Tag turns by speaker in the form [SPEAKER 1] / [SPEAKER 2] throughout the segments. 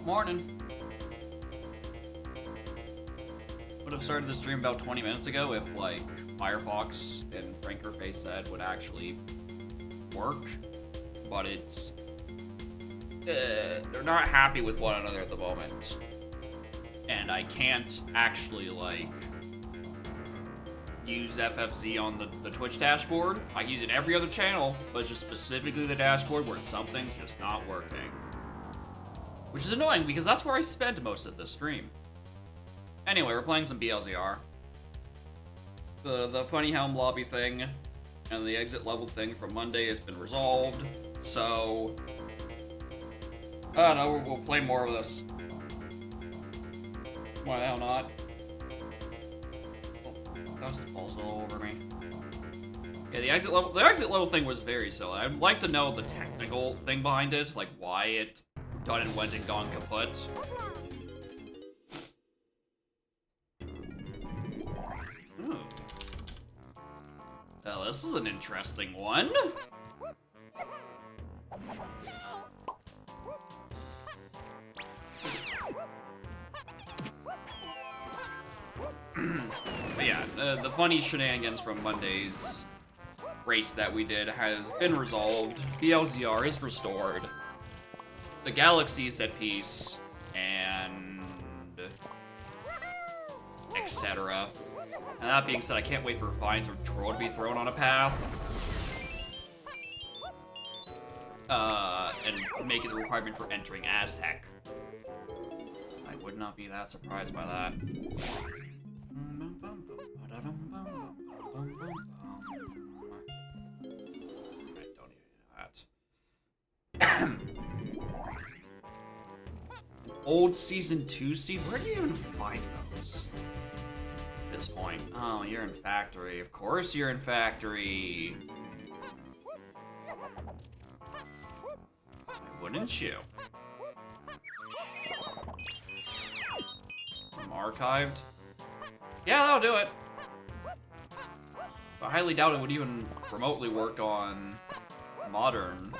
[SPEAKER 1] Morning. Would have started the stream about 20 minutes ago if, like, Firefox and Frankerface said would actually work. But it's... they're not happy with one another at the moment. And I can't actually, like, use FFZ on the Twitch dashboard. I use it every other channel, but just specifically the dashboard where something's just not working. Which is annoying, because that's where I spend most of the stream. Anyway, we're playing some blzr. The funny helm lobby thing and the exit level thing from Monday has been resolved, so... I don't know, we'll play more of this. Why the hell not? Dust balls all over me. Yeah, the exit level thing was very silly. I'd like to know the technical thing behind it, like why it done and went and gone kaput. Ooh. Well, this is an interesting one. But yeah, the funny shenanigans from Monday's race that we did has been resolved. blzr is restored. The galaxy is at peace, and etc. And that being said, I can't wait for vines or troll to be thrown on a path. And make it the requirement for entering Aztec. I would not be that surprised by that. Old Season 2 seed? Where do you even find those? At this point. Oh, you're in Factory. Of course you're in Factory. Why wouldn't you? Archived? Yeah, that'll do it. So I highly doubt it would even remotely work on modern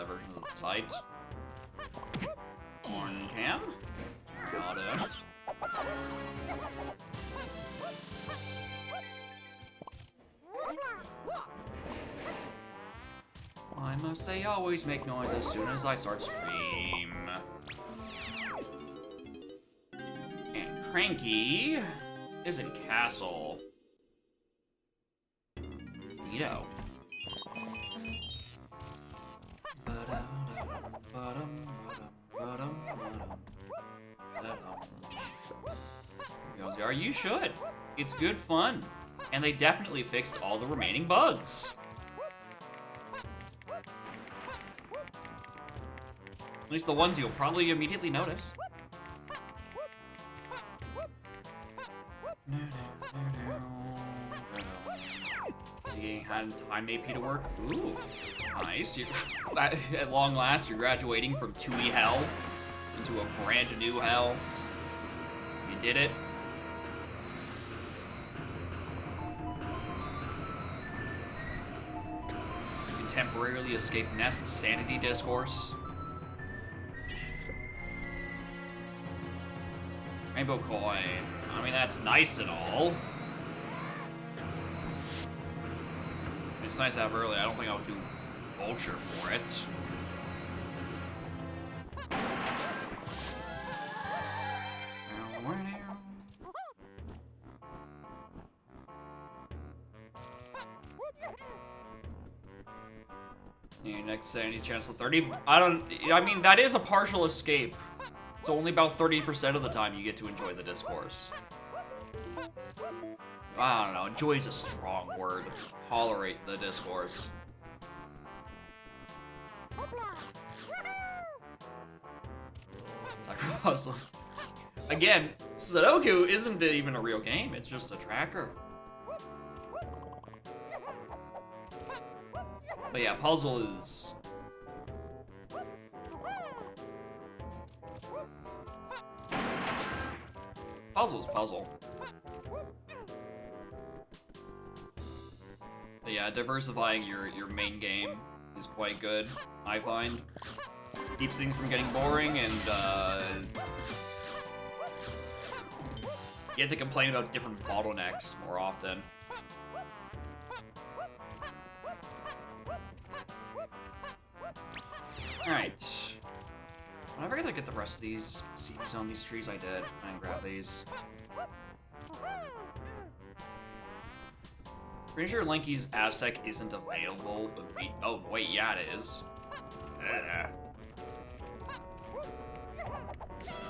[SPEAKER 1] versions of the site. On cam? I'll do it. Why must they always make noise as soon as I start stream? And Cranky is in Castle. Neato. You should. It's good fun. And they definitely fixed all the remaining bugs. At least the ones you'll probably immediately notice. You had time AP to work? Ooh, nice. At long last, you're graduating from 2E hell into a brand new hell. You did it. You can temporarily escape Nest's sanity discourse. Rainbow coin. I mean, that's nice and all. It's nice to have early. I don't think I'll do Vulture for it. Your next sanity chance to 30. I mean, that is a partial escape. So only about 30% of the time you get to enjoy the discourse. I don't know, enjoy is a strong word. Tolerate the discourse. Puzzle. Again, Sudoku isn't even a real game, it's just a tracker. But yeah, puzzle is... Puzzle's puzzle. But yeah, diversifying your main game is quite good, I find. Keeps things from getting boring, and you get to complain about different bottlenecks more often. Alright. Whenever I gotta get the rest of these CDs on these trees, I did. I didn't grab these. Pretty sure Lanky's Aztec isn't available. Oh, wait, yeah, it is.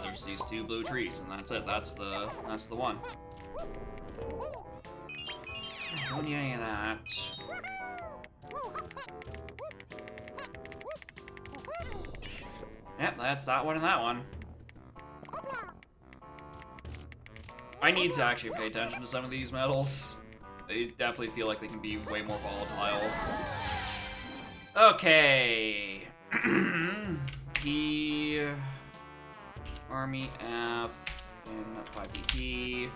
[SPEAKER 1] There's these 2 blue trees, and that's it. That's the one. Don't need any of that. Yep, that's that one and that one. I need to actually pay attention to some of these metals. They definitely feel like they can be way more volatile. Okay. P... Army F and 5BT.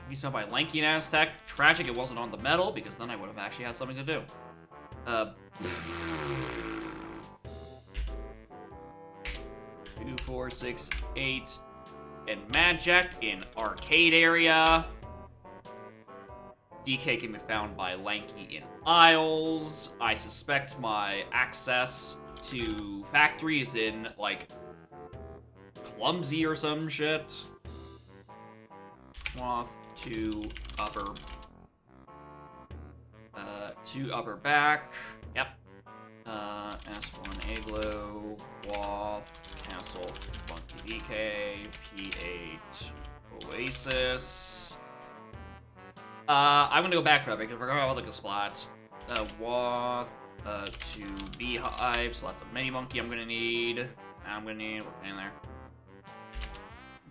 [SPEAKER 1] He's spelled by Lanky and Aztec. Tragic it wasn't on the metal, because then I would have actually had something to do. 2, 4, 6, 8, and Magic in arcade area. DK can be found by Lanky in aisles. I suspect my access to factory is in, like, clumsy or some shit. Moth, 2 upper. 2 upper back. Yep. S1 Aglo, Wath, Castle, Funky DK, P8, Oasis. I'm gonna go back for that because we're going to look at Splat. Wath, 2 Beehive, so that's a Mini Monkey I'm gonna need. We're in there.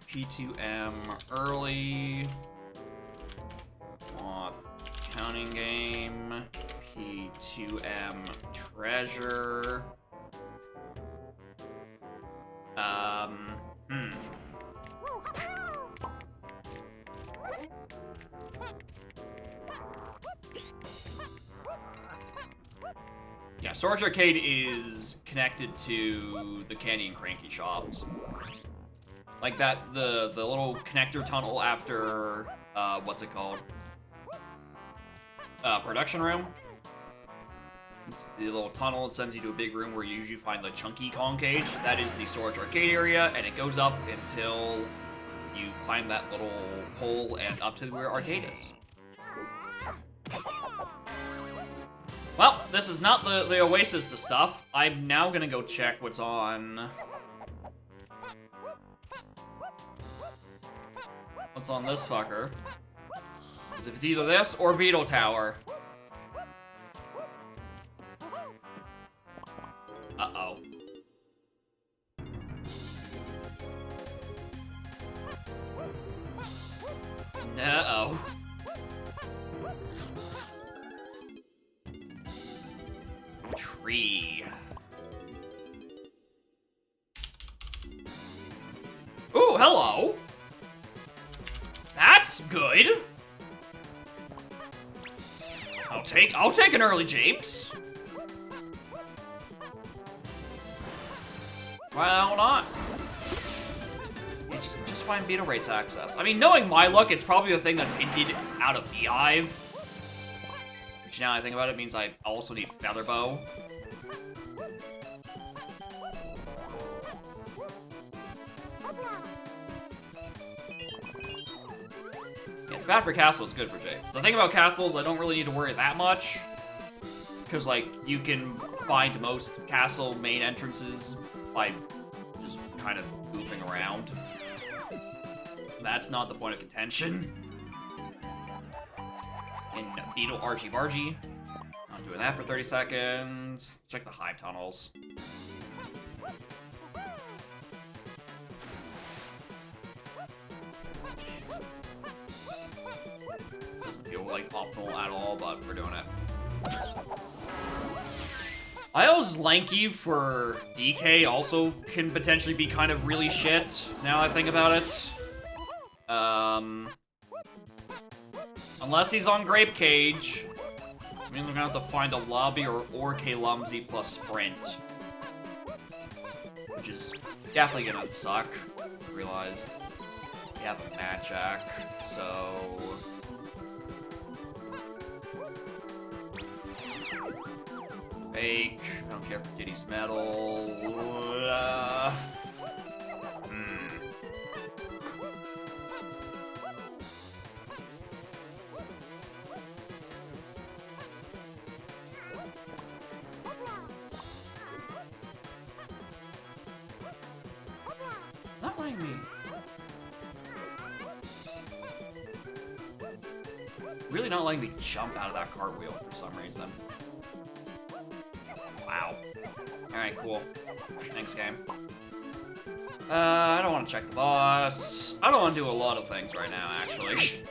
[SPEAKER 1] P2M early. Wath, Counting Game. P2M treasure. Yeah, Storage Arcade is connected to the Candy and Cranky shops. Like that, the little connector tunnel after, what's it called? Production room. It's the little tunnel that sends you to a big room where you usually find the chunky Kong cage. That is the Storage Arcade area, and it goes up until you climb that little hole and up to where Arcade is. Well, this is not the Oasis stuff. I'm now gonna go check what's on... What's on this fucker. Because if it's either this or Beetle Tower... Uh-oh. No. Tree. Ooh, hello. That's good. I'll take an early Japes. Why not? Yeah, just find Beetle Race access. I mean, knowing my luck, it's probably the thing that's hinted out of Beehive. Which now I think about it means I also need Featherbow. Yeah, it's bad for Castle, it's good for Jake. The thing about Castles, I don't really need to worry that much. Because, like, you can find most Castle main entrances by just kind of goofing around. That's not the point of contention. In Beetle Archie Bargy. Not doing that for 30 seconds. Check the hive tunnels. This doesn't feel like optimal at all, but we're doing it. Isles Lanky for DK also can potentially be kind of really shit, now I think about it. Unless he's on Grape Cage. Means I'm gonna have to find a lobby or Lumsy plus sprint. Which is definitely gonna suck. Realized we have a Magic, so... Fake. I don't care for Diddy's Metal. Not letting me. Really not letting me jump out of that cartwheel for some reason. Wow. Alright, cool. Thanks, game. I don't want to check the boss. I don't want to do a lot of things right now, actually.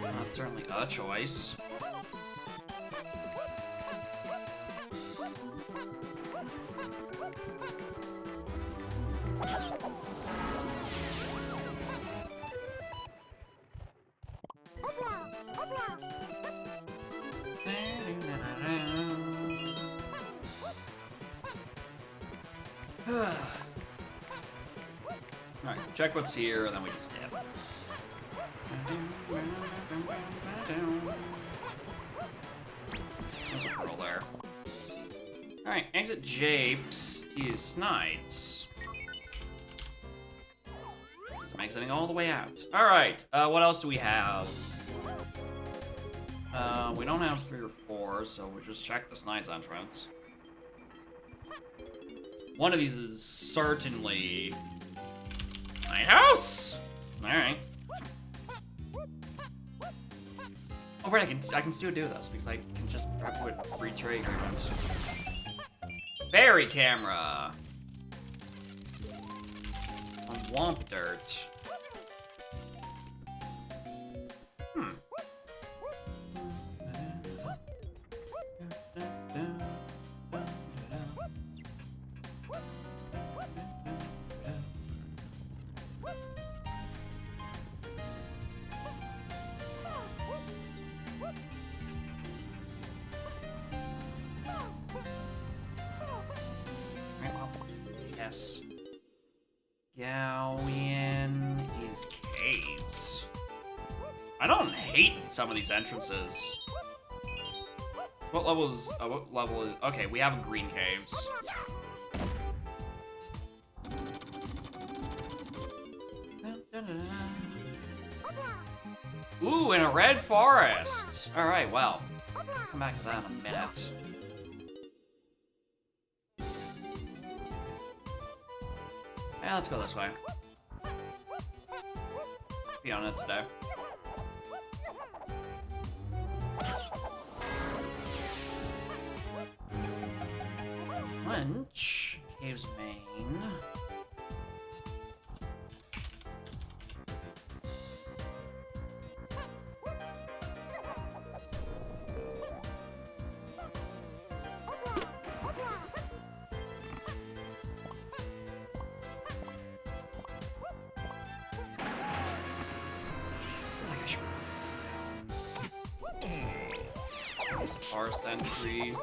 [SPEAKER 1] That's certainly a choice. Alright, check what's here, and then we just dip. There's a girl there. Alright, exit Japes is Snides. So I'm exiting all the way out. Alright, what else do we have? We don't have 3 or 4, so we'll just check the Snides entrance. One of these is certainly my house. All right. Oh, right. I can still do this because I can just prep with retrade agreement. Fairy camera. On Womp Dirt. Yes. Gowian is caves. I don't hate some of these entrances. What level is... what level is... Okay, we have green caves. Ooh, in a red forest. Alright, well. Come back to that in a minute. Yeah, let's go this way. Be on it today. Lunch. Caves main. Forest entry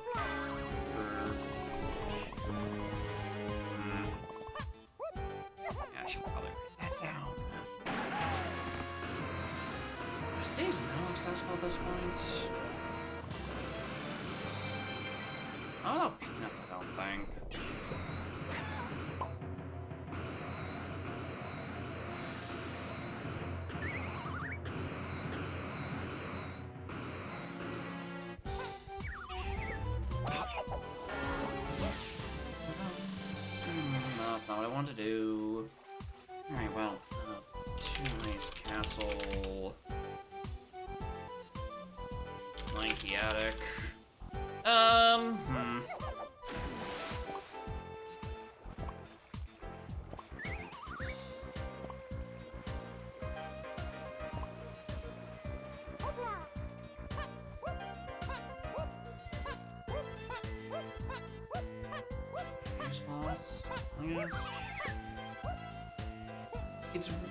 [SPEAKER 1] for... Yeah, I should probably write that down. Are these no accessible at this point? Oh, peanuts, I don't think. To do. Alright, well, Two-Nice Castle, Lanky Attic. I guess.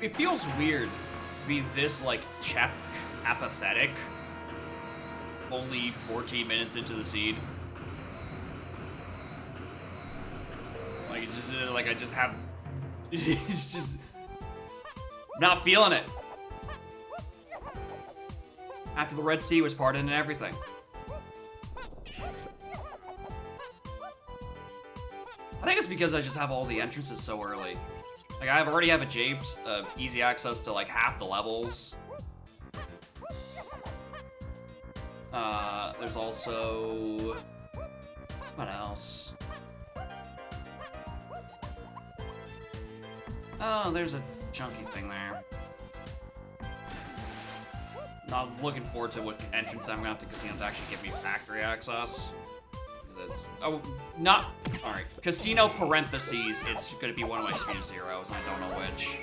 [SPEAKER 1] It feels weird to be this, like, apathetic only 14 minutes into the seed. Like, it just, like, I just have... It's just... not feeling it. After the Red Sea was parted and everything. I think it's because I just have all the entrances so early. Like, I already have a Japes, easy access to, like, half the levels. There's also... what else? Oh, there's a chunky thing there. I'm looking forward to what entrance I'm gonna have to casino to actually give me factory access. That's not all right. Casino parentheses. It's gonna be one of my speed zeros, and I don't know which.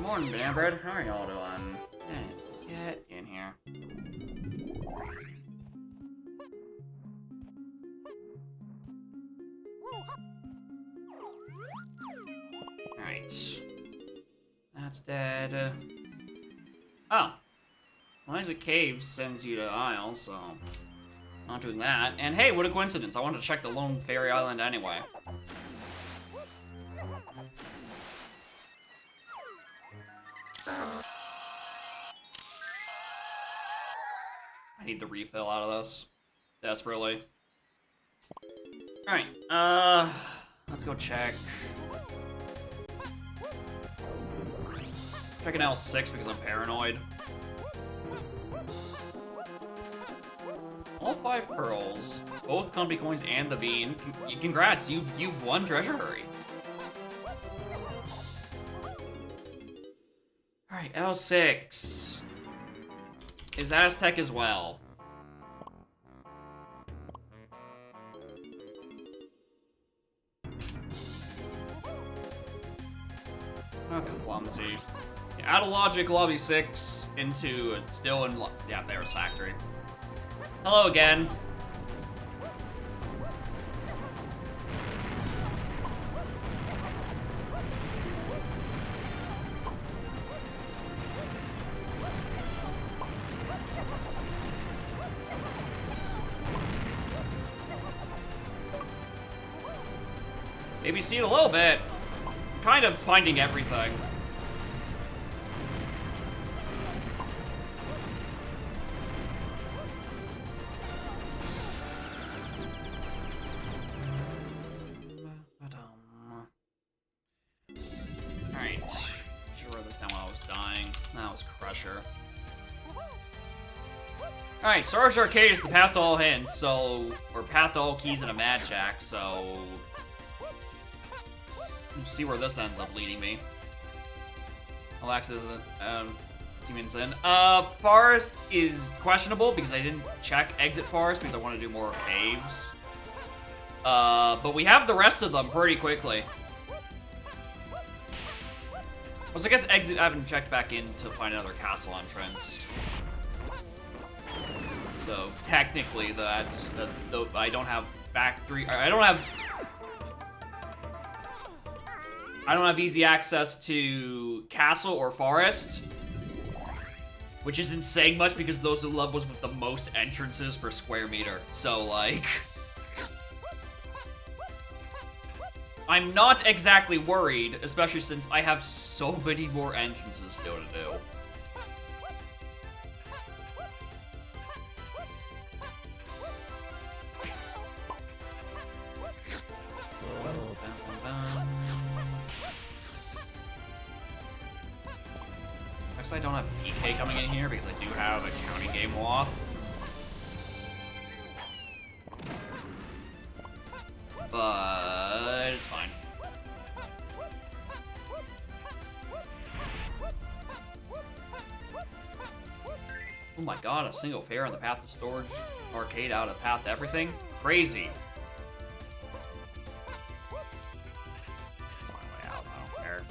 [SPEAKER 1] Morning, Banbird. How are y'all doing? Get in here. Alright. That's dead. Oh. Well, there's a cave sends you to Isle, so... not doing that. And hey, what a coincidence. I wanted to check the Lone Fairy Island anyway. I need the refill out of this. Desperately. Alright, let's go check. Checking L6 because I'm paranoid. All 5 pearls, both company coins and the bean. Congrats, you've won Treasure Hurry. Alright, L6 is Aztec as well. Oh, clumsy. Out of logic, lobby 6 into still in. Yeah, there's factory. Hello again. Maybe see it a little bit. I'm kind of finding everything. Alright. Should wrote this down while I was dying. That was Crusher. Alright, Sarge Arcade is the path to all hints, so... or path to all keys in a Mad Jack, so... we'll see where this ends up leading me. Alexis, Demons in. Forest is questionable because I didn't check Exit Forest because I want to do more caves. But we have the rest of them pretty quickly. So I guess Exit I haven't checked back in to find another castle entrance. So technically that's, I don't have factory, I don't have easy access to castle or forest, which isn't saying much because those are the levels with the most entrances per square meter. So, like, I'm not exactly worried, especially since I have so many more entrances still to do. I don't have DK coming in here because I do have a counting game off. But it's fine. Oh my god, a single fare on the path to storage arcade out of the path to everything? Crazy. That's my way out, I don't care.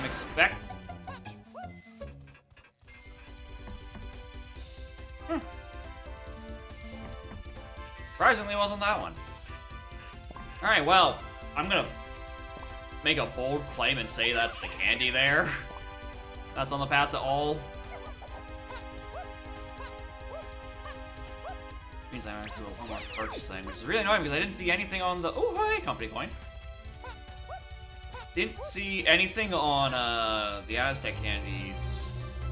[SPEAKER 1] Expect. Surprisingly, it wasn't that one. Alright, well, I'm gonna make a bold claim and say that's the candy there. That's on the path to all. Means I have to do a lot more purchasing, which is really annoying because I didn't see anything on the. Oh, hey, company coin. Didn't see anything on the Aztec candies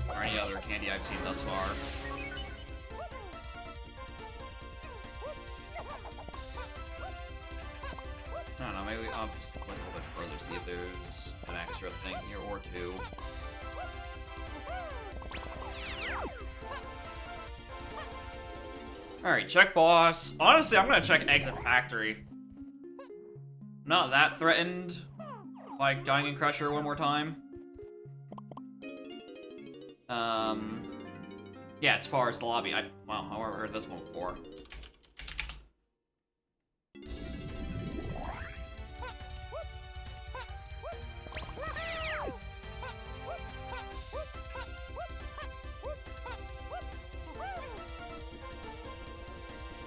[SPEAKER 1] or any other candy I've seen thus far. I don't know, maybe I'll just look a little bit further, see if there's an extra thing here or two. Alright, check boss. Honestly, I'm gonna check exit factory. Not that threatened by dying in Crusher one more time. Yeah, it's far as the lobby. Wow, I've never heard this one before.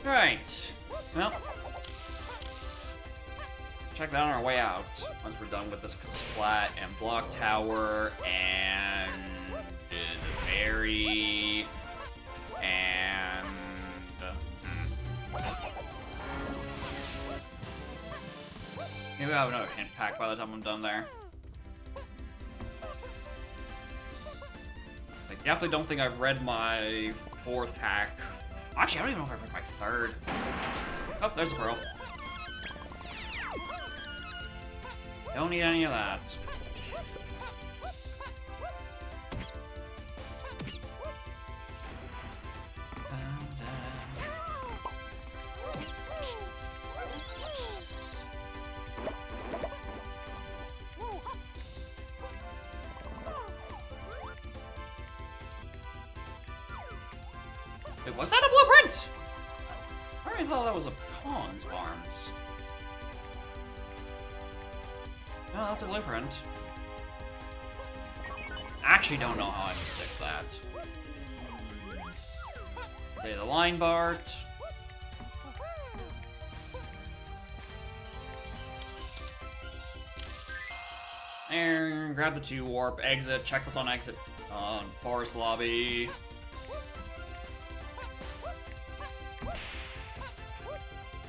[SPEAKER 1] Right. Well, check that on our way out. Once we're done with this Splat and Block Tower and the Berry and maybe I'll have another hint pack by the time I'm done there. I definitely don't think I've read my 4th pack. Actually, I don't even know if I read my 3rd. Oh, there's a pearl. Don't need any of that. Wait, was that a blueprint? I already thought that was a Kong's arms. No, that's a blueprint. Actually don't know how I mistake that. Say the line Bart. And grab the 2 warp, exit, check what's on exit on Forest Lobby.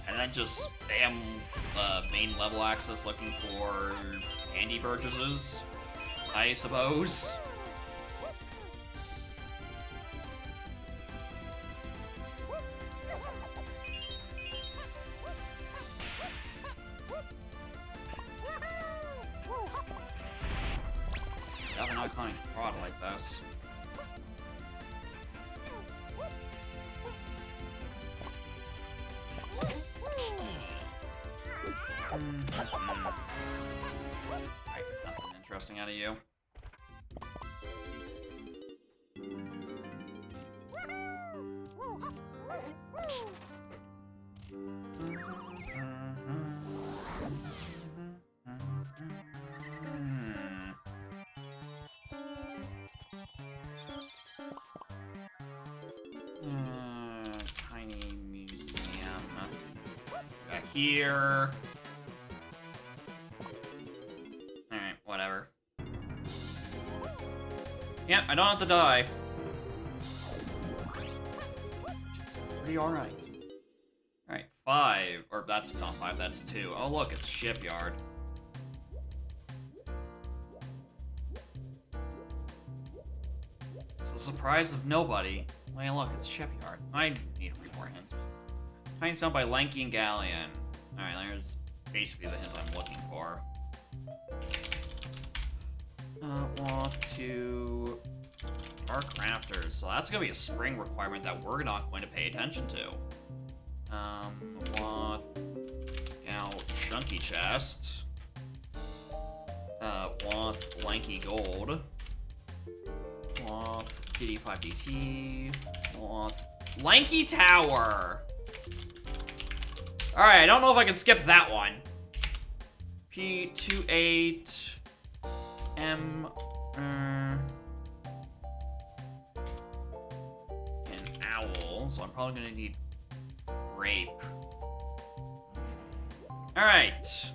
[SPEAKER 1] And then just spam main level access looking for candy purchases, I suppose. Have an iconic prod like this. Right, nothing interesting out of you. Tiny museum. Back here. Alright, whatever. Yeah, I don't have to die. It's pretty alright. Alright, 5. Or that's not 5, that's 2. Oh look, it's Shipyard. It's the surprise of nobody. Hey, look, it's Shipyard. I need more hints. Time's done by Lanky and Galleon. Alright, there's basically the hint I'm looking for. Want to Dark Rafters. So that's gonna be a spring requirement that we're not going to pay attention to. Want Gout Chunky Chest. Want Lanky Gold. Want Kitty 5DT. Want Lanky Tower. Alright, I don't know if I can skip that one. P28 M an owl, so I'm probably gonna need grape Alright.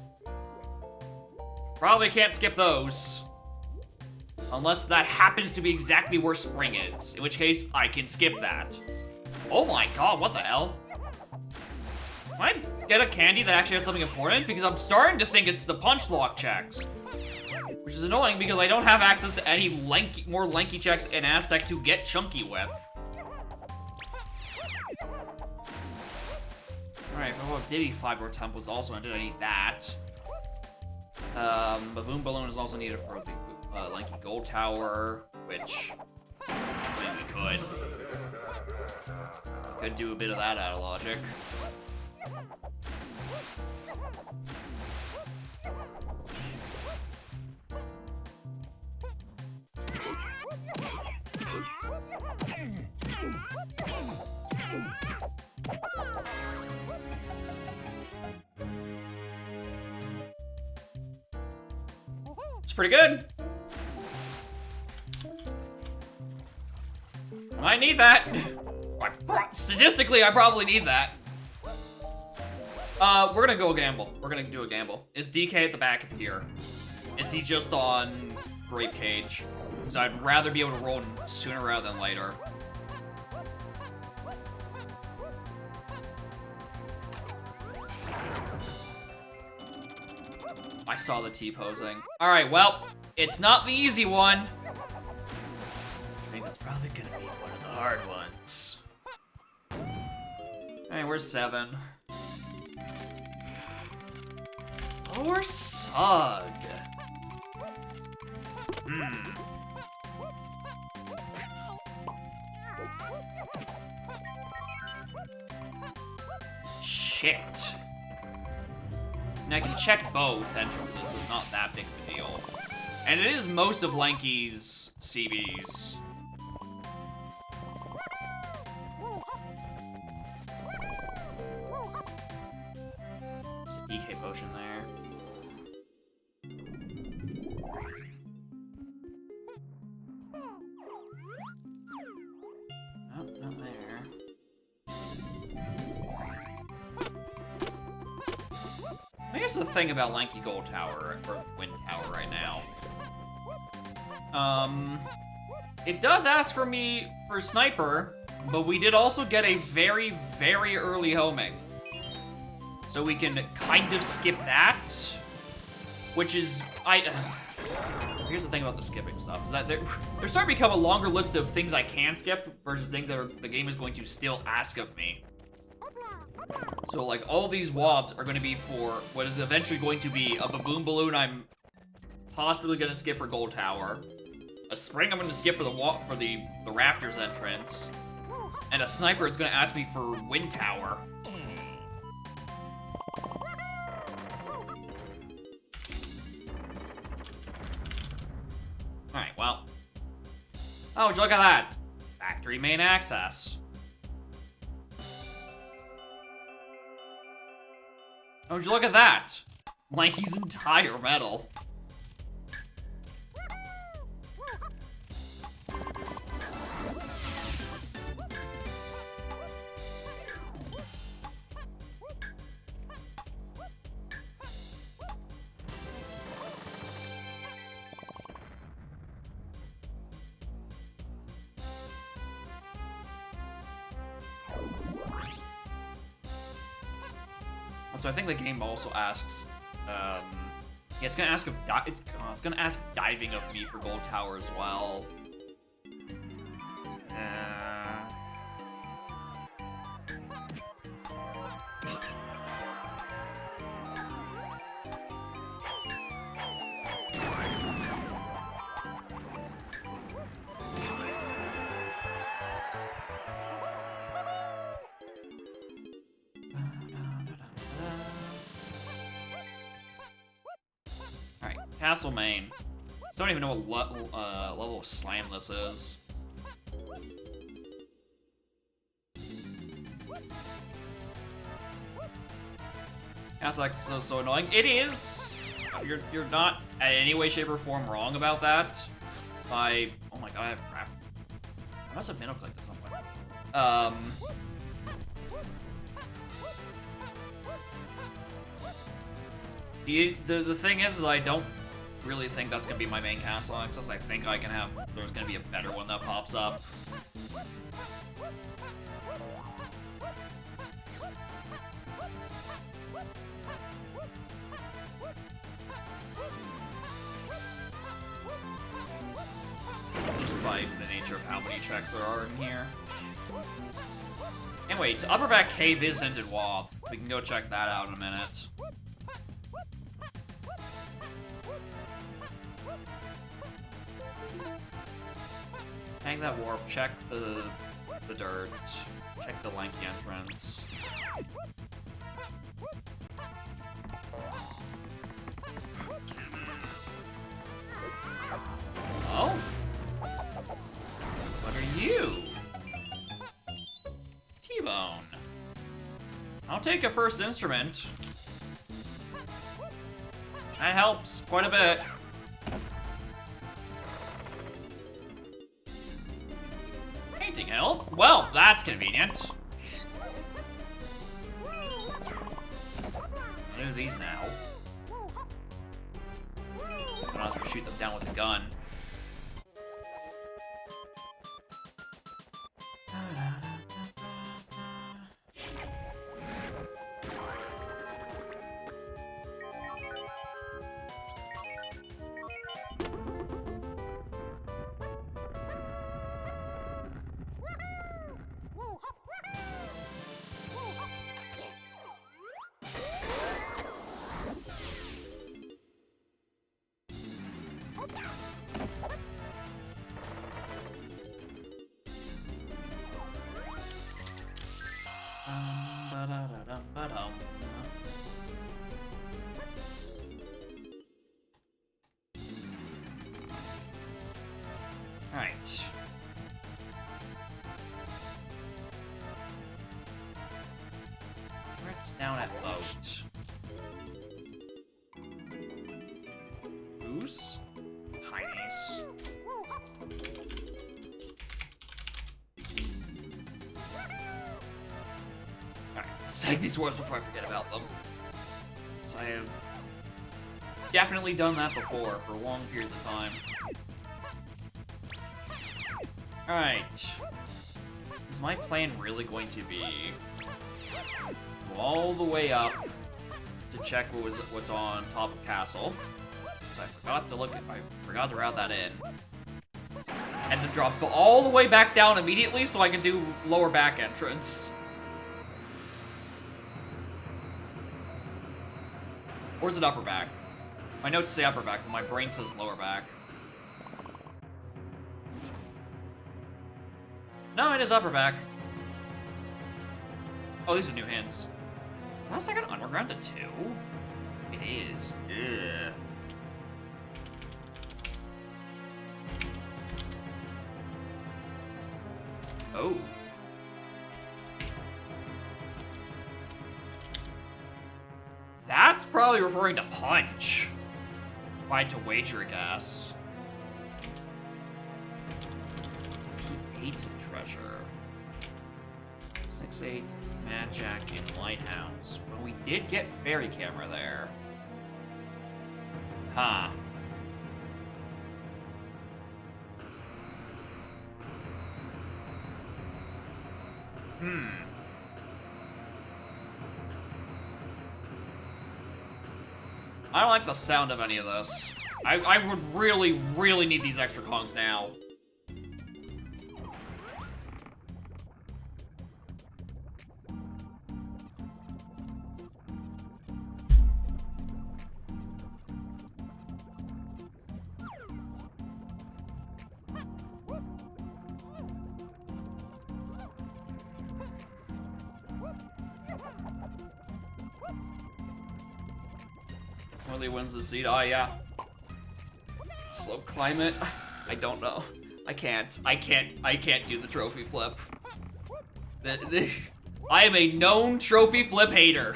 [SPEAKER 1] Probably can't skip those. Unless that happens to be exactly where spring is. In which case, I can skip that. Oh my god, what the hell? Can I get a candy that actually has something important? Because I'm starting to think it's the punch lock checks. Which is annoying because I don't have access to any more lanky checks in Aztec to get chunky with. Alright, for Diddy 5-door temples also, I did need that. Baboon Balloon is also needed for the lanky gold tower, which I mean, we could do a bit of that out of logic. It's pretty good. I might need that. Statistically, I probably need that. We're gonna go gamble. We're gonna do a gamble. Is DK at the back of here? Is he just on Grape Cage? Because I'd rather be able to roll sooner rather than later. I saw the T-posing. Alright, well, it's not the easy one. Which means it's probably gonna be one of the hard ones. Alright, we're 7. Lower Sug. Shit. And I can check both entrances, it's not that big of a deal. And it is most of Lanky's CBs. There's a DK potion there. Oh, not there. Here's the thing about Lanky Gold Tower, or Wind Tower right now. It does ask for me for Sniper, but we did also get a very, very early homing. So we can kind of skip that, which is, here's the thing about the skipping stuff, is that there's starting to become a longer list of things I can skip versus things that the game is going to still ask of me. So, like, all these wobs are going to be for what is eventually going to be a Baboon Balloon I'm possibly going to skip for Gold Tower, a Spring I'm going to skip for the Rafters entrance, and a Sniper is going to ask me for Wind Tower. Alright, well. Oh, would you look at that? Factory main access. Oh, would you look at that? Lanky's entire medal. So I think the game also asks, yeah, it's gonna ask it's gonna ask diving of me for Gold Tower as well. Castle Main. I don't even know what level of slam this is. Castle X is so annoying. It is. You're not in any way, shape, or form wrong about that. Oh my god, I have crap. I must have minnow clicked at some point. The thing is I don't really think that's gonna be my main castle access. I think there's gonna be a better one that pops up. Just by the nature of how many tracks there are in here. Anyway, to Upperback Cave is Hinted Wath. We can go check that out in a minute. Hang that warp, check the dirt, check the lanky entrance. Oh? What are you? T-Bone. I'll take a first instrument. That helps quite a bit. Painting help? Well, that's convenient. I'll do these now. I don't have to shoot them down with a gun. Alright. It's down at boat. Goose? Nice. Alright, let's take these words before I forget about them. So I have definitely done that before for long periods of time. Alright. Is my plan really going to be go all the way up to check what's on top of Castle? So I forgot to route that in. And then drop all the way back down immediately so I can do lower back entrance. Or is it upper back? My notes say upper back, but my brain says lower back. No, it is upper back. Oh, these are new hints. Was I gonna underground to 2? It is. Ugh. Oh. That's probably referring to punch. If I had to wager a guess. He ate some treasure. 6-8 Mad Jack and Lighthouse. Well, we did get Fairy Camera there. Huh. I don't like the sound of any of this. I would really, really need these extra Kongs now. Really wins the seed. Oh yeah. Slope climate. I don't know. I can't do the trophy flip. I am a known trophy flip hater.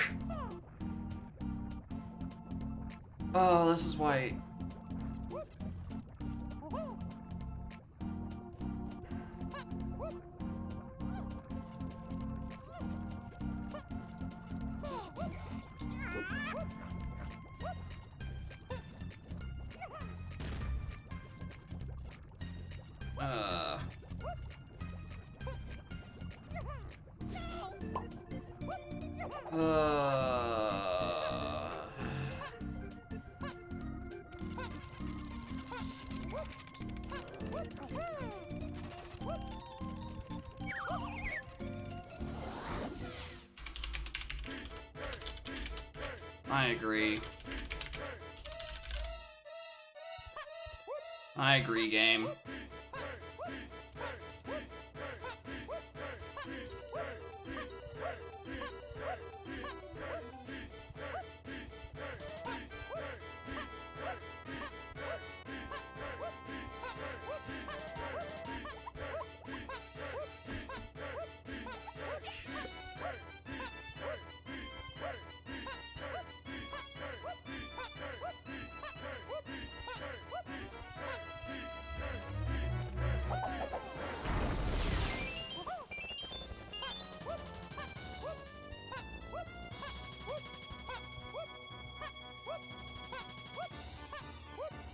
[SPEAKER 1] Oh, this is why. I agree. I agree, game.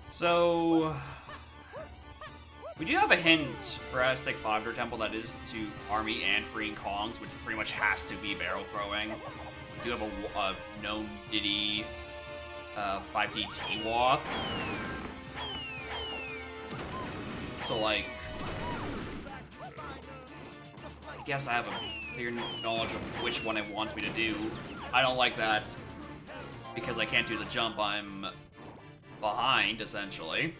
[SPEAKER 1] So, we do have a hint for Aztec Founder Temple that is to Army and Freeing Kongs, which pretty much has to be barrel throwing. We do have a known Diddy 5D T-Wath. So, like, I guess I have a clear knowledge of which one it wants me to do. I don't like that because I can't do the jump. I'm behind, essentially.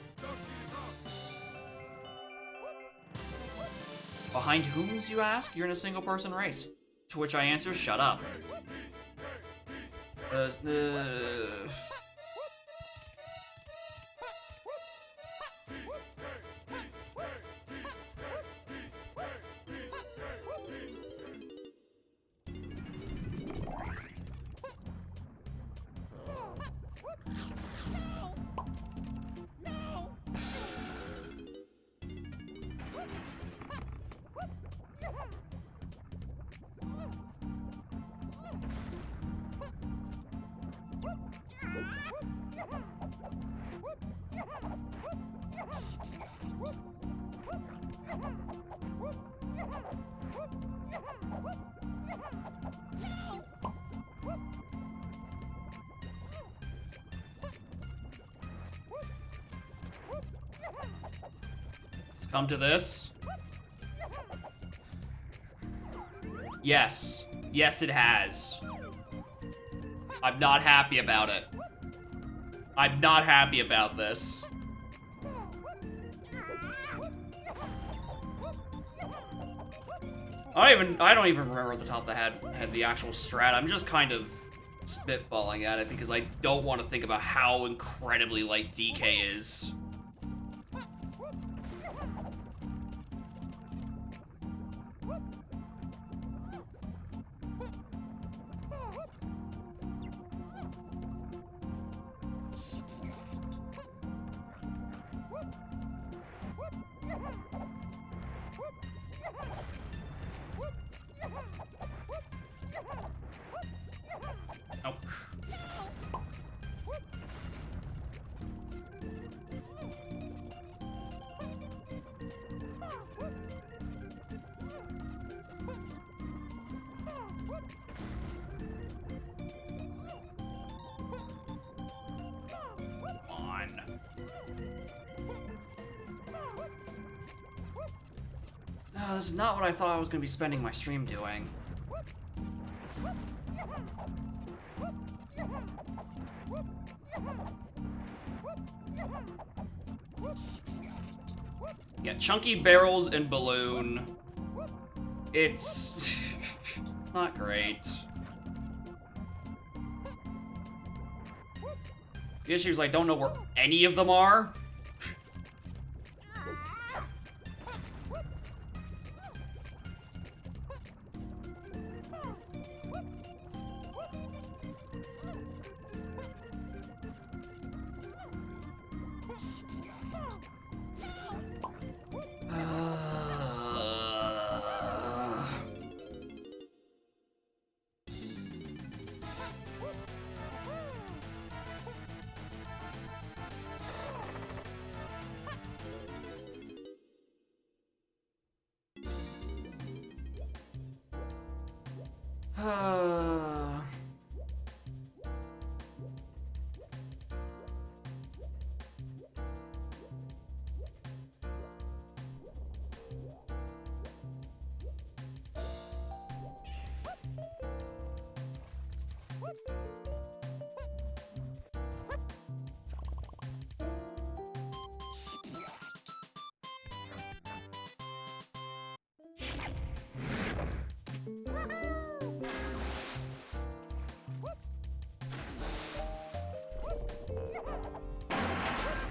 [SPEAKER 1] Behind whom's, you ask? You're in a single-person race. To which I answer, shut up. Let's come to this. Yes. Yes, it has. I'm not happy about it. I'm not happy about this. I don't even remember at the top of the head the actual strat. I'm just kind of spitballing at it because I don't want to think about how incredibly light DK is. Nope. This is not what I thought I was going to be spending my stream doing. Yeah, chunky barrels and balloon. It's it's not great. The issue is I don't know where any of them are.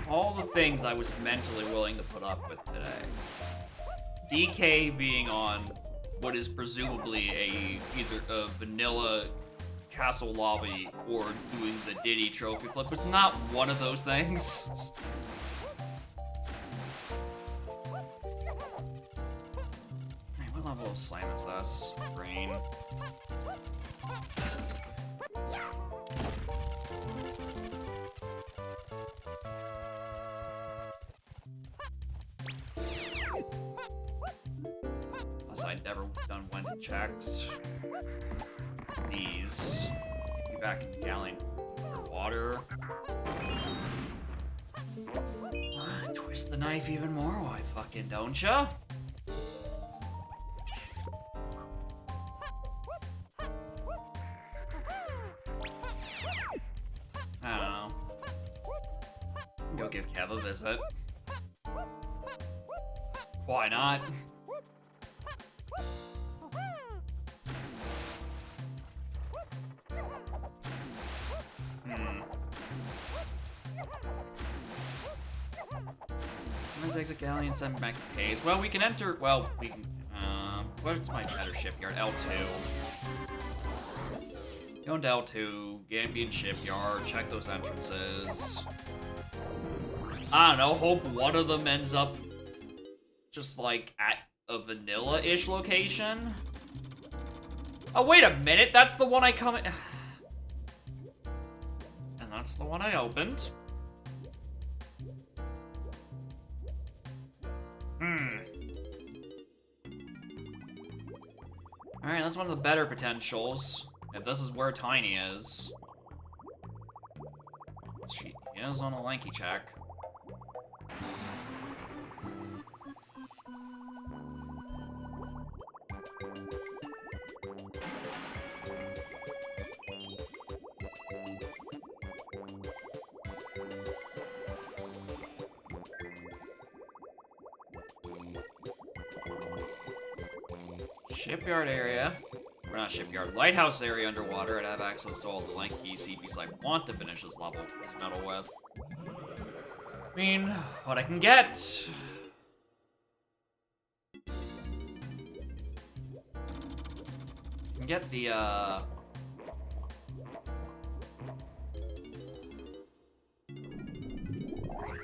[SPEAKER 1] All the things I was mentally willing to put up with today. DK being on what is presumably either a vanilla castle lobby or doing the Diddy trophy flip was not one of those things. Hey, what level of slime is this? Green. I'd never done when it checked. These. Get you back in the gallon underwater. Twist the knife even more, why fucking don't ya? I don't know. Go give Kev a visit. Why not? Exit galley and send back to caves. Well, we can enter. Well, we can. What's my better shipyard? L2. Go into L2, Gambian shipyard, check those entrances. I don't know, hope one of them ends up just like at a vanilla-ish location. Oh, wait a minute, that's the one I come in. And that's the one I opened. Alright, that's one of the better potentials. If this is where Tiny is. She is on a lanky check. Shipyard area. Or not shipyard. Lighthouse area underwater. I'd have access to all the lanky CPs I want to finish this level. This metal with. I mean, what I can get. I can get the,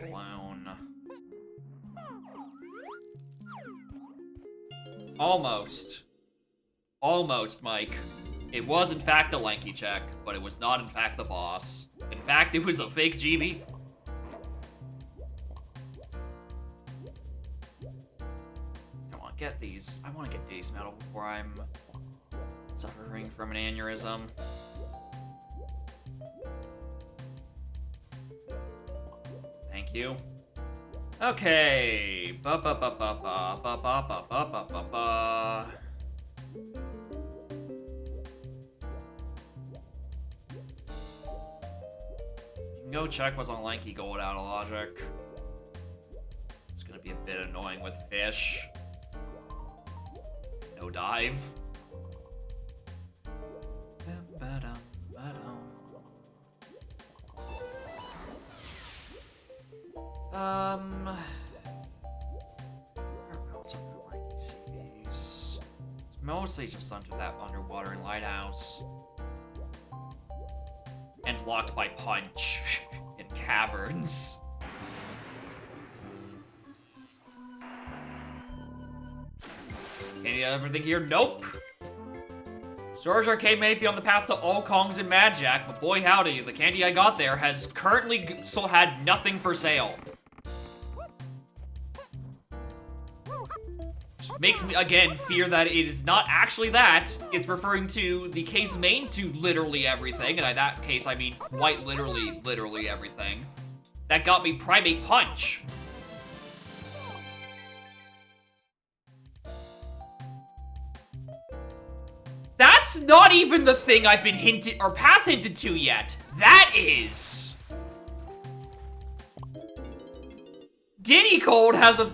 [SPEAKER 1] clown. Almost. Almost, Mike. It was, in fact, a lanky check, but it was not, in fact, the boss. In fact, it was a fake GB. Come on, get these. I want to get these metal before I'm suffering from an aneurysm. Thank you. Okay. Ba ba ba ba ba ba ba ba ba ba ba. No check was on lanky gold out of logic. It's gonna be a bit annoying with fish. No dive. Whereabouts are the lanky CVs? It's mostly just under that underwater and lighthouse. And locked by punch in caverns. Any other thing here? Nope. Storage Arcade may be on the path to all Kongs and Mad Jack, but boy howdy, the candy I got there has currently still had nothing for sale. Just makes me, again, fear that it is not actually that. It's referring to the cave's main to literally everything, and in that case, I mean quite literally everything. That got me Primate Punch. That's not even the thing I've been hinted, or path hinted to yet. That is. Diddy Cold has a,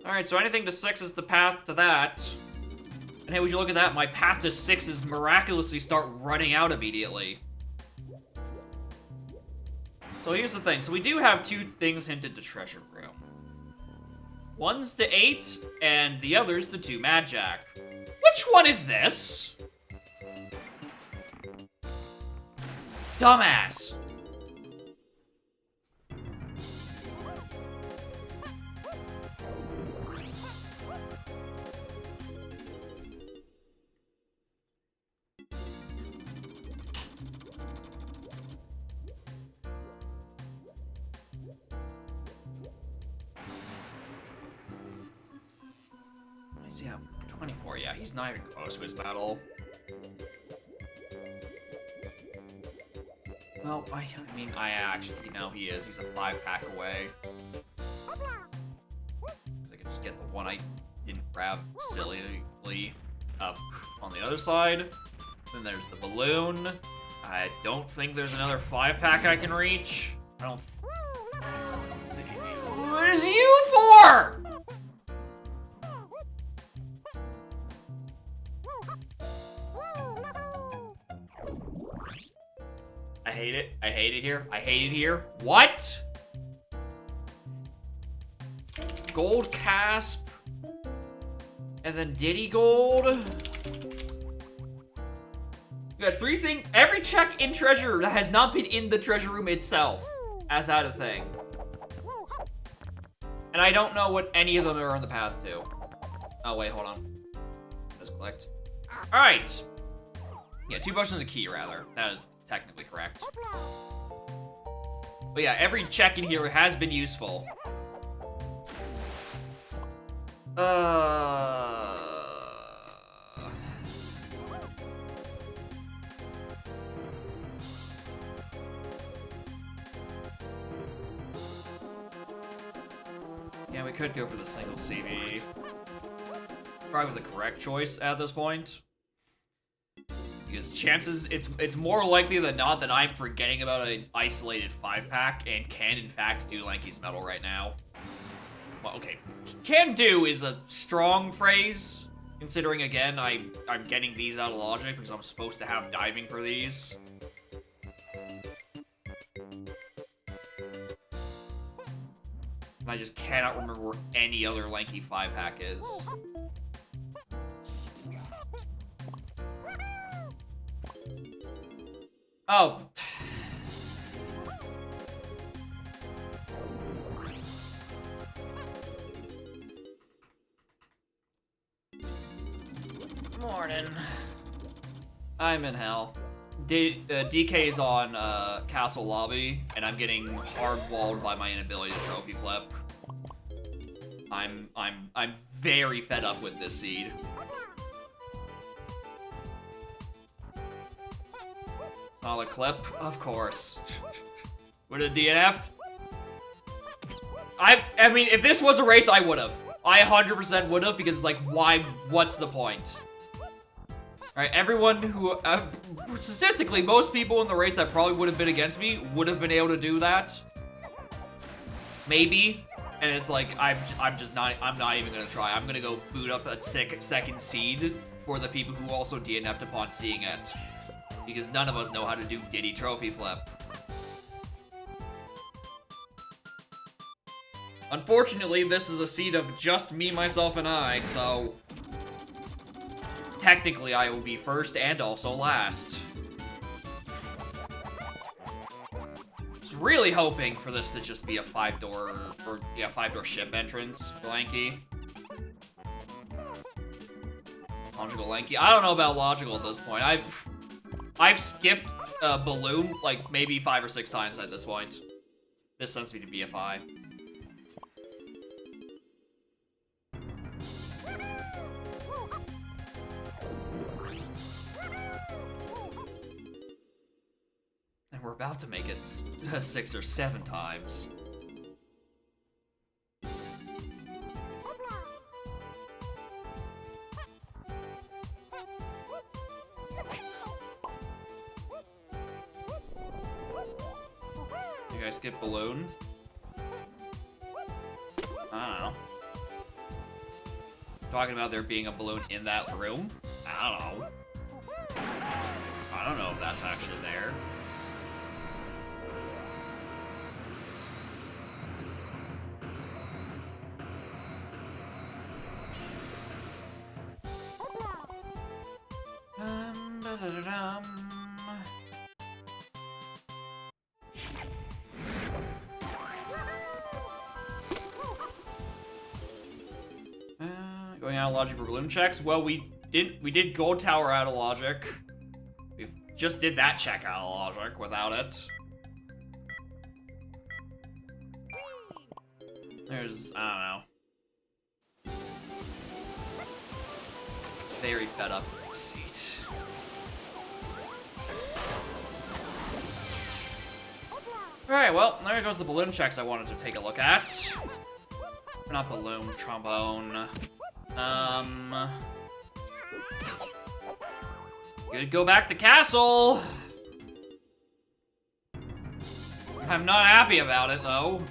[SPEAKER 1] Alright, so anything to 6 is the path to that. And hey, would you look at that? My path to 6 is miraculously start running out immediately. So here's the thing. So we do have 2 things hinted to Treasure Room. One's to 8, and the other's to 2 Mad Jack. Which one is this? Dumbass. What does he have? 24, yeah, he's not even close to his battle. Well, I mean, I actually know he is. He's a 5-pack away. I could just get the one I didn't grab sillily up on the other side. Then there's the balloon. I don't think there's another 5-pack I can reach. I don't think I do. What is you for? I hate it. I hate it here. I hate it here. What? Gold Casp. And then Diddy Gold. You got 3 things. Every check in treasure that has not been in the treasure room itself as that a thing. And I don't know what any of them are on the path to. Oh, wait, hold on. Just clicked. Alright. Yeah, 2 bucks in the key, rather. That is technically correct. But yeah, every check in here has been useful. Yeah, we could go for the single CV. Probably the correct choice at this point. Because chances, it's more likely than not that I'm forgetting about an isolated 5-pack and can in fact do Lanky's Medal right now. Well, okay, can do is a strong phrase, considering again I'm getting these out of logic because I'm supposed to have diving for these. And I just cannot remember where any other Lanky 5-pack is. Oh. Morning. I'm in hell. DK is on Castle Lobby, and I'm getting hard-walled by my inability to trophy flip. I'm very fed up with this seed. Solid clip, of course. Would have DNF'd? I mean, if this was a race, I would've. I 100% would've, because, like, why, what's the point? Alright, everyone who, statistically, most people in the race that probably would have been against me would have been able to do that. Maybe. And it's like, I'm not even gonna try. I'm gonna go boot up a second seed for the people who also DNF'd upon seeing it. Because none of us know how to do Diddy trophy flip. Unfortunately, this is a seed of just me, myself, and I, so... technically, I will be first and also last. I was really hoping for this to just be a 5-door, or yeah, 5-door ship entrance for Lanky. Logical Lanky. I don't know about logical at this point. I've skipped Balloon like maybe 5 or 6 times at this point. This sends me to BFI. And we're about to make it 6 or 7 times. You guys skip balloon? I don't know. Talking about there being a balloon in that room? I don't know. I don't know if that's actually there. Going out of logic for balloon checks. Well, we did gold tower out of logic. We just did that check out of logic without it. There's, I don't know. Very fed up seat. Alright, well, there goes the balloon checks I wanted to take a look at. Not balloon, trombone. Good, go back to castle. I'm not happy about it, though.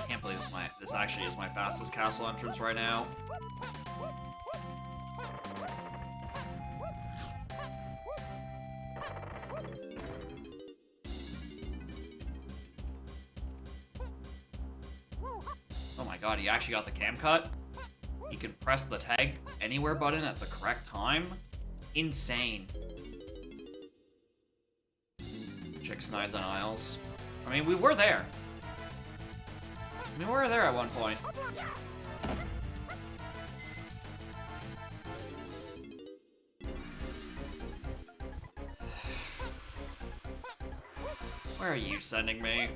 [SPEAKER 1] Can't believe this actually is my fastest castle entrance right now. Oh my god, he actually got the cam cut? He can press the tag anywhere button at the correct time? Insane. Chick snides on aisles. I mean, we were there. We were there at one point. Where are you sending me?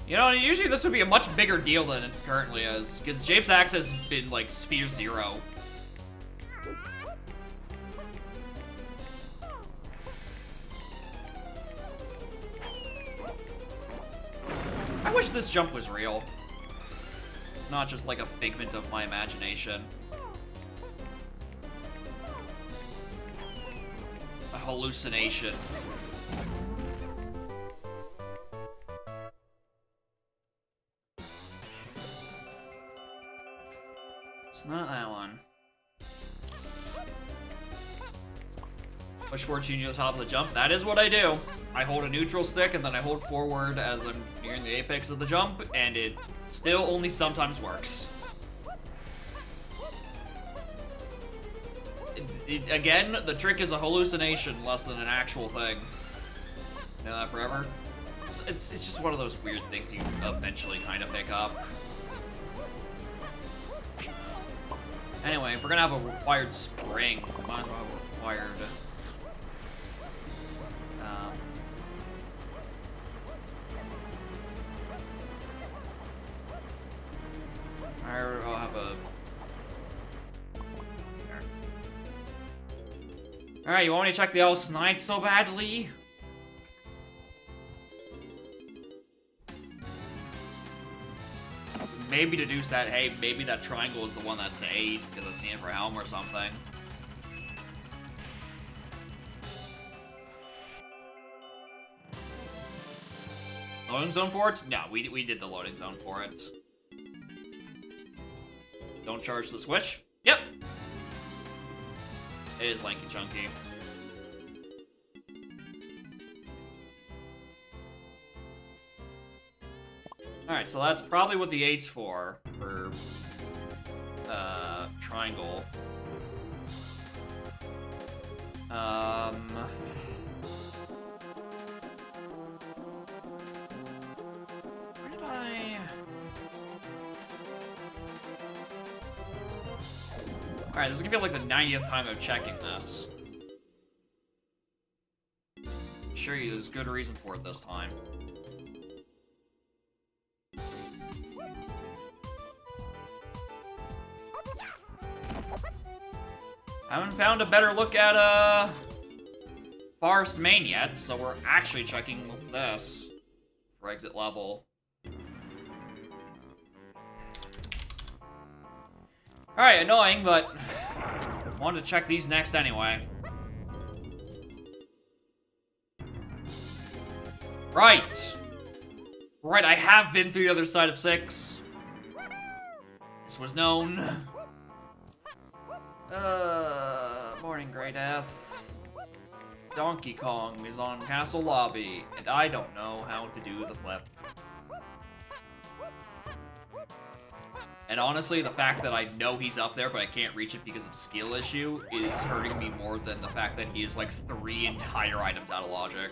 [SPEAKER 1] You know, usually this would be a much bigger deal than it currently is, because Jape's Axe has been, like, Sphere 0. I wish this jump was real. Not just like a figment of my imagination. A hallucination. It's not that one. Push forward to near the top of the jump. That is what I do. I hold a neutral stick and then I hold forward as I'm nearing the apex of the jump, and it still only sometimes works. Again, the trick is a hallucination less than an actual thing. You know that forever? It's just one of those weird things you eventually kind of pick up. Anyway, if we're gonna have a required spring, we might as well have a required... I'll have a... Alright, you want me to check the owl snide so badly? Maybe deduce that, hey, maybe that triangle is the one that's the 8, because it's named for helm or something. Loading zone for it? No, we did the loading zone for it. Don't charge the switch? Yep. It is lanky chunky. Alright, so that's probably what the 8's for triangle. Where did I... Alright, this is gonna be like the 90th time of checking this. I'm sure there's good reason for it this time. Haven't found a better look at, Forest Main yet, so we're actually checking this for exit level. Alright, annoying, but wanted to check these next anyway. Right! Right, I have been through the other side of 6. This was known. Morning, Grey Death. Donkey Kong is on Castle Lobby, and I don't know how to do the flip. And honestly, the fact that I know he's up there, but I can't reach it because of skill issue is hurting me more than the fact that he is like 3 entire items out of logic.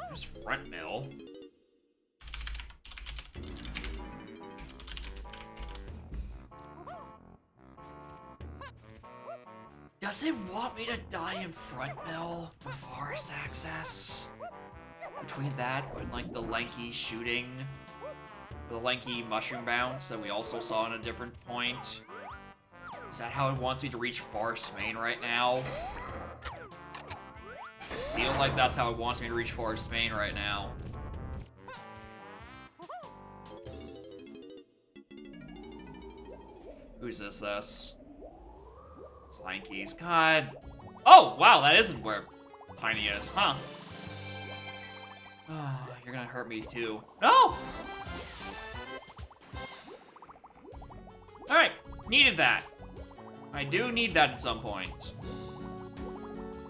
[SPEAKER 1] There's front mill. Does it want me to die in front mill for forest access? Between that and like the lanky shooting, the lanky mushroom bounce that we also saw in a different point. Is that how it wants me to reach Forest Main right now? I feel like that's how it wants me to reach Forest Main right now. Who's this? Slankies. God. Oh, wow, that isn't where Tiny is, huh? Oh, you're gonna hurt me too. No! Alright, needed that. I do need that at some point.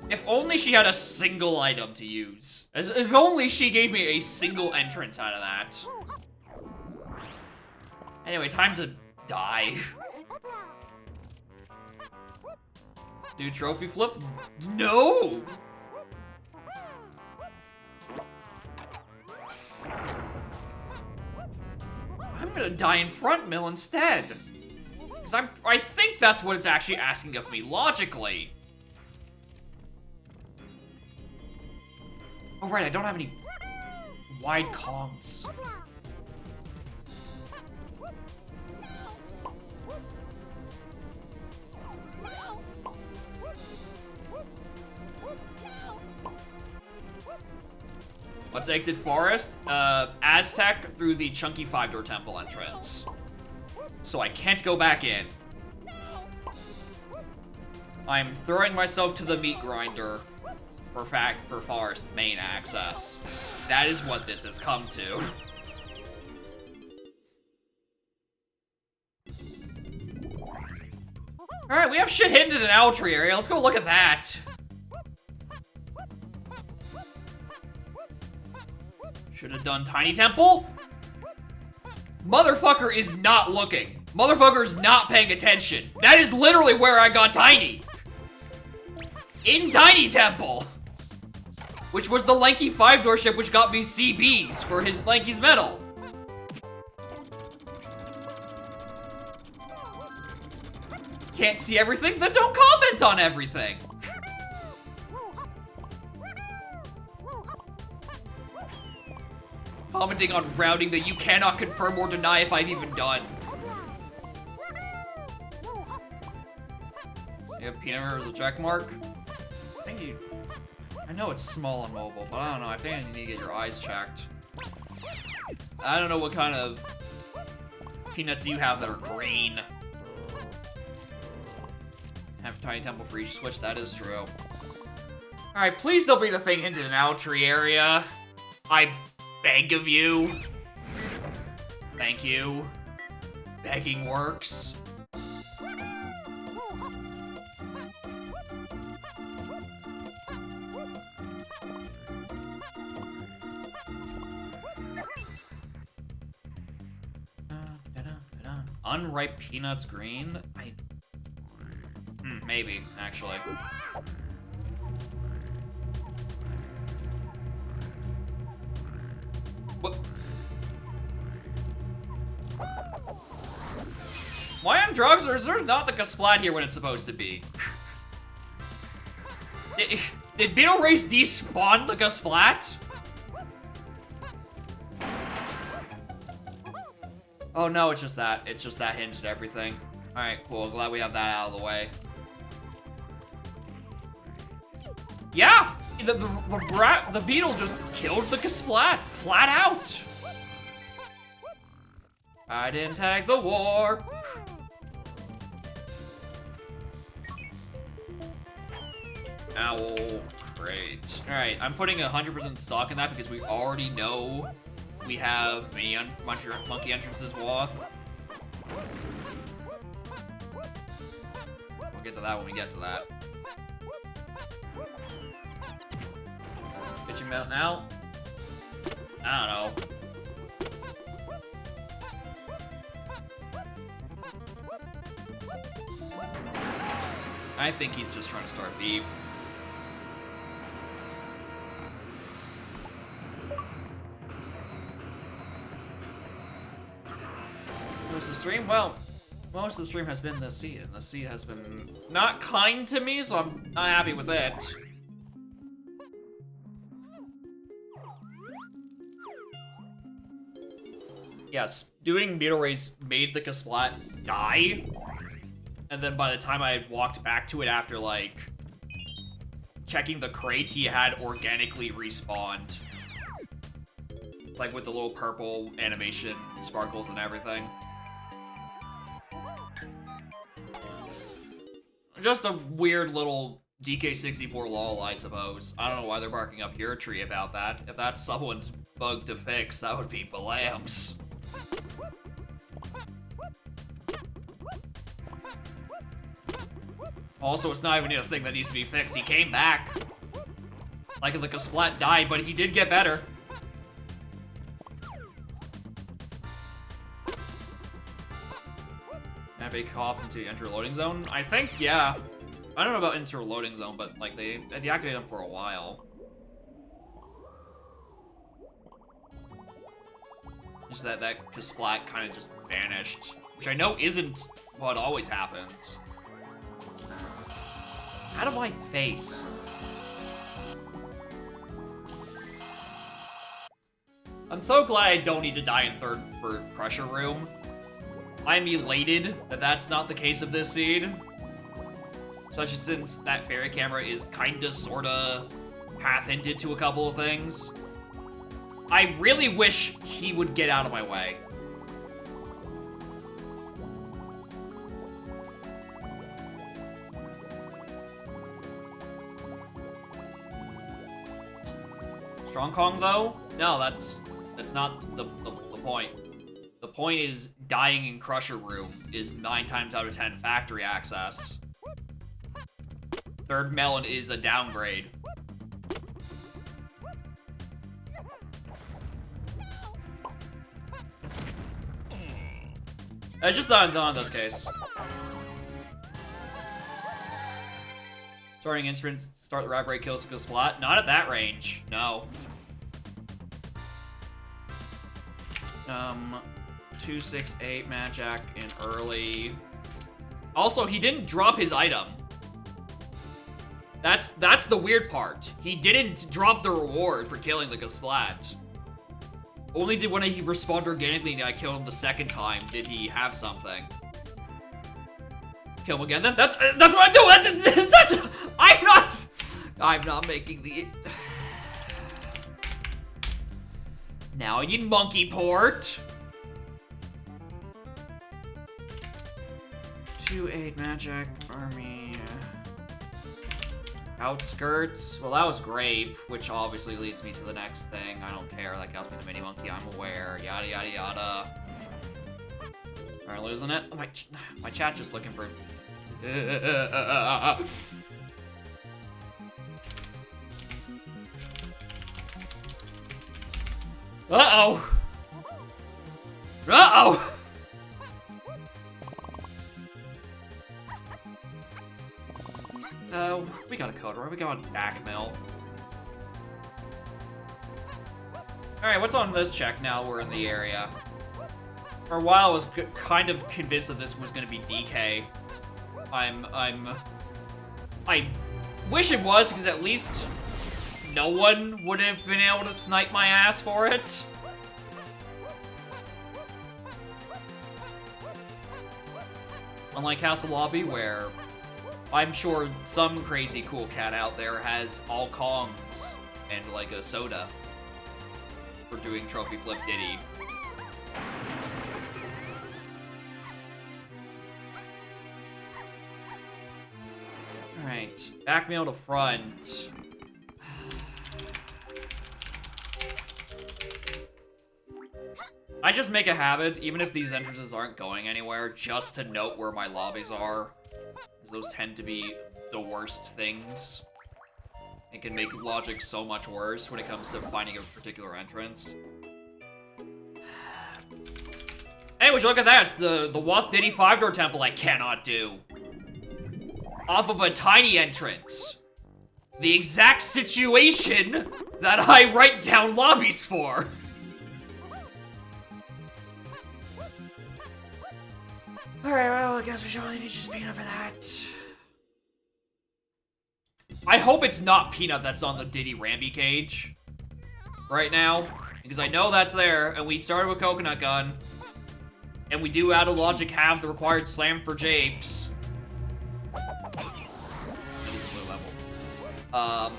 [SPEAKER 1] If only she had a single item to use. If only she gave me a single entrance out of that. Anyway, time to die. Dude, trophy flip? No! I'm gonna die in front mill instead. Because I think that's what it's actually asking of me, logically. Oh right, I don't have any wide comms. Let's exit forest. Aztec through the chunky 5-door temple entrance. So I can't go back in. I'm throwing myself to the meat grinder for forest main access. That is what this has come to. Alright, we have shit hidden in an owl tree area. Let's go look at that. Should have done Tiny Temple. Motherfucker is not looking. Motherfucker is not paying attention. That is literally where I got Tiny. In Tiny Temple. Which was the lanky 5-door ship which got me CBs for his Lanky's medal. Can't see everything? Then don't comment on everything. Commenting on routing that you cannot confirm or deny if I've even done. You have peanut butter as a check mark? I think you... I know it's small on mobile, but I don't know. I think I need to get your eyes checked. I don't know what kind of peanuts you have that are green. Have a Tiny Temple for each switch, that is true. Alright, please don't bring the thing into an owl tree area. I beg of you. Thank you. Begging works. Unripe peanuts green? Maybe, actually. What? Why on drugs, or is there not like a splat here when it's supposed to be? Did Beetle Race despawn like a splat? Oh no, it's just that. It's just that hinged everything. Alright, cool. Glad we have that out of the way. Yeah! The beetle just killed the Kasplat, flat out! I didn't tag the war! Owl, great. Alright, I'm putting 100% stock in that because we already know we have many monkey entrances off. We'll get to that when we get to that. Get your mount now. I don't know. I think he's just trying to start beef. Most of the stream? Well, most of the stream has been the seed, and the seed has been not kind to me, so I'm not happy with it. Yes, doing Beetle Race made the Kasplat die, and then by the time I had walked back to it after, like, checking the crate, he had organically respawned. Like, with the little purple animation sparkles and everything. Just a weird little DK64 lol, I suppose. I don't know why they're barking up your tree about that. If that's someone's bug to fix, that would be balams. Also, it's not even a thing that needs to be fixed. He came back. Like a splat died, but he did get better. If he hops into enter loading zone? I think, yeah. I don't know about enter loading zone, but like they deactivated him for a while. Just that Kasplat kind of just vanished, which I know isn't what always happens. Out of my face. I'm so glad I don't need to die in third for Crusher Room. I'm elated that that's not the case of this seed. Especially since that fairy camera is kinda, sorta path hinted to a couple of things. I really wish he would get out of my way. Strong Kong, though? No, that's not the point. The point is dying in Crusher Room is 9 times out of 10 factory access. Third melon is a downgrade. It's just not in this case. Starting instruments, start the rap rate kills skill splat. Not at that range, no. 268 Magic in early. Also, he didn't drop his item. That's the weird part. He didn't drop the reward for killing the Kasplat. Only did when he respawned organically and I killed him the second time did he have something. Kill him again then? That's what I do! I'm not making the... Now I need monkey port. 2-8 magic, army... Outskirts. Well, that was great, which obviously leads me to the next thing. I don't care. That counts me the mini monkey. I'm aware. Yada yada yada. Alright, losing it. Oh, my chat just looking for. Uh-oh. Uh-oh. We got a code, right? We got a back mill. Alright, what's on this check now we're in the area? For a while, I was kind of convinced that this was gonna be DK. I wish it was, because at least no one would have been able to snipe my ass for it. Unlike Castle Lobby, where I'm sure some crazy cool cat out there has all Kongs and, like, a soda for doing Trophy Flip Diddy. Alright, back mail to front. I just make a habit, even if these entrances aren't going anywhere, just to note where my lobbies are. Because those tend to be the worst things. It can make logic so much worse when it comes to finding a particular entrance. Anyways, look at that. It's the Wath Diddy 5-door temple I cannot do. Off of a tiny entrance. The exact situation that I write down lobbies for. Alright, well, I guess we should really need just Peanut for that. I hope it's not Peanut that's on the Diddy Ramby cage right now, because I know that's there, and we started with Coconut Gun, and we do, out of logic, have the required slam for Japes. That is a low level.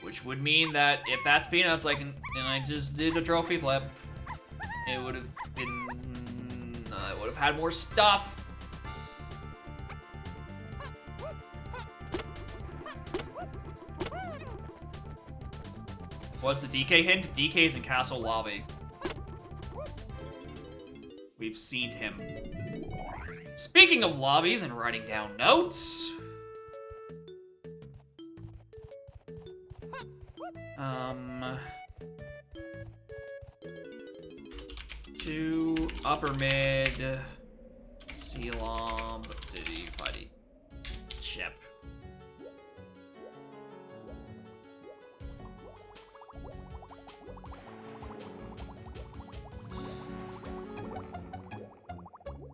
[SPEAKER 1] Which would mean that if that's Peanuts, and I just did a trophy flip, it would have been... I would have had more stuff. What's the DK hint? DK's in Castle Lobby. We've seen him. Speaking of lobbies and writing down notes. To upper mid, C-Lomb, Diddy, Fighty, Chip.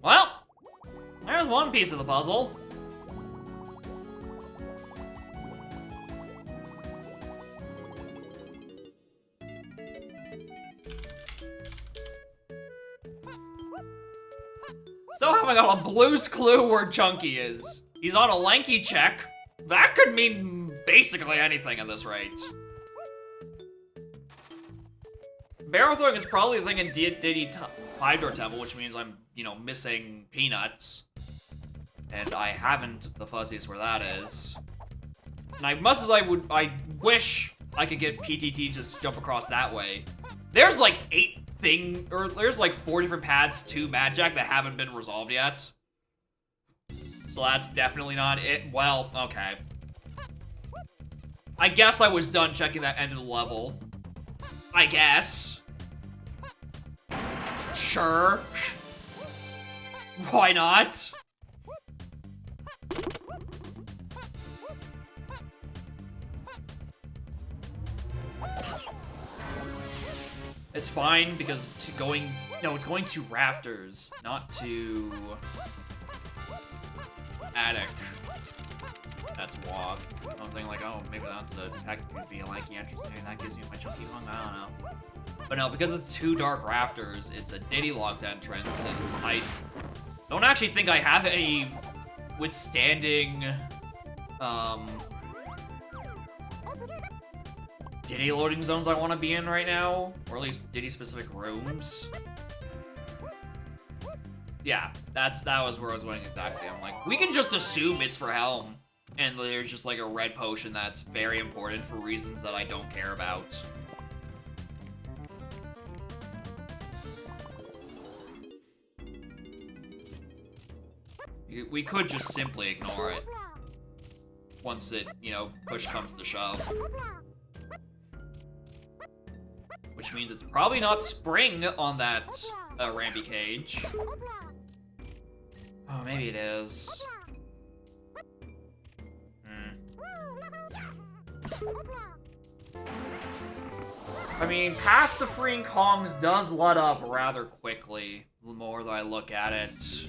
[SPEAKER 1] Well, there's one piece of the puzzle. Still haven't got a blue's clue where Chunky is. He's on a lanky check. That could mean basically anything at this rate. Barrel throwing is probably the thing in Diddy 5-door temple, which means I'm, missing Peanuts. And I haven't the fuzziest where that is. And I wish I could get PTT just jump across that way. There's like 4 different paths to Mad Jack that haven't been resolved yet. So that's definitely not it. Well, okay. I guess I was done checking that end of the level. I guess. Sure. Why not? It's fine because it's going to rafters, not to attic. That's Wath. Something like, oh, maybe that could be a lanky entrance. Maybe that gives me my chunky hung. I don't know. But no, because it's 2 dark rafters, it's a Diddy locked entrance, and I don't actually think I have any withstanding Diddy loading zones I want to be in right now, or at least Diddy specific rooms. Yeah, that was where I was going exactly. I'm like, we can just assume it's for Helm, and there's just like a red potion that's very important for reasons that I don't care about. We could just simply ignore it once it, push comes to shove. Which means it's probably not spring on that Ramby cage. Oh, maybe it is. I mean, Path to Freeing Kongs does let up rather quickly, the more that I look at it.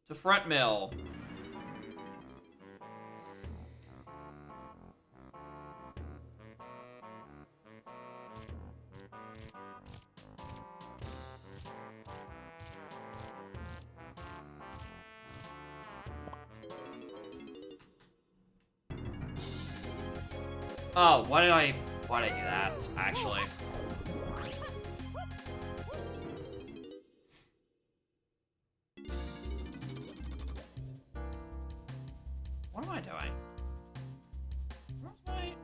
[SPEAKER 1] To Front Mill. Oh, why did I do that, actually? What am I doing?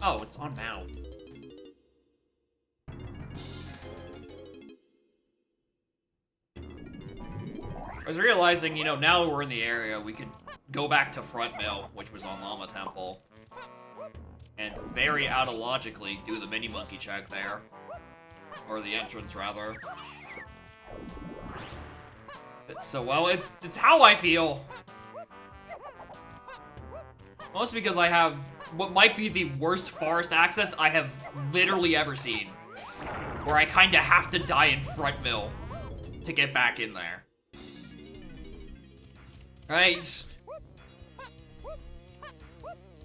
[SPEAKER 1] Oh, it's on mouth. I was realizing, you know, now that we're in the area, we could go back to Front Mill, which was on Llama Temple. And very autologically do the mini monkey check there. Or the entrance, rather. It's so well, it's how I feel. Mostly because I have what might be the worst forest access I have literally ever seen. Where I kinda have to die in Front Mill to get back in there. Right?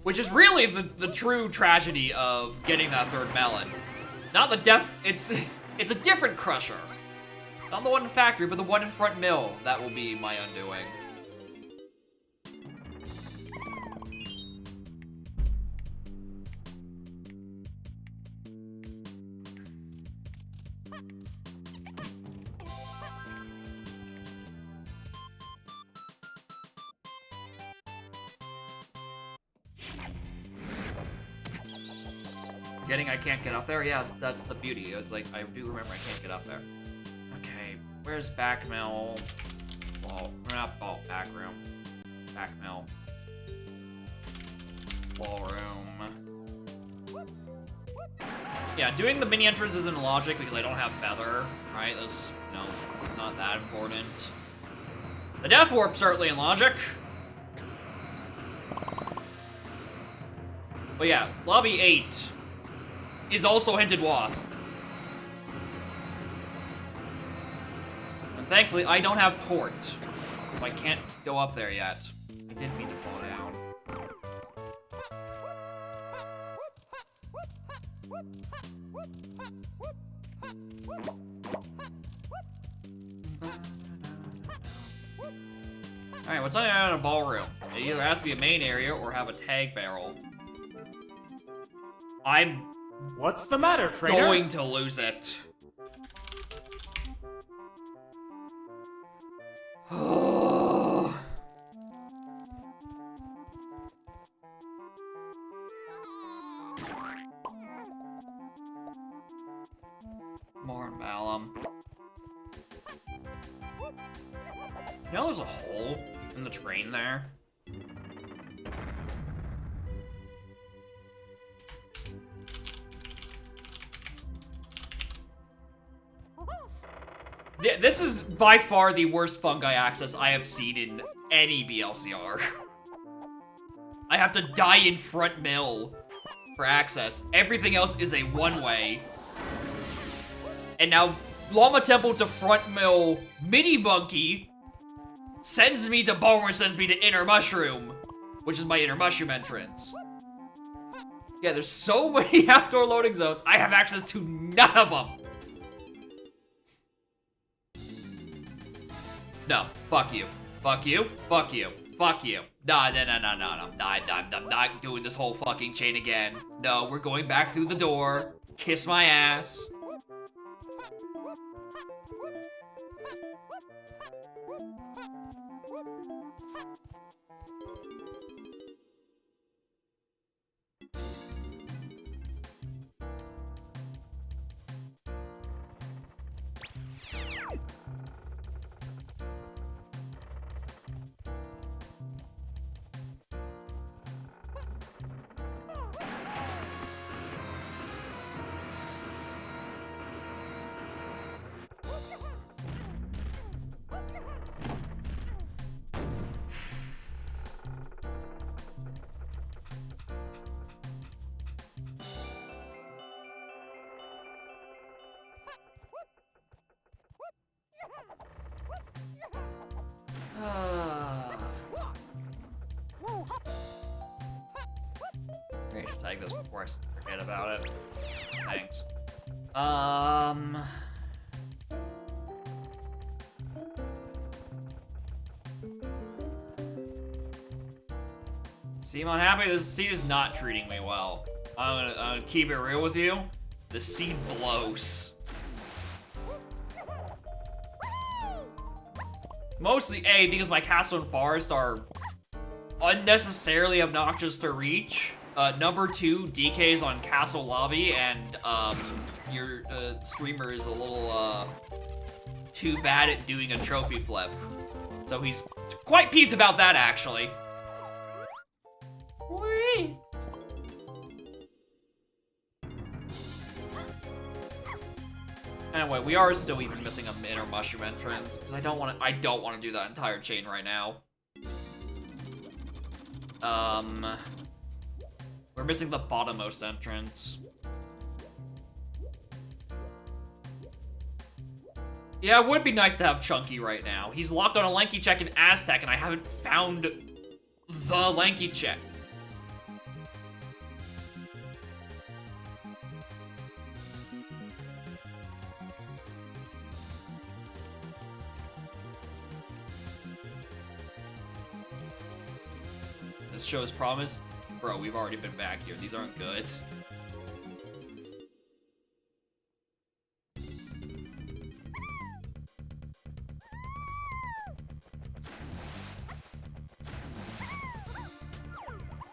[SPEAKER 1] Which is really the true tragedy of getting that third melon. Not the death, it's a different crusher. Not the one in factory, but the one in Front Mill that will be my undoing. Forgetting I can't get up there? Yeah, that's the beauty. It's like, I do remember I can't get up there. Okay, where's back mill? Not ball, back room. Back mill. Ballroom. Yeah, doing the mini entrance isn't logic because I don't have feather, right? That's, you know, not that important. The death warp certainly in logic. But yeah, lobby 8 is also hinted Wath. And thankfully, I don't have port. So I can't go up there yet. I didn't mean to fall down. Alright, what's on a ballroom? It either has to be a main area or have a tag barrel. I'm...
[SPEAKER 2] What's the matter, trainer?
[SPEAKER 1] Going to lose it. More Malum. You know there's a hole in the train there? This is by far the worst fungi access I have seen in any BLCR. I have to die in Front Mill for access. Everything else is a one-way. And now Llama Temple to Front Mill Mini Monkey sends me to Ballroom, sends me to Inner Mushroom, which is my Inner Mushroom entrance. Yeah, there's so many outdoor loading zones. I have access to none of them. No, fuck you. Fuck you. Fuck you. Fuck you. No. I'm not doing this whole fucking chain again. No, we're going back through the door. Kiss my ass. take this before I forget about it. Thanks. Seem unhappy? This seed is not treating me well. I'm gonna keep it real with you. The seed blows. Mostly A, because my castle and forest are unnecessarily obnoxious to reach. Number 2, DKs on castle lobby, and your streamer is a little too bad at doing a trophy flip. So he's quite peeved about that, actually. Whee! Anyway, we are still even missing a inner mushroom entrance because I don't want to do that entire chain right now. We're missing the bottommost entrance. Yeah, it would be nice to have Chunky right now. He's locked on a lanky check in Aztec, and I haven't found the lanky check. This show's promise? Bro, we've already been back here. These aren't good.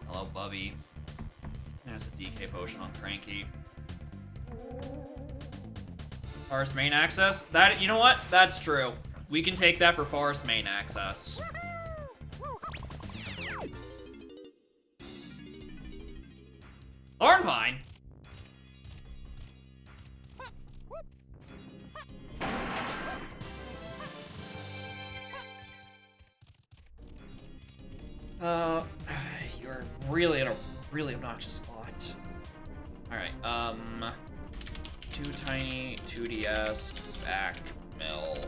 [SPEAKER 1] Hello, Bubby. There's a DK potion on Cranky. Forest main access? That, you know what? That's true. We can take that for forest main access. Thornvine? You're really in a really obnoxious spot. Alright, 2 tiny, 2DS, back, mill,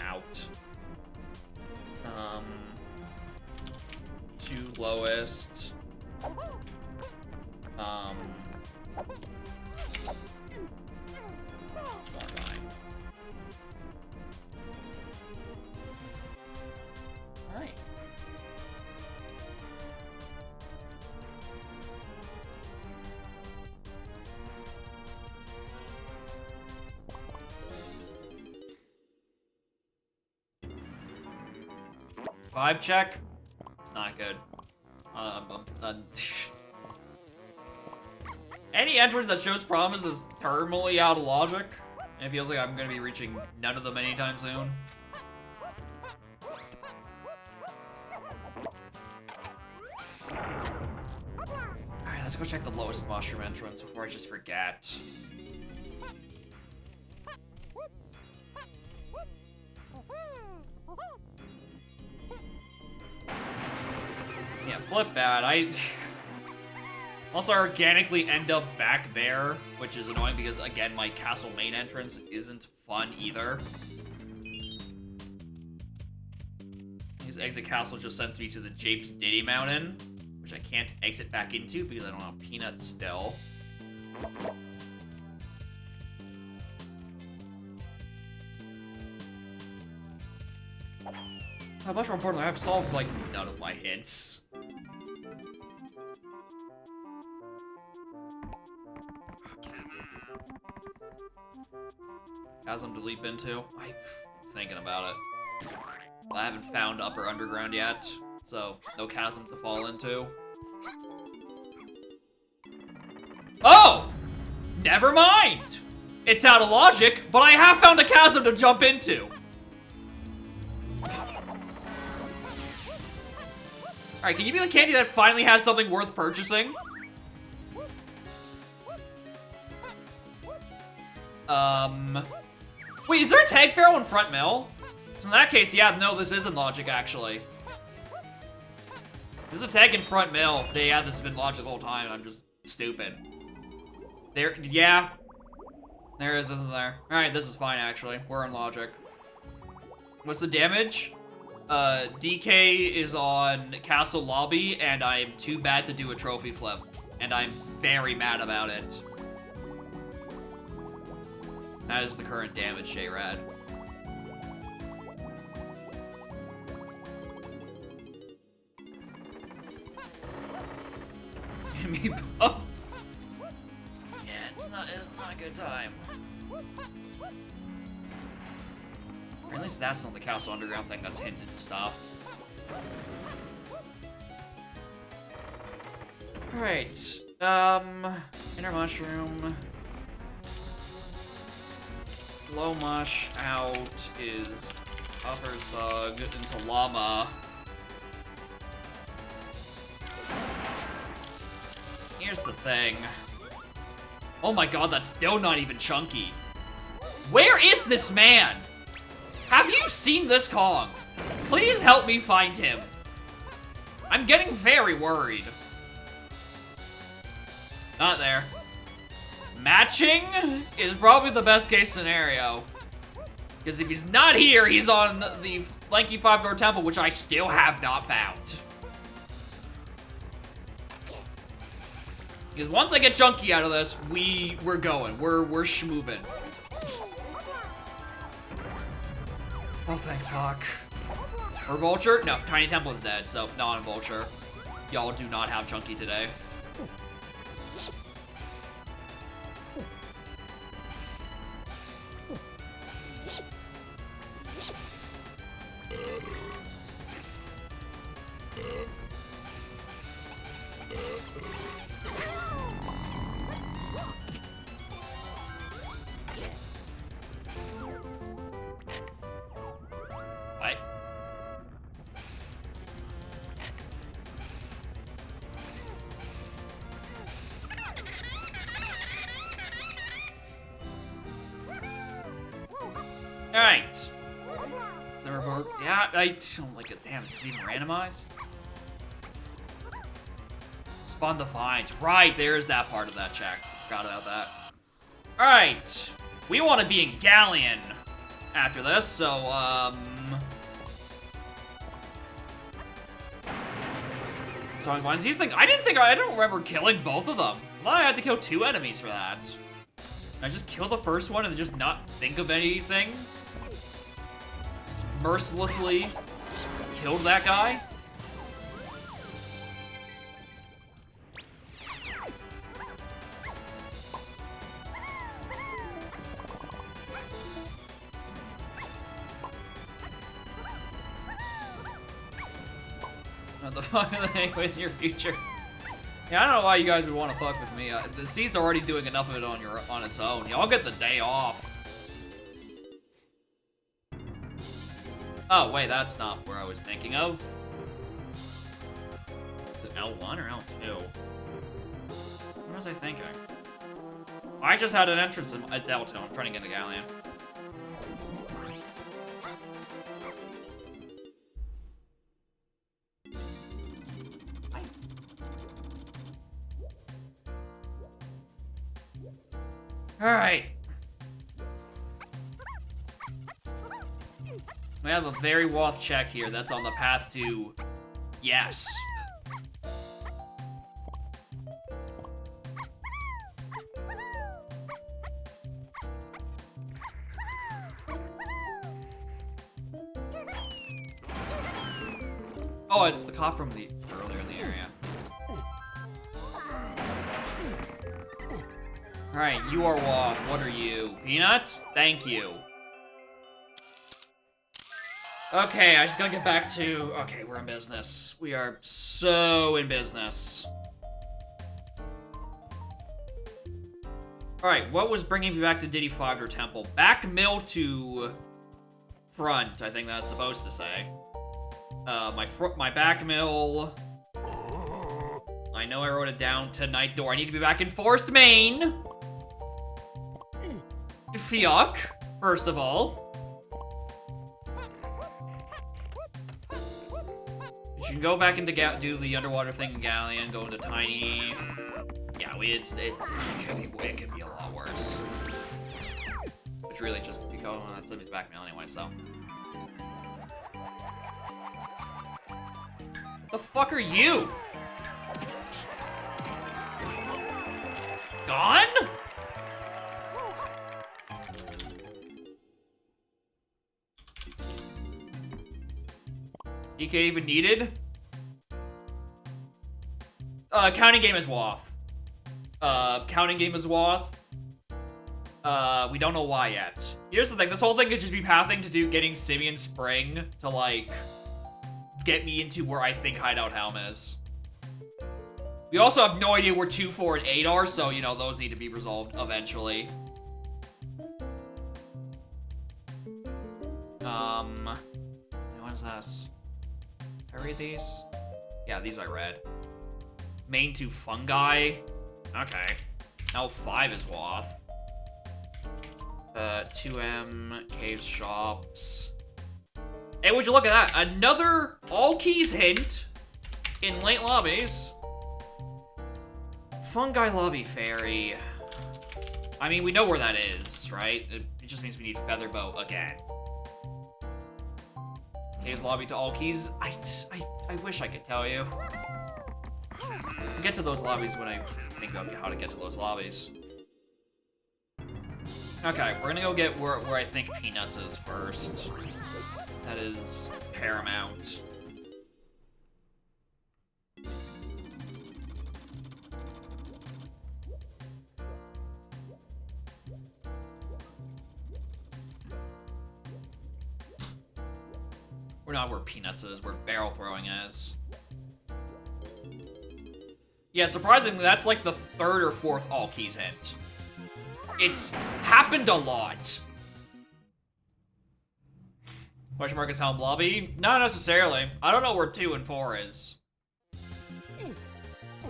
[SPEAKER 1] out. 2 lowest. Thornvine. Alright. Vibe check? It's not good. Any entrance that shows promise is terminally out of logic, and it feels like I'm gonna be reaching none of them anytime soon. Alright, let's go check the lowest mushroom entrance before I just forget. Yeah, flip bad. Also, I organically end up back there, which is annoying because, again, my castle main entrance isn't fun either. Because exit castle just sends me to the Japes Diddy Mountain, which I can't exit back into because I don't have peanuts still. Much more importantly, I've solved, like, none of my hints. Chasm to leap into? I'm thinking about it. I haven't found upper underground yet, so no chasm to fall into. Oh! Never mind! It's out of logic, but I have found a chasm to jump into! Alright, can you be the candy that finally has something worth purchasing? Wait, is there a tag barrel in front mill? So in that case, yeah, no, this isn't logic, actually. There's a tag in front mill. Yeah, this has been logic the whole time, and I'm just stupid. There, yeah. There isn't there? Alright, this is fine, actually. We're in logic. What's the damage? DK is on Castle Lobby, and I am too bad to do a trophy flip. And I'm very mad about it. That is the current damage, Shayrad. Give me both. Yeah, it's not a good time. Or at least that's not the Castle Underground thing that's hinted to stuff. Alright. Inner Mushroom. Low Mush out is Upper Sug into Llama. Here's the thing. Oh my god, that's still not even chunky. Where is this man? Have you seen this Kong? Please help me find him. I'm getting very worried. Not there. Matching is probably the best case scenario. Because if he's not here, he's on the Lanky 5-door temple, which I still have not found. Because once I get Chunky out of this, we're going. We're schmoovin'. Oh, thank fuck. Or Vulture? No, Tiny Temple is dead, so not on Vulture. Y'all do not have Chunky today. Alright. Yeah, I don't like it. Damn, it's even randomized. Spawn the Vines. Right, there's that part of that check. Forgot about that. Alright. We want to be in Galleon after this, so, So ones these things. I don't remember killing both of them. I thought I had to kill 2 enemies for that. I just kill the first one and just not think of anything? Just mercilessly killed that guy? What the fuck are they with your future? Yeah, I don't know why you guys would want to fuck with me. The seed's already doing enough of it on its own. Y'all get the day off. Oh, wait, that's not where I was thinking of. Is it L1 or L2? What was I thinking? I just had an entrance at L2. I'm trying to get into Galleon. Alright. We have a very Woth check here that's on the path to yes. Oh, it's the cop from the earlier in the area. Alright, you are Woth. What are you? Peanuts? Thank you. Okay, I just gotta get back to... Okay, we're in business. We are so in business. Alright, what was bringing me back to Diddy 5-door Temple? Back mill to front, I think that's supposed to say. My back mill... I know I wrote it down to Night Door. I need to be back in Forest, Maine. Fiok, first of all. You can go back into do the underwater thing in Galleon, go into Tiny. Yeah, it could be a lot worse. Which really just because that's the back mail anyway, so. The fuck are you? Gone? EK even needed? Counting game is Waff. Counting game is Waff. We don't know why yet. Here's the thing, this whole thing could just be pathing to do getting Simeon Spring to, like, get me into where I think Hideout Helm is. We also have no idea where 2, 4, and 8 are, so, you know, those need to be resolved eventually. What is this? Did I read these? Yeah, these I read. Main 2 fungi. Okay. Now 5 is Wath. 2M, cave shops. Hey, would you look at that? Another all keys hint in late lobbies. Fungi lobby fairy. I mean, we know where that is, right? It just means we need Featherbow again. Caves lobby to all keys. I wish I could tell you. I'll get to those lobbies when I think of how to get to those lobbies. Okay, we're gonna go get where I think Peanuts is first. That is paramount. We're not where Peanuts is, where barrel throwing is. Yeah, surprisingly, that's like the 3rd or 4th all keys hint. It's happened a lot. Question mark is Helm lobby? Not necessarily. I don't know where 2 and 4 is.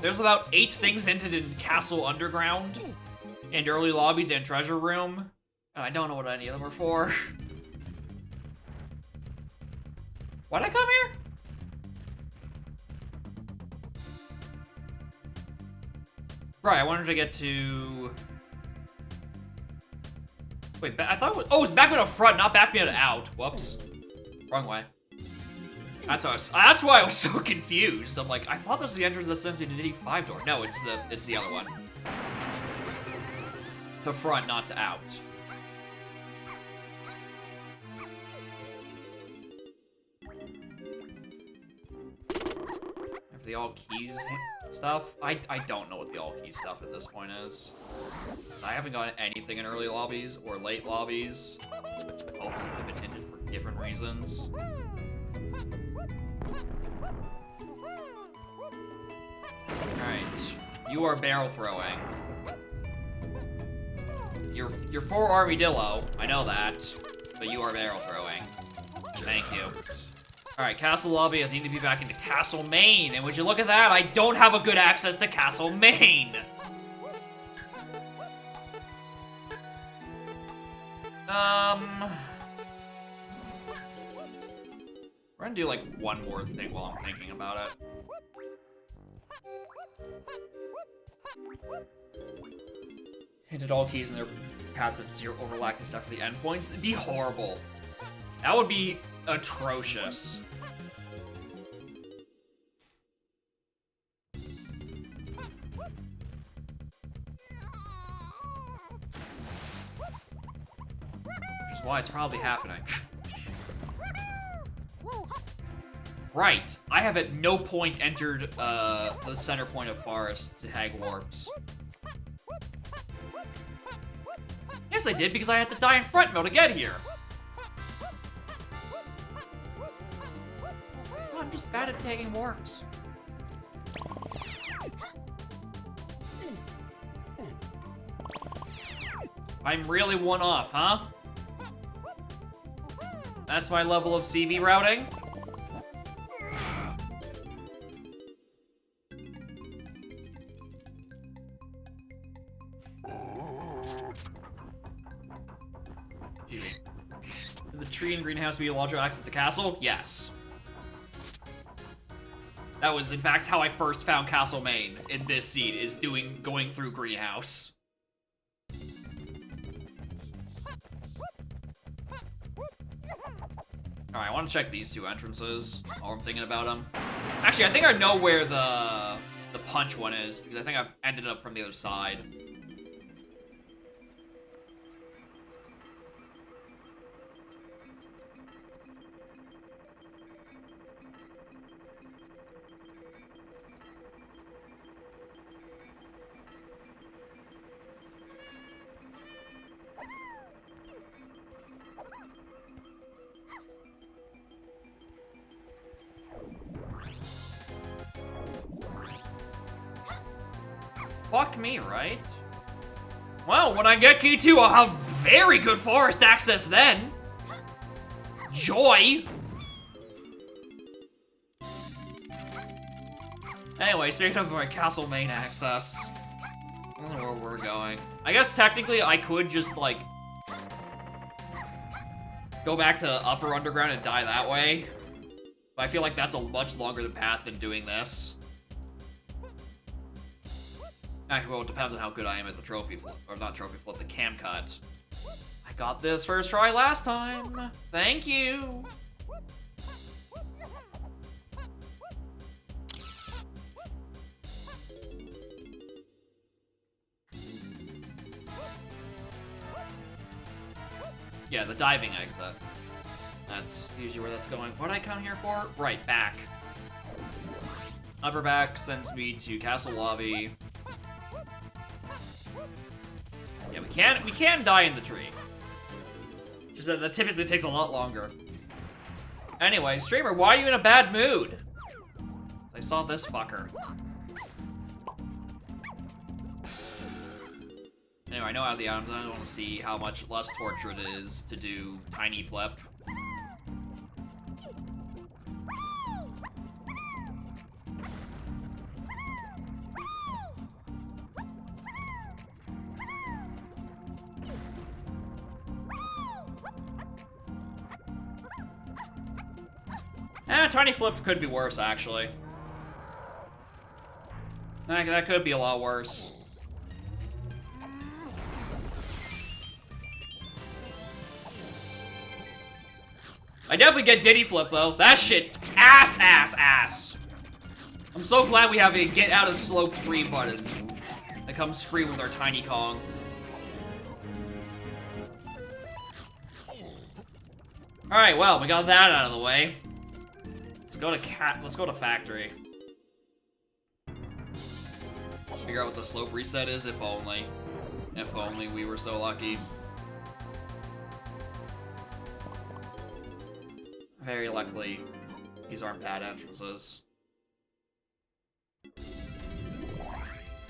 [SPEAKER 1] There's about 8 things hinted in Castle Underground, and early lobbies and Treasure Room, and I don't know what any of them are for. Why'd I come here? Right, I wanted to get to... Wait, I thought it was... Oh, it's back me to front, not back me to out. Whoops. Wrong way. That's why I was so confused. I'm like, I thought this was the entrance of the Infinity 5 door. No, it's the other one. To front, not to out. For the all keys stuff, I don't know what the all keys stuff at this point is. I haven't gotten anything in early lobbies or late lobbies. Both of them have been hinted for different reasons. Alright. You are barrel throwing. You're for Armadillo, I know that. But you are barrel throwing. Thank you. Alright, Castle Lobby, I need to be back into Castle Main. And would you look at that? I don't have a good access to Castle Main. We're gonna do like one more thing while I'm thinking about it. Hinted all keys in their paths of 0 overlap except for the endpoints. It'd be horrible. That would be atrocious. Which is why it's probably happening. Right, I have at no point entered the center point of Forest to Hag Warps. Yes, I did, because I had to die in front mode to get here. Oh, I'm just bad at taking warps. I'm really one off, huh? That's my level of CB routing? Did the tree and greenhouse be a logical access to castle? Yes. That was, in fact, how I first found Castle Main in this seed, is going through greenhouse. Alright, I want to check these two entrances while I'm thinking about them. Actually, I think I know where the punch one is, because I think I've ended up from the other side. Fuck me, right? Well, when I get key 2, I'll have very good forest access then. Joy! Anyway, speaking of my castle main access, I don't know where we're going. I guess technically I could just, like, go back to upper underground and die that way. But I feel like that's a much longer path than doing this. Actually, well, it depends on how good I am at the trophy flip, or not trophy flip, the cam cut. I got this first try last time. Thank you. Yeah, the diving exit. That's usually where that's going. What did I come here for? Right, back. Upper back sends me to castle lobby. Yeah, we can die in the tree. Just that typically takes a lot longer. Anyway, streamer, why are you in a bad mood? I saw this fucker. Anyway, I know out of the items, I want to see how much less torture it is to do tiny flip. Tiny flip could be worse, actually. That could be a lot worse. I definitely get Diddy Flip, though. That shit, ass. I'm so glad we have a get out of slope free button that comes free with our Tiny Kong. Alright, well, we got that out of the way. Let's go to factory. Figure out what the slope reset is, if only. If only we were so lucky. Very luckily, these aren't bad entrances.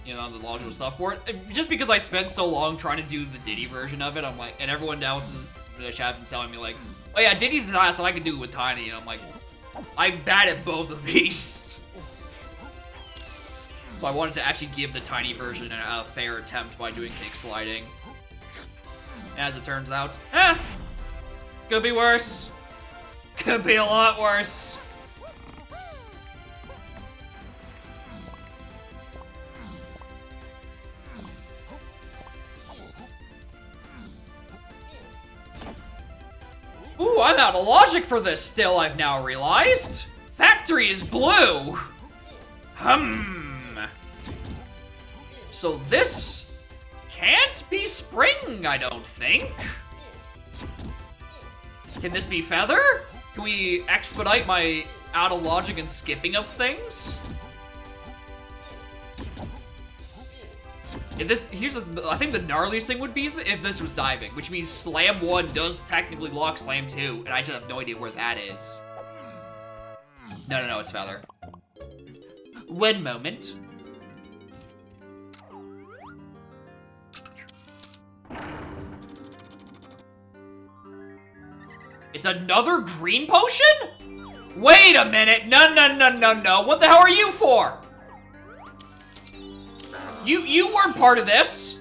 [SPEAKER 1] You know, the logical stuff for it. Just because I spent so long trying to do the Diddy version of it, I'm like, and everyone else is in the chat been telling me like, oh yeah, Diddy's nice, so I can do it with Tiny, and I'm like, I'm bad at both of these. So I wanted to actually give the Tiny version a fair attempt by doing kick sliding. As it turns out, could be worse. Could be a lot worse. Ooh, I'm out of logic for this still, I've now realized. Factory is blue. So this can't be spring, I don't think. Can this be feather? Can we expedite my out of logic and skipping of things? If this, I think the gnarliest thing would be if this was diving, which means Slam 1 does technically lock Slam 2, and I just have no idea where that is. No, it's feather. One moment. It's another green potion? Wait a minute, no, what the hell are you for? You weren't part of this.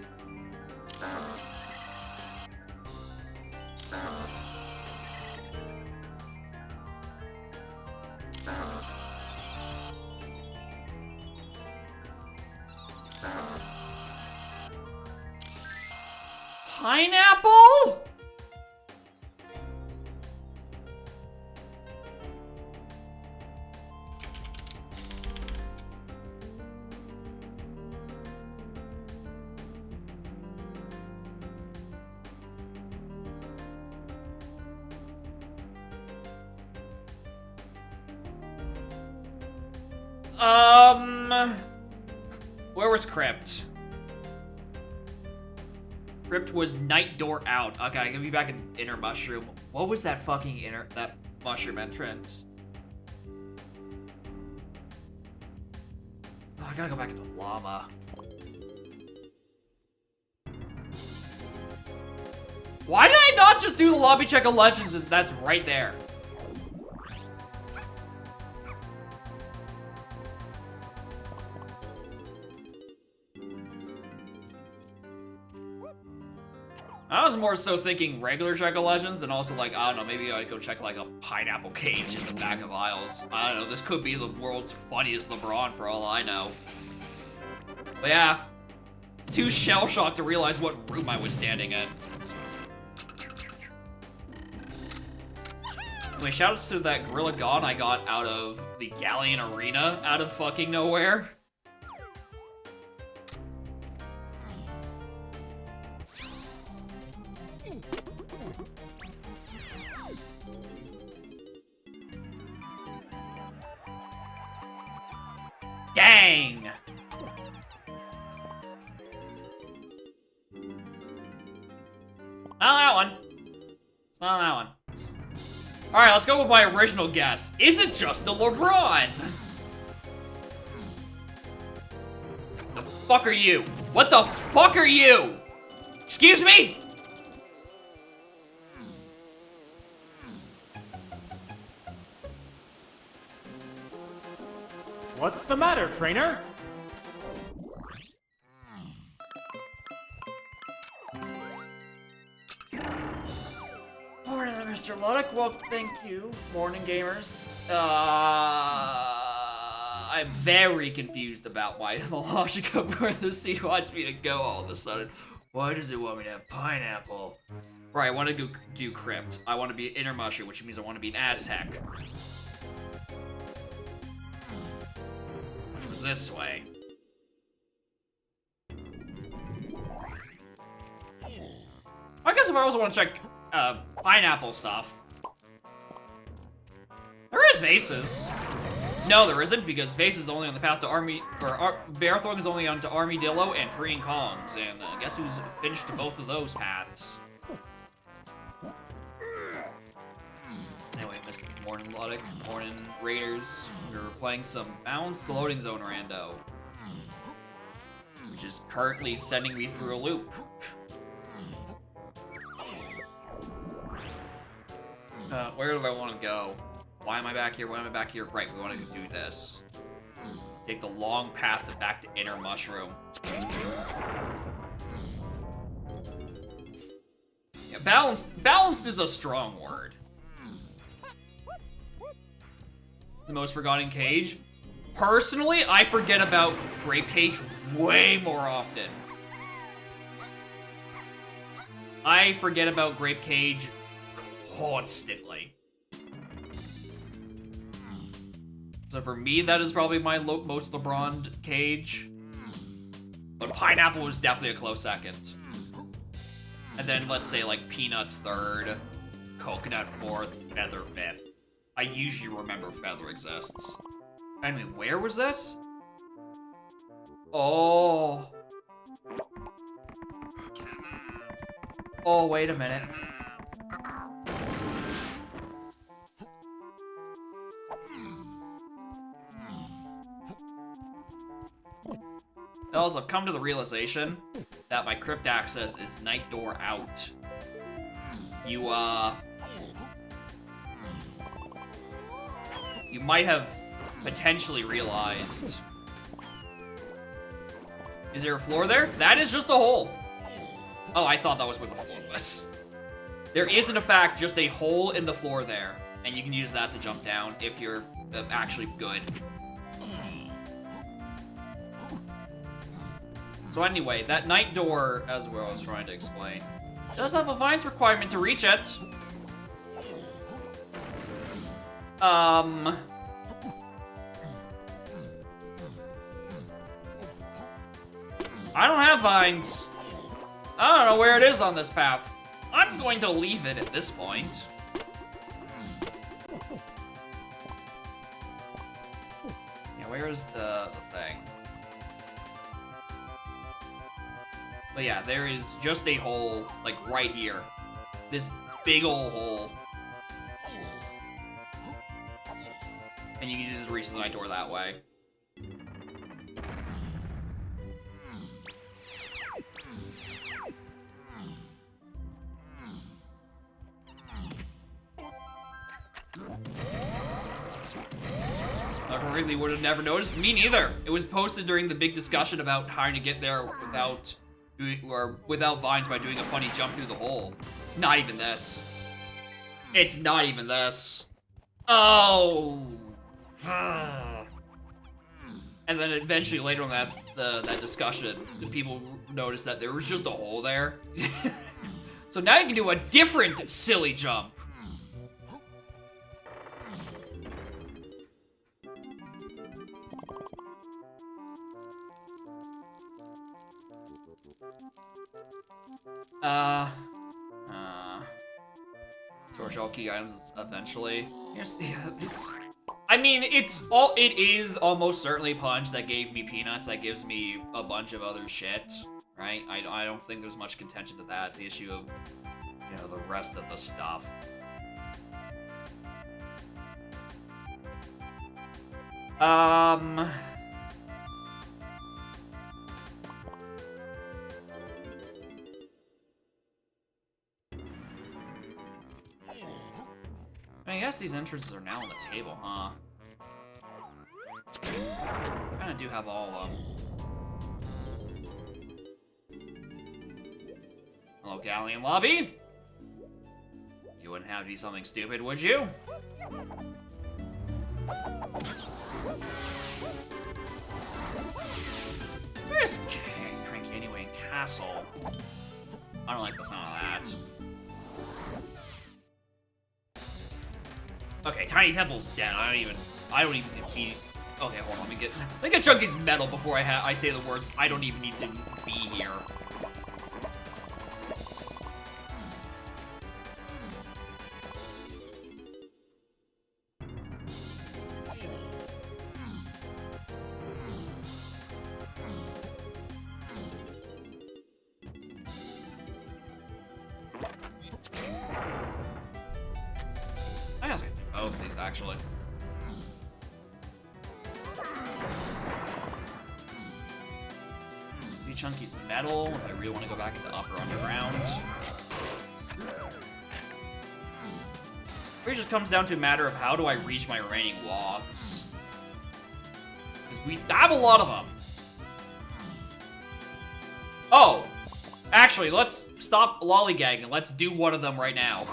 [SPEAKER 1] Pineapple? Where was Crypt? Crypt was night door out. Okay, I'm gonna be back in inner mushroom. What was that fucking that mushroom entrance? Oh, I gotta go back into llama. Why did I not just do the lobby check of legends? That's right there. I was more so thinking regular check of legends, and also like, I don't know, maybe I'd go check like a pineapple cage in the back of aisles. I don't know, this could be the world's funniest LeBron for all I know. But yeah, too shell-shocked to realize what room I was standing in. Anyway, shoutouts to that Gorilla Gon I got out of the Galleon Arena out of fucking nowhere. Dang! Not that one. It's not that one. Alright, let's go with my original guess. Is it just a LeBron? The fuck are you? What the fuck are you? Excuse me?
[SPEAKER 2] What's the matter, trainer?
[SPEAKER 1] Morning, Mr. Luddick. Well, thank you. Morning, gamers. I'm very confused about the logic of where the scene wants me to go all of a sudden. Why does it want me to have pineapple? Right, I want to go do Crypt. I want to be an inner mushroom, which means I want to be an Aztec. Which was this way. I guess if I also want to check pineapple stuff. There is Vases. No, there isn't, because Vase is only on the path to Army, or Bearthorn is only on to Armadillo and freeing Kongs, and guess who's finished both of those paths? Anyway, Mr. Morning Luddick, morning Raiders. We were playing some Balanced Loading Zone rando, which is currently sending me through a loop. Where do I want to go? Why am I back here? Why am I back here? Right, we want to do this. Take the long path back to Inner Mushroom. Yeah, balanced is a strong word. The most forgotten cage? Personally, I forget about Grape Cage way more often. I forget about Grape Cage constantly. So for me, that is probably my most LeBron cage. But Pineapple was definitely a close second. And then let's say like Peanuts third, Coconut fourth, Feather fifth. I usually remember Feather exists. Anyway, where was this? Oh. Oh, wait a minute. Also, I've come to the realization that my crypt access is night door out. You might have potentially realized. Is there a floor there? That is just a hole. Oh, I thought that was where the floor was. There is, in fact, just a hole in the floor there, and you can use that to jump down if you're actually good. So anyway, that night door, as what I was trying to explain, does have a vines requirement to reach it. I don't have vines. I don't know where it is on this path. I'm going to leave it at this point. Yeah, where is the thing? But yeah, there is just a hole, like, right here. This big ol' hole. And you can just reach the night door that way. I really would have never noticed. Me neither. It was posted during the big discussion about trying to get there without vines by doing a funny jump through the hole. It's not even this. It's not even this. Oh. And then eventually later on that discussion, the people noticed that there was just a hole there. So now you can do a different silly jump. Torch all key items eventually. It is almost certainly Punch that gave me peanuts, that gives me a bunch of other shit, right? I don't think there's much contention to that. It's the issue of, you know, the rest of the stuff. I guess these entrances are now on the table, huh? I kinda do have all of them. Hello, Galleon Lobby. You wouldn't have to do something stupid, would you? Where's Cranky Castle? I don't like the sound of that. Okay, Tiny Temple's dead. I don't even defeat. Okay, hold on. Let me get Chunky's medal before I say the words. I don't even need to be here. I guess I can do both of these, actually. Do Chunky's medal if I really want to go back to the upper underground. It just comes down to a matter of how do I reach my remaining walks. Because we have a lot of them. Oh! Actually, let's stop lollygagging and let's do one of them right now.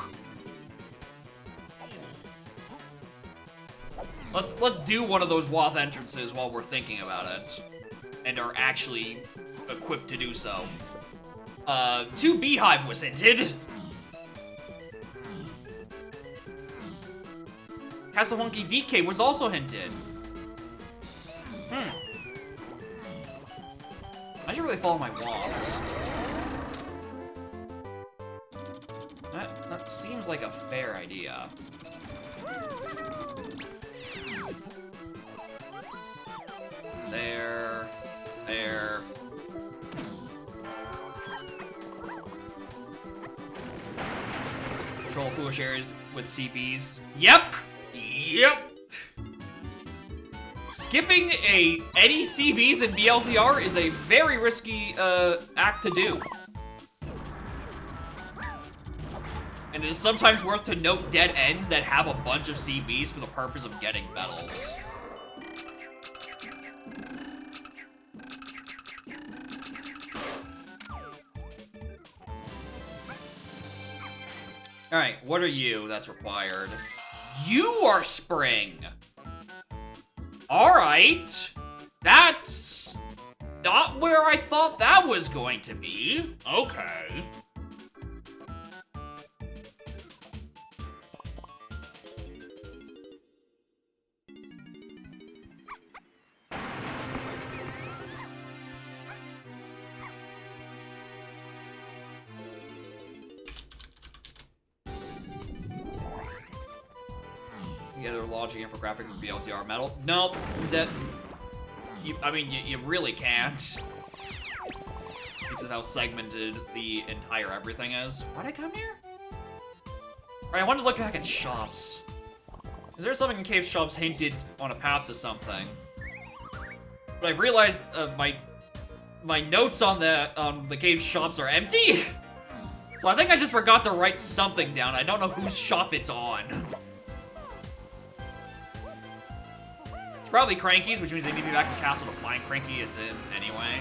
[SPEAKER 1] Let's do one of those Wath entrances while we're thinking about it. And are actually equipped to do so. 2 Beehive was hinted. Castle Hunky DK was also hinted. I should really follow my walks. That seems like a fair idea. There. Control foolish areas with CBs. Yep. Skipping any CBs in blzr is a very risky act to do. And it is sometimes worth to note dead ends that have a bunch of CBs for the purpose of getting medals. Alright, what are you that's required? You are Spring! Alright! That's not where I thought that was going to be. Okay. Together logic infographic with blzr metal. Nope, You really can't. Because of how segmented the entire everything is. Why'd I come here? Alright, I wanted to look back at shops. Is there something in cave shops hinted on a path to something? But I've realized my notes on the cave shops are empty. So I think I just forgot to write something down. I don't know whose shop it's on. It's probably Cranky's, which means they need to be back in castle to find Cranky is in anyway.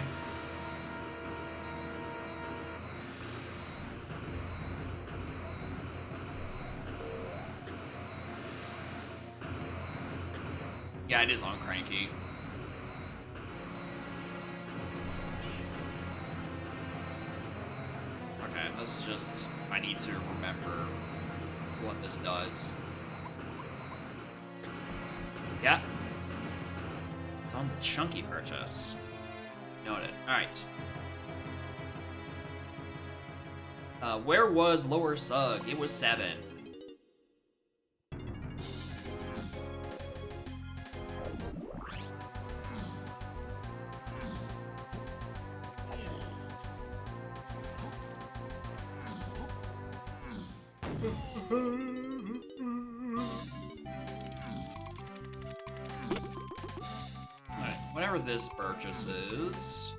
[SPEAKER 1] Yeah, it is on Cranky. Okay, this is just... I need to remember what this does. Yeah. It's on the chunky purchase. Noted. Alright. Where was Lower Sug? It was 7. Alright, whatever this purchases,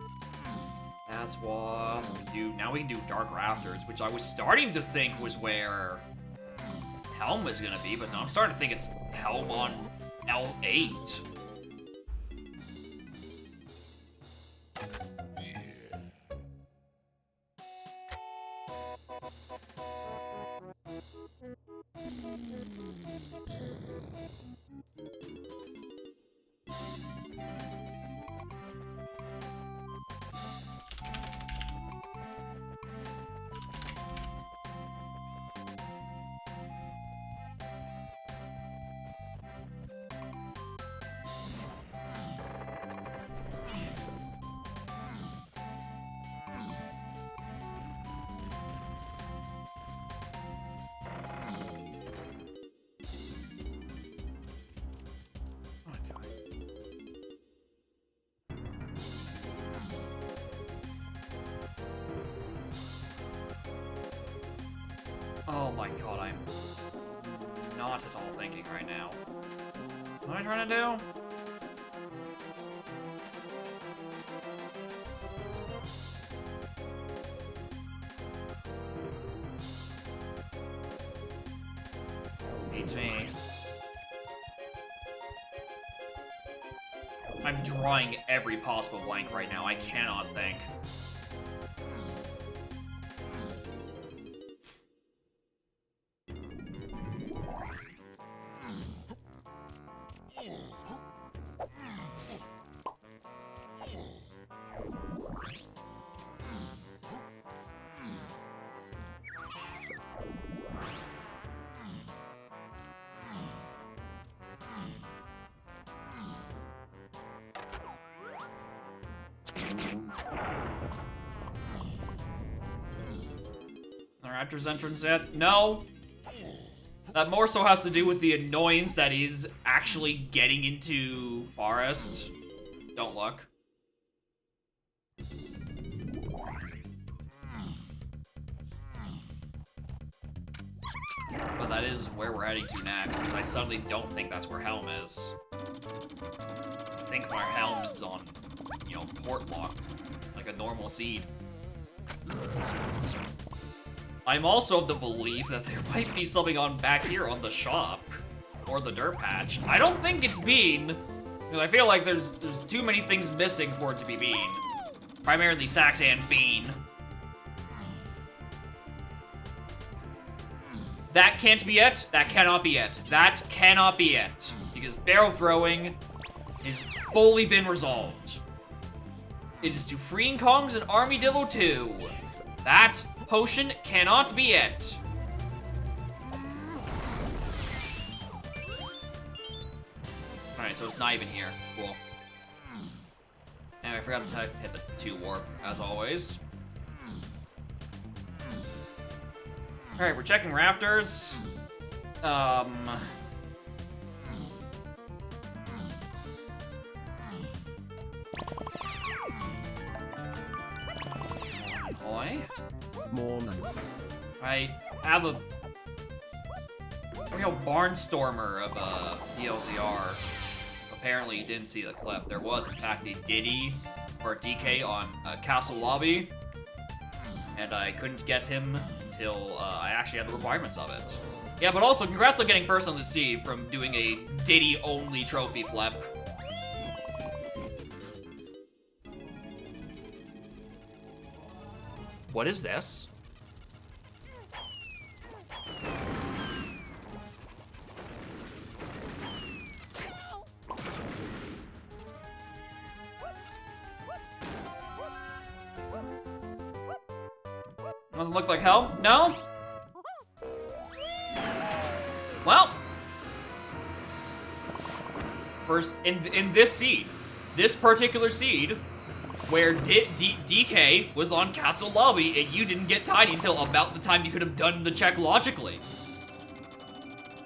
[SPEAKER 1] that's what we do. Now we can do Dark Rafters, which I was starting to think was where Helm was gonna be, but now I'm starting to think it's Helm on L8. Oh my god, I'm not at all thinking right now. What am I trying to do? Beats me. I'm drawing every possible blank right now. I cannot think. The Raptor's entrance yet? No. That more so has to do with the annoyance that he's actually getting into Forest. Don't look. But that is where we're heading to next, because I suddenly don't think that's where Helm is. I think my Helm is on, you know, port locked, like a normal seed. I'm also of the belief that there might be something on back here on the shop, or the dirt patch. I don't think it's Bean, because I feel like there's too many things missing for it to be Bean. Primarily Sax and Bean. That can't be it. That cannot be it. That cannot be it. Because barrel throwing has fully been resolved. It is to freeing Kongs and Armadillo 2. That potion cannot be it. Alright, so it's not even here. Cool. And I forgot to hit the 2 warp, as always. Alright, we're checking rafters. Boy.
[SPEAKER 3] Morning.
[SPEAKER 1] I have a real barnstormer of blzr. Apparently you didn't see the clip. There was, in fact, a Diddy or DK on Castle Lobby, and I couldn't get him until I actually had the requirements of it. Yeah, but also, congrats on getting first on the seed from doing a Diddy-only trophy flip. What is this? Doesn't look like helm? No? Well, first in this seed, this particular seed, where DK was on Castle Lobby and you didn't get Tiny until about the time you could have done the check logically.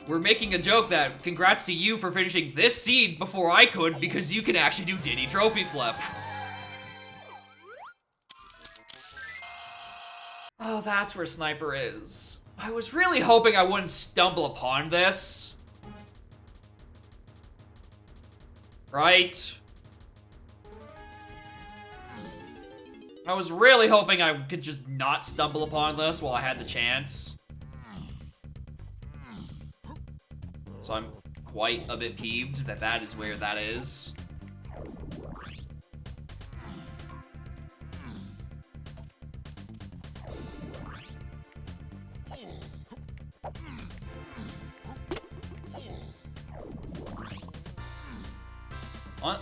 [SPEAKER 1] We're making a joke that congrats to you for finishing this seed before I could because you can actually do Diddy Trophy Flip. Oh, that's where Sniper is. I was really hoping I wouldn't stumble upon this. Right? I was really hoping I could just not stumble upon this while I had the chance. So I'm quite a bit peeved that that is where that is.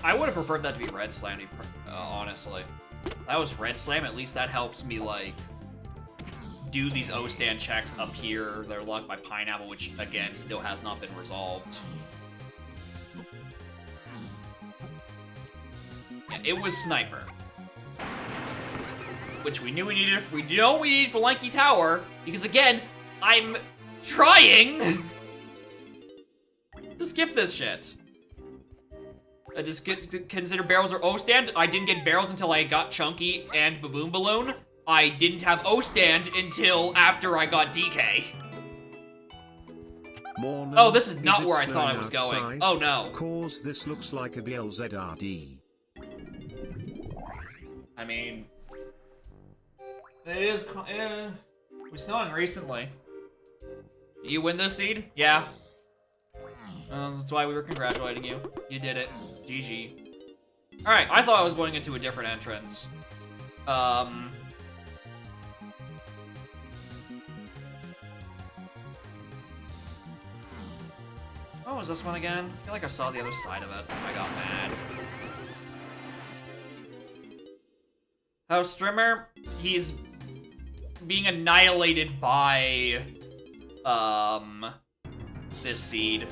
[SPEAKER 1] I would have preferred that to be Red Slam, honestly. That was Red Slam, at least that helps me, like, do these O-stand checks up here. They're locked by Pineapple, which, again, still has not been resolved. Yeah, it was Sniper. Which we knew we needed. We know we need for Lanky Tower, because, again, I'm trying to skip this shit. I just consider barrels or O-stand. I didn't get barrels until I got Chunky and Baboon Balloon. I didn't have O-stand until after I got DK.
[SPEAKER 3] Morning.
[SPEAKER 1] Oh, this is not
[SPEAKER 3] it
[SPEAKER 1] where I thought I
[SPEAKER 3] snowing
[SPEAKER 1] was going.
[SPEAKER 3] outside?
[SPEAKER 1] Oh, no.
[SPEAKER 3] Cause this looks like a blzrd.
[SPEAKER 1] I mean, it is, it was snowing recently. You win this seed? Yeah. That's why we were congratulating you. You did it. GG. Alright, I thought I was going into a different entrance. What was this one again? I feel like I saw the other side of it. I got mad. House Strimmer, he's being annihilated by, this seed.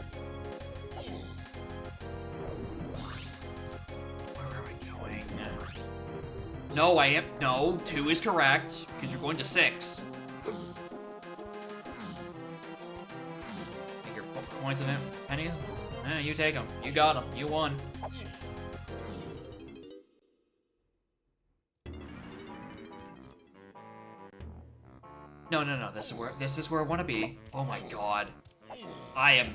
[SPEAKER 1] No, no, 2 is correct, because you're going to 6. Take your points in it, Penny? Yeah, you take them. You got them. You won. No, this is where I want to be. Oh my god. I am...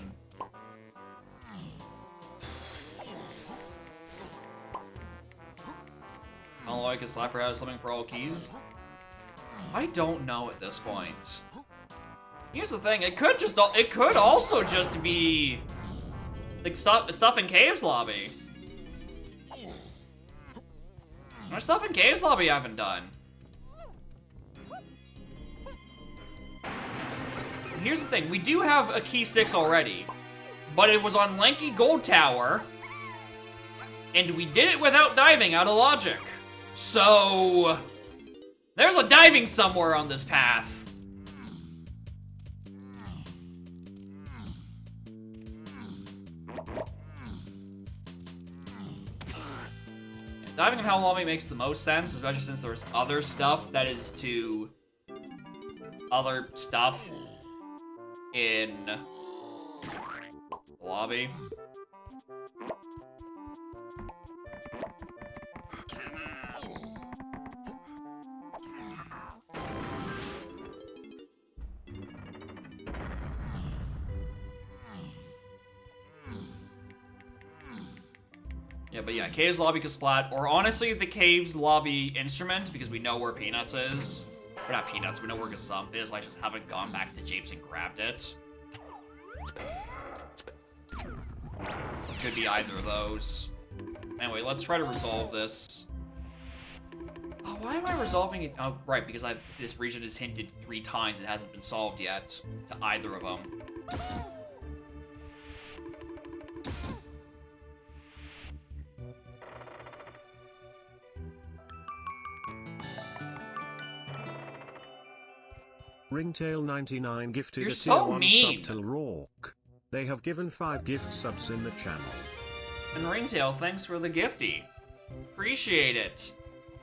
[SPEAKER 1] Unlike his Slapper has something for all keys? I don't know at this point. Here's the thing, it could also just be like stuff in Caves Lobby. There's stuff in Caves Lobby I haven't done. Here's the thing, we do have a key 6 already, but it was on Lanky Gold Tower, and we did it without diving out of logic. So, there's a diving somewhere on this path. Yeah, diving in Helm Lobby makes the most sense, especially since there's other stuff that is to other stuff in the lobby. Yeah, but yeah, Caves Lobby Kasplat, or honestly, the Caves Lobby Instrument, because we know where Peanuts is. Or not Peanuts, we know where Gazump is, I just haven't gone back to Japes and grabbed it. Could be either of those. Anyway, let's try to resolve this. Oh, why am I resolving it? Oh, right, because this region is hinted 3 times and hasn't been solved yet to either of them.
[SPEAKER 3] Ringtail99 gifted
[SPEAKER 1] You're
[SPEAKER 3] a
[SPEAKER 1] so
[SPEAKER 3] tier 1
[SPEAKER 1] mean.
[SPEAKER 3] sub to Rourke. They have given 5 gift subs in the channel.
[SPEAKER 1] And Ringtail, thanks for the gifty. Appreciate it.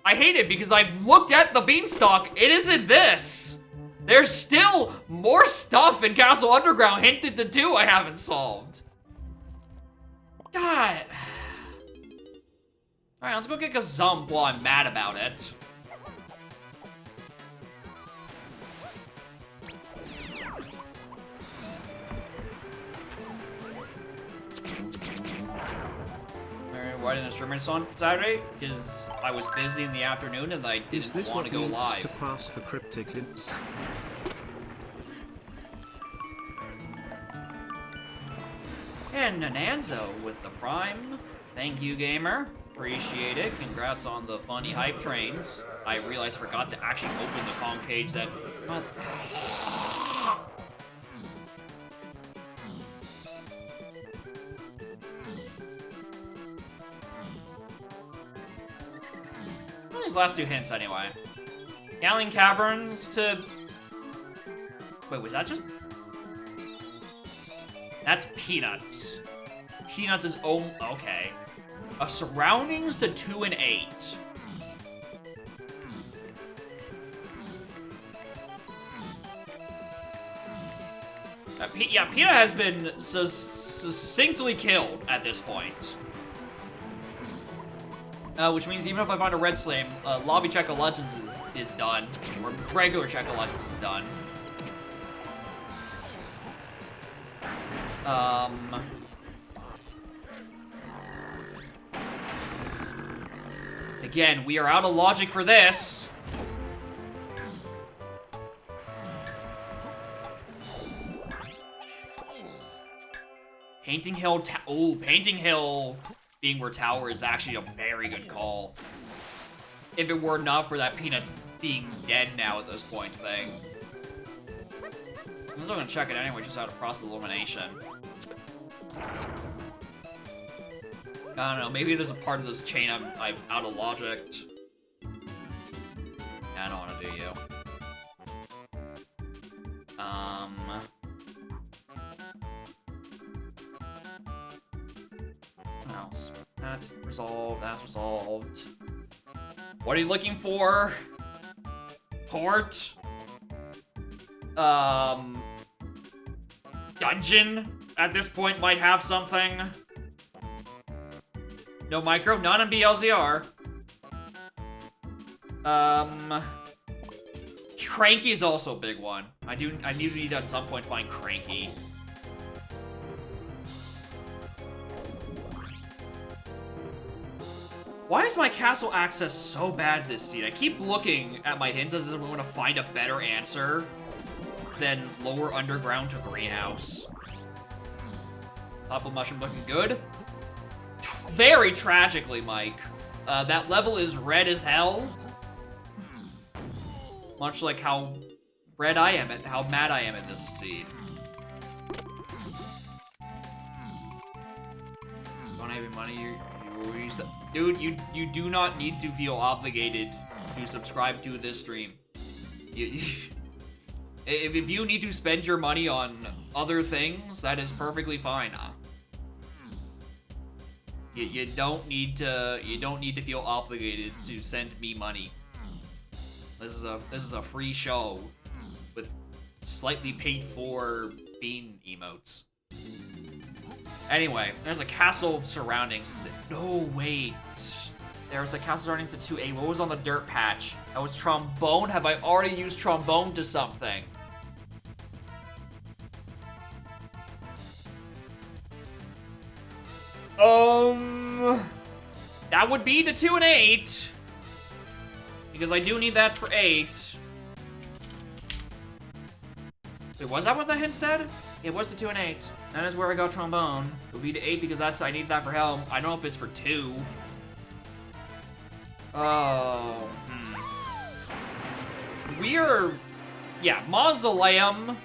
[SPEAKER 1] I hate it because I've looked at the beanstalk. It isn't this. There's still more stuff in Castle Underground hinted to do I haven't solved. God. Alright, let's go get Gazump while I'm mad about it. Why didn't I stream this on Saturday? Because I was busy in the afternoon and I didn't want to go live.
[SPEAKER 3] To pass for cryptic hints?
[SPEAKER 1] And Nananzo with the Prime. Thank you, gamer. Appreciate it. Congrats on the funny hype trains. I realized I forgot to actually open the Kong cage that... What are these last 2 hints, anyway? Gallon Caverns to... Wait, was that just... That's Peanuts. Peanuts is... Oh, okay. Surroundings to 2 and 8. Yeah, Peanut has been succinctly killed at this point. Which means even if I find a Red Slam, Lobby Check of Legends is done. Or regular Check of Legends is done. Again, we are out of logic for this. Painting Hill, Painting Hill being where Tower is actually a very good call. If it were not for that Peanuts being dead now at this point thing. I'm still gonna check it anyway, just out of process elimination. I don't know, maybe there's a part of this chain I've out of logicked. Yeah, I don't wanna do you. What else? That's resolved, that's resolved. What are you looking for? Port? Dungeon at this point might have something. No micro, not in blzr. Cranky is also a big one. I need to at some point find Cranky. Why is my castle access so bad this seed? I keep looking at my hints as if I want to find a better answer than lower underground to greenhouse. Top of mushroom looking good. Very tragically, Mike. That level is red as hell. Much like how red I am at how mad I am at this seed. Don't have any money, dude, you do not need to feel obligated to subscribe to this stream. If you need to spend your money on other things, that is perfectly fine. You don't need to feel obligated to send me money. This is a free show with slightly paid for bean emotes. Anyway, there's a castle surroundings. No, wait. There was a castle surroundings to 2A. What was on the dirt patch? That was trombone? Have I already used trombone to something? That would be the 2 and 8. Because I do need that for 8. Wait, was that what the hint said? It was the 2 and 8. That is where I got trombone. It would be the 8 because I need that for helm. I don't know if it's for 2. Oh, yeah, mausoleum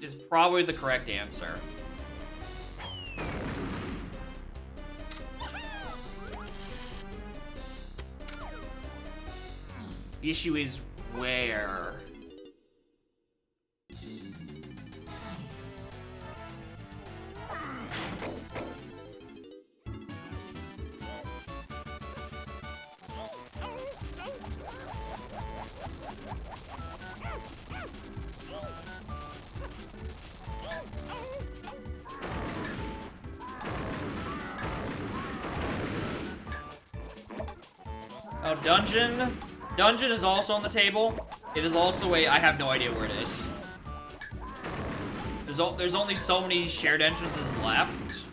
[SPEAKER 1] is probably the correct answer. The issue is where. Oh, dungeon. Dungeon is also on the table. It is also I have no idea where it is. There's only so many shared entrances left.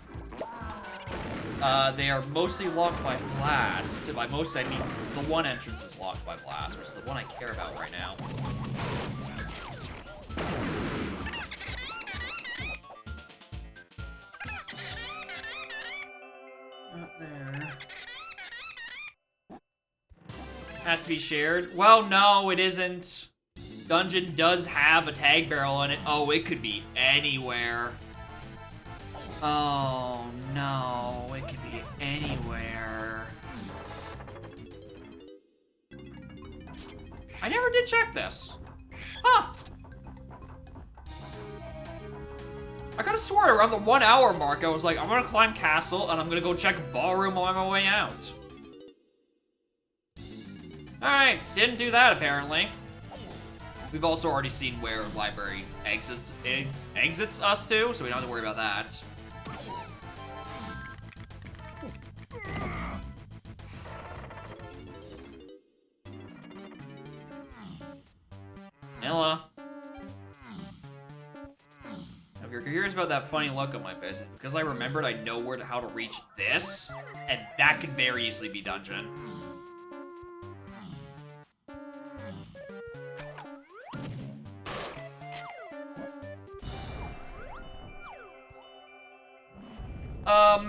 [SPEAKER 1] They are mostly locked by blast. By most, I mean the one entrance is locked by blast, which is the one I care about right now. Not there. Has to be shared. Well, no, it isn't. Dungeon does have a tag barrel in it. Oh, it could be anywhere. Oh, no. It could be anywhere. I never did check this. Huh. I could've swore around the 1 hour mark, I was like, I'm gonna climb castle, and I'm gonna go check ballroom on my way out. Alright, didn't do that, apparently. We've also already seen where library exits us to, so we don't have to worry about that. Vanilla. If you're curious about that funny look on my face, it's because I remembered I know how to reach this, and that could very easily be dungeon.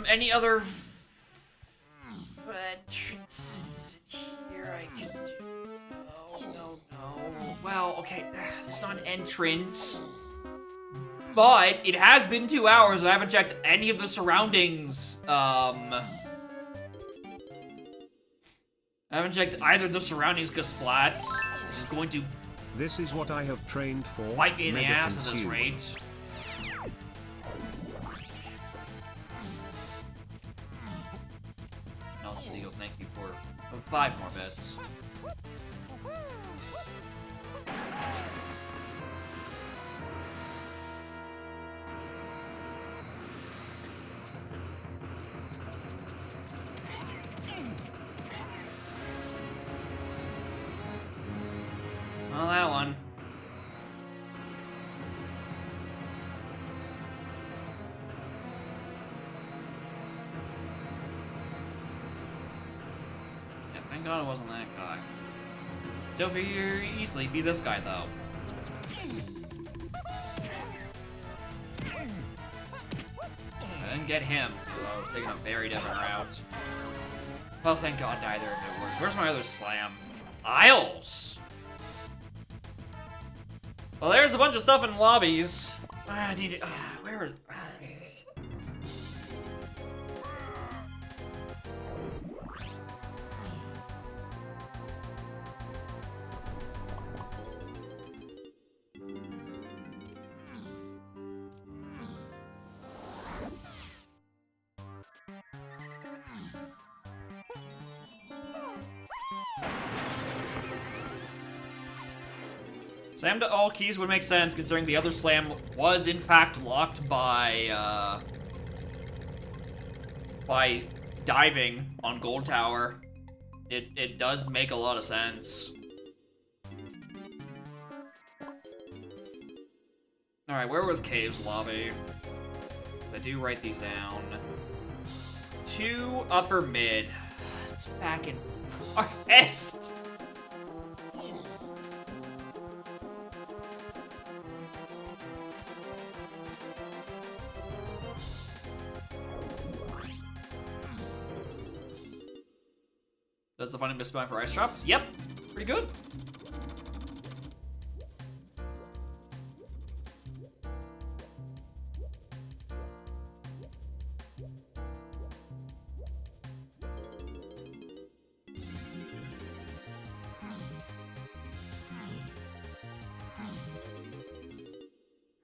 [SPEAKER 1] Any other entrances here I could do? No. Well, okay, it's not an entrance. But it has been 2 hours and I haven't checked any of the surroundings. I haven't checked either of the surroundings because Splats is going to
[SPEAKER 3] This is what I have trained for.
[SPEAKER 1] bite me in the
[SPEAKER 3] Mega
[SPEAKER 1] ass at this
[SPEAKER 3] consume.
[SPEAKER 1] rate. Seagull, thank you for 5 more bits. Well, that one. Yeah, thank God it wasn't that guy. Still figure easily be this guy, though. I didn't get him, so I was taking a very different route. Well, thank God neither of it works. Where's my other slam? Isles! Well, there's a bunch of stuff in lobbies. I need to... where is... Slam to all keys would make sense, considering the other slam was in fact locked by diving on Gold Tower. It does make a lot of sense. Alright, where was Cave's lobby? I do write these down. to upper mid. It's back in forest. That's the funny misspelling for ice drops? Yep, pretty good.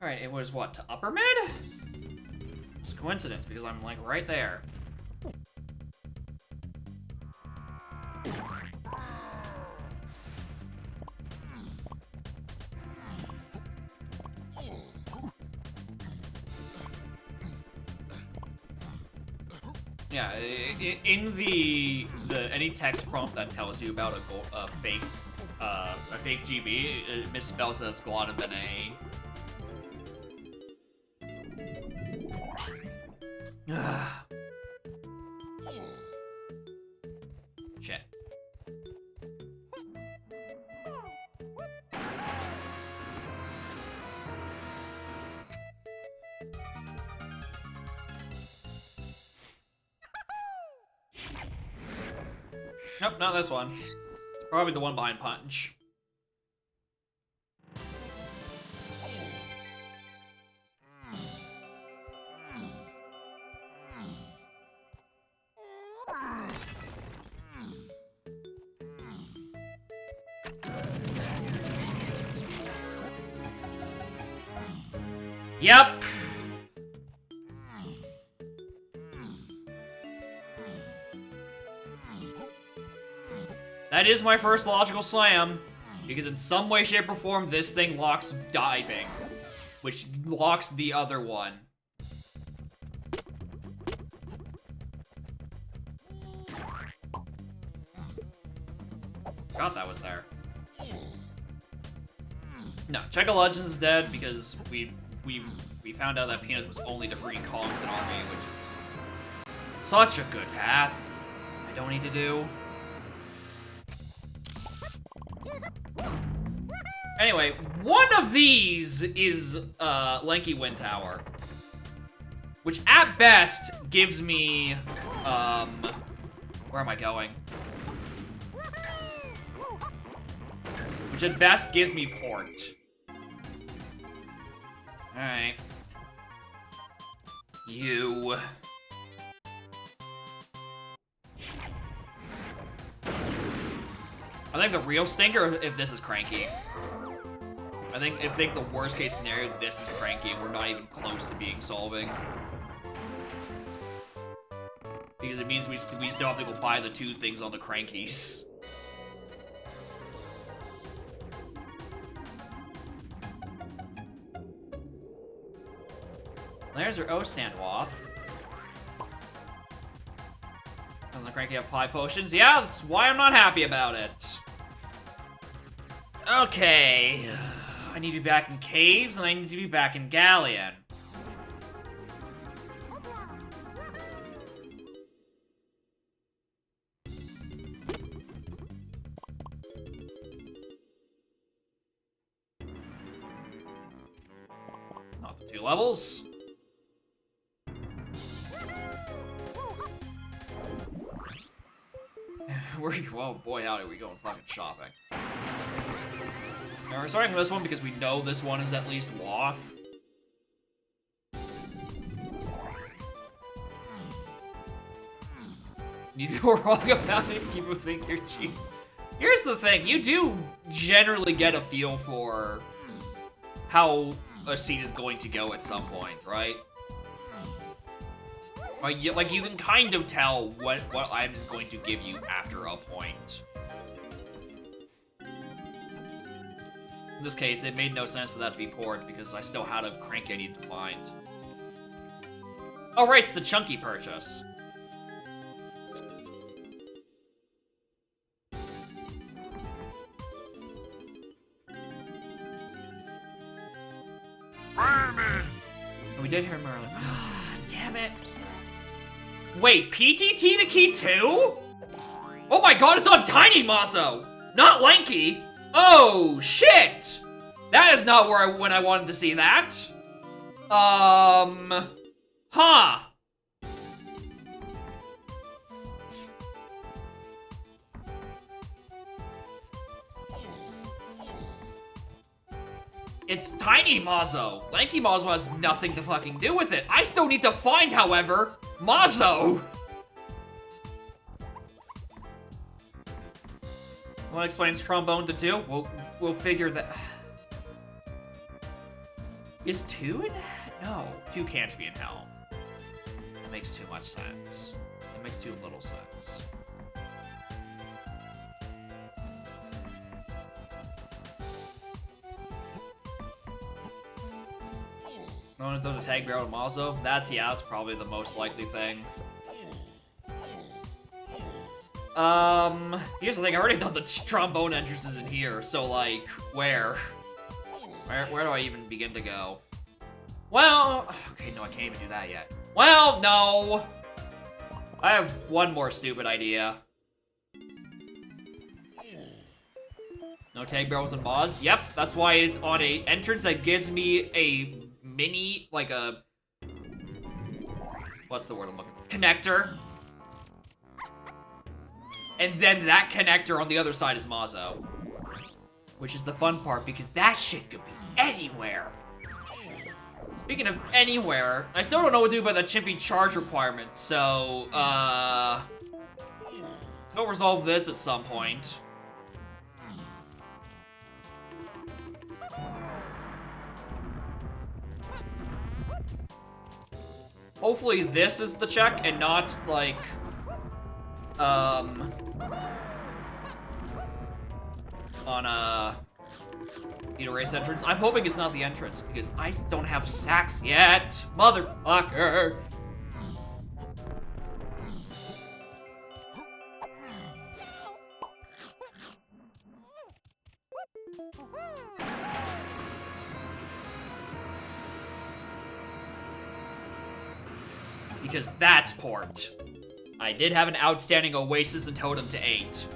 [SPEAKER 1] Alright, it was what, to upper mid? It's a coincidence because I'm like right there. Yeah, in the any text prompt that tells you about a fake GB, it misspells it as glotted than a. Shit. Nope, not this one. It's probably the one behind Punch. Yep. That is my first logical slam, because in some way, shape, or form, this thing locks diving, which locks the other one. Forgot that was there. No, Checa Legends is dead because we found out that Peanuts was only defeating columns in army, which is such a good path. I don't need to do. Anyway, one of these is Lanky Wind Tower, which at best gives me where am I going? Which at best gives me port. Alright. You. I think the real stinker if this is Cranky. I think the worst case scenario, this is Cranky and we're not even close to being solving. Because it means we still have to go buy the two things on the Crankies. There's our O Standwath. And the Cranky have pie potions. Yeah, that's why I'm not happy about it. Okay. I need to be back in caves, and I need to be back in Galleon. Not the 2 levels. Oh boy, howdy, we going fucking shopping. Now we're starting with this one because we know this one is at least Wath. You go wrong about it, people think you're cheap. Here's the thing, you do generally get a feel for how a seed is going to go at some point, right? Like you can kind of tell what item is going to give you after a point. In this case, it made no sense for that to be poured because I still had a Cranky I needed to find. Oh right, it's the chunky purchase. Merlin! We did hear Merlin. Damn it! Wait, PTT to key 2? Oh my god, it's on Tiny Mazo! Not Lanky! Oh, shit! That is not where when I wanted to see that. Huh. It's Tiny Mazo. Lanky Mazo has nothing to fucking do with it. I still need to find, however, Mazo. What explains trombone to 2? We'll figure that. Is 2 in? No, 2 can't be in helm. That makes too much sense. That makes too little sense. Going to tag barrel to Mazo? That's probably the most likely thing. Here's the thing, I already done the trombone entrances in here, so like, where do I even begin to go? Well, okay, no, I can't even do that yet. Well, no! I have one more stupid idea. No tag barrels and Moz? Yep, that's why it's on a entrance that gives me a mini, like a... What's the word I'm looking for? Connector. And then that connector on the other side is Mazo. Which is the fun part, because that shit could be anywhere. Speaking of anywhere, I still don't know what to do about the chimpy charge requirement, so, let's go resolve this at some point. Hopefully this is the check and not, like, on Eater Race entrance. I'm hoping it's not the entrance, because I don't have sacks yet, motherfucker! Because that's port. I did have an outstanding Oasis and Totem to 8.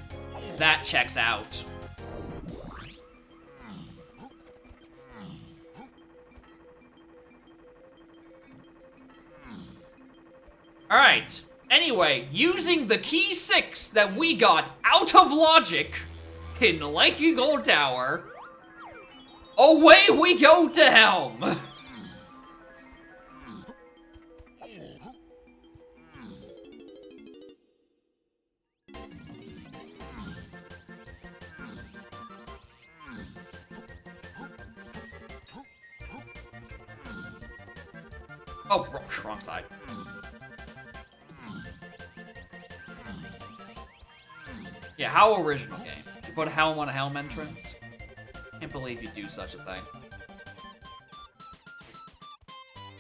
[SPEAKER 1] That checks out. Alright, anyway, using the key 6 that we got out of logic in Lanky Gold Tower, away we go to Helm! Oh, wrong side. Yeah, how original game. You put a helm on a helm entrance? Can't believe you do such a thing.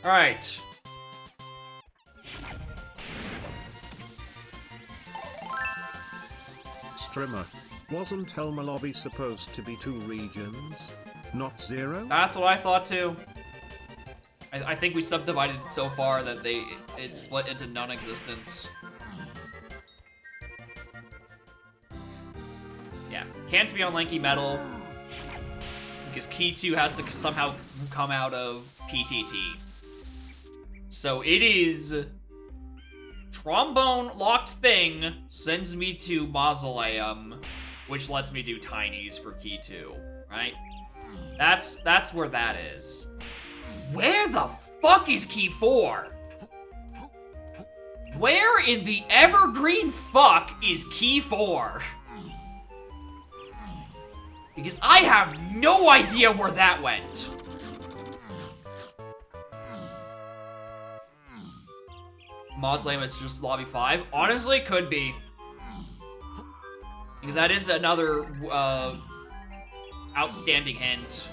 [SPEAKER 1] Alright.
[SPEAKER 3] Strimmer, wasn't Helm Lobby supposed to be 2 regions, not 0?
[SPEAKER 1] That's what I thought too. I think we subdivided it so far that it split into non-existence. Yeah, can't be on Lanky Metal because Key 2 has to somehow come out of PTT. So it is Trombone Locked Thing sends me to Mausoleum, which lets me do Tinies for Key 2, right? That's where that is. Where the fuck is Key 4? Where in the evergreen fuck is Key 4? Because I have no idea where that went. Mausoleum is just lobby 5? Honestly, could be. Because that is another outstanding hint.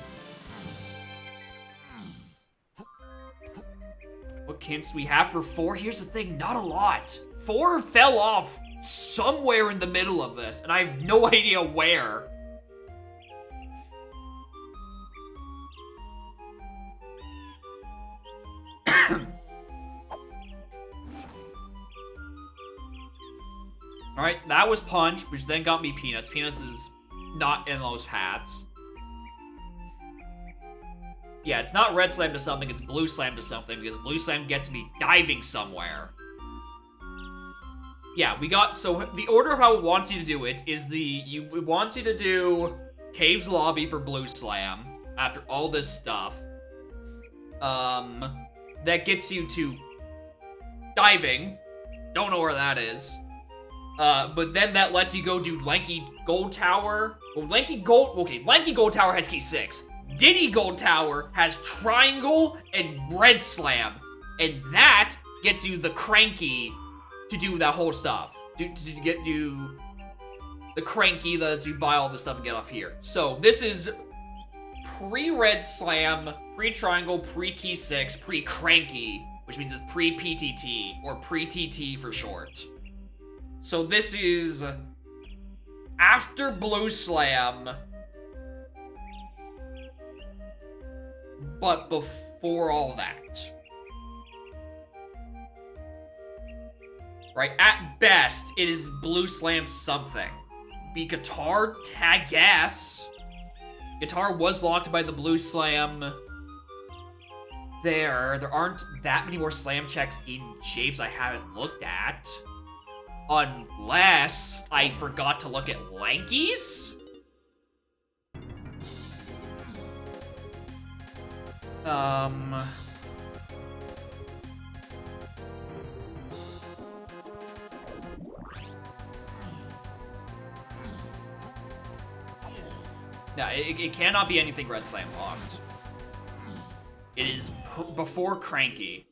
[SPEAKER 1] What hints do we have for 4? Here's the thing, not a lot. 4 fell off somewhere in the middle of this, and I have no idea where. Alright, that was Punch, which then got me Peanuts. Peanuts is not in those hats. Yeah, it's not Red Slam to something, it's Blue Slam to something, because Blue Slam gets me diving somewhere. Yeah, we got... So, the order of how it wants you to do it is it wants you to do Cave's Lobby for Blue Slam, after all this stuff. That gets you to diving. Don't know where that is. But then that lets you go do Lanky Gold Tower. Well, Lanky Gold Tower has key 6. Diddy Gold Tower has Triangle and Red Slam. And that gets you the Cranky to do that whole stuff. To do the Cranky that lets you buy all this stuff and get off here. So this is pre-Red Slam, pre-Triangle, pre-Key 6, pre-Cranky, which means it's pre-PTT, or pre-TT for short. So this is after Blue Slam, but before all that. Right, at best, it is Blue Slam something. Be Guitar, I guess. Guitar was locked by the Blue Slam. There aren't that many more slam checks in shapes I haven't looked at. Unless I forgot to look at Lankies? No, it cannot be anything Red Slam locked. It is before Cranky.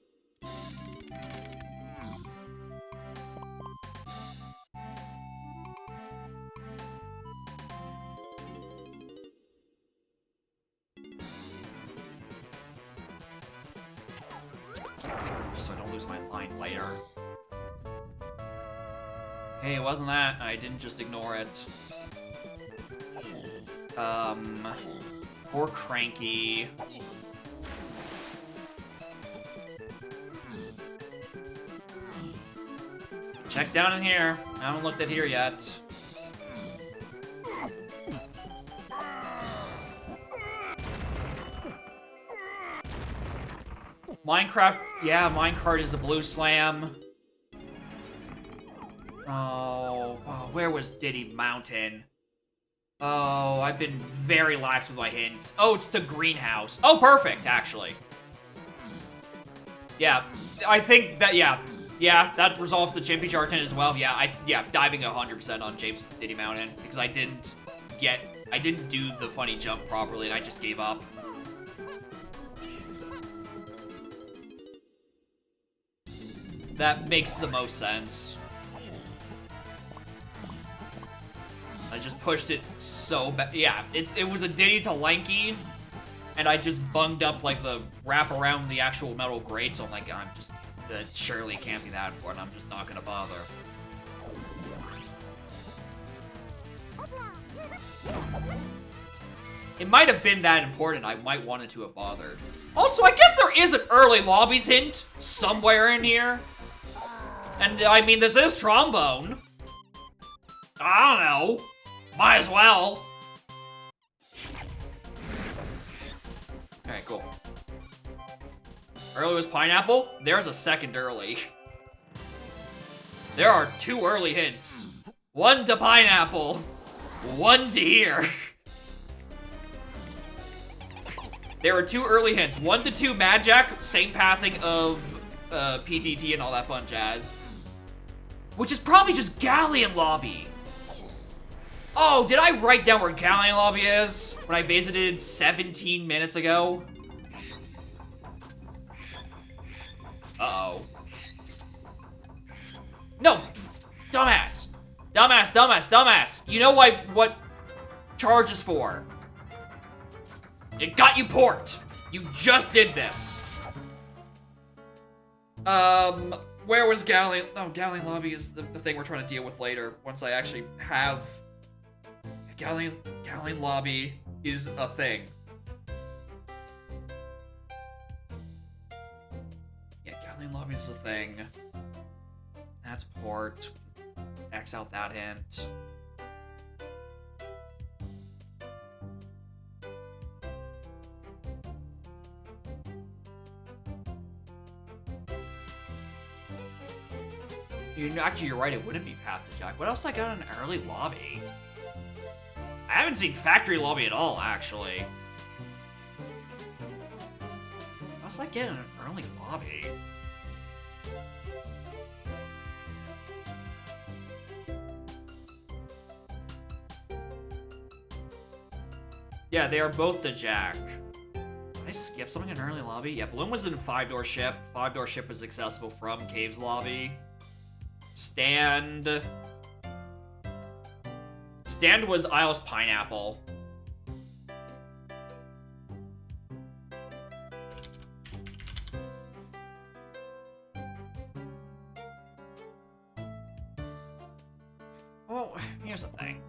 [SPEAKER 1] So I don't lose my line later. Hey, it wasn't that. I didn't just ignore it. Poor Cranky. Check down in here. I haven't looked at here yet. Minecraft, yeah, Minecart is a Blue Slam. Oh, where was Diddy Mountain? Oh, I've been very lax with my hints. Oh, it's the greenhouse. Oh, perfect, actually. Yeah, I think that, yeah, that resolves the Chimpy Charlton as well. Yeah, diving 100% on James Diddy Mountain, because I didn't do the funny jump properly, and I just gave up. That makes the most sense. I just pushed it so bad. Yeah, it was a Diddy to Lanky, and I just bunged up like the wrap around the actual metal grate, so I'm like, surely it can't be that important. I'm just not gonna bother. It might have been that important. I might wanted to have bothered. Also, I guess there is an early lobbies hint somewhere in here. And I mean, this is trombone. I don't know. Might as well. Alright, cool. Early was pineapple. There's a second early. There are 2 early hints. 1 to pineapple. 1 to here. There are 2 early hints. 1 to 2 Mad Jack, same pathing of PTT and all that fun jazz. Which is probably just Galleon Lobby. Oh, did I write down where Galleon Lobby is when I visited 17 minutes ago? Uh-oh. No! Dumbass! Dumbass, dumbass, dumbass! You know what charge is for. It got you porked. You just did this. Where was Galleon? Oh, Galleon Lobby is the thing we're trying to deal with later. Once I actually have... Galleon Lobby is a thing. Yeah, Galleon Lobby is a thing. That's port. X out that hint. Actually, you're right, it wouldn't be Path to Jack. What else I got in an early lobby? I haven't seen Factory Lobby at all, actually. What else I get in an early lobby? Yeah, they are both the Jack. Did I skip something in an early lobby? Yeah, Bloom was in 5-door ship. 5-door ship was accessible from Caves lobby. Stand was Isles Pineapple. Oh, here's the thing.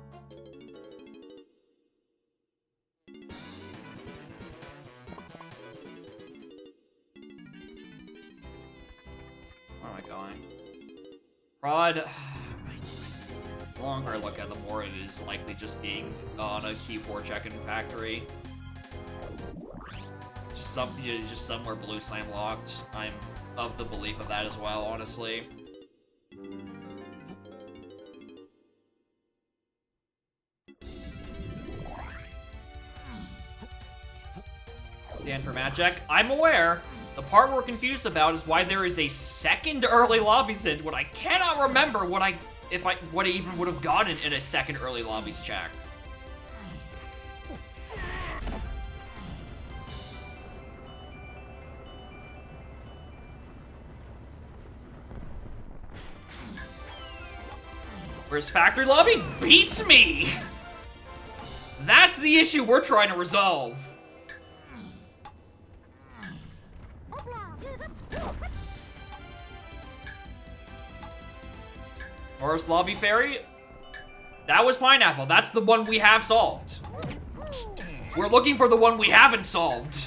[SPEAKER 1] Where am I going? Prod. The longer I look at it, the more it is likely just being on a key 4 check in Factory. Just somewhere Blue Slam locked. I'm of the belief of that as well, honestly. Stand for mat check. I'm aware. The part we're confused about is why there is a second early lobby hint when I cannot remember what I even would have gotten in a second early lobbies check. Whereas Factory Lobby beats me! That's the issue we're trying to resolve. Forest Lobby Fairy? That was Pineapple. That's the one we have solved. We're looking for the one we haven't solved.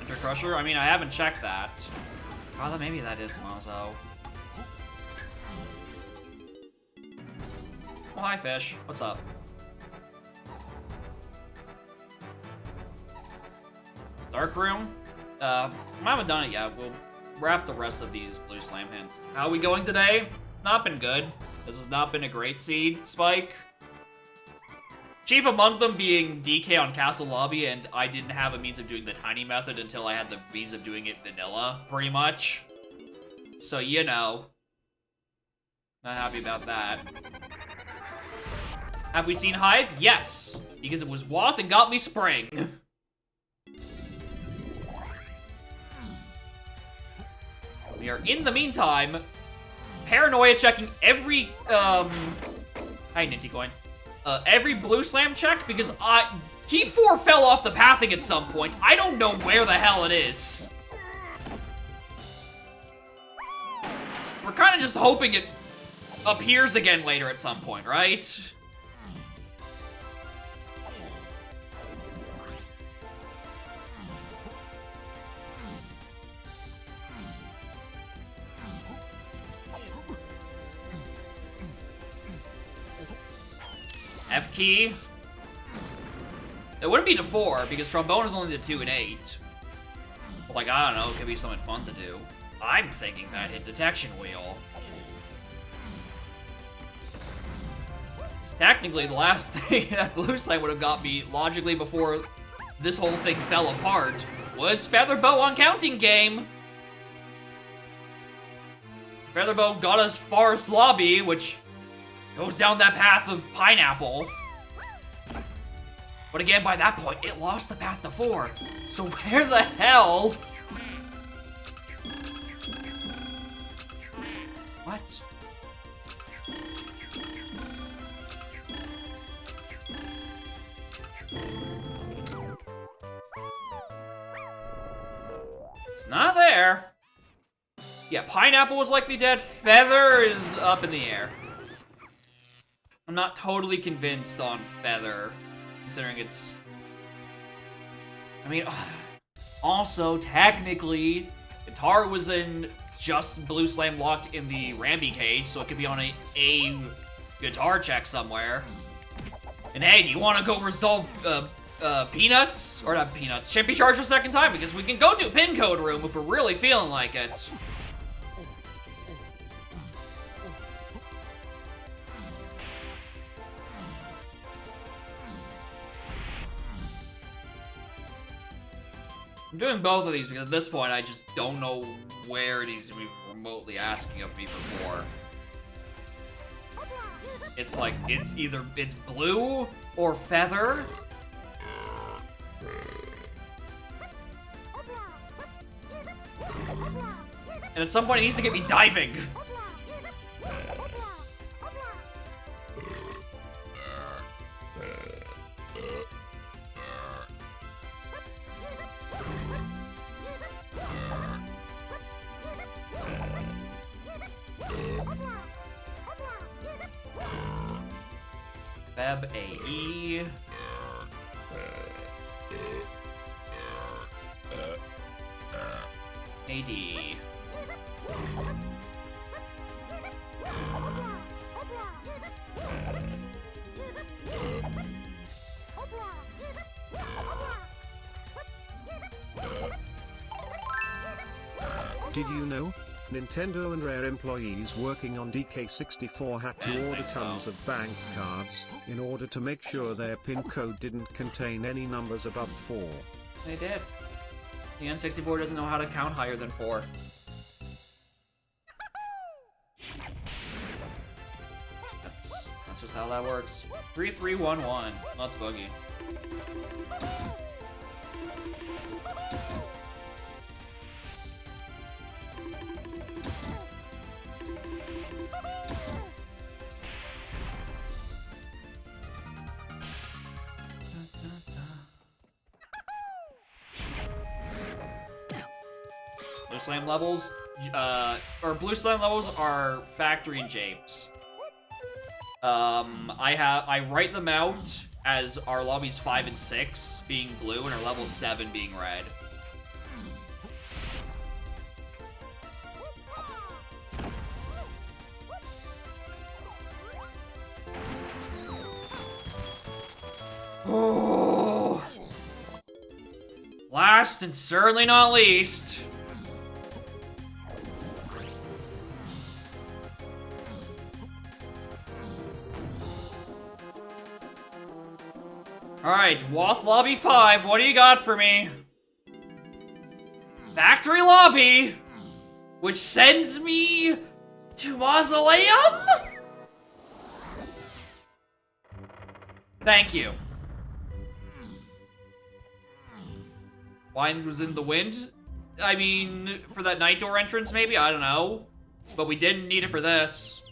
[SPEAKER 1] Enter Crusher? I mean, I haven't checked that. Oh, maybe that is Mozo. Oh, hi, Fish. What's up? Dark Room? I haven't done it yet. We'll wrap the rest of these Blue Slam hints. How are we going today? Not been good. This has not been a great seed, Spike. Chief among them being DK on Castle Lobby, and I didn't have a means of doing the tiny method until I had the means of doing it vanilla, pretty much. So, you know. Not happy about that. Have we seen Hive? Yes, because it was Woth and got me Spring. We are, in the meantime, paranoia checking every, hi, Ninty Coin. Every Blue Slam check, because Key 4 fell off the pathing at some point. I don't know where the hell it is. We're kind of just hoping it appears again later at some point, right? F key. It wouldn't be to 4 because trombone is only the 2 and 8. But like, I don't know, it could be something fun to do. I'm thinking that hit detection wheel. It's technically the last thing that Blue Slam would have got me logically before this whole thing fell apart was Featherbow on Counting Game. Featherbow got us Forest Lobby, which goes down that path of Pineapple. But again, by that point, it lost the path to 4. So where the hell? What? It's not there. Yeah, Pineapple was likely dead. Feather is up in the air. I'm not totally convinced on Feather, considering it's... I mean, also, technically, Guitar was in just Blue Slam locked in the Rambi cage, so it could be on a Guitar check somewhere. And hey, do you want to go resolve Peanuts? Or not Peanuts, Chimpy Charge a second time? Because we can go to pin code room if we're really feeling like it. I'm doing both of these because at this point I just don't know where he's remotely asking of me before. It's like, it's blue or feather. And at some point, it needs to get me diving. Feb AE. AD.
[SPEAKER 3] Did you know? Nintendo and Rare employees working on DK64 had to order tons of bank cards in order to make sure their PIN code didn't contain any numbers above 4.
[SPEAKER 1] They did. The N64 doesn't know how to count higher than 4. That's just how that works. 3311. Let's boogie. Blue Slam levels, or Blue Slam levels are Factory and Japes. I write them out as our lobbies 5 and 6 being blue and our level 7 being red. Oh. Last and certainly not least. Alright, Wath Lobby 5, what do you got for me? Factory Lobby, which sends me to Mausoleum? Thank you. Wine was in the wind? I mean, for that night door entrance maybe? I don't know. But we didn't need it for this,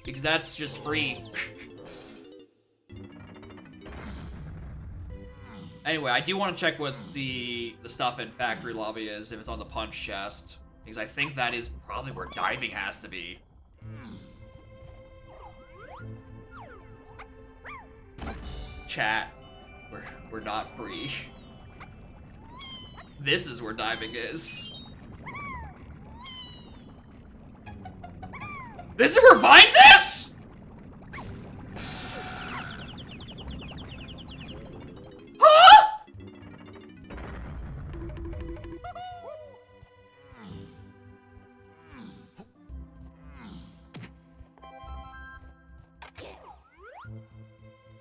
[SPEAKER 1] because that's just free. Anyway, I do want to check what the stuff in Factory Lobby is, if it's on the punch chest. Because I think that is probably where diving has to be. Chat, we're not free. This is where diving is. This is where Vines is?!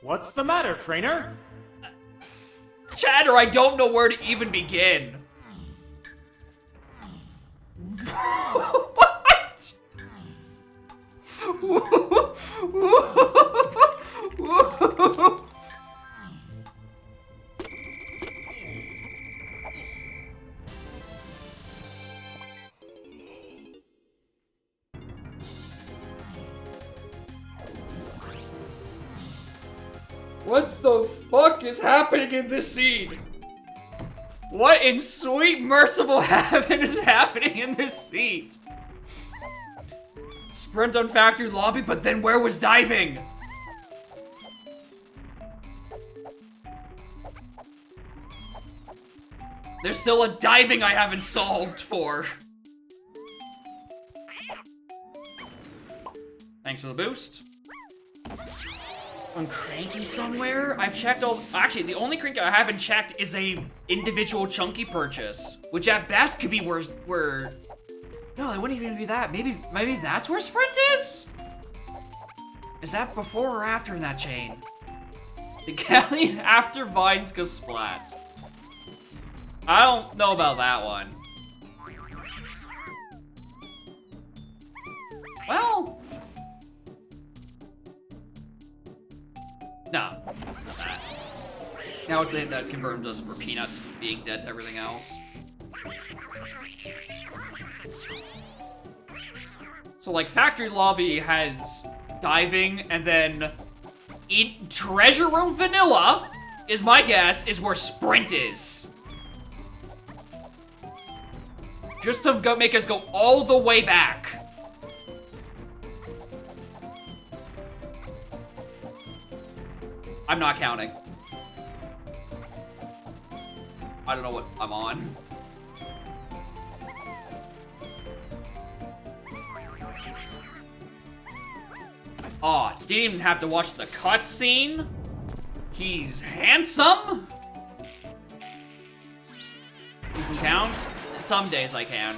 [SPEAKER 2] What's the matter, trainer?
[SPEAKER 1] Chatter, I don't know where to even begin. What? What the fuck is happening in this scene? What in sweet merciful heaven is happening in this scene? Sprint on factory lobby, but then where was diving? There's still a diving I haven't solved for. Thanks for the boost. I'm cranky somewhere? I've checked all... Actually, the only cranky I haven't checked is a individual chunky purchase, which at best could be where... No, it wouldn't even be that. Maybe that's where Sprint is? Is that before or after in that chain? The galleon after Vines goes splat. I don't know about that one. Well... No, not that. Now it's that confirmed us for Peanuts being dead to everything else. So, like, Factory Lobby has diving, and then in Treasure Room Vanilla, is my guess, is where Sprint is. Just to make us go all the way back. I'm not counting. I don't know what I'm on. Aw, didn't even have to watch the cutscene. He's handsome. You can count? And some days I can.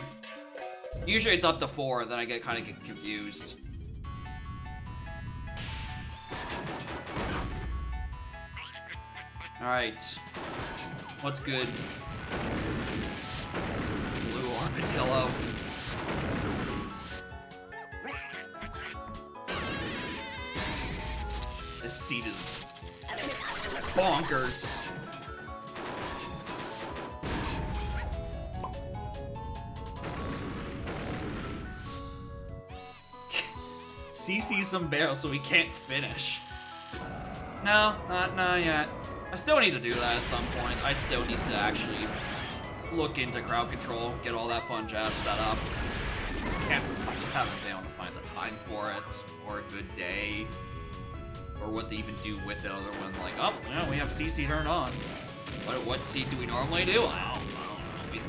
[SPEAKER 1] Usually it's up to 4, then I kind of get confused. Alright. What's good? Blue armadillo. This seat is bonkers. CC some barrels so we can't finish. No, not yet. I still need to do that at some point. I still need to actually look into crowd control, get all that fun jazz set up. I just haven't been able to find the time for it, or a good day, or what to even do with it other than like, oh, yeah, we have CC turned on. What seat do we normally do? I don't know.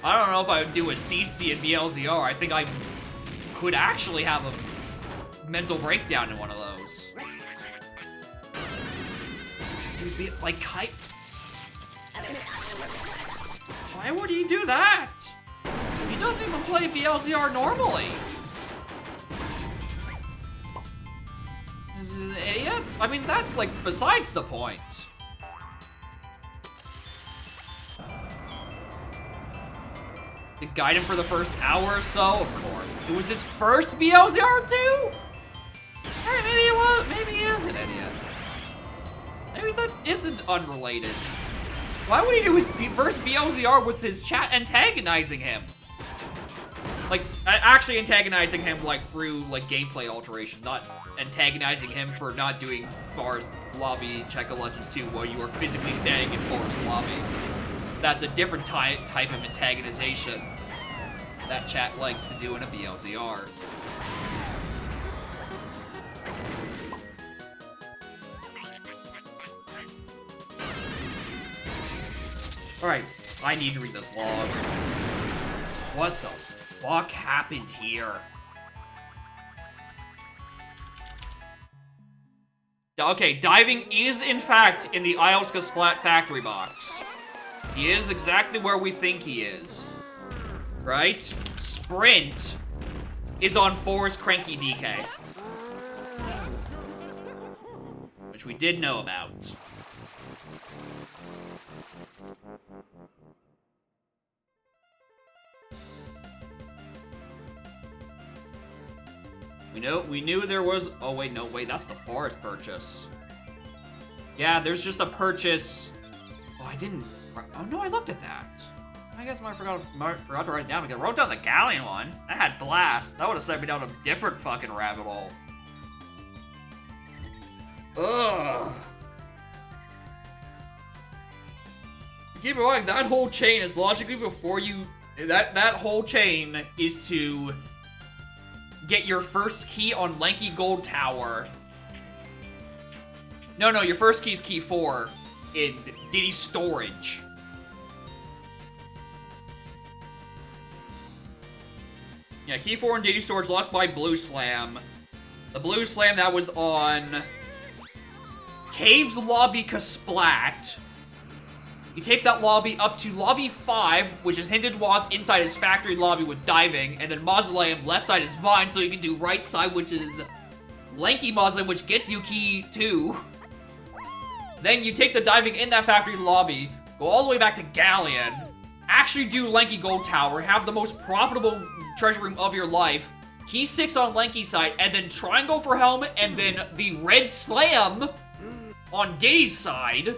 [SPEAKER 1] I don't know if I would do a CC and BLZR. I think I could actually have a mental breakdown in one of those. Dude, like, why would he do that? He doesn't even play BLZR normally. Is he an idiot? I mean, that's, like, besides the point. To guide him for the first hour or so? Of course. It was his first BLZR too? Hey, maybe it was. Maybe he is an idiot. Maybe that isn't unrelated. Why would he do his first BLZR with his chat antagonizing him? Like, actually antagonizing him, like, through, like, gameplay alterations, not antagonizing him for not doing Forest Lobby Check of Legends 2 while you are physically standing in Forest Lobby. That's a different type of antagonization that chat likes to do in a BLZR. Alright, I need to read this log. What the fuck happened here? Okay, diving is in fact in the Ioska Splat factory box. He is exactly where we think he is. Right? Sprint is on Forest Cranky DK. Which we did know about. We knew there was... Oh, wait, no, wait, that's the forest purchase. Yeah, there's just a purchase... Oh, I didn't... Oh, no, I looked at that. I guess I forgot to write it down because I wrote down the galleon one. That had blast. That would have sent me down a different fucking rabbit hole. Ugh. Keep in mind, that whole chain is logically before you... That whole chain is to get your first key on Lanky Gold Tower. No, your first key is key 4 in Diddy Storage. Yeah, key 4 in Diddy Storage, locked by Blue Slam. The Blue Slam that was on Caves Lobby Kasplat. You take that lobby up to Lobby 5, which is Hinted Wath inside his factory lobby with diving, and then Mausoleum left side is Vine, so you can do right side, which is Lanky Mausoleum, which gets you key 2. Then you take the diving in that factory lobby, go all the way back to Galleon, actually do Lanky Gold Tower, have the most profitable treasure room of your life, key 6 on Lanky side, and then try and go for Helm, and then the Red Slam on Diddy's side.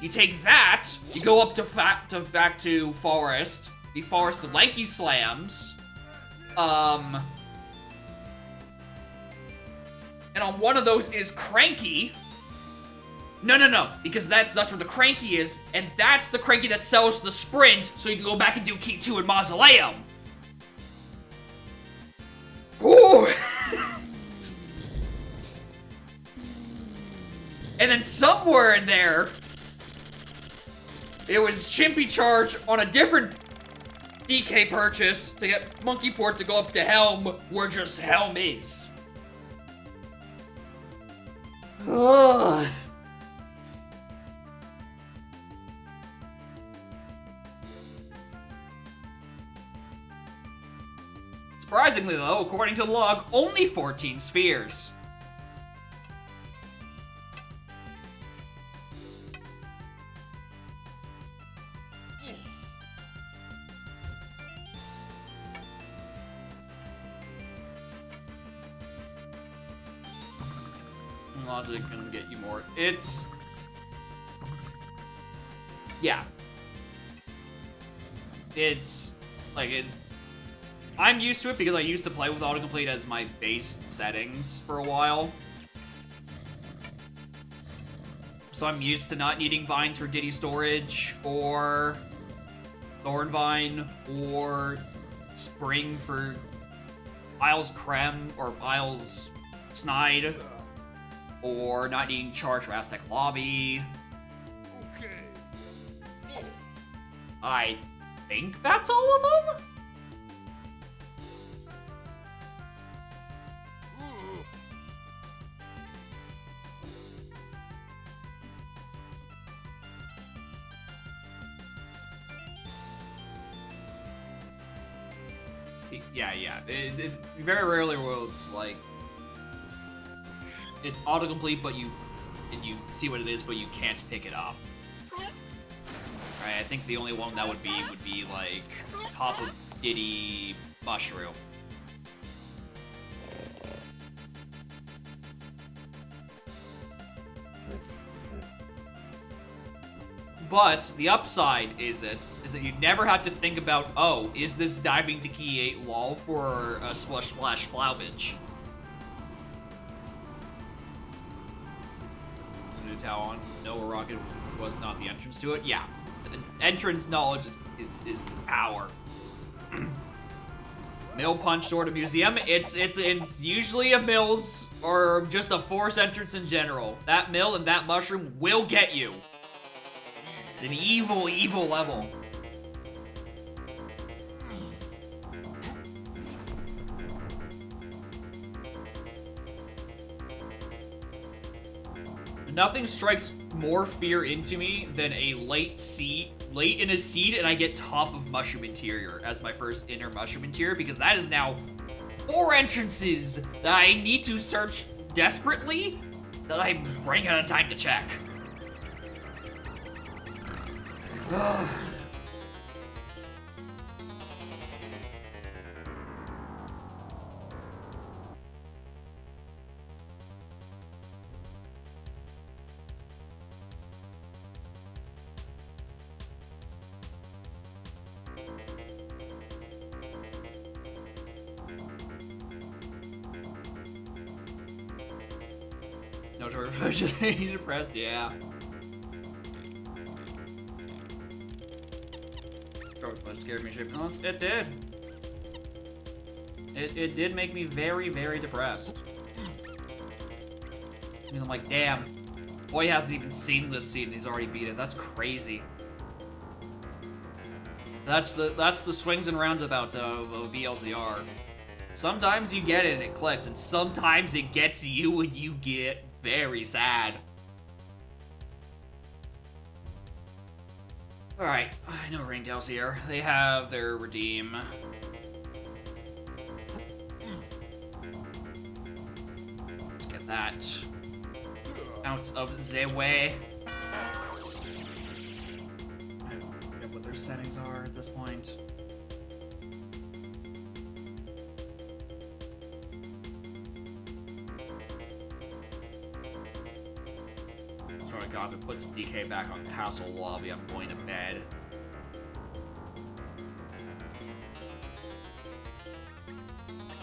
[SPEAKER 1] You take that, you go up to back to Forest, the Forest of Lanky Slams, and on one of those is Cranky. No, because that's where the Cranky is, and that's the Cranky that sells the Sprint, so you can go back and do key 2 in Mausoleum. Ooh! And then somewhere in there, it was Chimpy Charge on a different DK purchase to get Monkey Port to go up to Helm, where just Helm is. Ugh. Surprisingly though, according to the log, only 14 spheres. Logic can get you more. It's... yeah. It's... like, I'm used to it because I used to play with autocomplete as my base settings for a while. So I'm used to not needing vines for Diddy Storage, or Thorn Vine, or Spring for Isles Creme, or Isles Snide, or not needing Charge for Aztec Lobby. Okay. I think that's all of them? Yeah. It very rarely will it's like it's autocomplete, but you see what it is, but you can't pick it up. Right? I think the only one that would be like top of Diddy Mushroom. But the upside is that you never have to think about, oh, is this diving to key 8 lol for a Splash Splash Splavage? New Talon, no, Rocket was not the entrance to it. Yeah, entrance knowledge is power. Mill Punch Sword of Museum. It's usually a Mills or just a force entrance in general. That mill and that mushroom will get you. It's an evil, evil level. Nothing strikes more fear into me than a late in a seed, and I get top of Mushroom Interior as my first inner Mushroom Interior, because that is now 4 entrances that I need to search desperately that I'm running out of time to check. Ugh. No torture depressed, yeah. That scared me shit. No, it did. It did make me very, very depressed. I mean, I'm like, damn. Boy hasn't even seen this scene and he's already beat it. That's crazy. That's the swings and roundabouts of blzr. Sometimes you get it and it clicks, and sometimes it gets you and you get very sad. Alright, I know Ringtail's here. They have their redeem. Let's get that out of the way. I don't forget what their settings are at this point. Swear to God, if it puts DK back on castle lobby, I'm going to bed.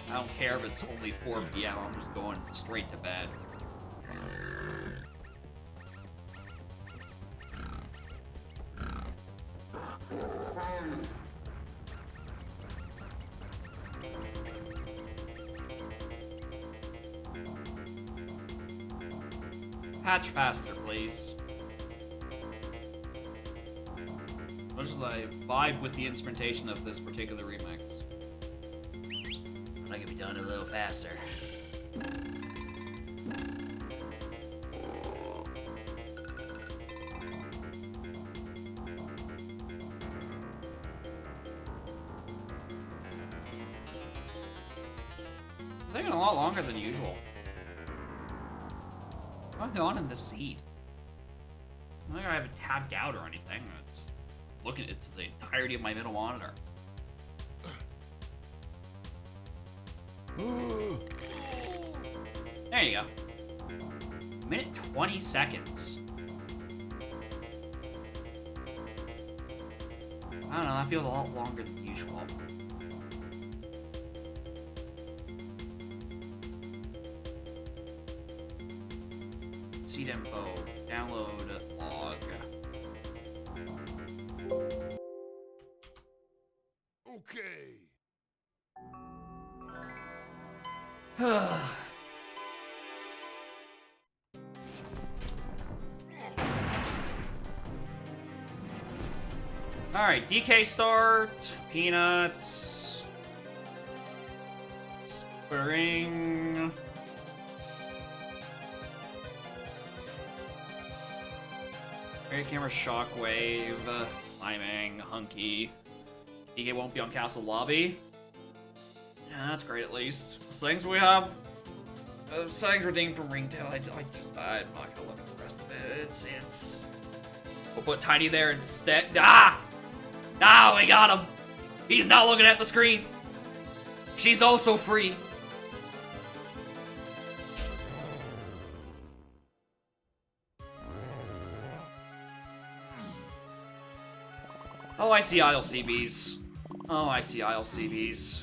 [SPEAKER 1] I don't care if it's only 4 PM, I'm just going straight to bed. Patch faster, please. Much as I vibe with the instrumentation of this particular remix, I'd like it to be done a little faster. It's taking a lot longer than usual. What's going on in the seat? I don't think I have it tapped out or anything. It's it's the entirety of my middle monitor. There you go. 1:20 seconds. I don't know, that feels a lot longer than usual. Seat info, download log.
[SPEAKER 4] Okay.
[SPEAKER 1] Alright, DK start, peanuts, spring. Air camera shockwave, climbing, hunky. DK won't be on castle lobby. Yeah, that's great at least. Settings we have. Settings redeemed from Ringtail. I'm not gonna look at the rest of it. It's. We'll put Tiny there instead. Ah! Ah, we got him! He's not looking at the screen! She's also free! Oh, I see Isle CBs. Oh, I see Isle CBs.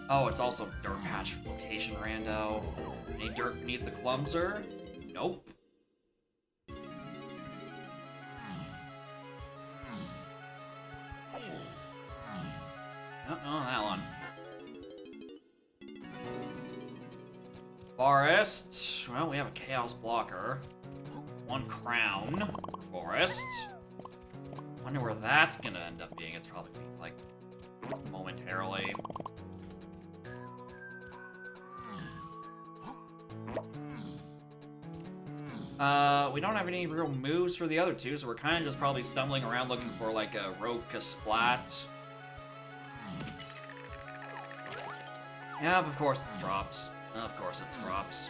[SPEAKER 1] Oh, it's also dirt patch location rando. Any dirt beneath the blzr? Nope. Oh, that one. Forest. Well, we have a chaos blocker. 1 crown. Forest. Wonder where that's gonna end up being. It's probably gonna be like momentarily. We don't have any real moves for the other two, so we're kind of just probably stumbling around looking for like a rogue splat. Yeah, of course it's drops. Of course it's drops.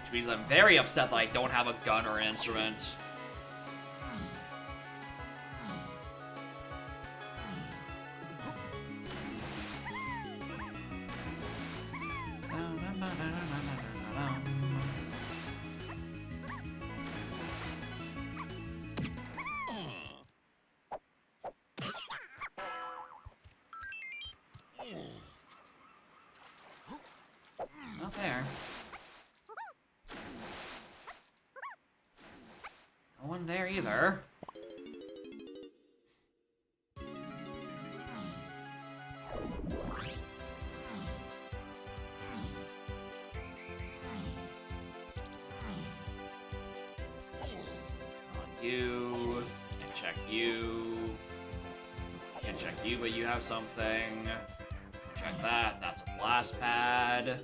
[SPEAKER 1] Which means I'm very upset that I don't have a gun or an instrument. down there either. You, and check you, and check you, but you have something. Check that, that's a blast pad.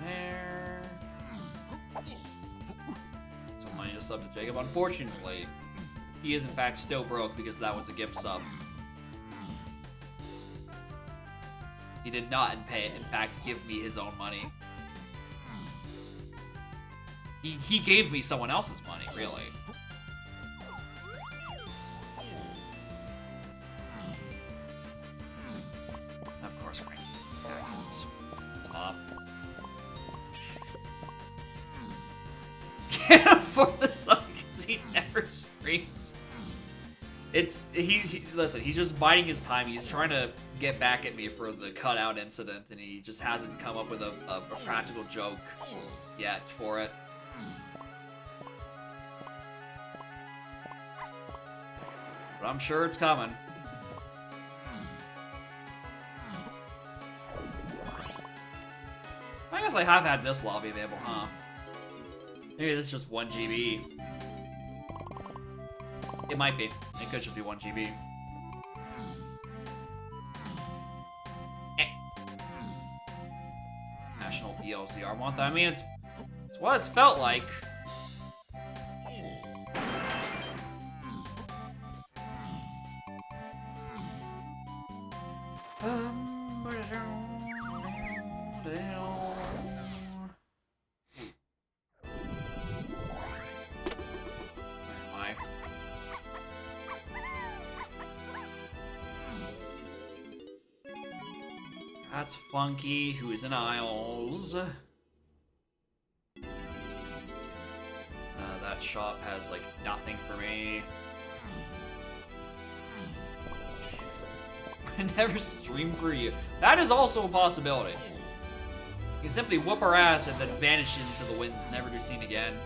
[SPEAKER 1] There. So money to sub to Jacob. Unfortunately, he is in fact still broke because that was a gift sub. He did not, in fact, give me his own money. He gave me someone else's money, really. Of course, Frankie's packets. Top. Can't afford the sub because he never streams. Listen, he's just biding his time. He's trying to get back at me for the cutout incident, and he just hasn't come up with a practical joke yet for it. But I'm sure it's coming. I guess I have had this lobby available, huh? Maybe this is just 1 GB. It might be. It could just be 1 GB. National blzr month. I mean, it's what it's felt like. That's Funky, who is in Isles. That shop has, like, nothing for me. I never stream for you. That is also a possibility. You simply whoop our ass and then vanish into the winds, never to be seen again.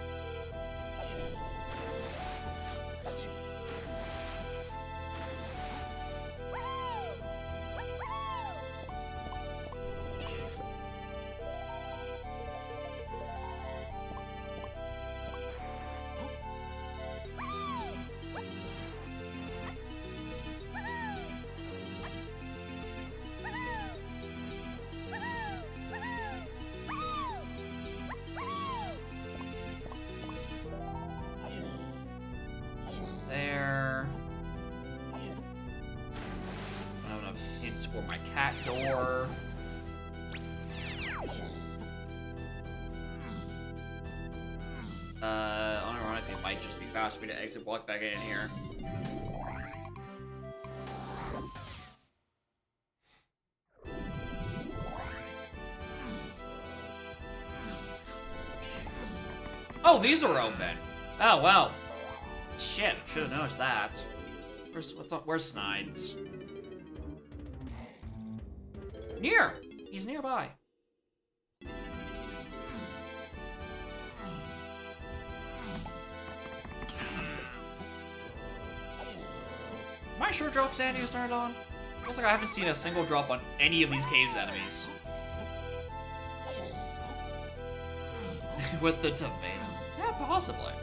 [SPEAKER 1] There. I don't have enough hints for my cat door. Unironically, it might just be faster for me to exit walk back in here. Oh, these are open. Oh, wow. Shit, should have noticed that. Where's Snides? Near! He's nearby. Am I sure drop Sandy is turned on? Feels like I haven't seen a single drop on any of these caves enemies. With the tomato. Yeah, possibly.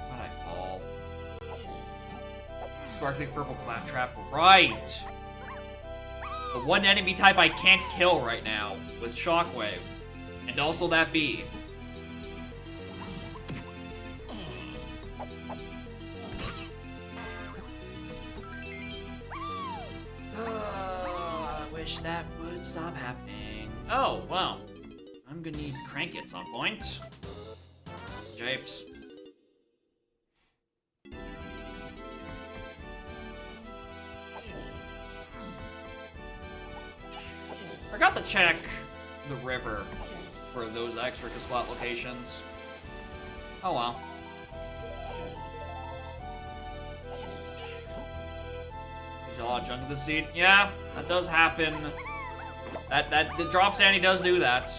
[SPEAKER 1] Why'd I fall? Sparkling purple claptrap. Right! The one enemy type I can't kill right now with Shockwave. And also that bee. I wish that would stop happening. Oh, well. I'm gonna need Cranky at some point. Japes. Forgot to check the river for those extra spot locations. Oh well. There's a lot of junk in the seed. Yeah, that does happen. The drop Sandy does do that.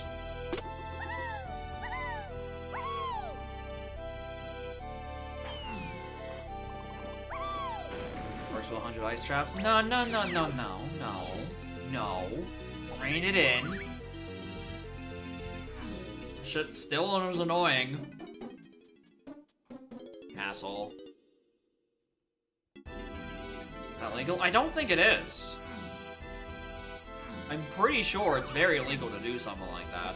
[SPEAKER 1] Works with 100 ice traps. No. Rein it in. Shit still is annoying. Castle. Is that legal? I don't think it is. I'm pretty sure it's very illegal to do something like that.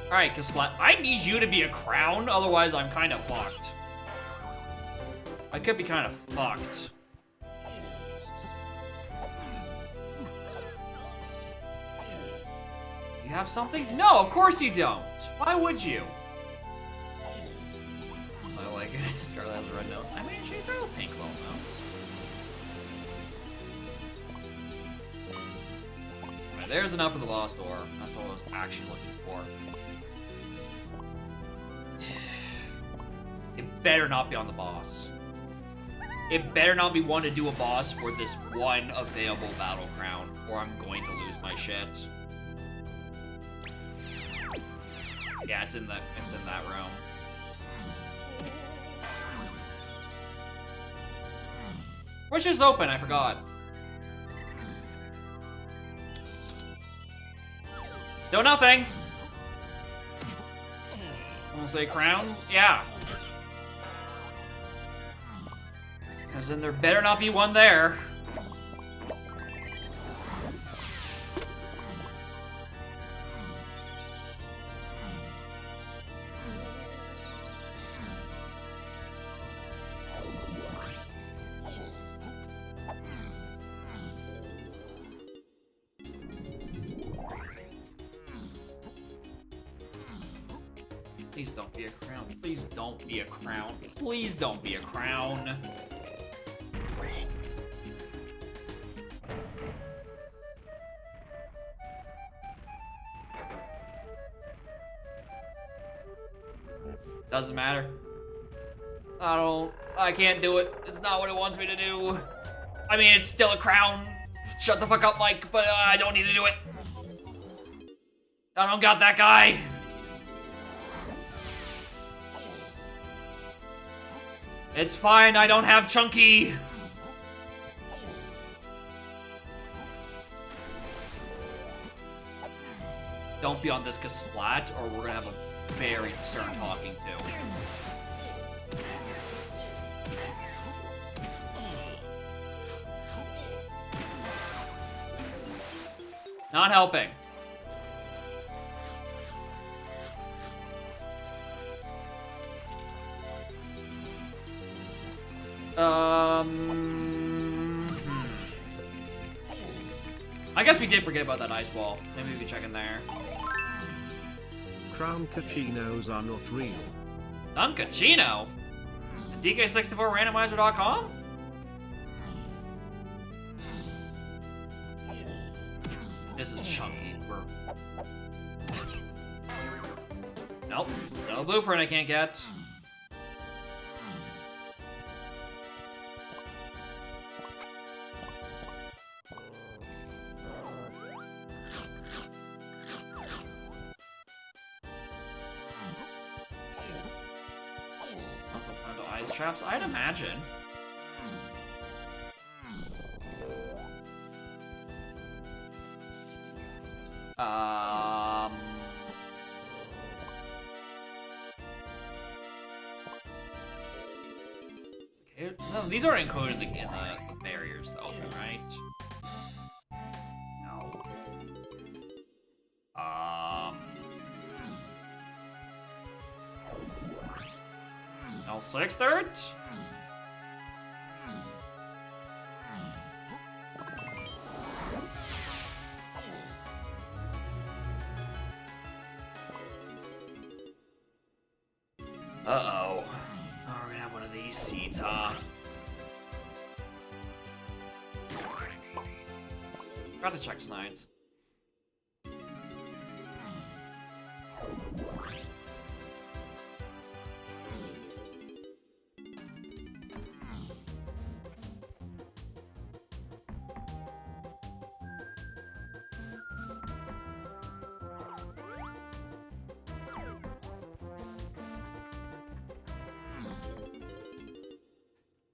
[SPEAKER 1] Alright, Kasplat, I need you to be a crown, otherwise I'm kind of fucked. I could be kind of fucked. You have something? No, of course you don't. Why would you? I like it. Scarlet has a red nose. I mean, she threw a pink little nose. Alright, there's enough for the lost door. That's all I was actually looking for. It better not be on the boss. It better not be one to do a boss for this one available battle crown, or I'm going to lose my shit. Yeah, it's in that room. Which is open, I forgot. Still nothing. I'm gonna say crowns? Yeah. Because then there better not be one there. Please don't be a crown. Please don't be a crown. Please don't be a crown. Doesn't matter. I can't do it. It's not what it wants me to do. I mean, it's still a crown. Shut the fuck up, Mike, but I don't need to do it. I don't got that guy. It's fine, I don't have Chunky. Don't be on this Kasplat, or we're gonna have a very stern talking to. Not helping. I guess we did forget about that ice wall. Maybe we can check in there.
[SPEAKER 3] Crown Cachinos are not real.
[SPEAKER 1] Dunkachino? DK64randomizer.com? This is chunky. Nope. No blueprint I can't get. Traps, I'd imagine. No, these aren't included in the barriers, though, right? No. L6 Uh-oh. Oh, we're gonna have one Sita. Forgot to check Snides.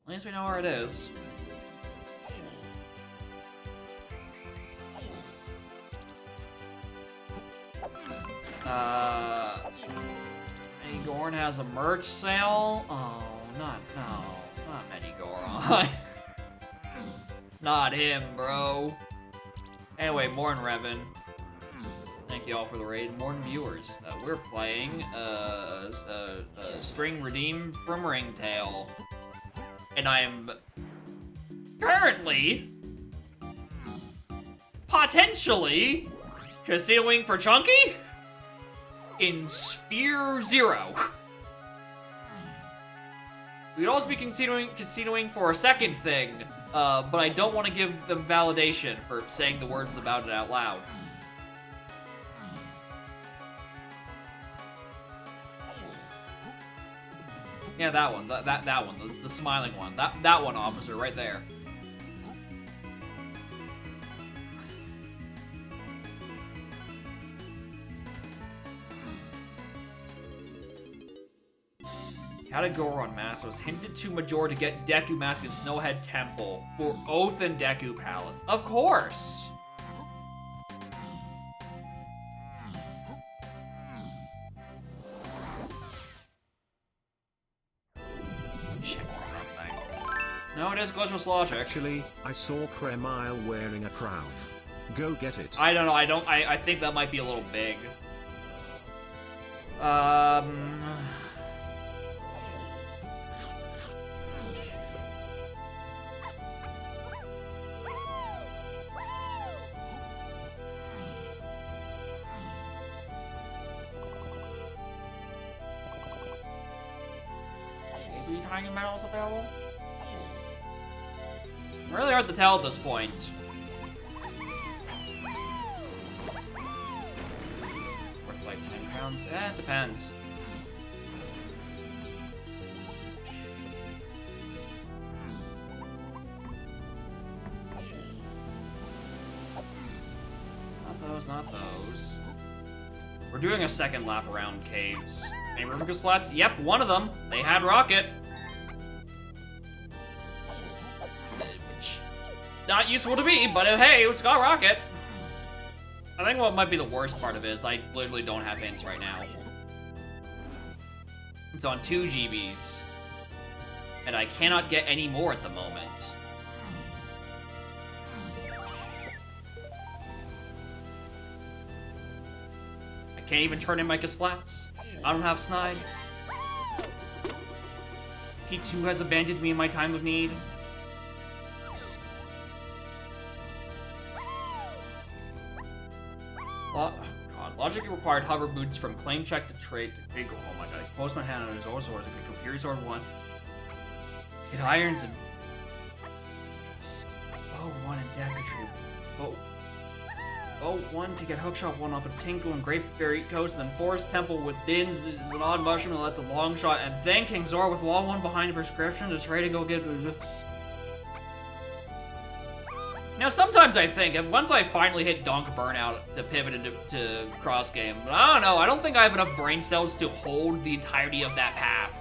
[SPEAKER 1] At least we know where it is. Gorn has a merch sale? Oh, not Medigoron. Not him, bro. Anyway, Morn Revan. Thank you all for the raid. Morn viewers. We're playing String Redeem from Ringtail. And I am currently potentially casinoing for Chunky in Sphere 0. We'd also be casinoing for a second thing, but I don't want to give them validation for saying the words about it out loud. Yeah, that one. That one. The smiling one. That one, officer, right there. Had a Goron mask. It was hinted to Major to get Deku mask in Snowhead Temple for Oath and Deku Palace. Of course. Check something. No, it is glitchless logic.
[SPEAKER 3] Actually, I saw Cremile wearing a crown. Go get it.
[SPEAKER 1] I don't know. I think that might be a little big. Maybe Tiger Medals available? Really hard to tell at this point. Worth like 10 crowns? It depends. Not those. We're doing a second lap around caves. Any River Splats? Yep, one of them. They had Rocket. Which, not useful to me, but hey, it's got Rocket. I think what might be the worst part of it is I literally don't have hints right now. It's on 2 GBs. And I cannot get any more at the moment. Can't even turn in my Splats. I don't have Snide. He too has abandoned me in my time of need. God, logic required hover boots from claim check to trade. Oh my god, he closed my hand on his own swords. I could go Fury Sword 1. Hit irons and. Oh, 1 and Dagger Tree. Oh, 1 to get Hookshot 1 off of Tinkle and Grapeberry Coast, then Forest Temple with Dins is an odd mushroom to let the long shot, and then King Zora with Wall 1 behind a prescription just ready to go get. Now, sometimes I think, once I finally hit Donk Burnout to pivot into cross game, but I don't know, I don't think I have enough brain cells to hold the entirety of that path.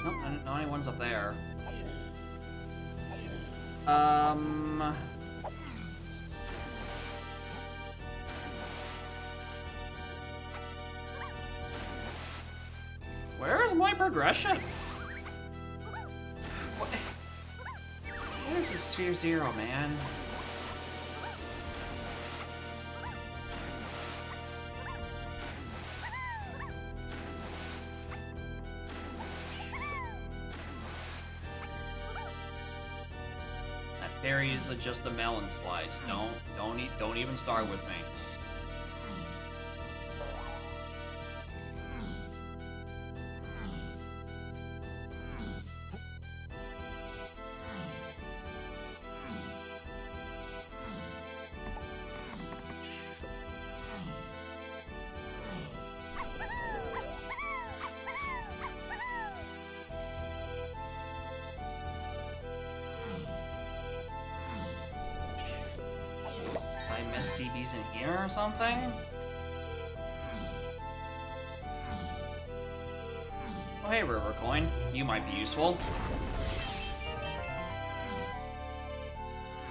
[SPEAKER 1] Nope, not anyone's up there. Where's my progression? What is this Sphere 0, man? Berries are just a melon slice. Don't even start with me. I miss CBs in here or something? Oh, hey, River Coin. You might be useful.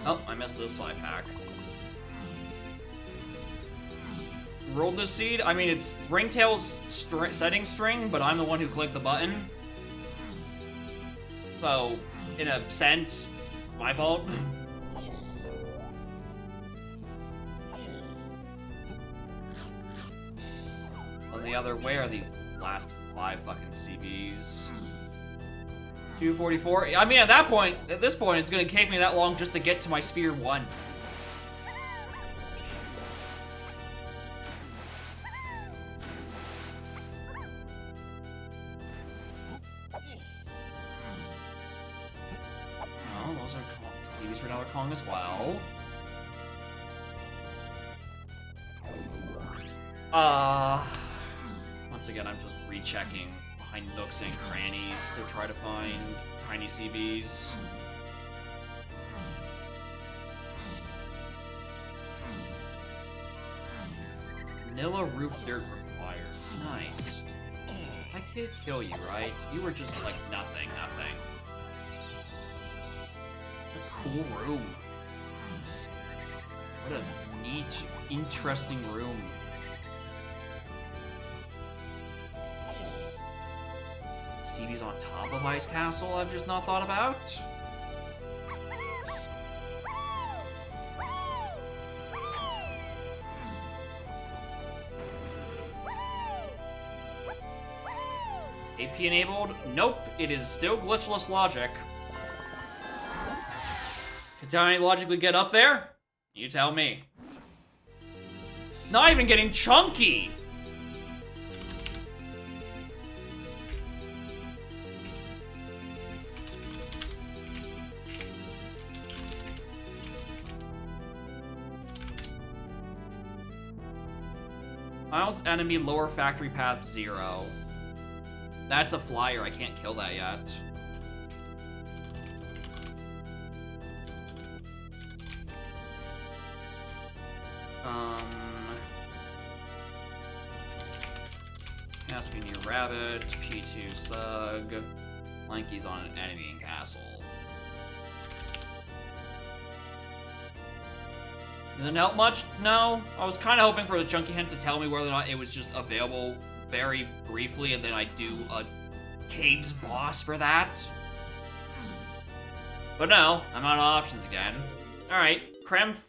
[SPEAKER 1] Oh, I missed this slide pack. Rolled the seed? I mean, it's Ringtail's setting string, but I'm the one who clicked the button. So, in a sense, it's my fault. On the other, where are these last 5 fucking CBs? 244? I mean, at this point, it's gonna take me that long just to get to my Sphere 1. Oh, those are CBs for another Kong as well. Once again, I'm just rechecking behind nooks and crannies to try to find tiny CBs. Vanilla roof dirt required. Nice. I can't kill you, right? You were just like nothing. What a cool room. What a neat, interesting room. CBs on top of Ice Castle I've just not thought about. AP enabled? Nope, it is still glitchless logic. Can I logically get up there? You tell me. It's not even getting chunky! Miles enemy lower factory path 0. That's a flyer, I can't kill that yet. Asking you rabbit, P2 Sug. Lanky's on an enemy in castle. Doesn't help much? No. I was kind of hoping for the chunky hint to tell me whether or not it was just available very briefly, and then I'd do a caves boss for that. But no, I'm out of options again. Alright, Kremth,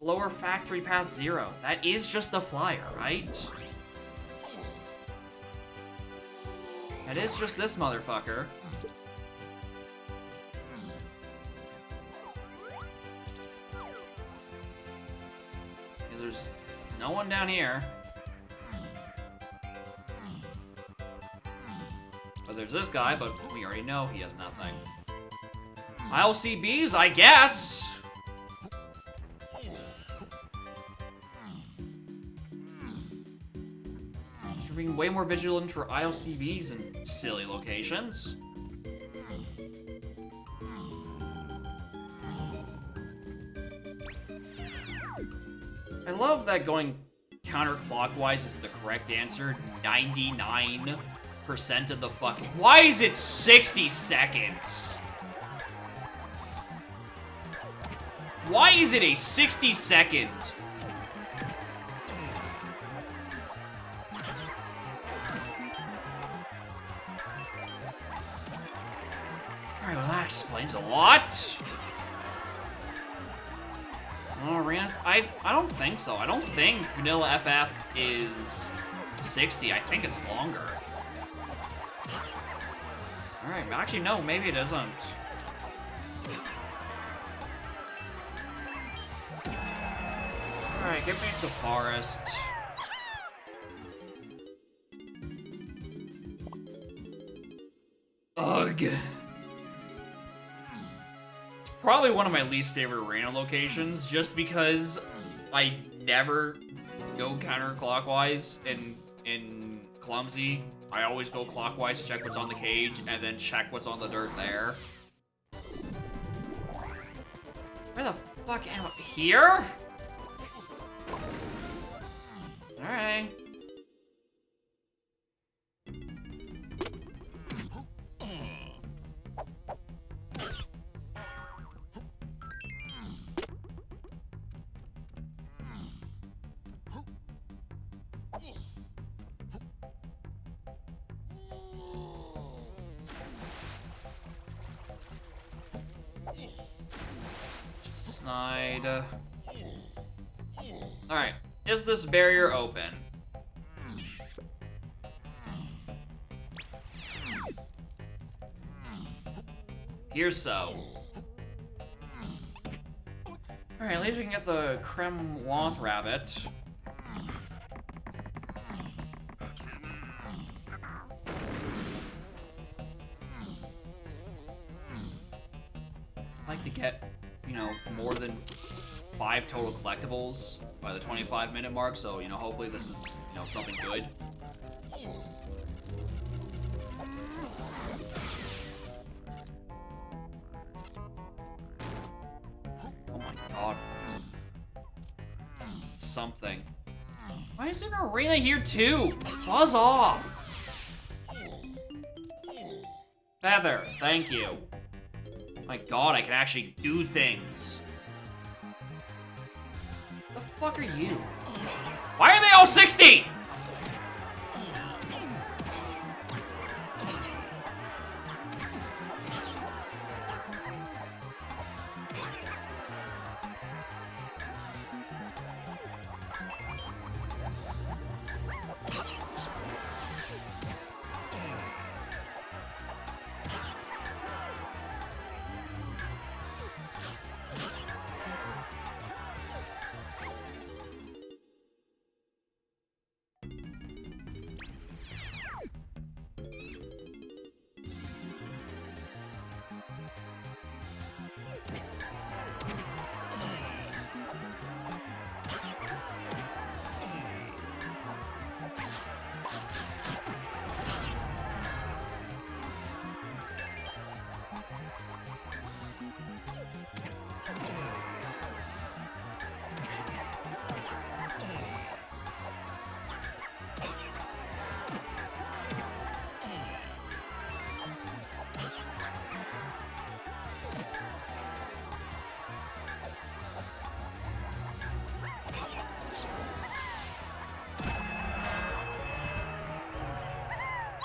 [SPEAKER 1] lower factory path 0. That is just a flyer, right? It is just this motherfucker. Because there's no one down here. But there's this guy, but we already know he has nothing. ILCBs, I guess! You're being way more vigilant for ILCBs in silly locations. I love that going counterclockwise is the correct answer 99% of the fucking... Why is it 60 seconds? Why is it a 60-second? Alright, well that explains a lot. Oh, arenas? I don't think so. I don't think Vanilla FF is 60. I think it's longer. Alright, actually no, maybe it isn't. Alright, get me to the forest. Ugh. It's probably one of my least favorite arena locations, just because I never go counterclockwise in Clumsy. I always go clockwise to check what's on the cage, and then check what's on the dirt there. Where the fuck am I? Here? Alright. Snide. Alright. Is this barrier open? Here so. Alright, at least we can get the creme loth rabbit. I'd like to get, you know, more than 5 total collectibles by the 25-minute mark, so, you know, hopefully this is, you know, something good. Oh my god. Something. Why is there an arena here too? Buzz off! Feather, thank you. My god, I can actually do things. The fuck are you? Why are they all 60?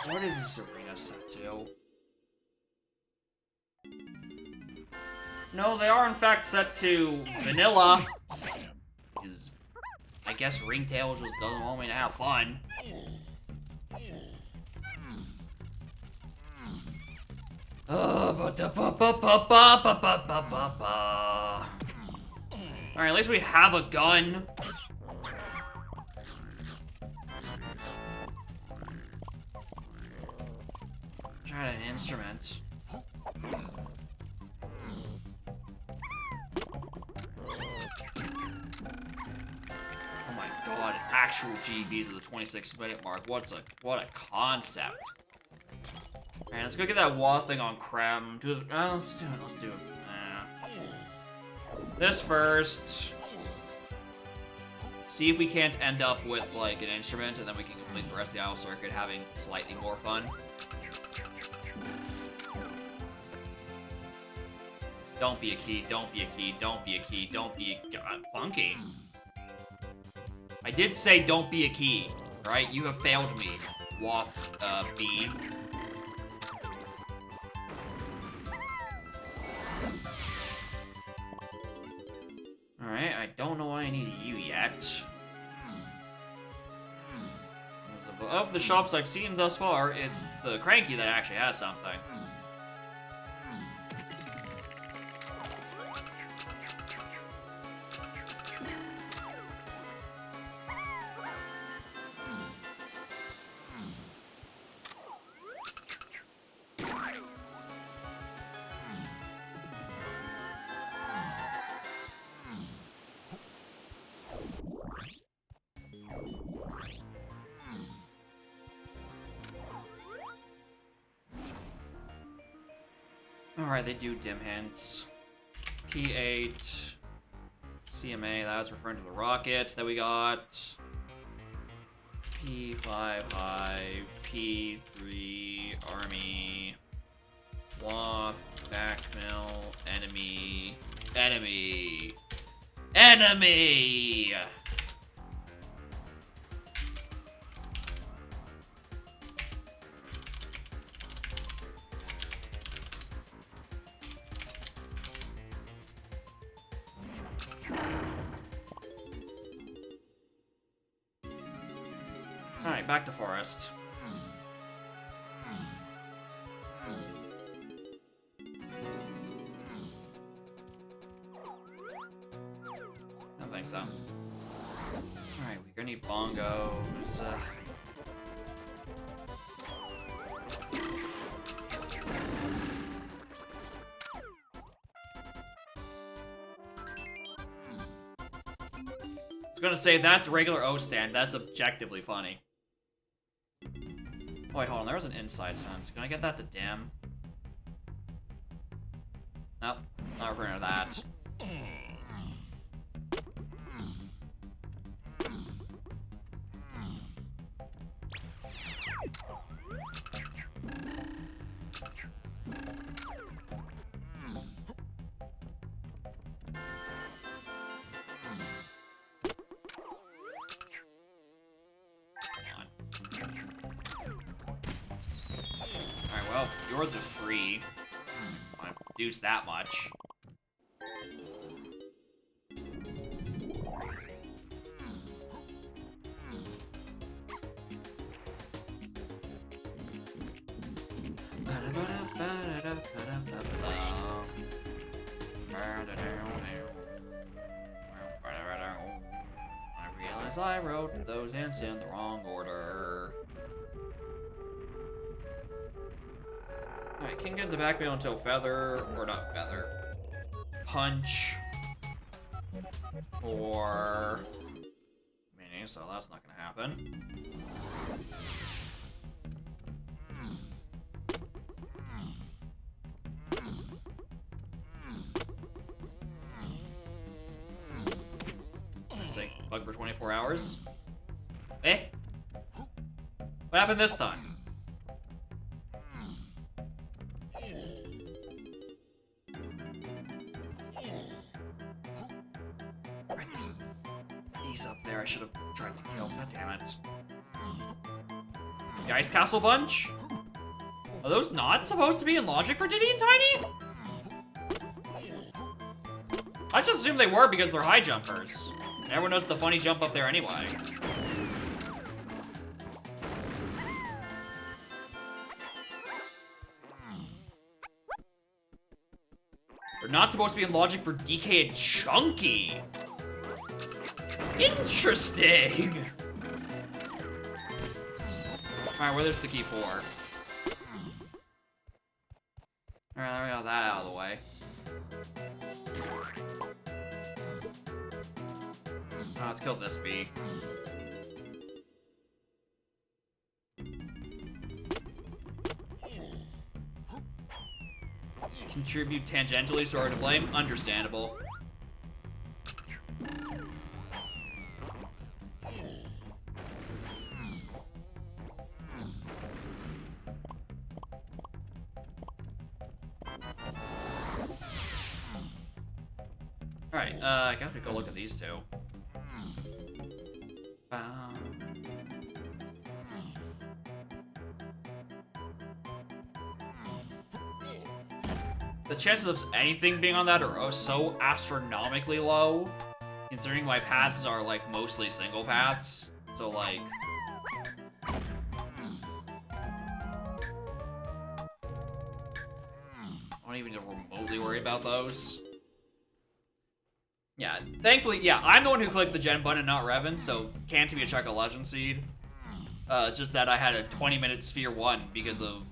[SPEAKER 1] What is this arena set to? No, they are in fact set to vanilla. Because I guess Ringtail just doesn't want me to have fun. Alright, at least we have a gun. Try an instrument. Oh my god, actual GBs at the 26-minute mark. What a concept. Alright, let's go get that wall thing on Creme. Let's do it. This first. See if we can't end up with, like, an instrument, and then we can complete the rest of the Isle Circuit having slightly more fun. Don't be a key, don't be a key, don't be a key, don't be a... God, funky. I did say don't be a key, right? You have failed me, Waff, B. Alright, I don't know why I need you yet. Of the shops I've seen thus far, it's the Cranky that actually has something. Alright, they do dim hints. P8. CMA, that was referring to the rocket that we got. P5 hive. P3 army. Waff. Backmill. Enemy. Enemy. Enemy! Alright, back to forest. I don't think so. Alright, we're gonna need bongos. I was gonna say, that's regular O stand. That's objectively funny. Oh, wait, hold on. There was an insights hunt. Can I get that to dim? Nope. Not referring to that. Alright, well, you're the 3. I reduced that much. I realize I wrote those hints in the wrong order. Alright, can't get the back wheel until feather, or not feather. Punch. Or mini, so that's not gonna happen. Say, bug for 24 hours. Eh? What happened this time? Right, there's these up there I should have tried to kill. God damn it. The Ice Castle Bunch? Are those not supposed to be in logic for Diddy and Tiny? I just assumed they were because they're high jumpers. Everyone knows the funny jump up there anyway. They're not supposed to be in logic for DK and Chunky. Interesting. Alright, where there's the key 4? Alright, there we got that out of the way. Let's kill this bee. Contribute tangentially, sorry to blame. Understandable. Alright, I guess we go look at these two. The chances of anything being on that are so astronomically low, considering my paths are, like, mostly single paths. So, like... I don't even remotely worry about those. Yeah, thankfully, yeah, I'm the one who clicked the gen button, not Revan, so can't be a check a legend seed. It's just that I had a 20-minute sphere 1 because of,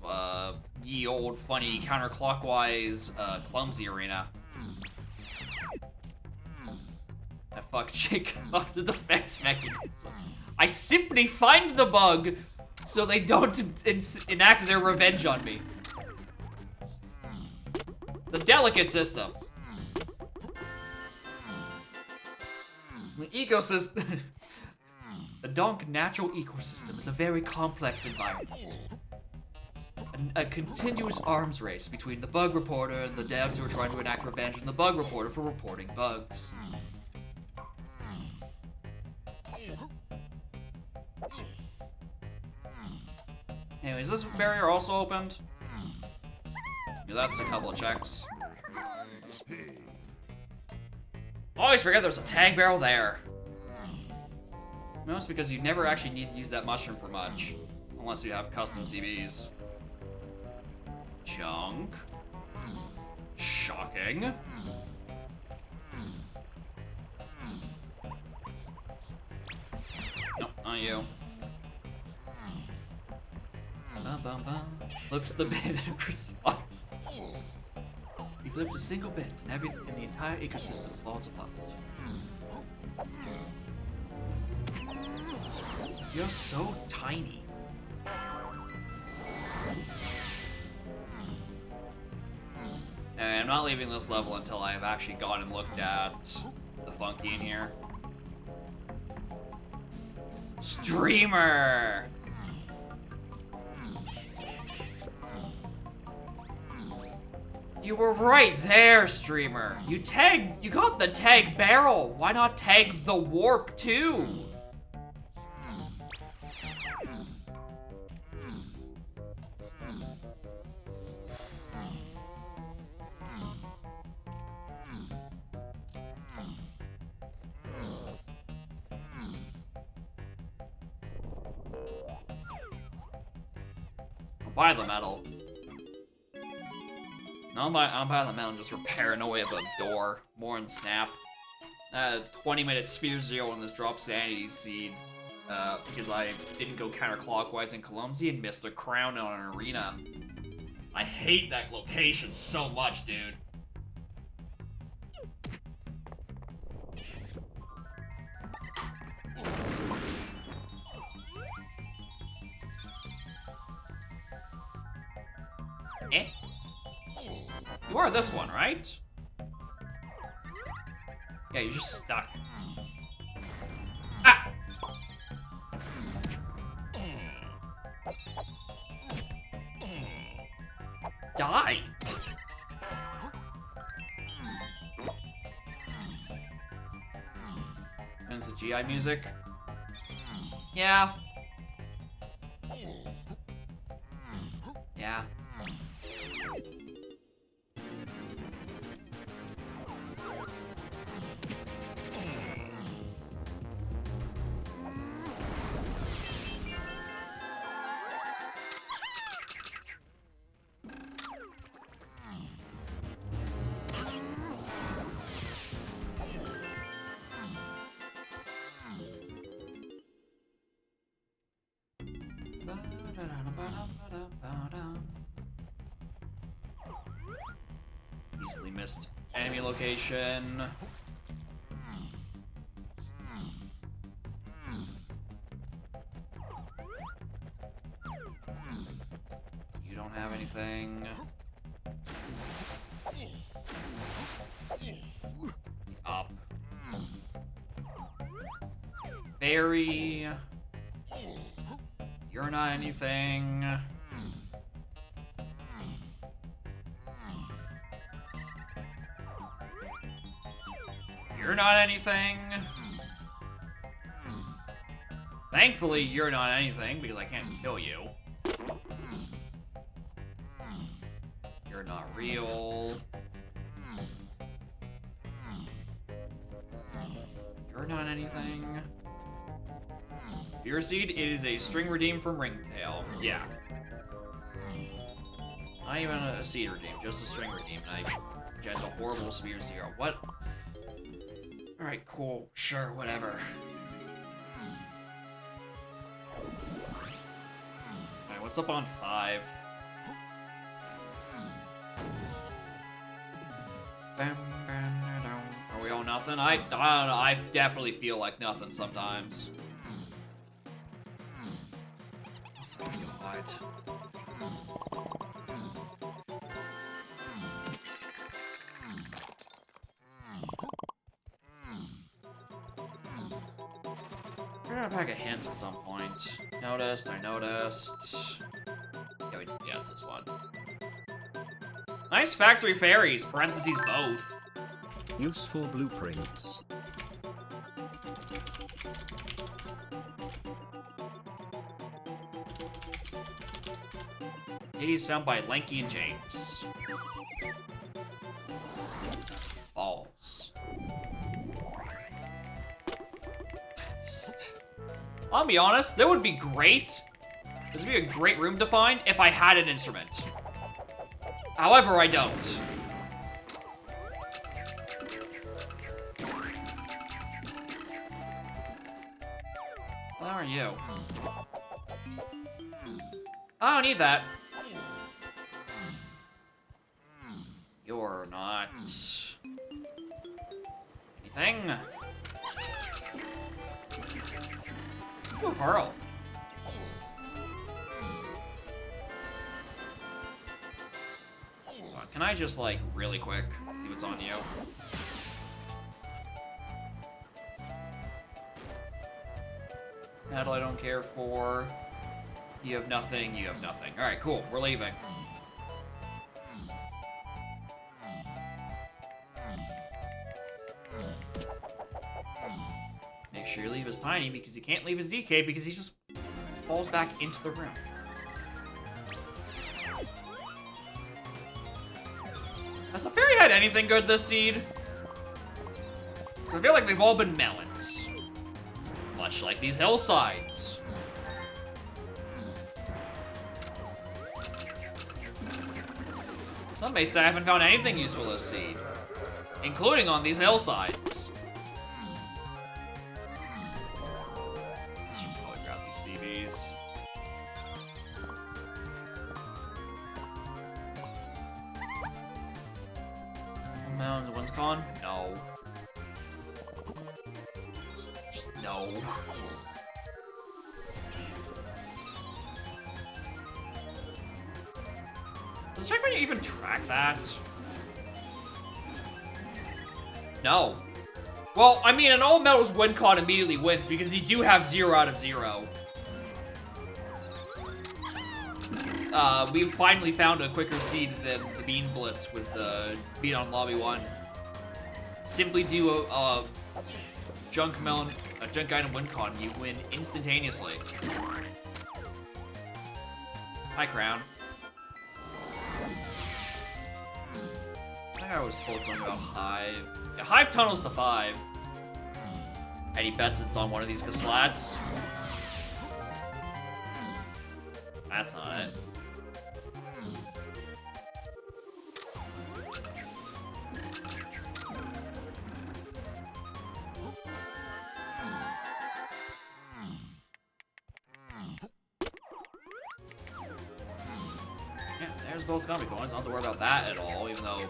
[SPEAKER 1] ye old funny counterclockwise, clumsy arena. I fucked Jake off the defense mechanism. I simply find the bug so they don't enact their revenge on me. The delicate system. The ecosystem. The Donk natural ecosystem is a very complex environment. A continuous arms race between the bug reporter and the devs who are trying to enact revenge on the bug reporter for reporting bugs. Anyways, this barrier also opened? Yeah, that's a couple of checks. Always forget there's a tag barrel there. Most because you never actually need to use that mushroom for much. Unless you have custom CBs. Junk. Shocking. Nope, not you. Flips the bit in response. He flips a single bit and the entire ecosystem falls apart. You're so tiny. And I'm not leaving this level until I have actually gone and looked at the funky in here. Streamer! You were right there, streamer. You got the tag barrel. Why not tag the warp too? I'll buy the metal. No, I'm by the metal and just for paranoia of a door. More than Snap. 20-minute Sphere Zero on this drop sanity seed. Because I didn't go counterclockwise in Columzi and missed a crown on an arena. I hate that location so much, dude. Eh? You are this one, right? Yeah, you're just stuck. Ah! Die! And it's the GI music. Yeah. Yeah. Easily missed enemy location. You don't have anything. Up. Fairy. You're not anything. You're not anything. Thankfully, you're not anything because I can't kill you. You're not real. You're not anything. Fear Seed is a string redeem from Ringtail. Yeah. Not even a seed redeem, just a string redeem. And I gent a horrible Sphere Zero. What? Alright, cool. Sure, whatever. Alright, what's up on 5? Are we all nothing? I don't know. I definitely feel like nothing sometimes. gonna pack a hint at some point. Noticed, I noticed. Yeah, it's this one. Nice factory fairies, parentheses both.
[SPEAKER 3] Useful blueprints.
[SPEAKER 1] Ladies found by Lanky and James. Balls. I'll be honest, that would be great. This would be a great room to find if I had an instrument. However, I don't. What are you? I don't need that. You're not... anything? Ooh, Pearl. Can I just, like, really quick see what's on you? Metal I don't care for. You have nothing, you have nothing. Alright, cool, we're leaving. Make sure you leave his tiny, because you can't leave his DK because he just falls back into the room. Has the fairy had anything good this seed? I feel like they've all been melons. Much like these hillsides. Some may say I haven't found anything useful this seed. Including on these hillsides. I should probably grab these CVs. Mountains, one's gone? No. Just no. Does Checkmate even track that? No. Well, I mean, an all metals win con immediately wins because you do have 0 out of 0. We've finally found a quicker seed than the Bean Blitz with the Bean on Lobby 1. Simply do a junk item win con, you win instantaneously. Hi, Crown. I think I was told something about Hive. Yeah, Hive tunnels to 5. And he bets it's on one of these Kaslats. That's not it. Yeah, there's both Gummy Coins. I don't have to worry about that at all, even though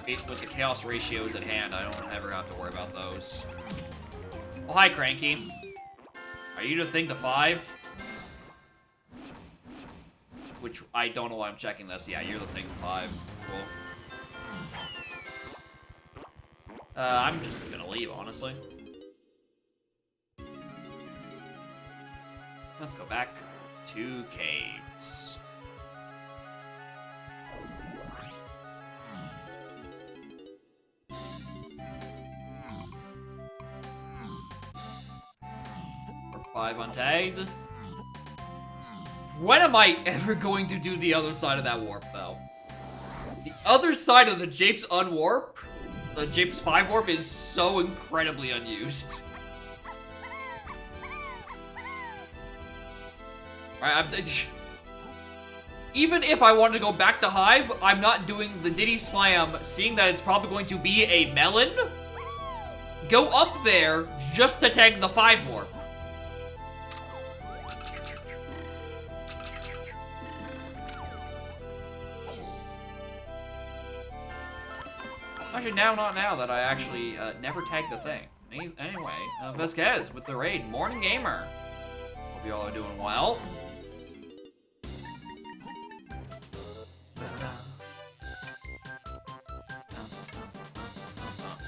[SPEAKER 1] with the chaos ratios at hand, I don't ever have to worry about those. Oh, hi, Cranky. Are you the thing to 5? Which, I don't know why I'm checking this. Yeah, you're the thing to 5. Cool. I'm just gonna leave, honestly. Let's go back to caves. Or 5 untagged. When am I ever going to do the other side of that warp, though? The other side of the Japes unwarp, the Japes 5 warp, is so incredibly unused. Alright, even if I wanted to go back to Hive, I'm not doing the Diddy Slam, seeing that it's probably going to be a melon. Go up there just to tag the 5 warp. Actually, not now that I actually never tagged the thing. Anyway, Vasquez with the raid. Morning Gamer. Hope you all are doing well.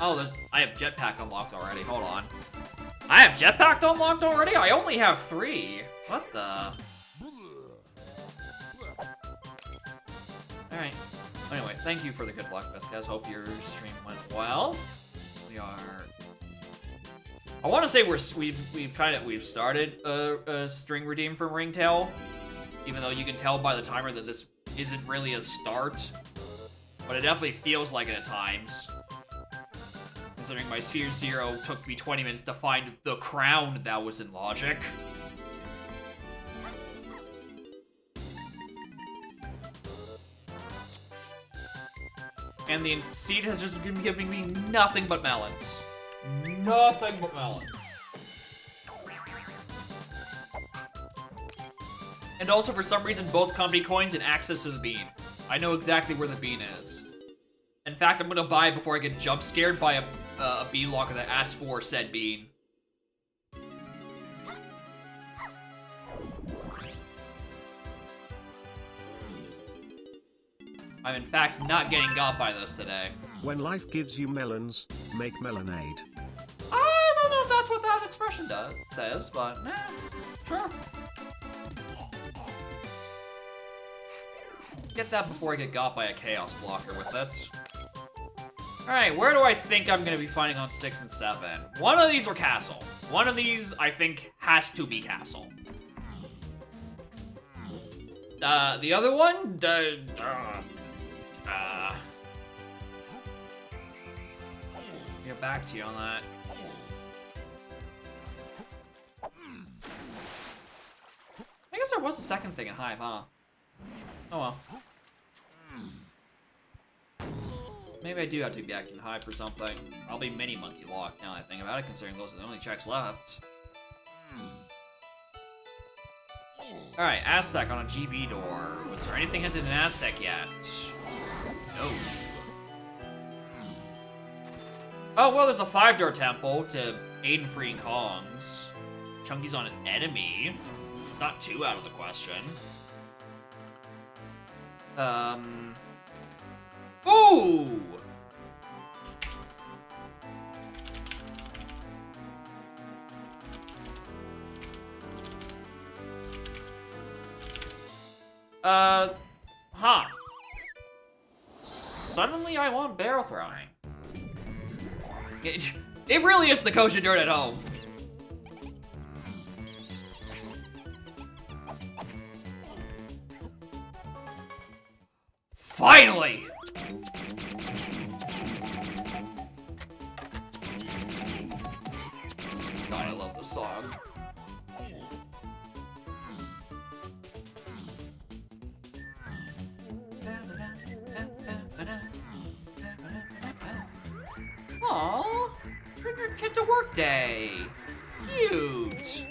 [SPEAKER 1] Oh, I have jetpack unlocked already. Hold on. I have jetpack unlocked already? I only have 3. What the? Alright. Anyway, thank you for the good luck, best guys. Hope your stream went well. We are... I want to say we've started a string redeem from Ringtail, even though you can tell by the timer that this isn't really a start, but it definitely feels like it at times. Considering my Sphere Zero took me 20 minutes to find the crown that was in Logic. And the seed has just been giving me nothing but melons. Nothing but melons. And also, for some reason, both company coins and access to the bean. I know exactly where the bean is. In fact, I'm gonna buy it before I get jump scared by a bean locker that asks for said bean. I'm in fact not getting got by this today.
[SPEAKER 3] When life gives you melons, make melonade.
[SPEAKER 1] I don't know if that's what that expression says, but sure. Get that before I get got by a chaos blocker with it. Alright, where do I think I'm gonna be finding on 6 and 7? One of these or castle. One of these, I think, has to be castle. The other one? Get back to you on that. I guess there was a second thing in Hive, huh? Oh well. Maybe I do have to be back in Hive for something. I'll be mini monkey locked now that I think about it, considering those are the only checks left. Alright, Aztec on a GB door. Was there anything hinted in Aztec yet? No. Oh, well, there's a 5-door temple to aid in freeing Kongs. Chunky's on an enemy. It's not too out of the question. Ooh! Huh. Suddenly I want barrel throwing. It really is the kosher dirt at home. Finally! God, I love this song. Aww, bring your kid to work day. Cute.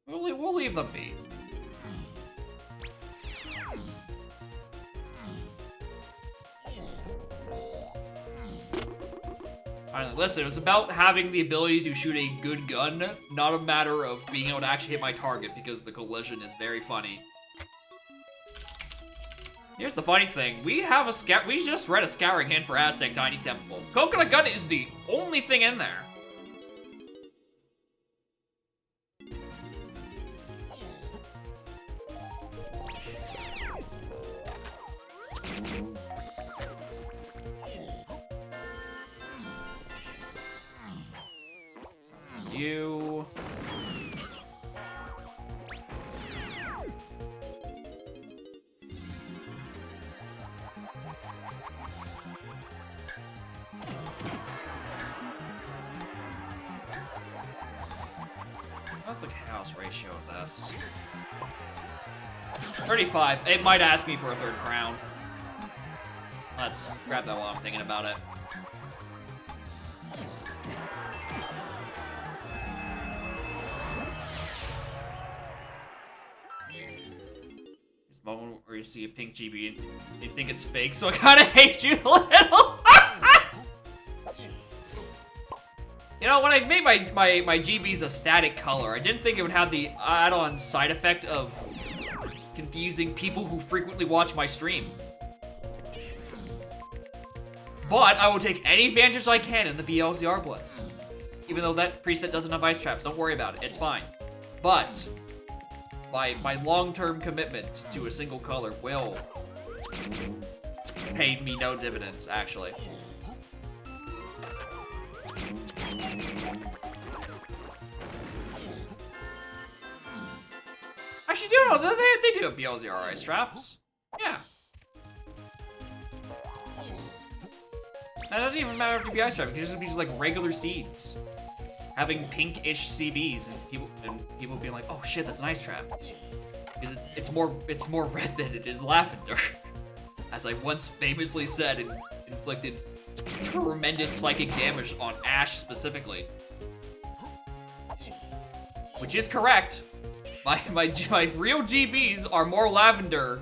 [SPEAKER 1] We'll leave them be. Finally, listen, it was about having the ability to shoot a good gun, not a matter of being able to actually hit my target, because the collision is very funny. Here's the funny thing, we just read a scouring hint for Aztec Tiny Temple. Coconut Gun is the only thing in there. You... What's the chaos ratio of this? 35. It might ask me for a 3rd crown. Let's grab that while I'm thinking about it. There's a moment where you see a pink GB and you think it's fake, so I kinda hate you a little. You know, when I made my GBs a static color, I didn't think it would have the add-on side effect of confusing people who frequently watch my stream. But I will take any advantage I can in the blzr blitz. Even though that preset doesn't have ice traps, don't worry about it, it's fine. But my long-term commitment to a single color will pay me no dividends, actually. Actually, no, they do have blzr ice traps. Yeah. That doesn't even matter if you be ice trap. It can just be just like regular seeds, having pink-ish CBs, and people being like, "Oh shit, that's an ice trap," because it's more red than it is lavender. As I once famously said, it inflicted tremendous psychic damage on Ash specifically, which is correct. My real GBs are more lavender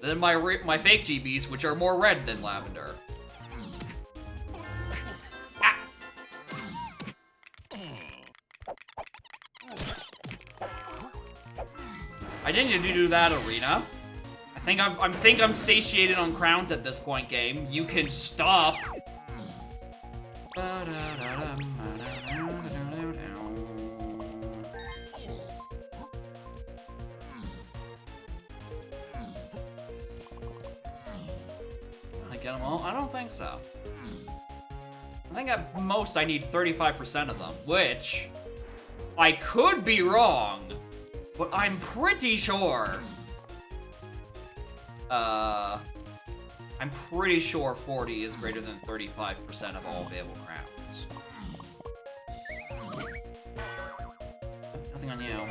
[SPEAKER 1] than my fake GBs, which are more red than lavender. I didn't need to do that, Arena. I think I'm satiated on crowns at this point, game. You can stop. I get them all? I don't think so. I think at most I need 35% of them, which I could be wrong. But I'm pretty sure. I'm pretty sure 40 is greater than 35% of all available crowns. Nothing on you.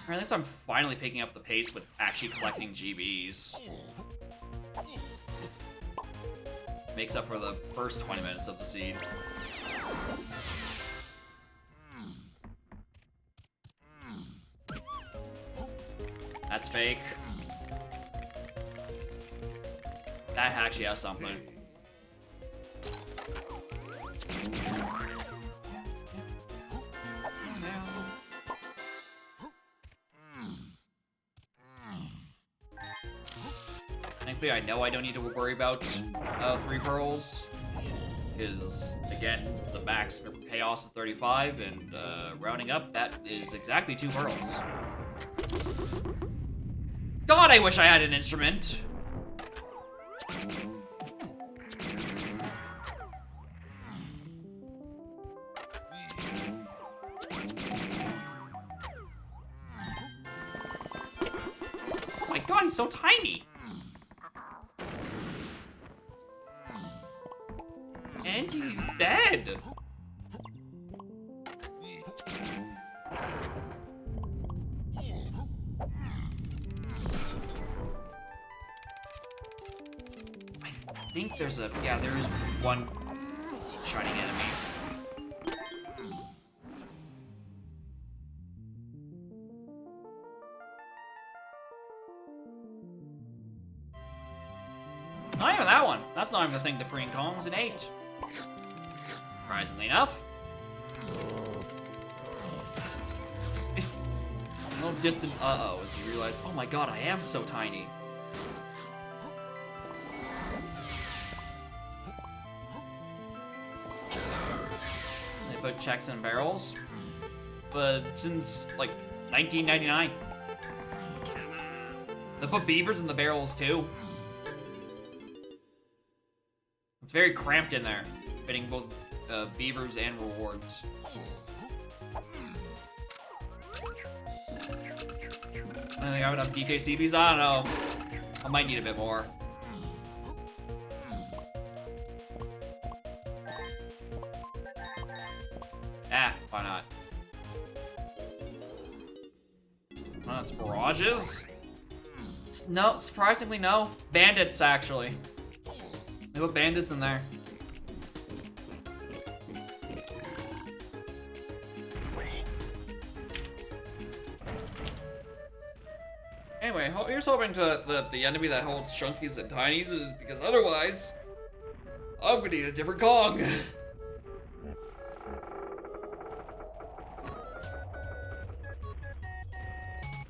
[SPEAKER 1] Or at least I'm finally picking up the pace with actually collecting GBs. Makes up for the first 20 minutes of the seed. That's fake. That actually has something. Thankfully, I know I don't need to worry about 3 pearls, because again, the max for chaos is 35, and rounding up, that is exactly 2 pearls. God, I wish I had an instrument. Oh my god, he's so tiny. And he's dead. I think there's a, yeah, there is one shining enemy. Not even that one. That's not even the thing to freeing Kong's an 8. Surprisingly enough. It's a little distant uh-oh as you realize, oh my god, I am so tiny. They put checks in barrels, but since like 1999. They put beavers in the barrels too. It's very cramped in there, fitting both beavers and rewards. I think I have enough DKCBs. I don't know. I might need a bit more. Ah, why not? Oh, it's barrages? No, surprisingly no. Bandits, actually. They put bandits in there. Anyway, here's hoping that the enemy that holds chunkies and tinies is because otherwise, I'm gonna need a different Kong.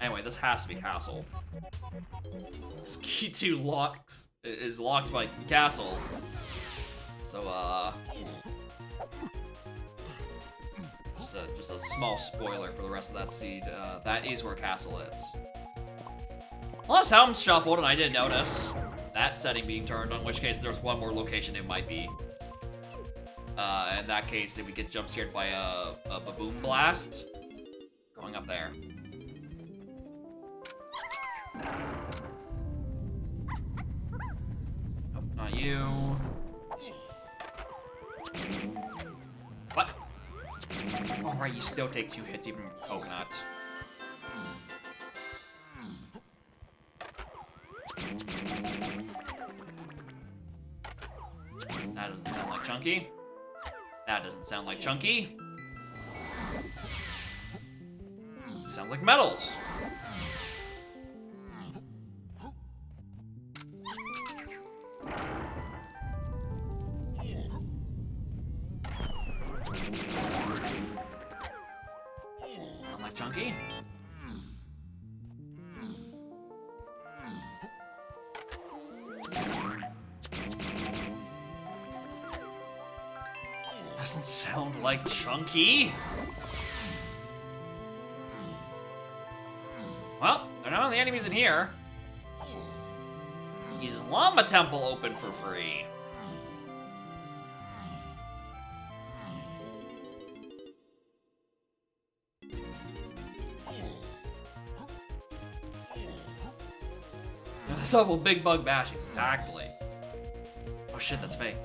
[SPEAKER 1] Anyway, this has to be castle. This key 2 locks is locked by castle. So just a small spoiler for the rest of that seed. That is where castle is. Unless helm's shuffled and I didn't notice that setting being turned, in which case there's one more location it might be. In that case, if we get jump scared by a baboon blast, going up there. Nope, not you. What? Oh, right, you still take 2 hits even with coconut. That doesn't sound like Chunky. That doesn't sound like Chunky. Sounds like Metals. Sound like Chunky. Doesn't sound like Chunky. Well, there are none of the enemies in here. Is Llama Temple open for free? This level Big Bug Bash, exactly. Oh shit, that's fake.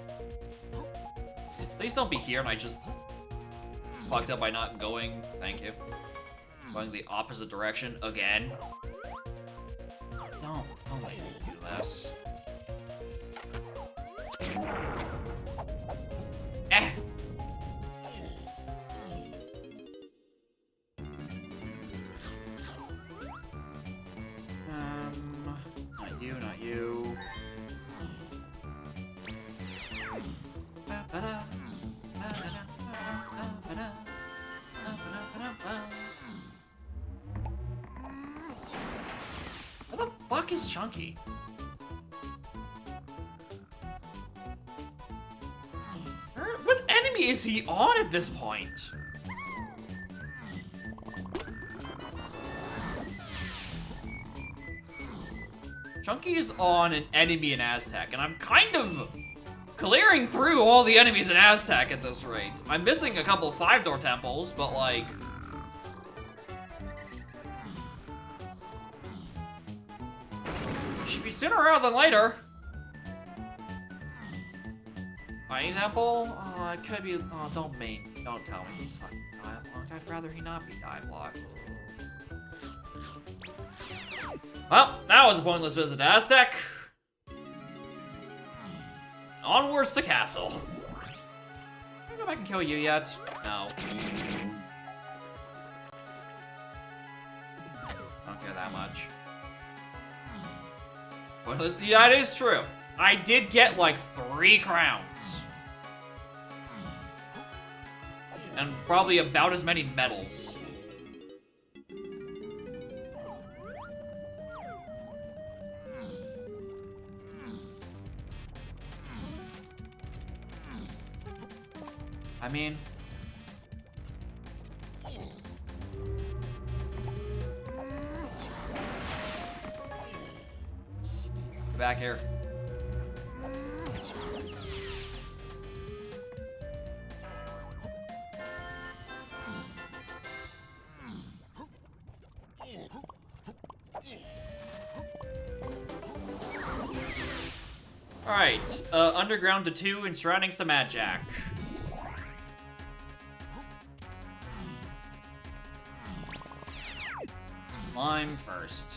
[SPEAKER 1] Please don't be here and I just fucked up by not going. Thank you. Going the opposite direction again. Don't make me do this. Eh. Not you, not you. Where the fuck is Chunky? What enemy is he on at this point? Chunky is on an enemy in Aztec, and I'm kind of clearing through all the enemies in Aztec at this rate. I'm missing a couple 5-door temples, but like... should be sooner rather than later. By example, it could be... oh, don't tell me he's fucking dive locked. I'd rather he not be dive locked. Well, that was a pointless visit to Aztec. Onwards to castle. Can I go back and kill you yet? No. Don't care that much. Pointless. Yeah, it is true. I did get like 3 crowns. And probably about as many medals. I mean... get back here. Alright, underground to 2 and surroundings to Mad Jack. Climb first.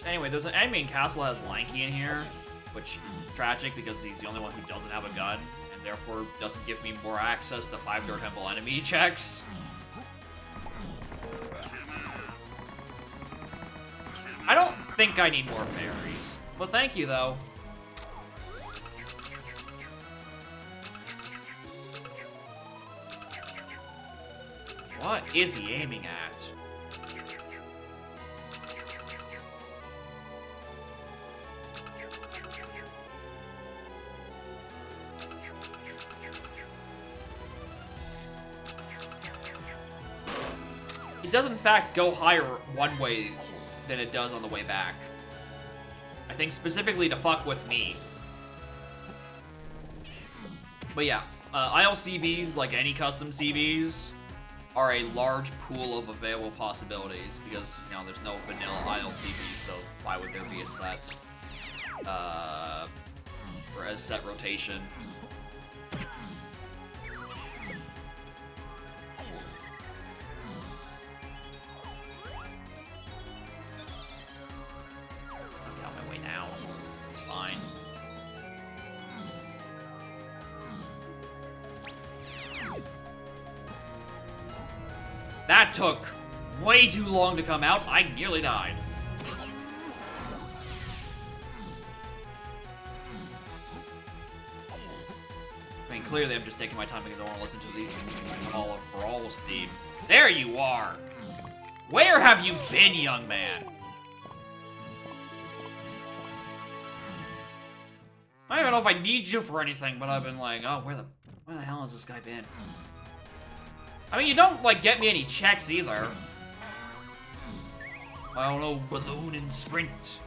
[SPEAKER 1] Anyway, there's an enemy in Castle that has Lanky in here, which is tragic because he's the only one who doesn't have a gun, and therefore doesn't give me more access to 5-door temple enemy checks. I don't think I need more fairies, but thank you though. What is he aiming at? It does in fact go higher one way than it does on the way back. I think specifically to fuck with me. But yeah, ILCBs, like any custom CBs, are a large pool of available possibilities because, you know, there's no vanilla ILCB, so why would there be a set, or a set rotation? I'll get on my way now. It's fine. That took way too long to come out. I nearly died. I mean, clearly I'm just taking my time because I want to listen to the Hall of Brawls theme. There you are! Where have you been, young man? I don't even know if I need you for anything, but I've been like, oh, where the hell has this guy been? I mean, you don't, like, get me any checks, either. I don't know, balloon and sprint.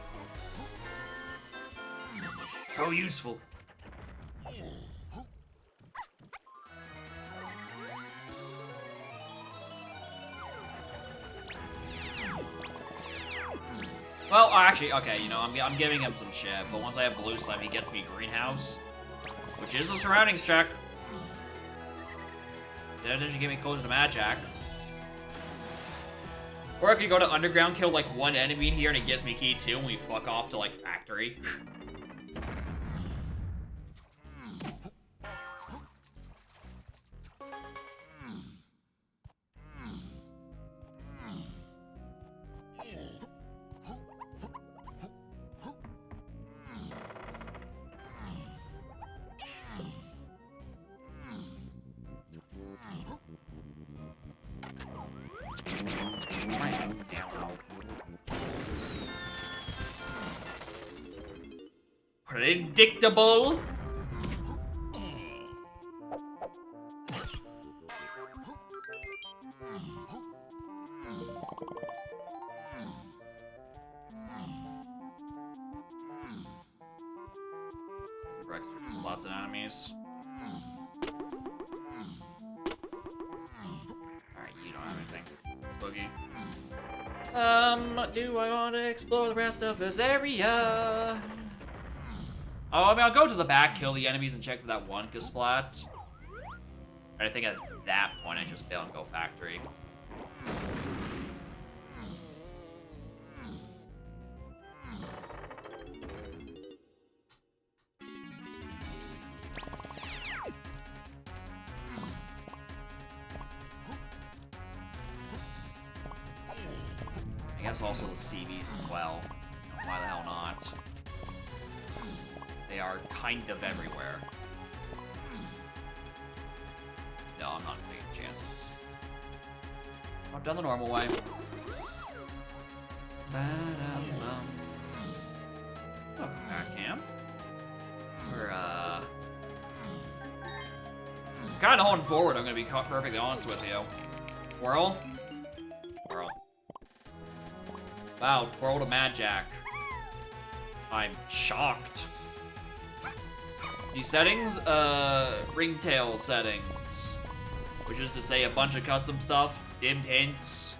[SPEAKER 1] How useful. Well, actually, okay, you know, I'm giving him some shit, but once I have Blue Slime, he gets me Greenhouse, which is a surroundings check. That doesn't get me closer to Magic. Or I could go to Underground, kill like one enemy in here, and it gives me Key 2, and we fuck off to like Factory. Predictable. There's lots of enemies. Alright, you don't have anything. Spooky. Do I want to explore the rest of this area? Oh, I mean, I'll go to the back, kill the enemies, and check for that one Splat. I think at that point, I just bail and go Factory. I guess also the CVs as well. Why the hell not? They are kind of everywhere. No, I'm not taking chances. I've done the normal way. Welcome back, Cam. We're, kind of holding forward, I'm gonna be perfectly honest with you. Twirl? Twirl. Wow, twirl to Mad-Jack. I'm shocked. These settings, ringtail settings, which is to say a bunch of custom stuff, dimmed hints,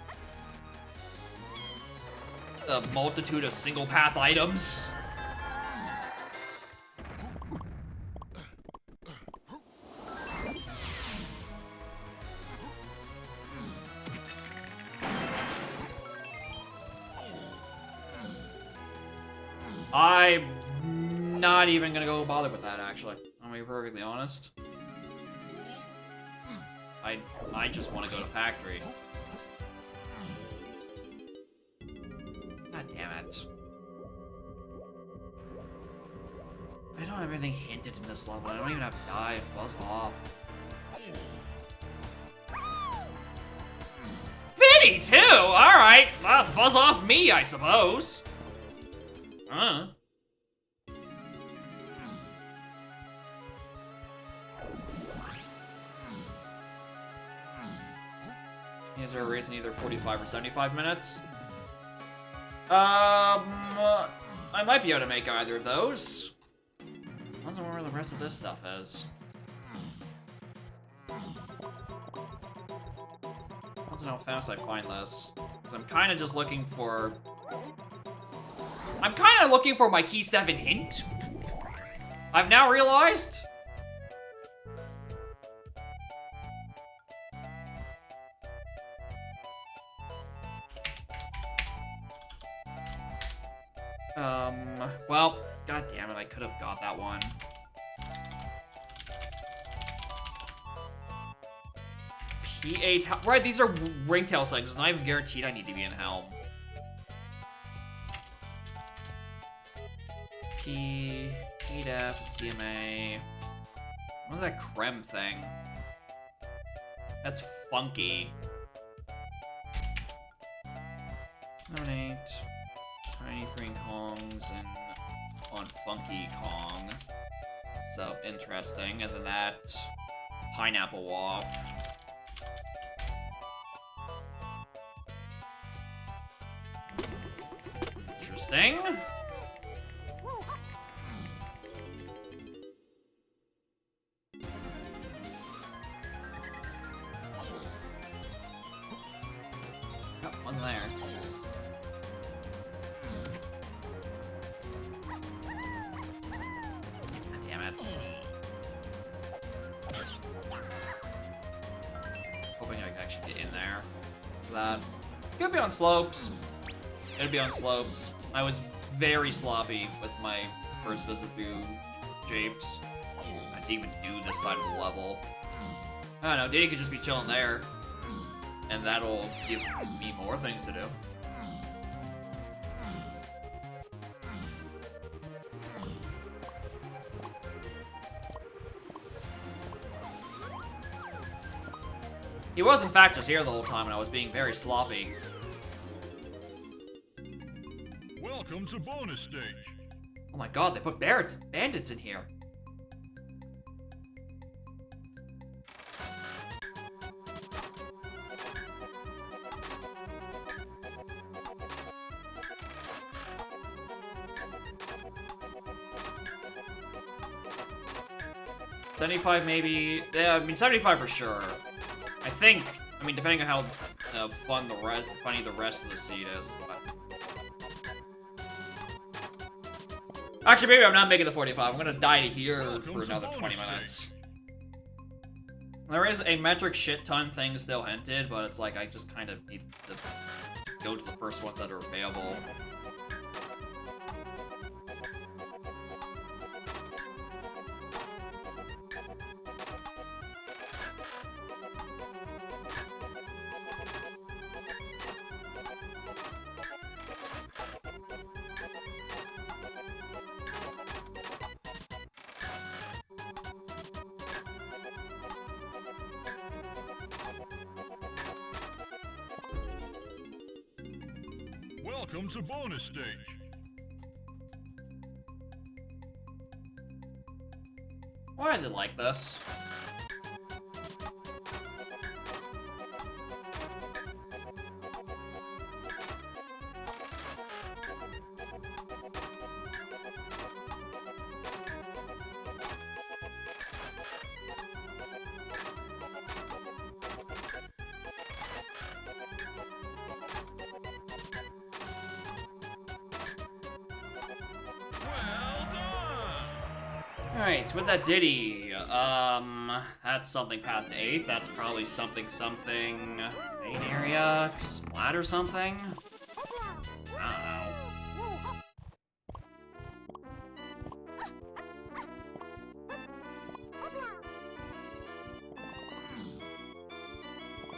[SPEAKER 1] a multitude of single path items. I'm not even gonna go bother with that, actually. I'm gonna be perfectly honest. I just want to go to factory. God damn it. I don't have anything hinted in this level. I don't even have dive. Buzz off. 52? Alright. Well, buzz off me, I suppose. Is there a reason either 45 or 75 minutes? I might be able to make either of those. Depends on where the rest of this stuff is. Depends on how fast I find this. Because I'm kind of just looking for... I'm kind of looking for my key 7 hint. I've now realized. Well, god damn it, I could have got that one. P8, right, these are ringtail settings. It's not even guaranteed I need to be in helm. P8F, CMA. What's that creme thing? That's funky. Donate. Tiny Green Kongs and on Funky Kong. So, interesting. And then that Pineapple Waff. Interesting. Oh, one there. Hoping I can actually get in there. That could be on slopes. It'd be on slopes. I was very sloppy with my first visit through Japes. I didn't even do this side of the level. I don't know, Diddy could just be chilling there. And that'll give me more things to do. He was, in fact, just here the whole time, and I was being very sloppy.
[SPEAKER 5] Welcome to bonus stage.
[SPEAKER 1] Oh my god, they put bandits in here. $75 maybe. Yeah, I mean 75 for sure. I think. I mean, depending on how funny the rest of the seed is. But... Actually, maybe I'm not making the 45. I'm gonna die to here for another 20 minutes. There is a metric shit ton thing still hinted, but it's like I just kind of need to go to the first ones that are available.
[SPEAKER 5] Welcome to bonus stage.
[SPEAKER 1] Why is it like this? Alright, with that ditty, that's something path to 8th, that's probably something, main area, splat or something? I don't know.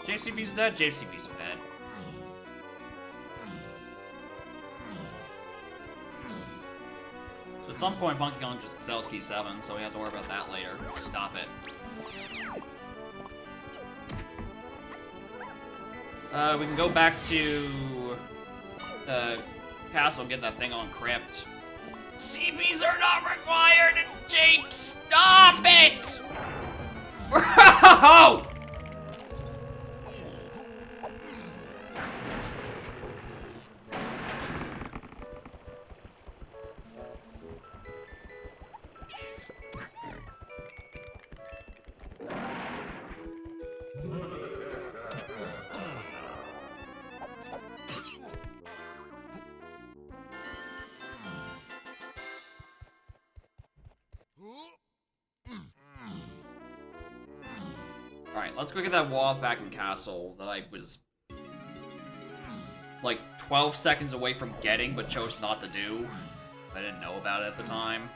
[SPEAKER 1] JCB's dead? JCB's are dead. So at some point, Funky Kong just sells key 7, so we have to worry about that later. Stop it. We can go back to castle and get that thing on Crypt. CPs are not required, and Jape, stop it! Alright, let's go get that wall back in castle that I was like 12 seconds away from getting but chose not to do. I didn't know about it at the time.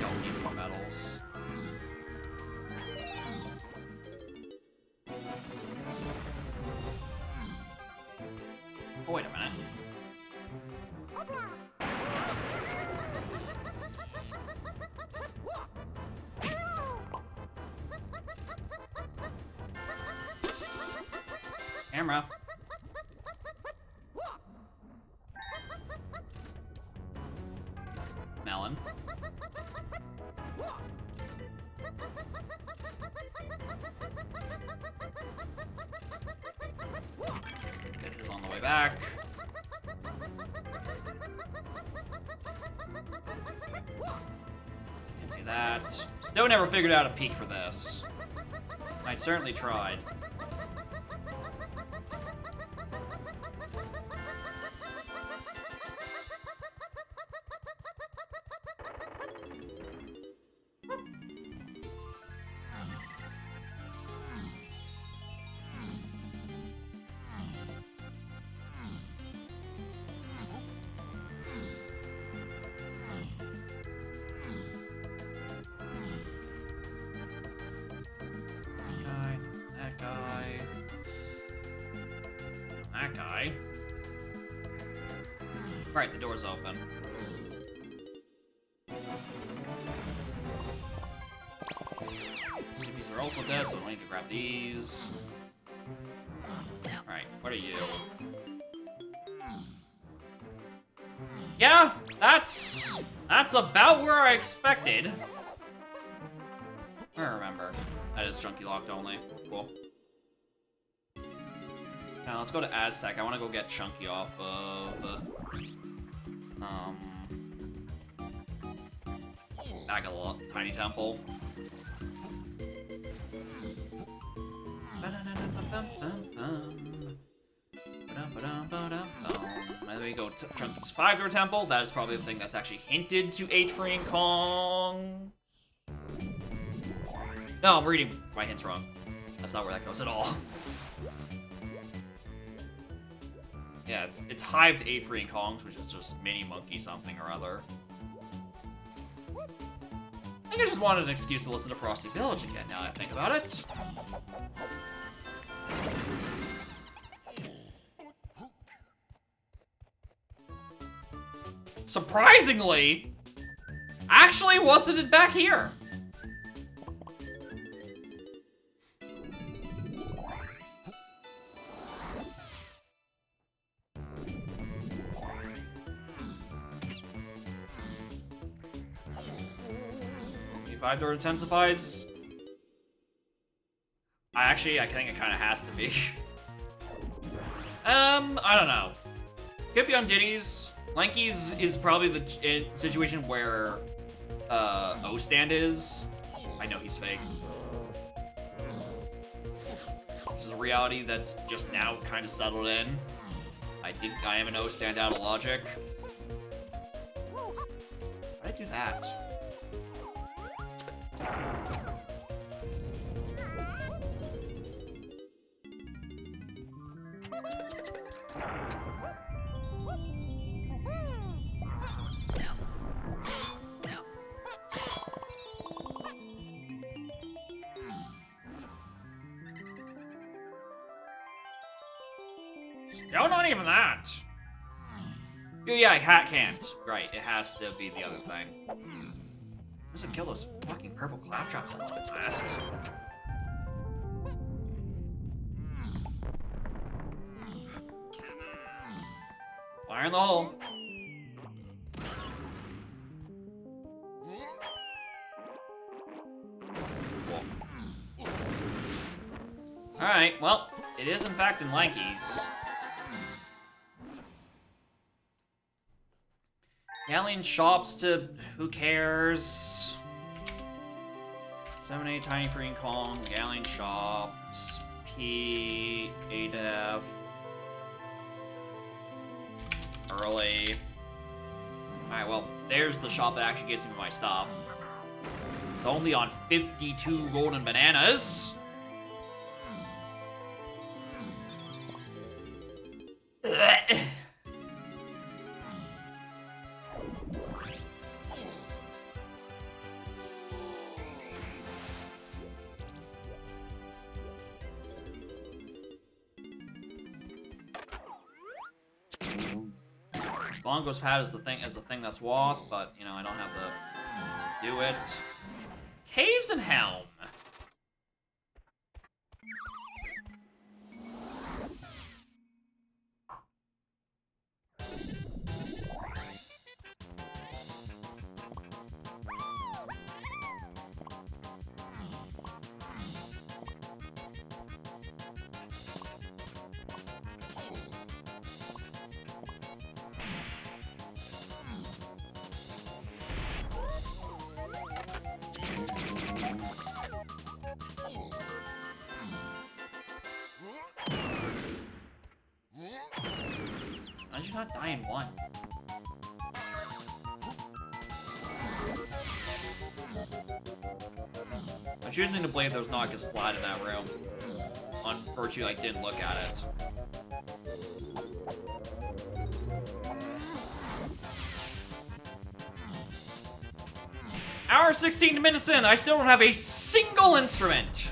[SPEAKER 1] Don't need more medals. Oh, wait a minute. Camera. Melon. Get his on the way back. Can't do that. Still never figured out a peek for this. I certainly tried. That guy. Right, the door's open. CPs are also dead, so I don't need to grab these. Alright, what are you? Yeah, that's about where I expected. I remember. That is chunky locked only. Cool. Now let's go to Aztec. I want to go get Chunky off of Bagala Tiny Temple. And then we go to Chunky's 5-door temple. That is probably the thing that's actually hinted to 8 freeing Kongs. No, I'm reading my hints wrong. That's not where that goes at all. Yeah, it's hived 8 freeing Kongs, which is just mini monkey something or other. I think I just wanted an excuse to listen to Frosty Village again, now that I think about it. Surprisingly, actually wasn't it back here? 5 door intensifies? I think it kind of has to be. I don't know. Could be on Diddy's. Lanky's is probably the situation where O-Stand is. I know he's fake. This is a reality that's just now kind of settled in. I am an O-Stand out of logic. Why did I do that? No, not even that. Oh, yeah, hat can't. Right, it has to be the other thing. Doesn't kill those fucking purple claptraps that don't last. Fire in the hole. Cool. Alright, well, it is in fact in Lanky's. Alien shops to who cares? 7-8 Tiny Freaking Kong, Alien shops, P, A to F, early. Alright, well, there's the shop that actually gets me my stuff. It's only on 52 golden bananas. Longo's pad is the thing that's Woth, but you know I don't have to do it. Caves and Helm. How did you not die in one? I'm choosing to believe there's not a splat in that room. On virtue, I didn't look at it. Hour 16 minutes in, I still don't have a single instrument.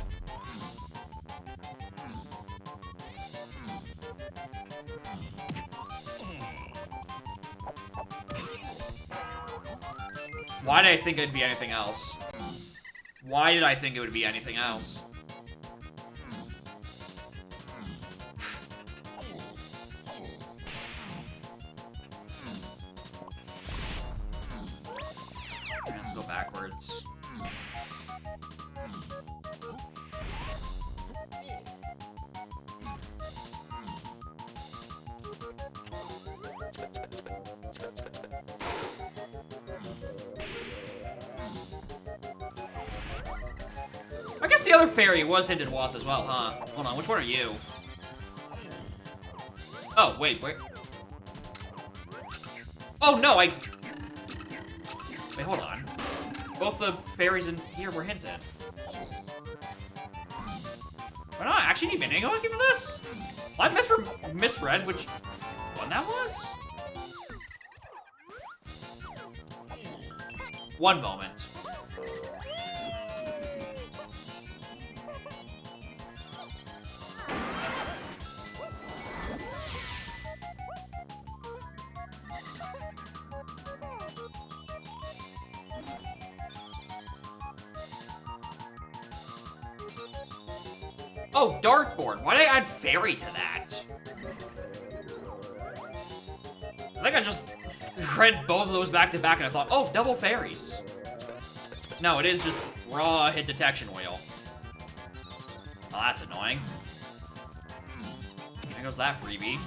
[SPEAKER 1] Why did I think it'd be anything else? Why did I think it would be anything else? Let's go backwards. I guess the other fairy was hinted Woth as well, huh? Hold on, which one are you? Oh, wait. Oh, no, Wait, hold on. Both the fairies in here were hinted. Why not? Actually need Minigo for this? Well, I misread which one that was? One moment. Oh, dartboard. Why did I add fairy to that? I think I just read both of those back to back and I thought, oh, double fairies. No, it is just raw hit detection wheel. Oh, that's annoying. There goes that freebie.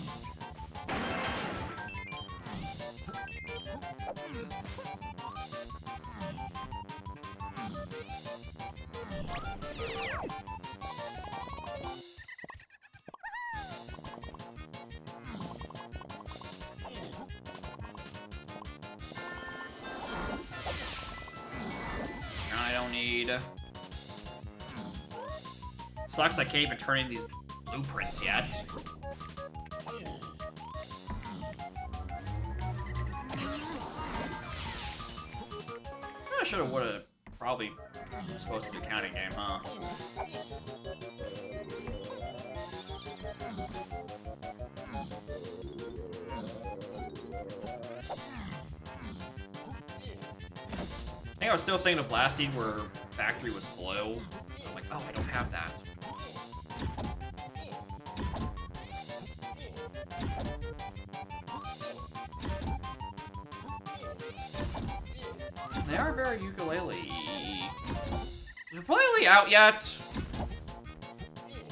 [SPEAKER 1] I don't need... Sucks I can't even turn in these blueprints yet. I should've, would've, probably supposed to do counting game, huh? I think I was still thinking of last seed where factory was blue. I'm like, oh, I don't have that. They are very ukulele. Is ukulele out yet?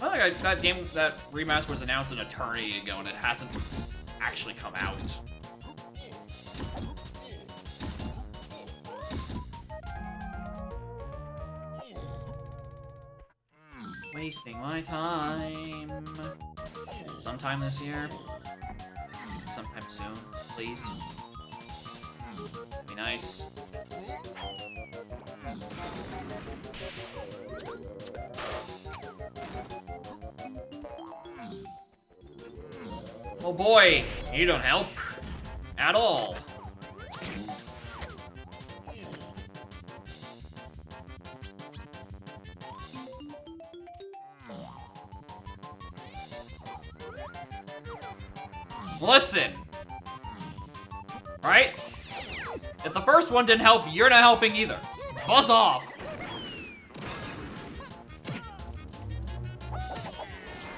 [SPEAKER 1] I think that remaster was announced an eternity ago and it hasn't actually come out. Wasting my time. Sometime this year. Sometime soon, please. Be nice. Oh boy, you don't help at all. Listen, right? If the first one didn't help, you're not helping either. Buzz off.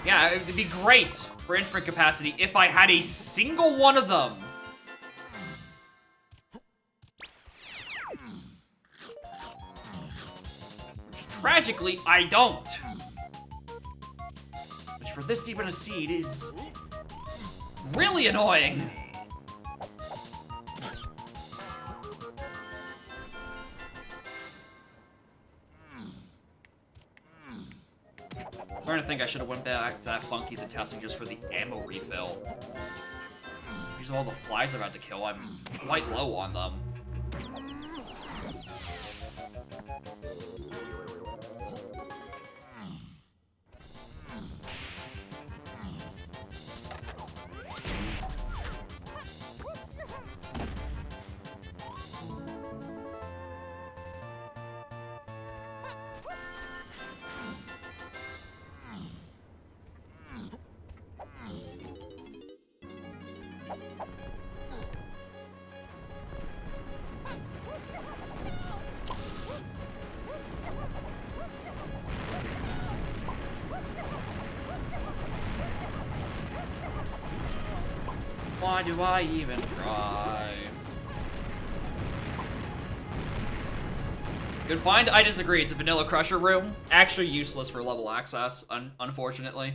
[SPEAKER 1] Yeah, it'd be great for instrument capacity if I had a single one of them. Tragically, I don't. Which for this deep in a seed is really annoying. I'm starting to think I should have went back to that Funky's and testing just for the ammo refill. Because of all the flies I've had to kill, I'm quite low on them. Why do I even try? Good find? I disagree. It's a vanilla crusher room. Actually useless for level access, unfortunately.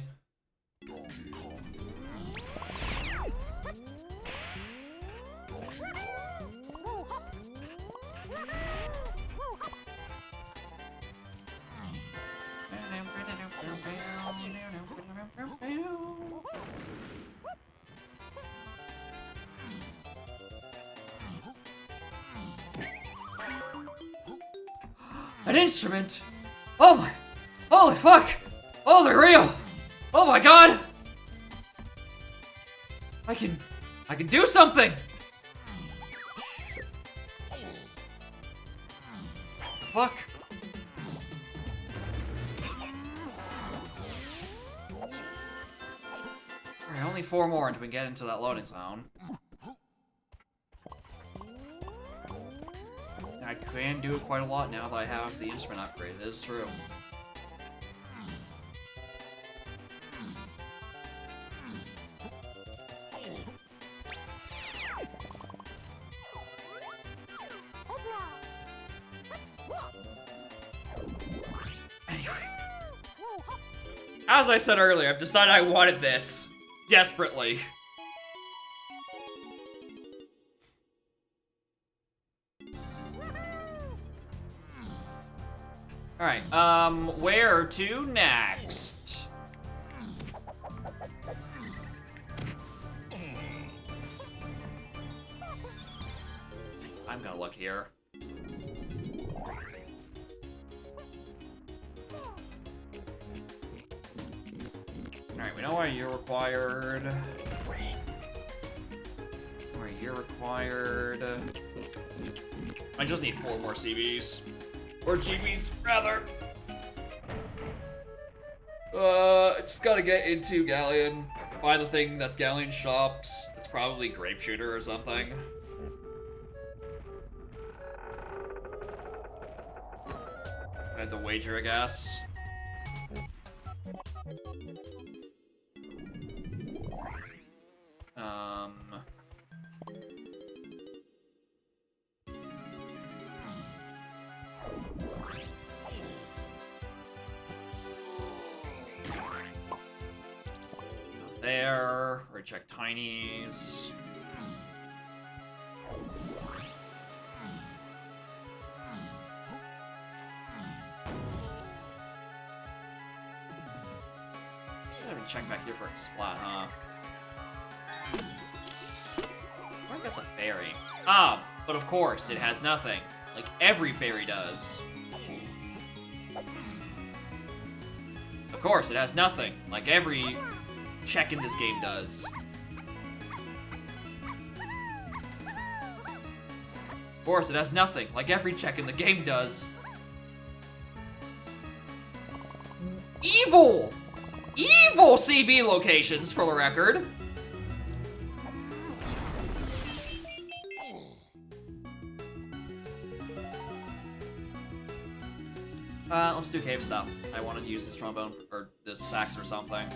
[SPEAKER 1] An instrument! Oh my! Holy fuck! Oh, they're real! Oh my god! I can do something! Fuck. Alright, only 4 more until we get into that loading zone. I can do it quite a lot now that I have the instrument upgrade. It is true. As I said earlier, I've decided I wanted this. Desperately. Alright, where to next? I'm gonna look here. Alright, we know why you're required. Why you're required. I just need 4 more CVs. Or GBs, rather. Just gotta get into Galleon. Buy the thing that's Galleon shops. It's probably Grape Shooter or something. I had to wager, I guess. There. Recheck Tinies. Check back here for a splat, huh? I guess a fairy. Ah, but of course, it has nothing. Like every fairy does. Of course, it has nothing. Like every check in this game does. Of course, it has nothing. Like every check in the game does. Evil! Evil CB locations, for the record. Let's do cave stuff. I want to use this trombone, or this sax or something.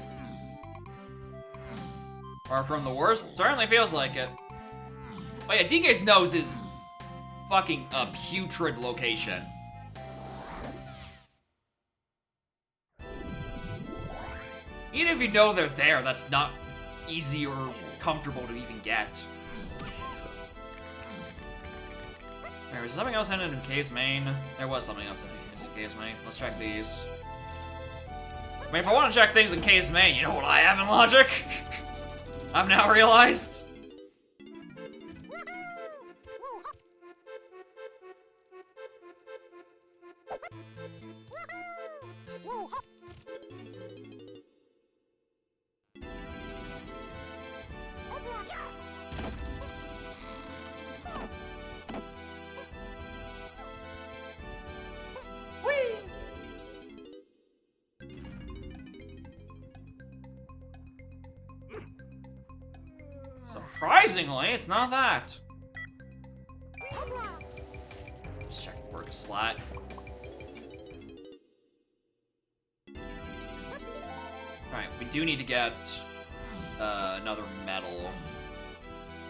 [SPEAKER 1] Far from the worst? Certainly feels like it. Oh yeah, DK's nose is fucking a putrid location. Even if you know they're there, that's not easy or comfortable to even get. There was something else in Cave's main. There was something else in Cave's main. Let's check these. I mean, if I want to check things in Cave's main, you know what I have in logic? I've now realized. Surprisingly, it's not that. Let's check work a slat. Alright, we do need to get another medal.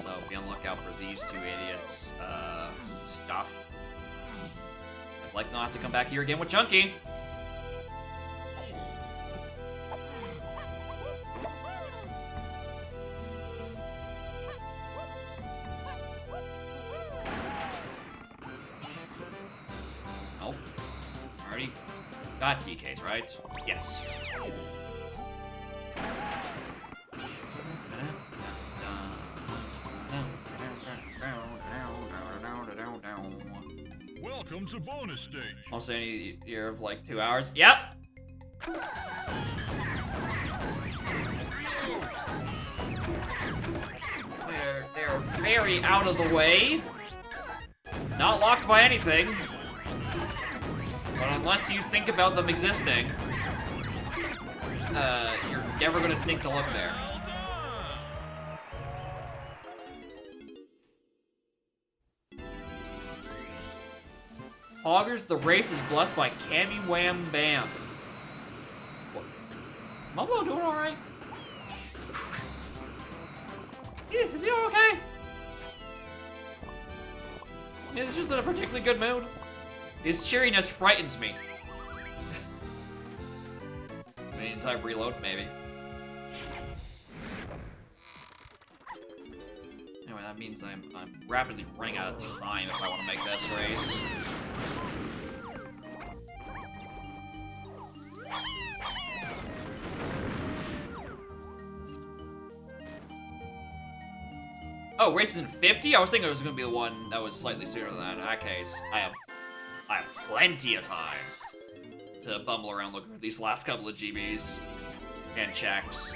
[SPEAKER 1] So be on the lookout for these two idiots' stuff. I'd like not to come back here again with Chunky. Nope. Already got DKs, right? Yes.
[SPEAKER 5] Welcome to bonus stage.
[SPEAKER 1] I'll say you're of like 2 hours. Yep. They're very out of the way. Not locked by anything. But unless you think about them existing, you're never gonna think to look there. Hoggers, the race is blessed by Cammy Wham Bam. What? Mumbo doing alright? Yeah, is he okay? Yeah, he's just in a particularly good mood. His cheeriness frightens me. I mean, type reload, maybe. Anyway, that means I'm rapidly running out of time if I want to make this race. Oh, race is in 50? I was thinking it was gonna be the one that was slightly sooner than that. In that case, I have plenty of time to bumble around looking for these last couple of GBs and checks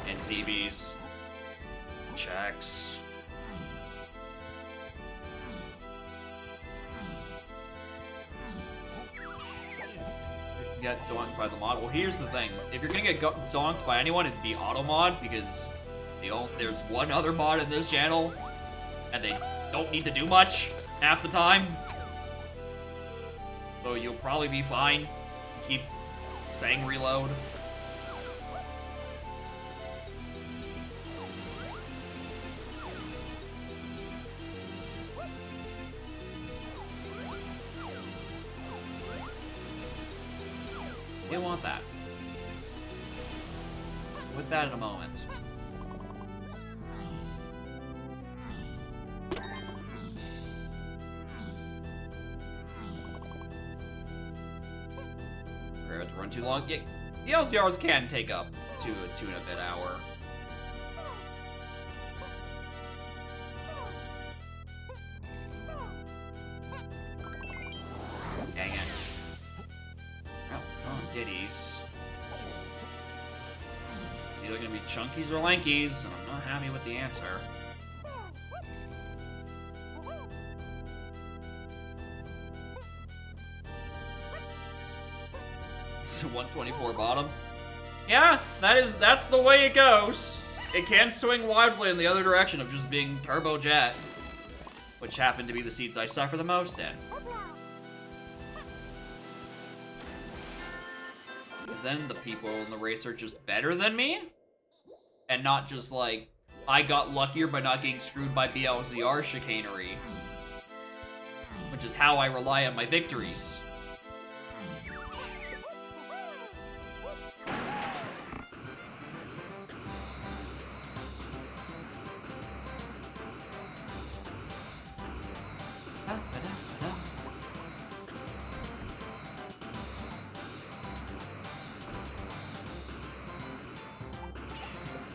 [SPEAKER 1] and CBs. Checks. Get donked by the mod. Well, here's the thing: if you're gonna get donked by anyone, it'd be auto mod because there's one other mod in this channel, and they don't need to do much half the time. So you'll probably be fine. Keep saying reload. You want that. With that in a moment. To run too long. Yeah, the LCRs can take up to a 2.5 hour. Dang it. Well, it's on ditties. It's either gonna be chunkies or lankies, and I'm not happy with the answer. It's 124 bottom. Yeah, that's the way it goes. It can swing wildly in the other direction of just being turbojet, which happen to be the seats I suffer the most in. Because then the people in the race are just better than me, and not just like, I got luckier by not getting screwed by blzr chicanery, which is how I rely on my victories.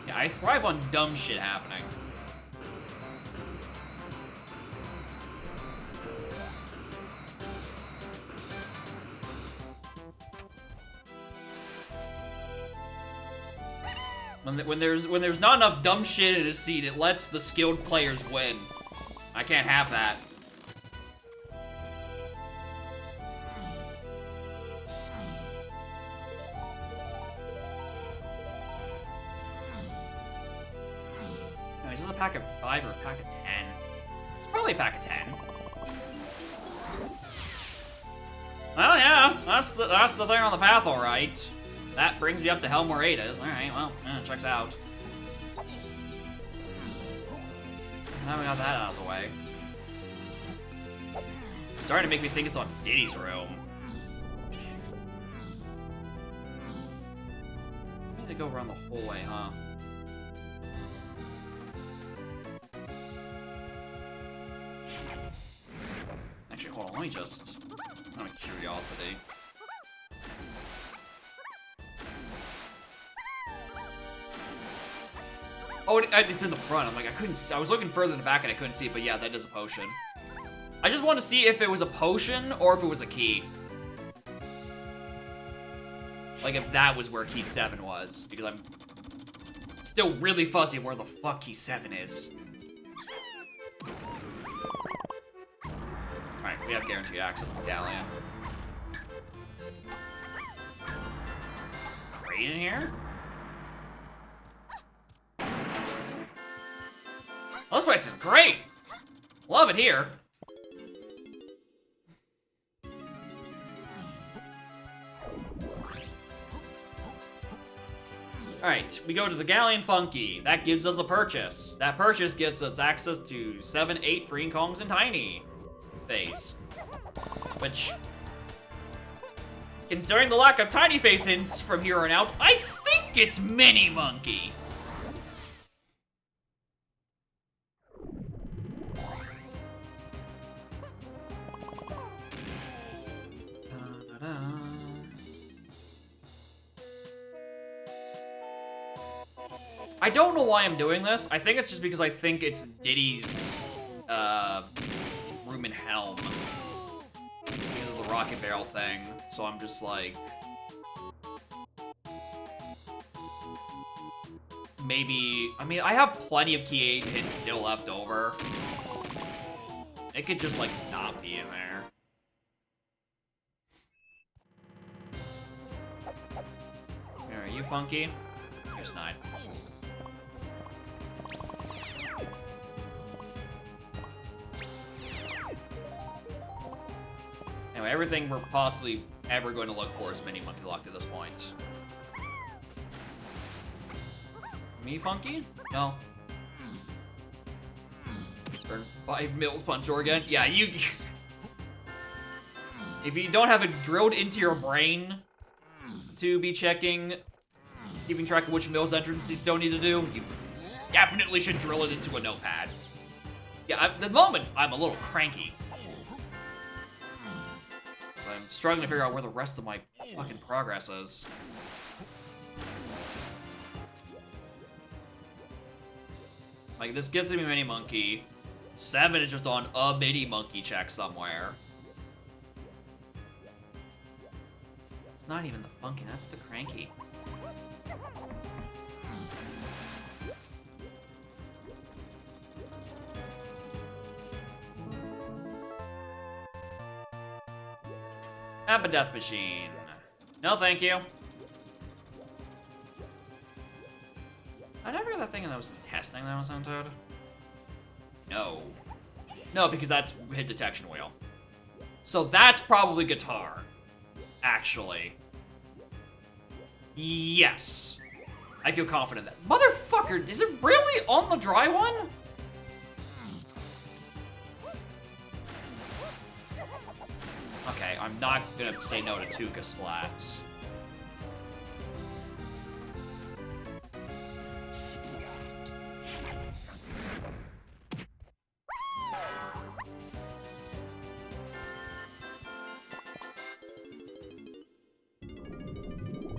[SPEAKER 1] Yeah, I thrive on dumb shit happening. When there's not enough dumb shit in a seat, it lets the skilled players win. I can't have that. No, is this a pack of 5 or a pack of 10? It's probably a pack of 10. Well, yeah, that's the thing on the path, all right. That brings me up to helm where 8 is. All right, well, checks out. Now we got that out of the way. It's starting to make me think it's on Diddy's room. I need to go around the whole way, huh? Actually, hold on, let me just... out of curiosity. Oh, it's in the front. I'm like, I was looking further in the back and I couldn't see it, but yeah, that is a potion. I just want to see if it was a potion or if it was a key. Like, if that was where key 7 was, because I'm still really fuzzy where the fuck key 7 is. Alright, we have guaranteed access to the Galleon. Crate in here? Well, this place is great! Love it here. Alright, we go to the Galleon Funky. That gives us a purchase. That purchase gets us access to 7, 8 free Kongs and Tiny phase. Which Considering the lack of tiny face hints from here on out, I think it's Mini Monkey. I don't know why I'm doing this. I think it's just because I think it's Diddy's room and helm. Because of the rocket barrel thing. So I'm just like... maybe... I mean, I have plenty of key 8 hits still left over. It could just, like, not be in there. Here, are you funky? You're snide. Anyway, everything we're possibly ever going to look for is Mini Monkey locked at this point. Me funky? No. Burn 5 mils punch again? Yeah, you... If you don't have it drilled into your brain to be checking, keeping track of which mills entrance you still need to do, you definitely should drill it into a notepad. Yeah, at the moment, I'm a little cranky. I'm struggling to figure out where the rest of my fucking progress is. Like, this gets me Mini Monkey. 7 is just on a Mini Monkey check somewhere. It's not even the funky, that's the cranky. Have a death machine. No, thank you. I never got that thing that was testing that was entered. No. No, because that's hit detection wheel. So that's probably guitar. Actually. Yes. I feel confident that. Motherfucker, is it really on the dry one? Okay, I'm not gonna say no to Tuka splats.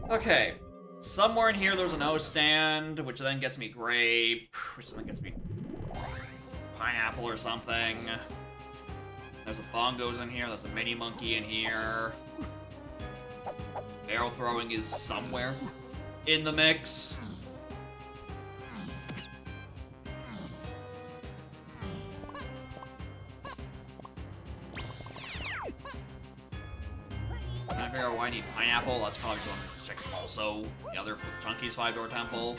[SPEAKER 1] Okay, somewhere in here there's an O stand, which then gets me grape, which then gets me pineapple or something. There's a bongos in here, there's a Mini Monkey in here. Arrow throwing is somewhere in the mix. Can I figure out why I need pineapple? That's probably what I'm checking also. The other for Chunky's 5-door temple.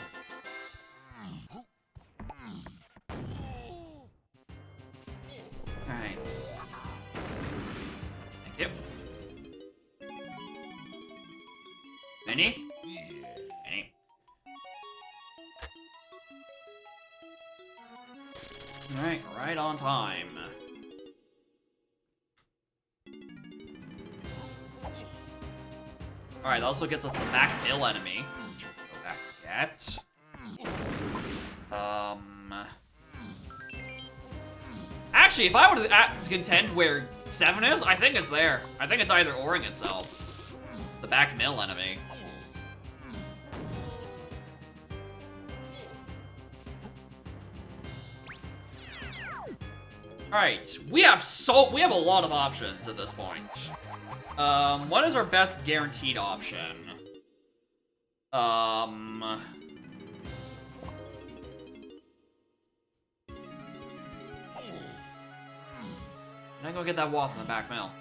[SPEAKER 1] Alright. Thank you. Mini? Mini. Alright, right on time. Alright, that also gets us the back mill enemy, which we'll go back and get. Actually, if I were to contend where 7 is, I think it's there. I think it's either oring itself. The back mill enemy. Alright, we have a lot of options at this point. What is our best guaranteed option? Can I go get that wall from the back mill?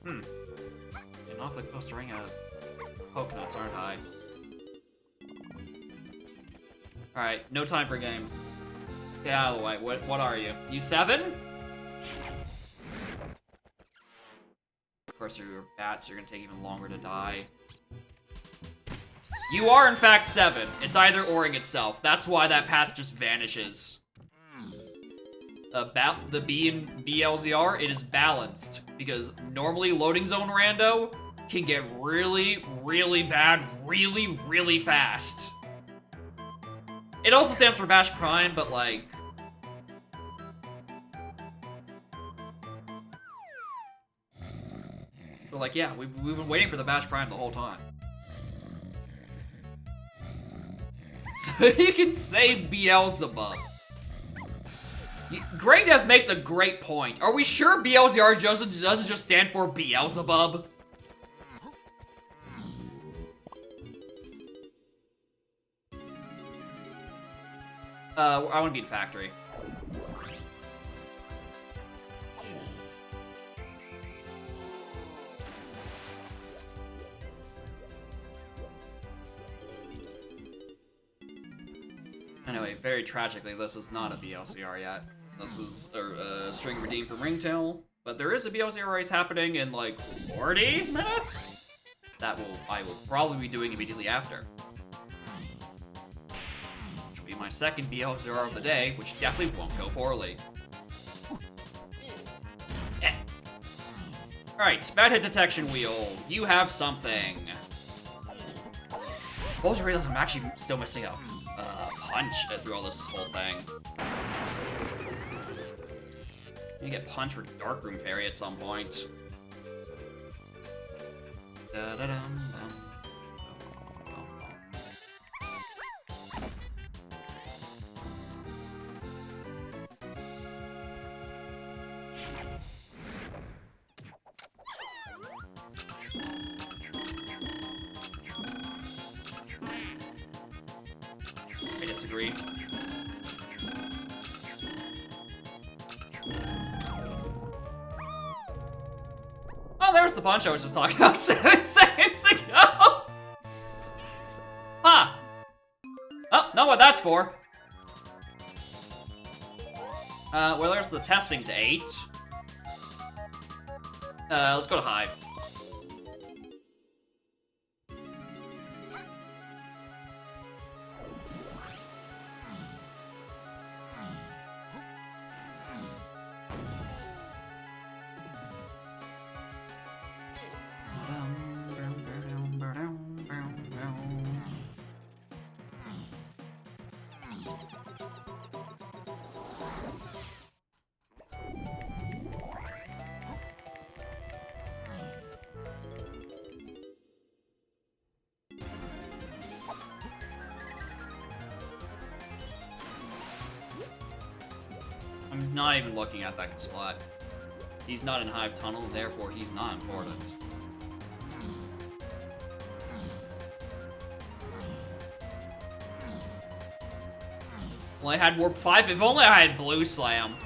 [SPEAKER 1] And off the Costa Rica coconuts aren't high. Alright, no time for games. Get out of the way. What are you? You 7? Of course, you're bats, so you're gonna take even longer to die. You are, in fact, 7. It's either oring itself. That's why that path just vanishes. About the B in BLZR, it is balanced. Because normally loading zone rando can get really, really bad really, really fast. It also stands for Bash Prime, but like... So like, yeah, we've been waiting for the Bash Prime the whole time. So you can say Beelzebub. Grey Death makes a great point. Are we sure BLZR doesn't just stand for Beelzebub? I want to be in Factory. Anyway, very tragically, this is not a BLCR yet. This is a string redeemed from Ringtail, but there is a BLCR race happening in like 40 minutes? That I will probably be doing immediately after. Which will be my second BLCR of the day, which definitely won't go poorly. Eh. Alright, bad hit detection wheel. You have something. What was the reason I'm actually still missing a punch through all this whole thing? You get punched for Darkroom Fairy at some point. I disagree. Oh, there's the punch I was just talking about 7 seconds ago! Huh. Oh, know what that's for. Well, there's the testing to 8. Let's go to Hive. I'm not even looking at that spot. He's not in Hive Tunnel, therefore he's not important. Well, I had Warp 5. If only I had Blue Slam.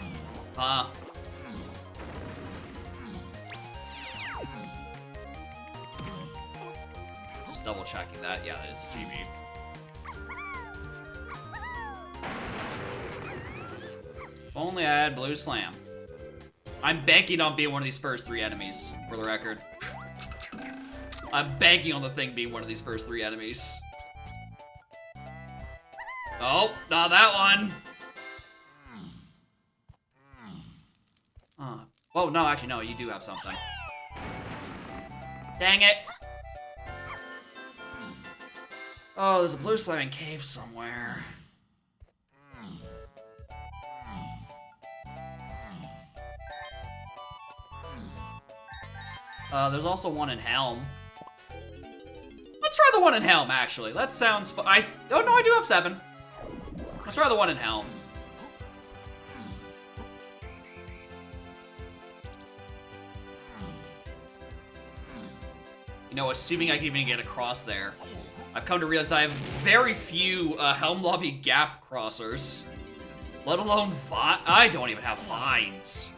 [SPEAKER 1] Just double checking that. Yeah, that is GB. If only I had Blue Slam. I'm banking on being one of these first 3 enemies, for the record. I'm banking on the thing being one of these first 3 enemies. Oh, not that one. Oh, no, actually, no, you do have something. Dang it. Oh, there's a Blue Slime cave somewhere. There's also one in Helm. Let's try the one in Helm, actually. That sounds fun. Oh, no, I do have 7. Let's try the one in Helm. You know, assuming I can even get across there. I've come to realize I have very few Helm Lobby gap crossers. Let alone I don't even have vines.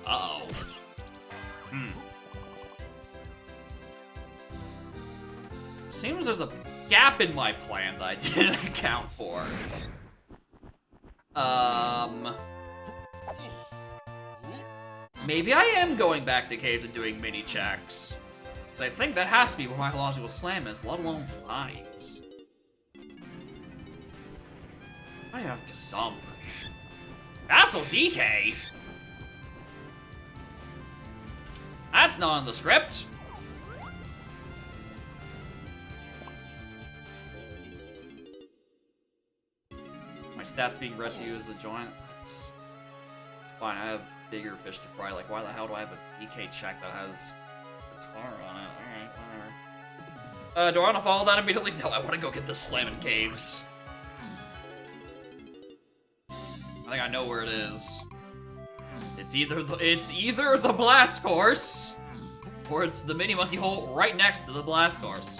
[SPEAKER 1] Uh-oh. Seems there's a gap in my plan that I didn't account for. Maybe I am going back to caves and doing mini checks. Because I think that has to be where my logical slam is, let alone vines. I have Gazump. Vassal DK? That's not in the script. My stats being read to you as a joint. It's fine, I have bigger fish to fry. Like, why the hell do I have a DK check that has guitar on it? Alright, whatever. Do I want to follow that immediately? No, I want to go get this slam in caves. I think I know where it is. It's either the blast course, or it's the mini monkey hole right next to the blast course.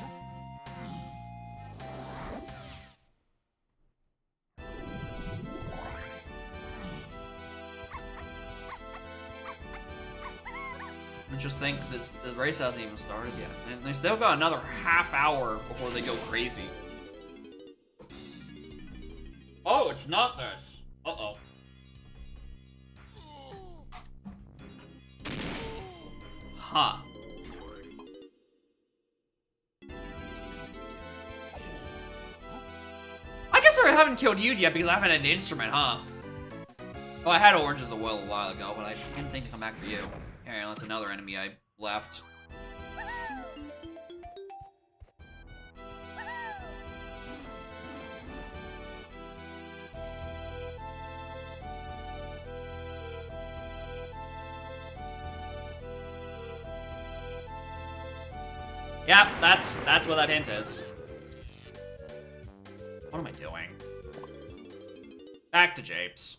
[SPEAKER 1] I just think the race hasn't even started yet, and they still got another half hour before they go crazy. Oh, it's not this. Uh-oh. Huh. I guess I haven't killed you yet because I haven't had an instrument, huh? Oh, I had oranges a while ago, but I didn't think to come back for you. Here, that's another enemy I left. Yep, that's what that hint is. What am I doing? Back to Japes.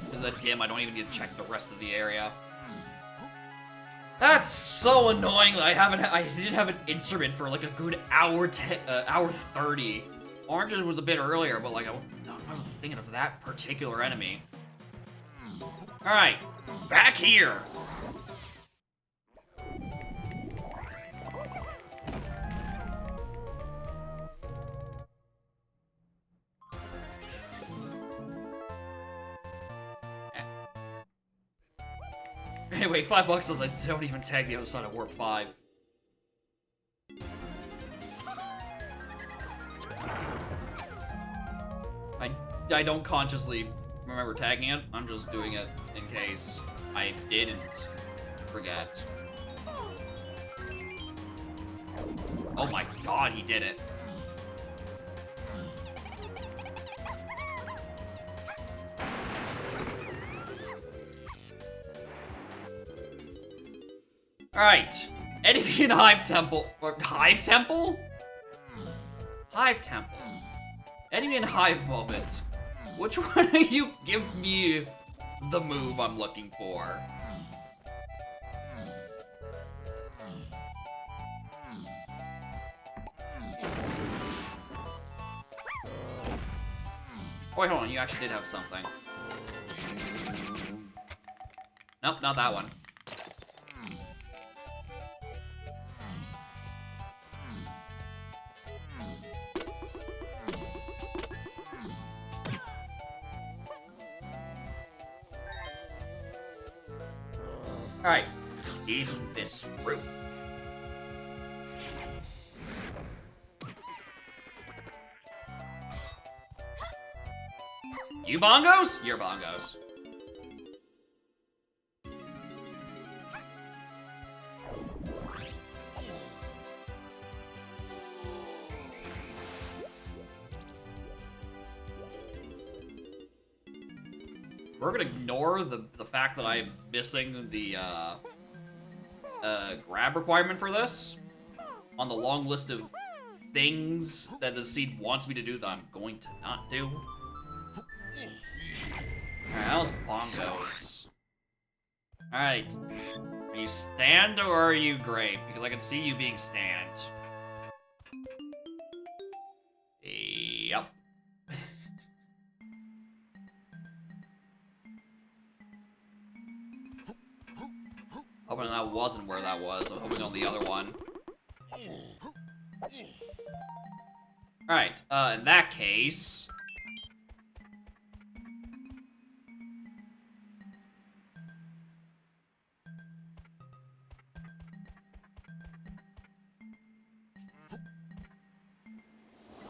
[SPEAKER 1] Because that dim, I don't even need to check the rest of the area. That's so annoying that I didn't have an instrument for like a good hour 30. Oranges was a bit earlier, but like I wasn't thinking of that particular enemy. All right, back here. Anyway, $5 says I don't even tag the other side of Warp 5. I don't consciously remember tagging it. I'm just doing it in case I didn't forget. Oh my god, he did it. Alright. Enemy Hive Temple. Or Hive Temple? Hive Temple. Enemy and Hive moment. Which one of you give me the move I'm looking for? Oh, wait, hold on. You actually did have something. Nope, not that one. Alright, in this room. You bongos? You're bongos. We're gonna ignore the fact that I'm missing the grab requirement for this on the long list of things that the seed wants me to do that I'm going to not do. Alright, that was bongos. Alright. Are you stand or are you grape? Because I can see you being stand. Yep. Hoping that wasn't where that was. I'm hoping on the other one. Alright, in that case...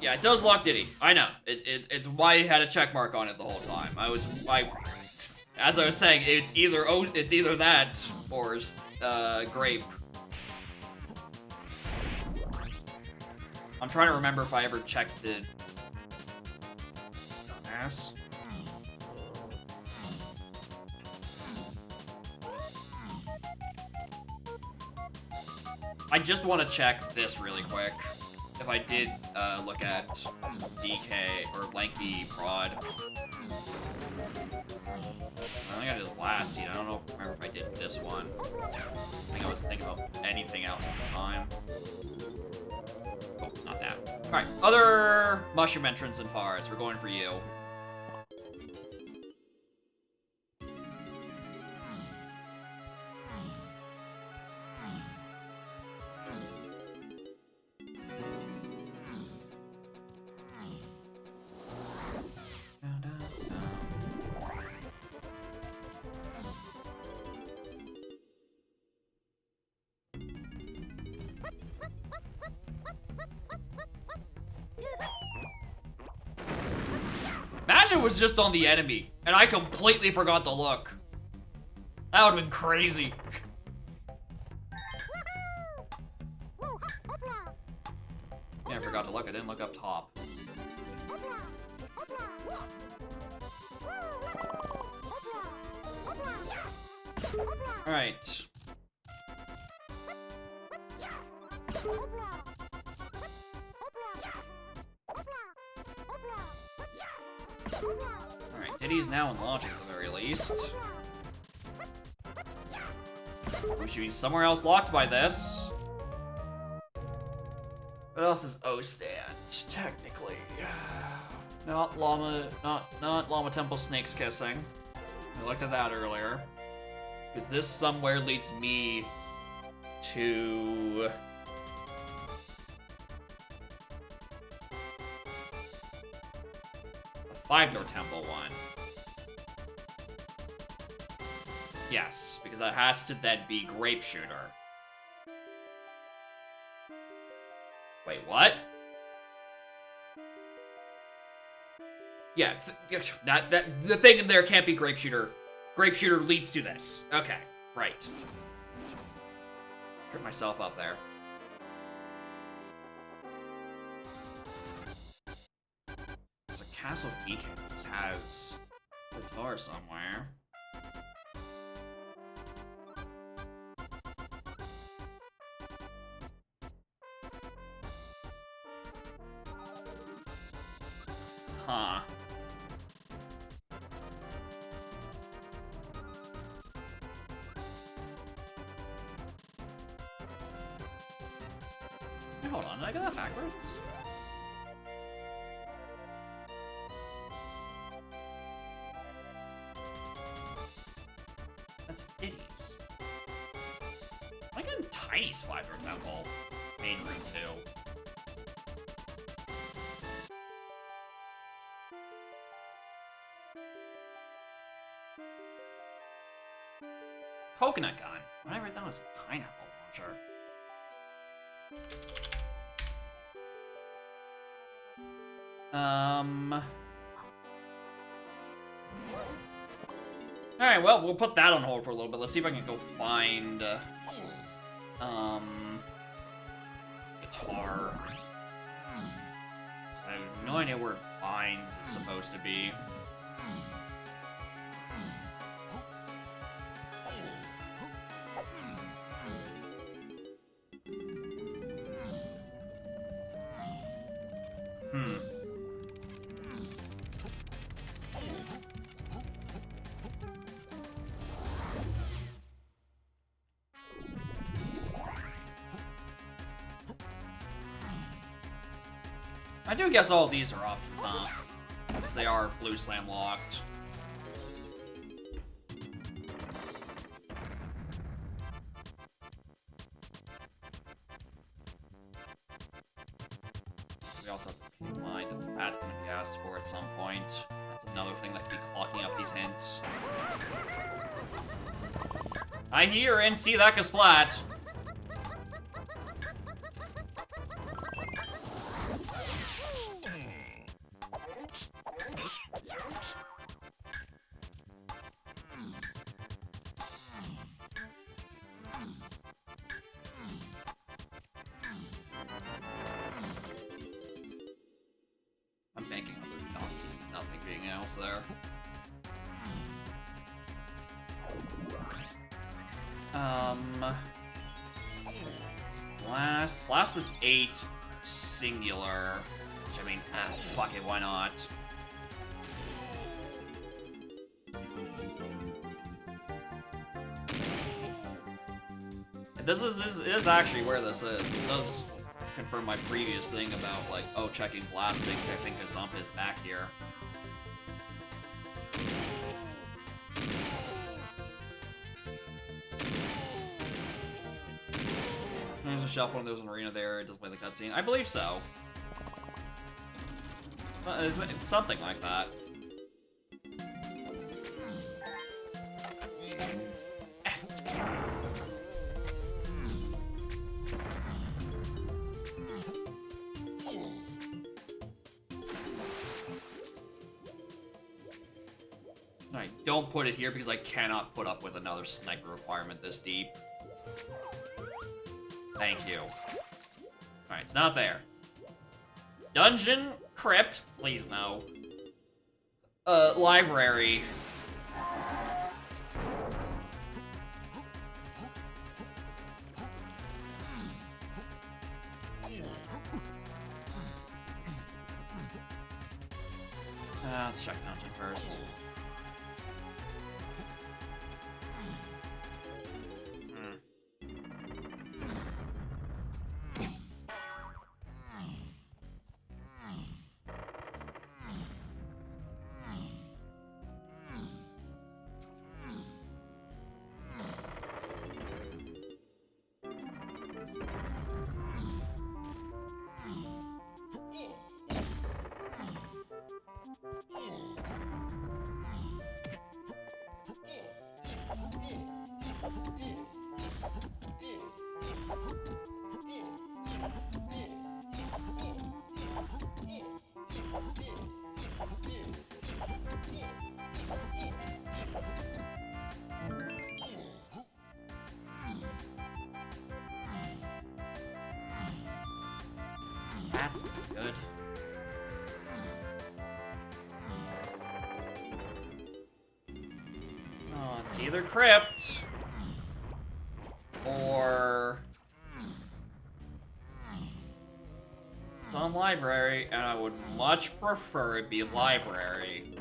[SPEAKER 1] Yeah, it does lock Diddy. I know. It's why I had a check mark on it the whole time. As I was saying, it's either that or grape. I'm trying to remember if I ever checked the ass. I just want to check this really quick. If I did look at DK or Lanky Prod. I think I did last seed. I don't know remember if I did this one. I think I was thinking about anything else at the time. Oh, not that. Alright, other mushroom entrance and forest. We're going for you. Imagine it was just on the enemy, and I completely forgot to look. That would've been crazy. Yeah, I forgot to look. I didn't look up top. Alright. Alright, Diddy's now in logic at the very least. We should be somewhere else locked by this. What else is O stand, technically? Not Llama Temple Snakes Kissing. I looked at that earlier. Because this somewhere leads me to... a 5-door temple one. Yes, because that has to then be Grape Shooter. Wait, what? Yeah, the thing in there can't be Grape Shooter. Grape Shooter leads to this. Okay, right. Trip myself up there. There's a Castle Geek that has a guitar somewhere. Huh. Hey, hold on, did I get that backwards? That's Diddy's. I got Tiny's 5-door temple. Main room 2. Coconut gun. Why did I write that as pineapple launcher? Alright, well, we'll put that on hold for a little bit. Let's see if I can go find, guitar. I have no idea where Vines is supposed to be. I do guess all these are options, huh? Because they are blue slam locked. We also have to keep in mind that that's going to be asked for at some point. That's another thing that could be clogging up these hints. I hear and see that splat. I'm banking on there nothing being else there. Blast was 8 singular, which I mean, fuck it, why not? This is actually where this is. This does confirm my previous thing about, like, oh, checking blast things. I think Gazump is back here. There's a shelf when there's an arena there. It does play the cutscene. I believe so. It's something like that. Alright, don't put it here because I cannot put up with another sniper requirement this deep. Thank you. Alright, it's not there. Dungeon, crypt, please no. Library. Let's check dungeon first. That's good. Oh, it's either crypt or it's on library, and I would much prefer it be library.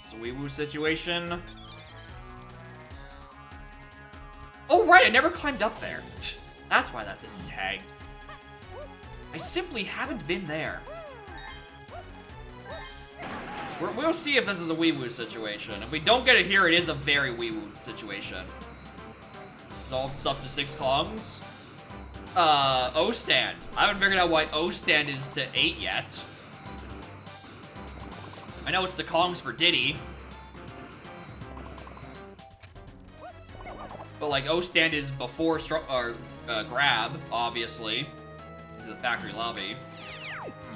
[SPEAKER 1] It's a wee-woo situation. Oh, right, I never climbed up there. That's why that isn't tagged. I simply haven't been there. We'll see if this is a wee-woo situation. If we don't get it here, it is a very wee-woo situation. Resolve stuff to 6 Kongs. O-stand. I haven't figured out why O-stand is to 8 yet. I know it's the Kongs for Diddy. But, like, O-stand is before grab, obviously. It's a factory lobby.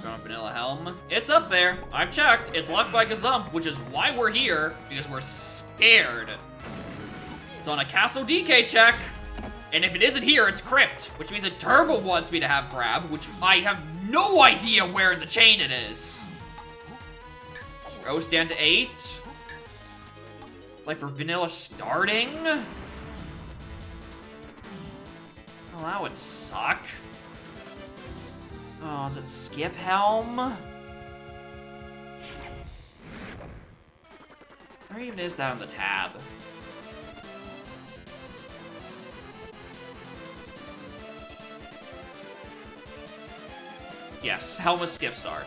[SPEAKER 1] Going on vanilla helm. It's up there. I've checked. It's locked by Gazump, which is why we're here, because we're scared. It's on a Castle DK check. And if it isn't here, it's crypt, which means that Turbo wants me to have grab, which I have no idea where in the chain it is. Rose down to 8. Like for vanilla starting? Well, that would suck. Oh, is it skip helm? Where even is that on the tab? Yes, helm is skip start.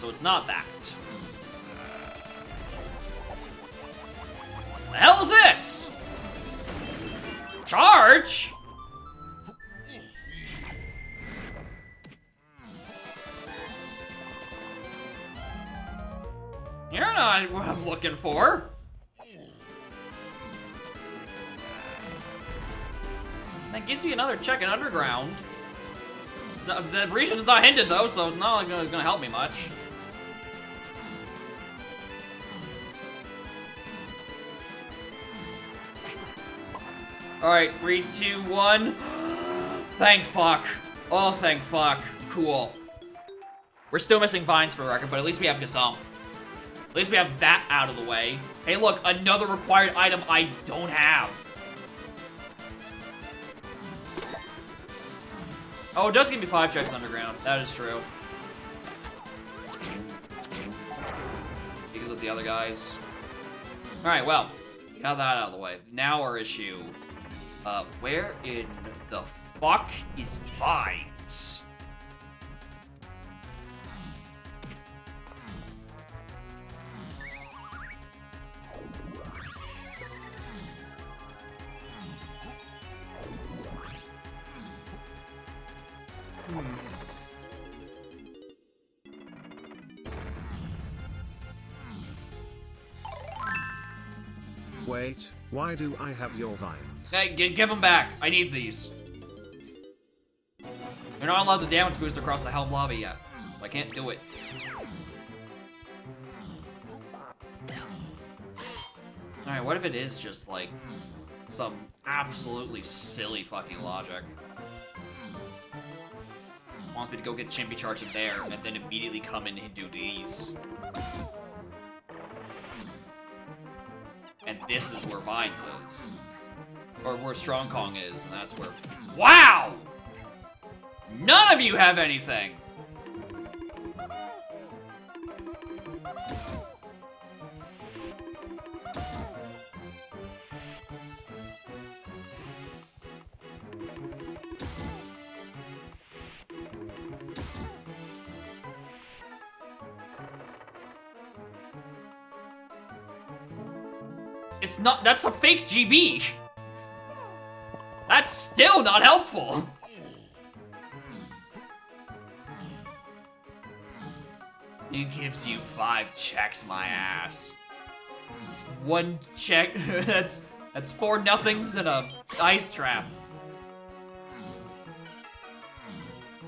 [SPEAKER 1] so it's not that. The hell is this? Charge? You're not what I'm looking for. That gives you another check in underground. The region's not hinted though, so it's not gonna help me much. Alright, 3, 2, 1. Thank fuck. Oh, thank fuck. Cool. We're still missing vines for the record, but at least we have Gazump. At least we have that out of the way. Hey, look, another required item I don't have. Oh, it does give me 5 checks underground. That is true. Because of the other guys. Alright, well, we got that out of the way. Now our issue. Where in the fuck is vines?
[SPEAKER 3] Wait, why do I have your vines?
[SPEAKER 1] Hey, give them back. I need these. You're not allowed to damage boost across the Helm lobby yet. I can't do it. Alright, what if it is just, like, some absolutely silly fucking logic? Wants me to go get Chimpy Charge in there, and then immediately come in and do these. And this is where Vines is. Or where Strong Kong is, and that's where... Wow! None of you have anything! It's not- that's a fake GB! That's still not helpful! It gives you 5 checks, my ass. 1 check- that's 4 nothings and a ice trap.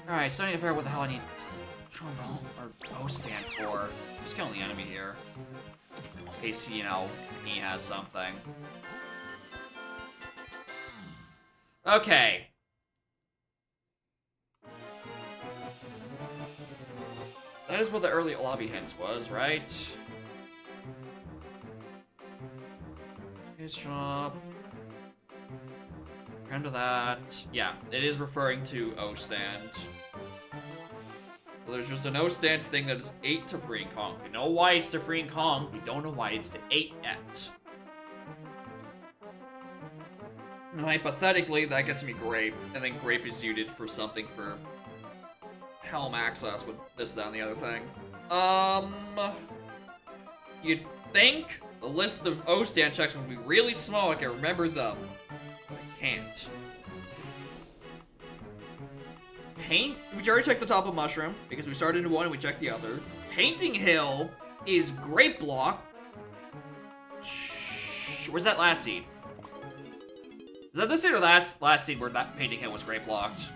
[SPEAKER 1] Alright, so I need to figure out what the hell I need trombone or bow stand for. I'm just killing the enemy here. In case, you know, he has something. Okay. That is what the early lobby hints was, right? His shop. Kind of that. Yeah, it is referring to O stand. So there's just an O stand thing that is 8 to Freeing Kong. We know why it's to Freeing Kong. We don't know why it's to 8 yet. And hypothetically, that gets me Grape, and then Grape is needed for something for Helm access with this, that, and the other thing. You'd think the list of O-stand checks would be really small, I can remember them, but I can't. Paint, we already checked the top of Mushroom, because we started into one and we checked the other. Painting Hill is Grape Block. Where's that last seed? Is that this seed or last seed where that Painting Hill was Grape Blocked?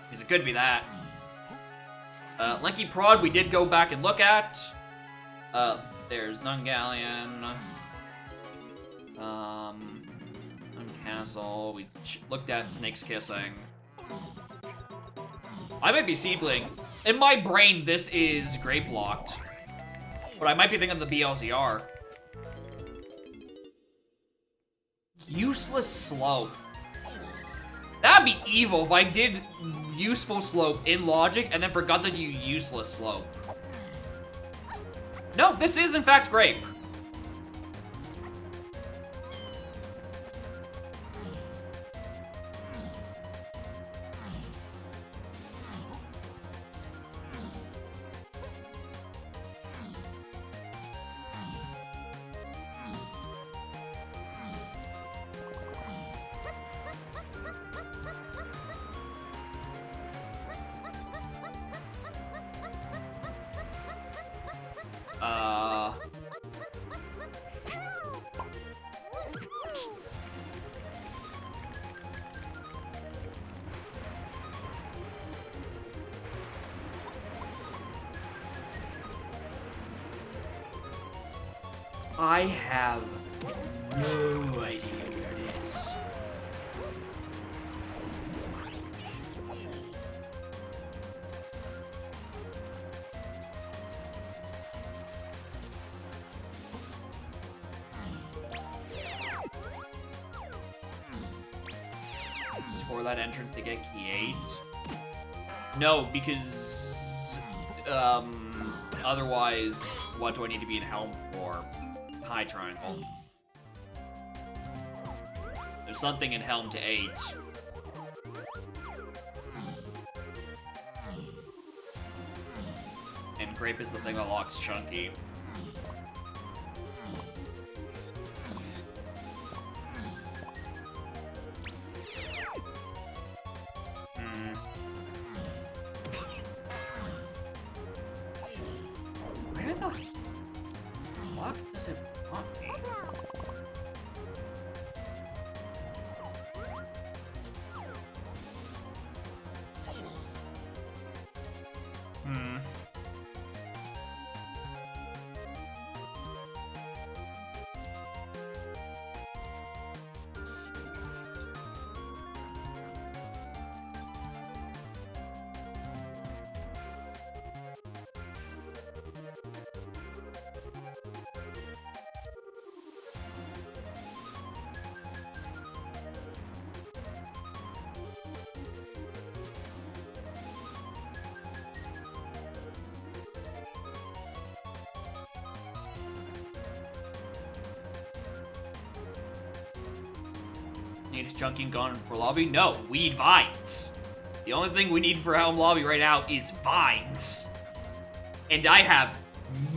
[SPEAKER 1] Because it could be that. Lanky Prod, we did go back and look at. There's Nungallion. Castle. We looked at Snake's Kissing. I might be Seedling. In my brain, this is Grape Blocked. But I might be thinking of the BLZR. Useless Slope. That'd be evil if I did useful slope in logic and then forgot to do useless slope. No, this is in fact Grape. I have no idea where it is. Is for that entrance to get key 8? No, because otherwise, what do I need to be in helm for? High triangle. There's something in helm to 8. And grape is the thing that locks Chunky. Where the fuck does it want me? Need Chunky and Gone for lobby? No, we need vines. The only thing we need for helm lobby right now is vines. And I have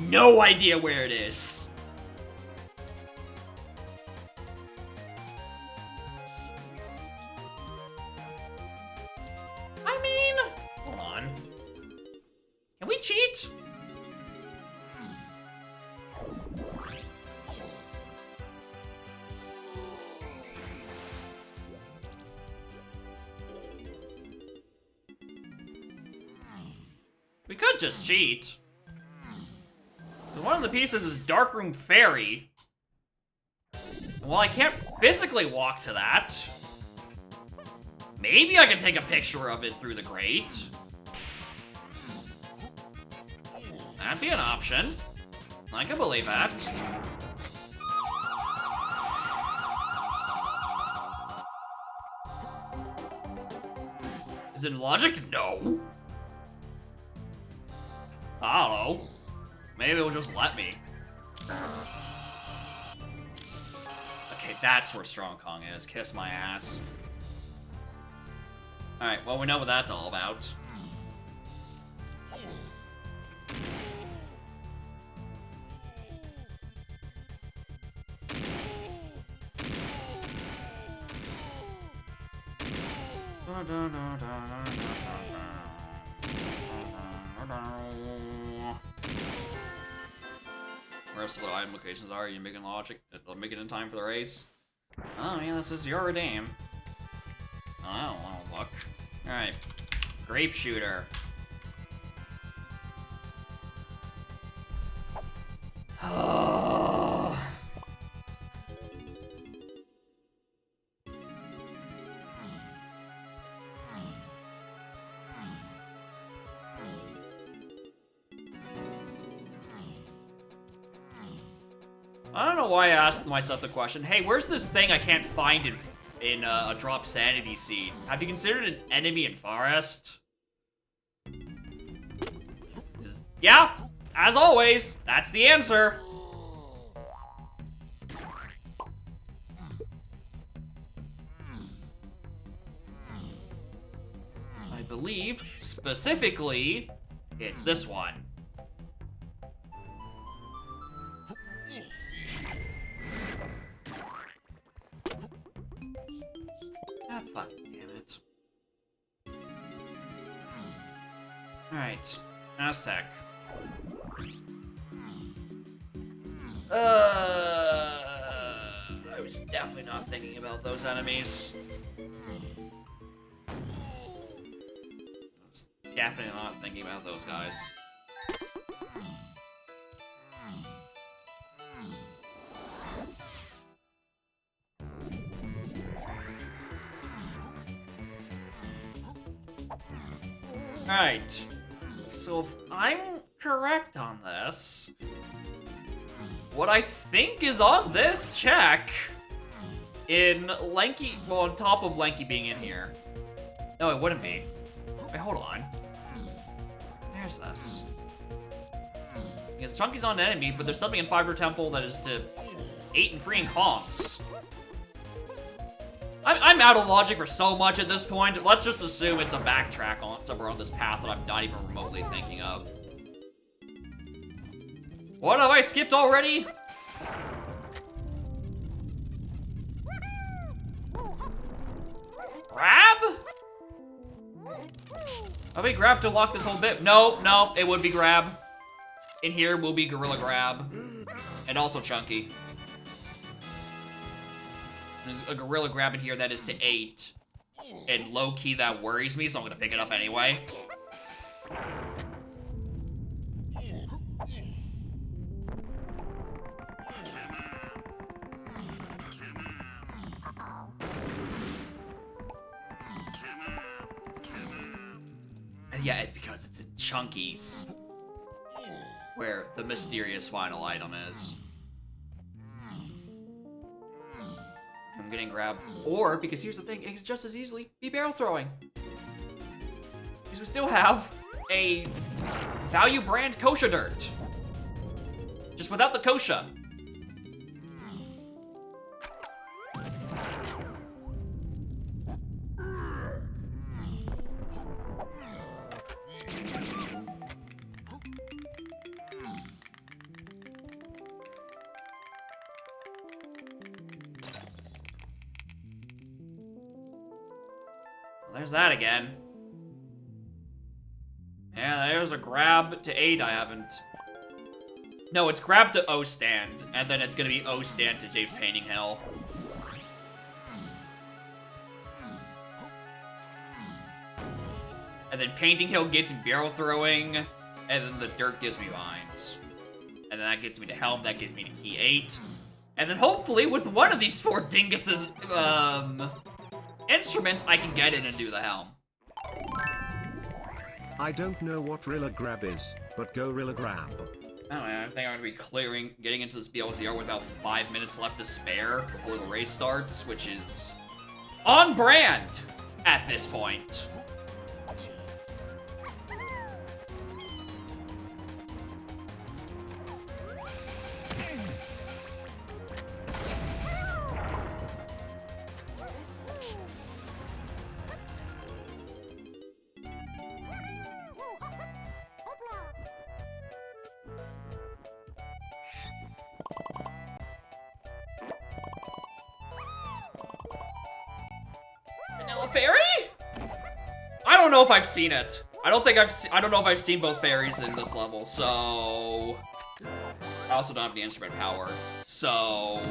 [SPEAKER 1] no idea where it is. I mean, hold on. Can we cheat? We could just cheat. One of the pieces is Darkroom Fairy. Well, I can't physically walk to that. Maybe I can take a picture of it through the grate. That'd be an option. I can believe that. Is it logic? No. I don't know. Maybe it'll just let me. Okay, that's where Strong Kong is. Kiss my ass. Alright, well, we know what that's all about. Rest of the item locations are you making logic? Make it in time for the race? Oh, I mean, this is your game. I don't want to look. Alright. Grape Shooter. I don't know why I asked myself the question, hey, where's this thing I can't find in a drop sanity seed? Have you considered an enemy in Forest? Yeah, as always, that's the answer. I believe, specifically, it's this one. Ah, fuck, damn it. Alright, Aztec. I was definitely not thinking about those enemies. I was definitely not thinking about those guys. Alright. So if I'm correct on this, what I think is on this check in Lanky, well, on top of Lanky being in here. No, it wouldn't be. Wait, hold on. There's this. Because Chunky's not an enemy, but there's something in Fiber Temple that is to 8 and freeing Kongs. I'm out of logic for so much at this point. Let's just assume it's a backtrack on somewhere on this path that I'm not even remotely thinking of. What have I skipped already? Grab? Have we grabbed to lock this whole bit? No, no, it would be grab. In here will be Gorilla Grab. And also Chunky. There's a Gorilla Grab in here that is to 8. And low-key that worries me, so I'm gonna pick it up anyway. And yeah, because it's in Chunky's. Where the mysterious final item is. I'm getting grabbed. Or, because here's the thing, it could just as easily be barrel throwing. Because we still have a value brand kosher dirt. Just without the kosher. There's that again. Yeah, there's a grab to 8 I haven't. No, it's grab to O stand, and then it's gonna be O stand to James Painting Hill. And then Painting Hill gets me barrel throwing, and then the dirt gives me vines. And then that gets me to Helm, that gives me to key 8. And then hopefully with one of these 4 dinguses, instruments, I can get in and do the Helm.
[SPEAKER 3] I don't know what Rilla Grab is, but go Rilla Grab.
[SPEAKER 1] I think I'm gonna be getting into this blzr with about 5 minutes left to spare before the race starts, which is on brand at this point. Vanilla Fairy? I don't know if I've seen it. I don't know if I've seen both fairies in this level, so... I also don't have the instrument power, so...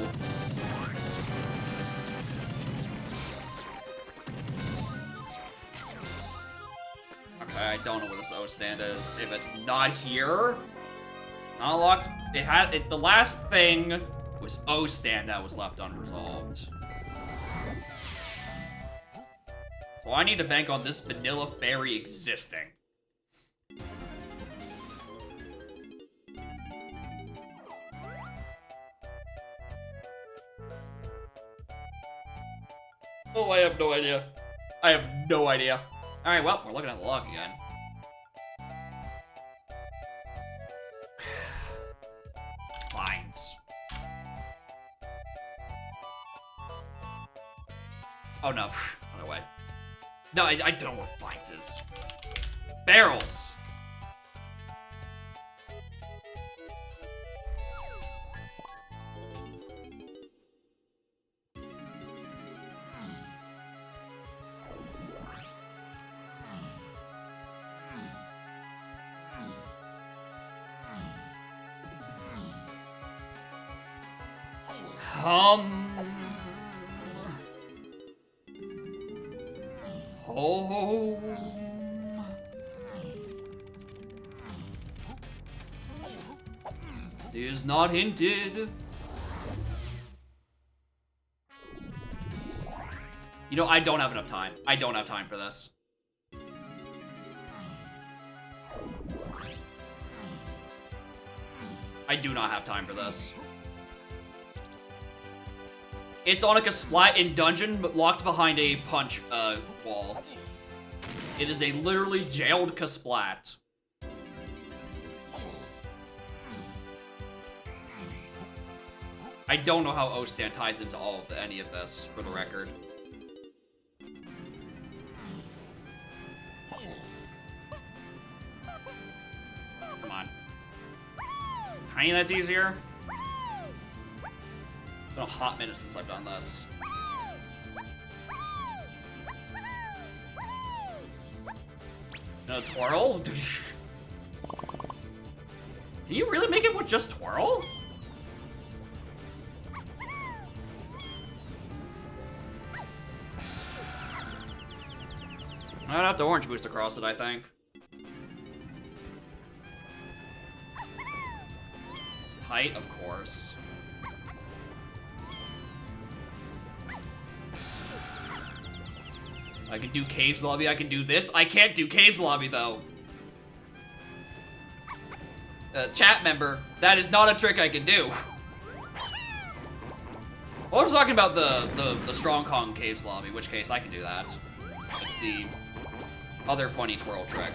[SPEAKER 1] Okay, I don't know where this O stand is. If it's not here, unlocked. The last thing was O stand that was left unresolved. So I need to bank on this Vanilla Fairy existing. Oh, I have no idea. I have no idea. Alright, well, we're looking at the log again. Vines. Oh no, other way. No, I don't know what vines is. Barrels. Home is not hinted. You know, I don't have enough time. I don't have time for this. I do not have time for this. It's on like a splat in dungeon, but locked behind a punch wall. It is a literally jailed Kasplat. I don't know how Ostan ties into all of any of this, for the record. Come on. Tiny, that's easier. It's been a hot minute since I've done this. No twirl? Can you really make it with just twirl? I'd have to orange boost across it, I think. It's tight, of course. I can do Caves Lobby, I can do this. I can't do Caves Lobby, though. Chat member, that is not a trick I can do. I was talking about the Strong Kong Caves Lobby, in which case I can do that. It's the other funny twirl trick.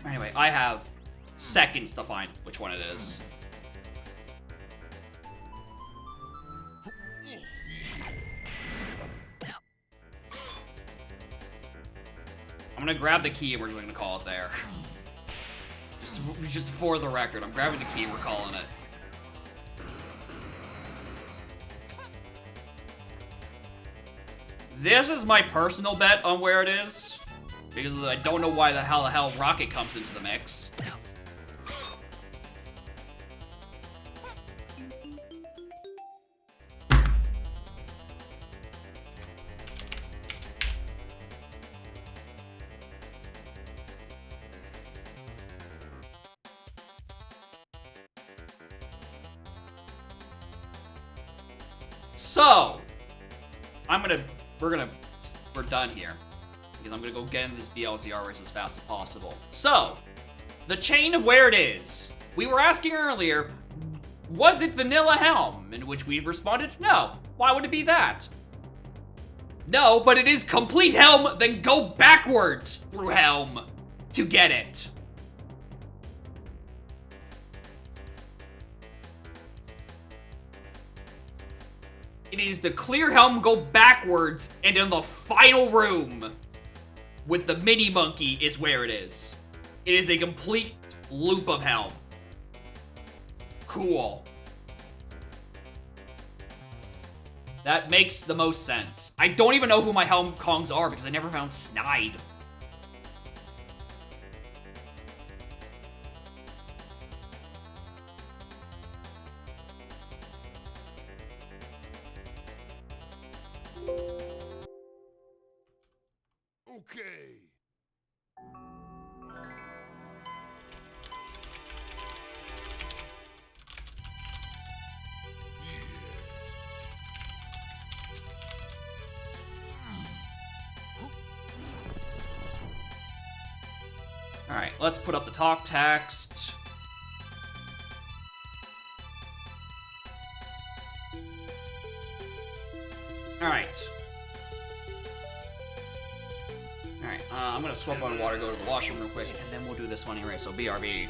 [SPEAKER 1] Anyway, I have seconds to find which one it is. I'm gonna grab the key and we're just gonna call it there. Just for the record, I'm grabbing the key, we're calling it. This is my personal bet on where it is, because I don't know why the hell Rocket comes into the mix. So, we're done here. Because I'm gonna go get into this blzr race as fast as possible. So, the chain of where it is. We were asking earlier, was it vanilla helm? In which we responded, no. Why would it be that? No, but it is complete helm, then go backwards through helm to get it. It is the clear helm, go backwards, and in the final room with the mini monkey is where it is. It is a complete loop of helm. Cool. That makes the most sense. I don't even know who my helm Kongs are because I never found Snide.
[SPEAKER 4] Okay.
[SPEAKER 1] Alright, let's put up the talk text. Alright. Alright, I'm gonna swap on water, go to the washroom real quick, and then we'll do this one anyway, so BRB.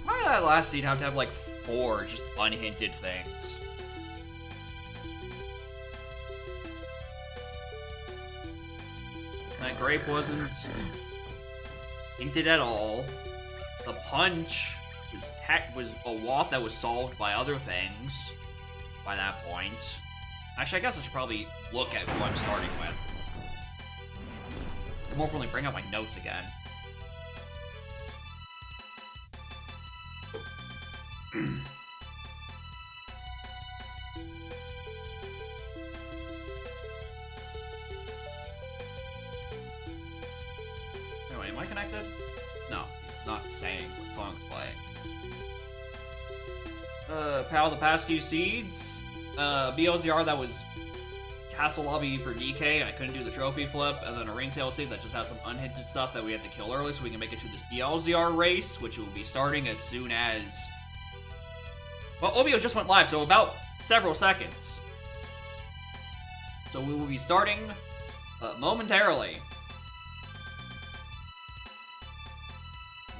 [SPEAKER 1] Why did that last scene have to have like 4 just unhinted things? That grape wasn't hinted at all. The punch was a waft that was solved by other things by that point. Actually, I guess I should probably look at who I'm starting with. More importantly, bring up my notes again. Anyway, am I connected? No, he's not saying what song's playing. Pal, the past few seeds. BLZR that was castle lobby for DK, and I couldn't do the trophy flip, and then a ringtail seed that just had some unhinted stuff that we had to kill early so we can make it to this BLZR race, which will be starting as soon as... Well, Obio just went live, so about several seconds. So we will be starting momentarily.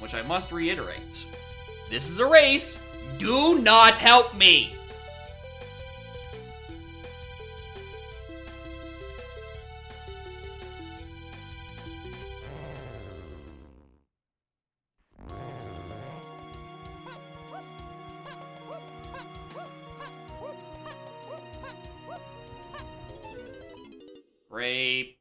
[SPEAKER 1] Which I must reiterate. This is a race. Do not help me! Rape.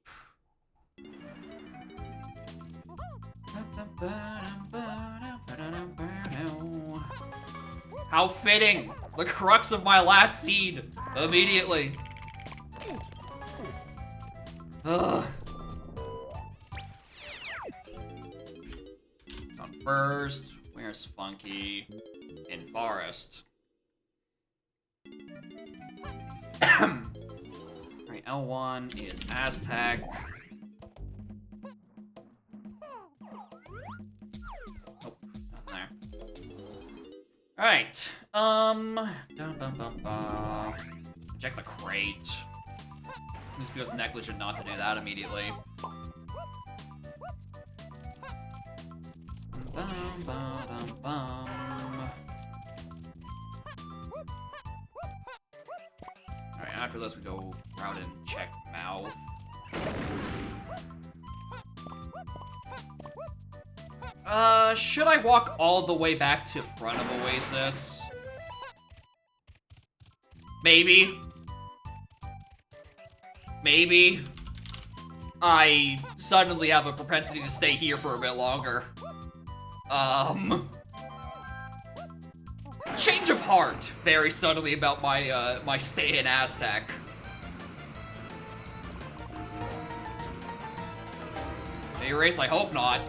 [SPEAKER 1] How fitting! The crux of my last seed immediately. Ugh. It's on first. Where's Funky? In Forest. Alright, L1 is Aztec. Oh, nothing there. Alright, check the crate. This feels negligent not to do that immediately. Alright, after this we go around and check mouth. Should I walk all the way back to front of Oasis? Maybe. Maybe. I suddenly have a propensity to stay here for a bit longer. Change of heart, very subtly about my, my stay in Aztec. Hey, race, I hope not.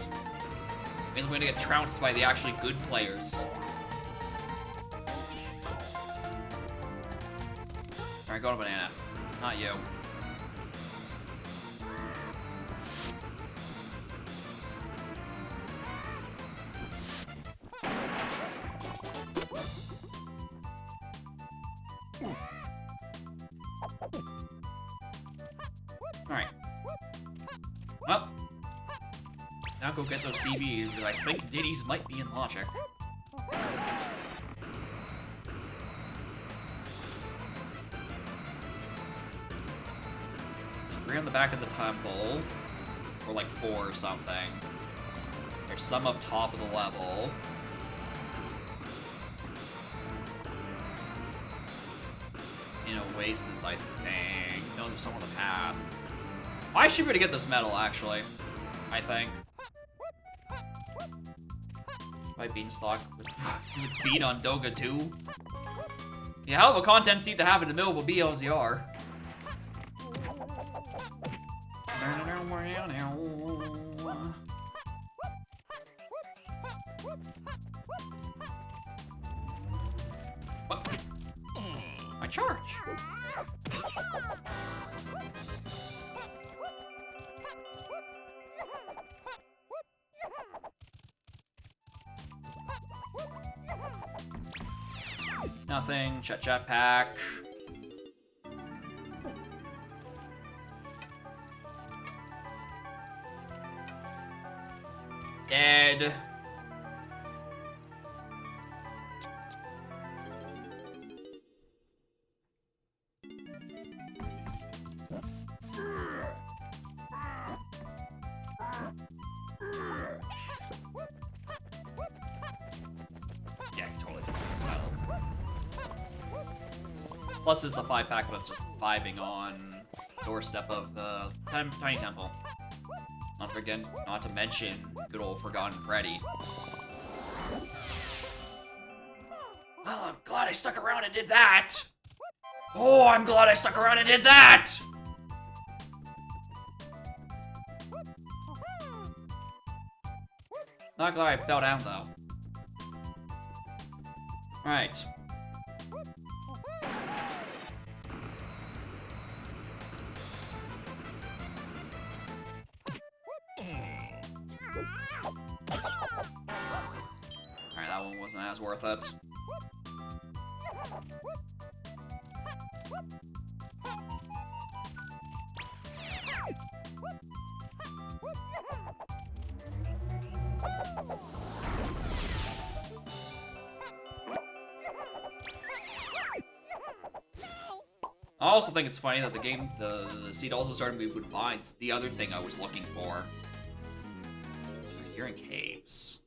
[SPEAKER 1] Means I'm gonna get trounced by the actually good players. Alright, go to Banana. Not you. Alright. Well. Now go get those CBs, because I think Diddy's might be in logic. There's 3 on the back of the temple. Or like 4 or something. There's some up top of the level. In Oasis, I think. No, there's some on the path. I should be able to get this medal, actually. I think. By Beanstalk with Bean on Doga 2. Yeah, hell of a content seem to have in the middle of a BLZR. What? My charge. Nothing. Chat pack. Dead. Yeah, totally different style. Plus, there's the 5-pack that's just vibing on doorstep of the Tiny Temple. Not to mention good old Forgotten Freddy. Well, I'm glad I stuck around and did that! Oh, I'm glad I stuck around and did that! Not glad I fell down, though. Alright. Alright, that one wasn't as worth it. I also think it's funny that the seed also started moving with vines. The other thing I was looking for. You're in caves.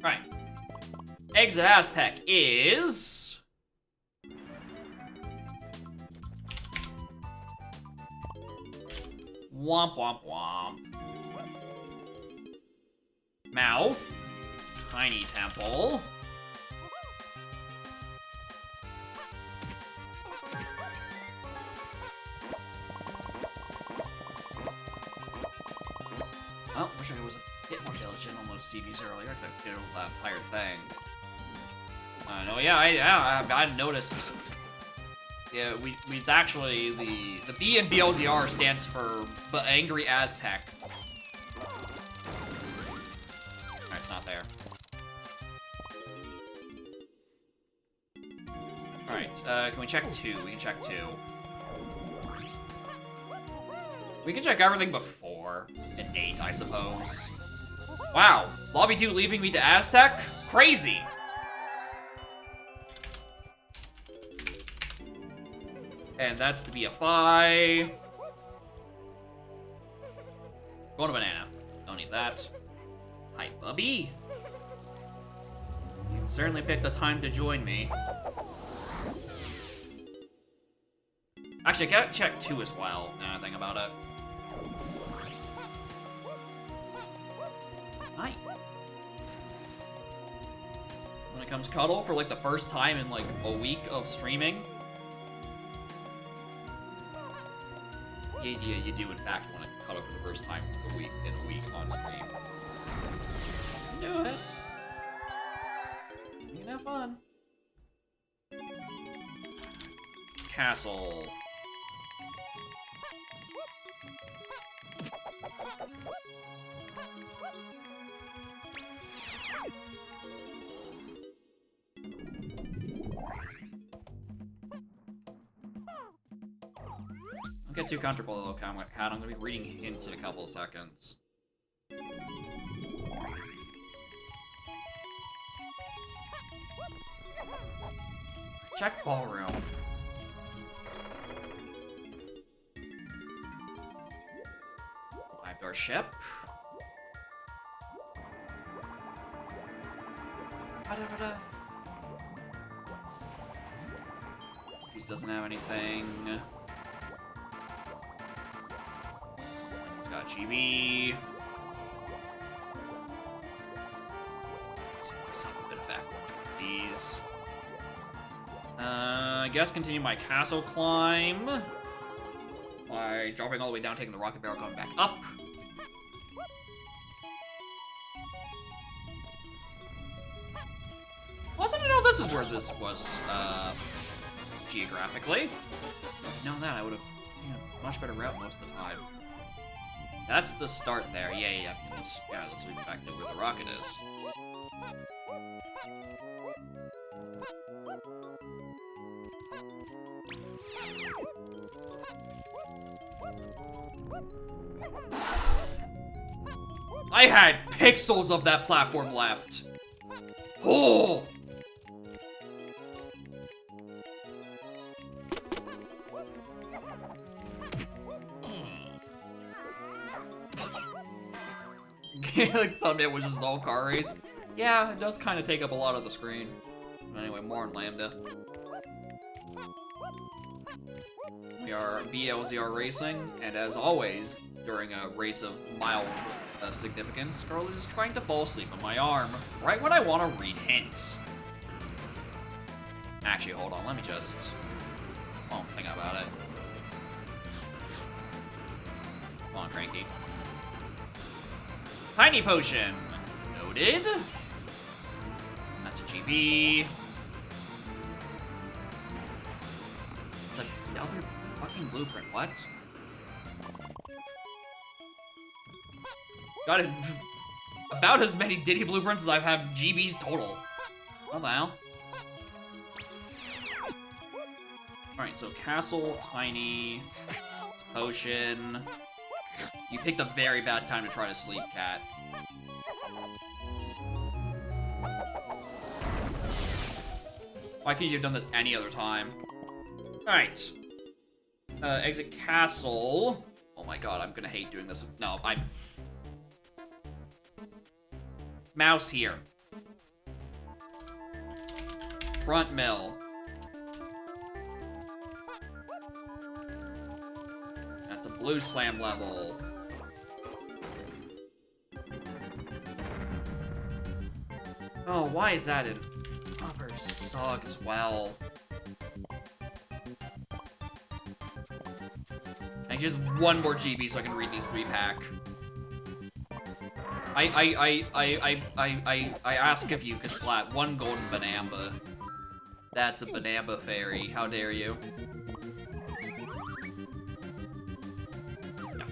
[SPEAKER 1] Right. Exit Aztec is... Womp womp womp. Mouth. Tiny Temple. Well, wish I was a bit more diligent on those CVs earlier. I could have killed that entire thing. No, yeah, I noticed. Yeah, it's actually the B in BLZR stands for Angry Aztec. Alright, it's not there. Alright, can we check 2? We can check 2. We can check everything before. An 8, I suppose. Wow, Lobby 2 leaving me to Aztec? Crazy! And that's to be a 5. Going to banana. Don't need that. Hi, Bubby. You've certainly picked a time to join me. Actually, I gotta check 2 as well, now I think about it. Hi. When it comes cuddle for like the first time in like a week of streaming. Yeah, you do in fact want to cuddle for the first time in a week on stream. Do it. You can have fun. Castle. Don't get too comfortable, little cat. I'm gonna be reading hints in a couple of seconds. Check ballroom. Arrived our ship. He doesn't have anything. He's got GB. Let's see myself a bit of effort, please. I guess continue my castle climb by dropping all the way down, taking the rocket barrel, going back up. Wasn't I know this is where this was, geographically? If I'd known that, I would have, a much better route most of the time. That's the start there. Yeah. This leads back to where the rocket is. I had pixels of that platform left. Oh! Like, thumbnail was just all car race. Yeah, it does kind of take up a lot of the screen. Anyway, more on Lambda. We are blzr racing, and as always, during a race of mild significance, Scarlet is trying to fall asleep on my arm, right when I want to read hints. Actually, hold on, let me just... I won't think about it. Come on, Cranky. Tiny Potion! Noted. That's a GB. It's another fucking blueprint, what? Got it. About as many Diddy blueprints as I've had GBs total. What the hell? Alright, so Castle, Tiny, Potion. You picked a very bad time to try to sleep, Cat. Why couldn't you have done this any other time? Alright. Exit Castle. Oh my god, I'm gonna hate doing this. No, Mouse here. Front mill. That's a blue slam level. Oh, why is that an upper sug as well? I just one more GB so I can read these 3-pack. I ask of you, Kaslat, one golden banamba. That's a banamba fairy. How dare you? No.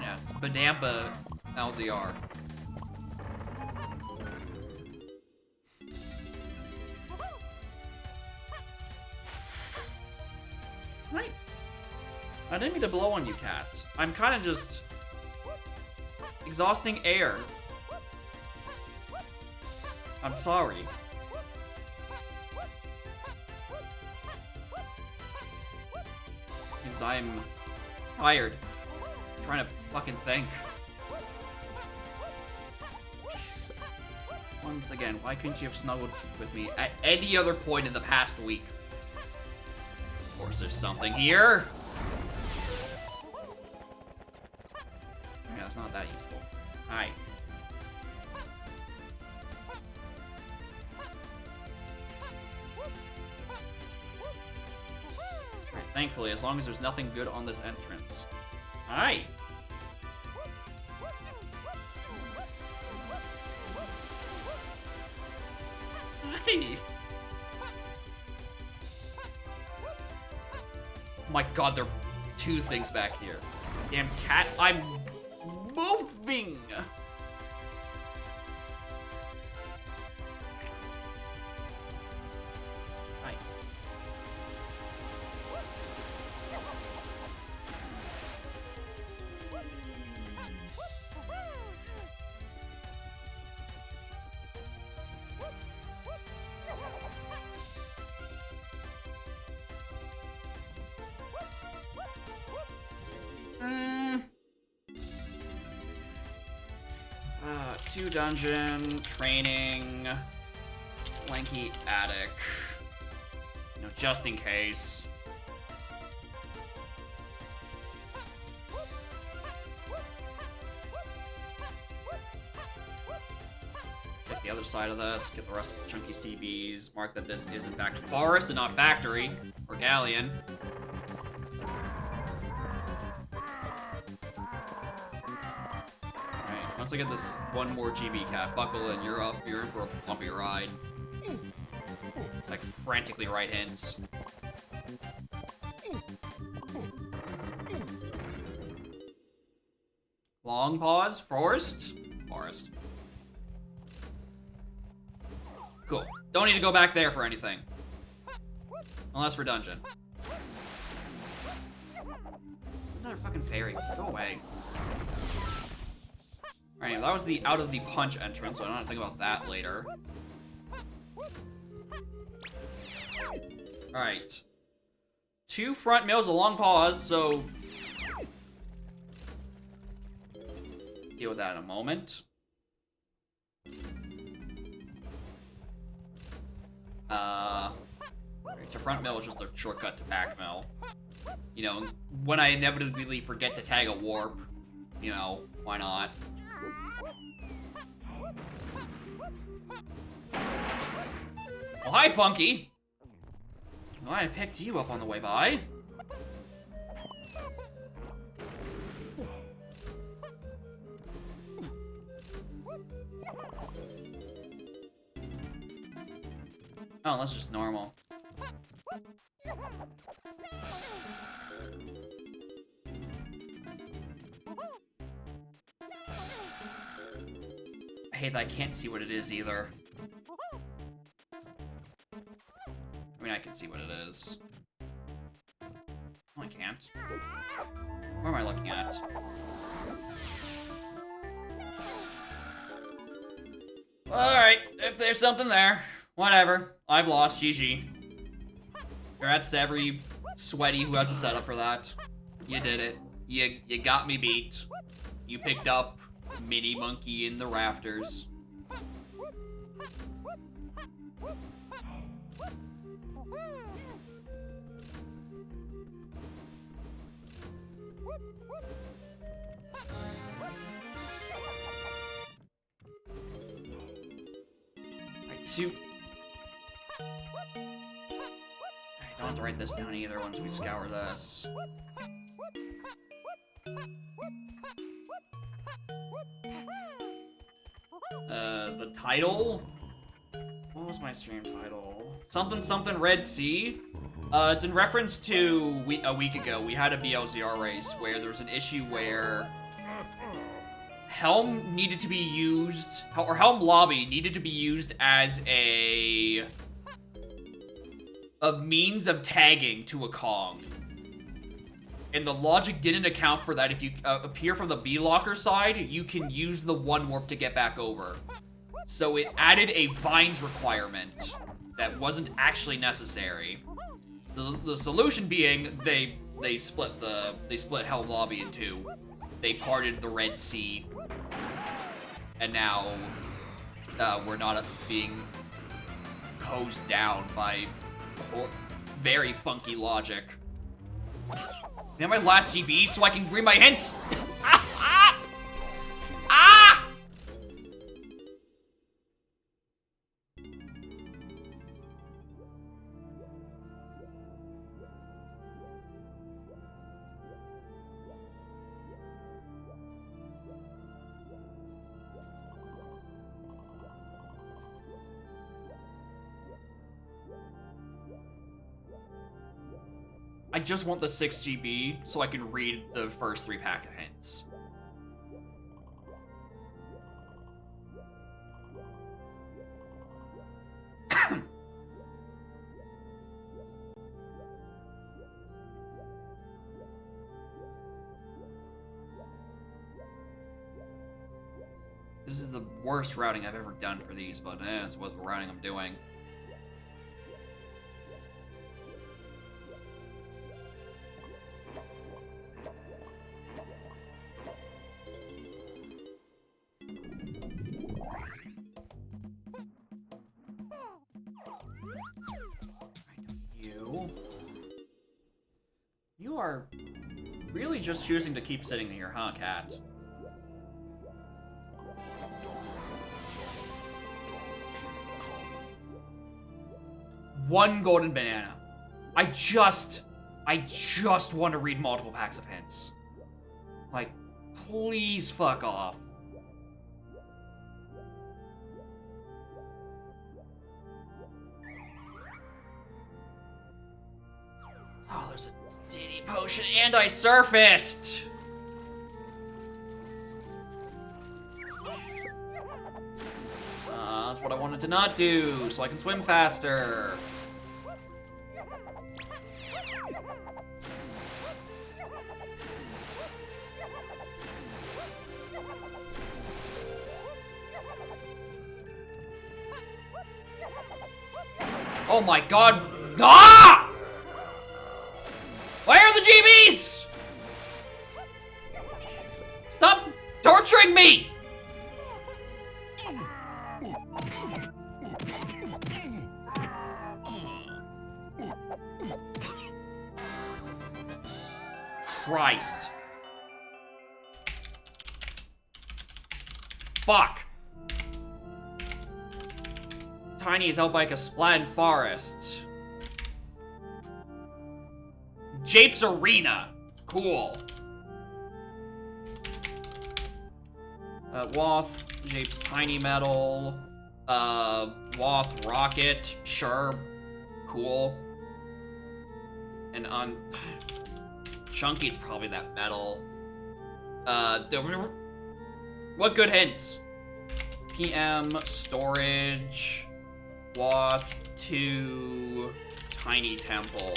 [SPEAKER 1] Yeah, it's banamba LZR. Right. I didn't mean to blow on you, cats. I'm kind of just exhausting air. I'm sorry. Because I'm tired. I'm trying to fucking think. Once again, why couldn't you have snuggled with me at any other point in the past week? Of course, there's something here. Yeah, it's not that useful. Alright. Alright, thankfully, as long as there's nothing good on this entrance. Alright. Hey. Oh my god, there are 2 things back here. Damn cat, I'm moving! 2 dungeon, training, lanky attic. You know, just in case. Get the other side of this, get the rest of the chunky CBs, mark that this is in fact forest and not factory, or galleon. Alright, once I get this one more GB cap, buckle in, you're up, you're in for a bumpy ride. Like, frantically right hints. Long pause, forest? Forest. Cool. Don't need to go back there for anything. Unless for dungeon. Another fucking fairy. Go away. Alright, that was the out of the punch entrance, so I don't have to think about that later. Alright. 2 front mills, a long pause, so... deal with that in a moment. To front mill is just a shortcut to back mill. You know, when I inevitably forget to tag a warp, you know, why not? Well, hi, Funky! Glad I picked you up on the way by. Oh, that's just normal. I hate that I can't see what it is either. I mean, I can see what it is. Oh, I can't. Where am I looking at? Alright, if there's something there. Whatever. I've lost. GG. Congrats to every sweaty who has a setup for that. You did it. You got me beat. You picked up Mini Monkey in the rafters. I don't have to write this down either once we scour this. The title? What was my stream title? Something something Red Sea? It's in reference to a week ago, we had a blzr race where there was an issue where helm needed to be used, or helm lobby needed to be used as a means of tagging to a Kong. And the logic didn't account for that. If you appear from the B-locker side, you can use the one warp to get back over. So it added a vines requirement that wasn't actually necessary. So the solution being they split Helm Lobby in 2. They parted the Red Sea. And now we're not being hosed down by very funky logic. Now my last GB so I can read my hints. Ah! I just want the 6 GB so I can read the first 3 pack of hints. This is the worst routing I've ever done for these, but it's what the routing I'm doing. Cool. You are really just choosing to keep sitting here, huh, cat? One golden banana. I just want to read multiple packs of hints. Like, please fuck off. Oh, there's a Diddy potion and I surfaced! That's what I wanted to not do, so I can swim faster. Oh my god. Ah! Where are the GBs? Stop torturing me! Christ. Fuck. Tiny is held by a Splatted Forest. Jape's Arena. Cool. Woth, Jape's Tiny Metal. Woth Rocket. Sure. Cool. And on Chunky, it's probably that metal. What good hints? PM, storage, Woth, 2, Tiny Temple.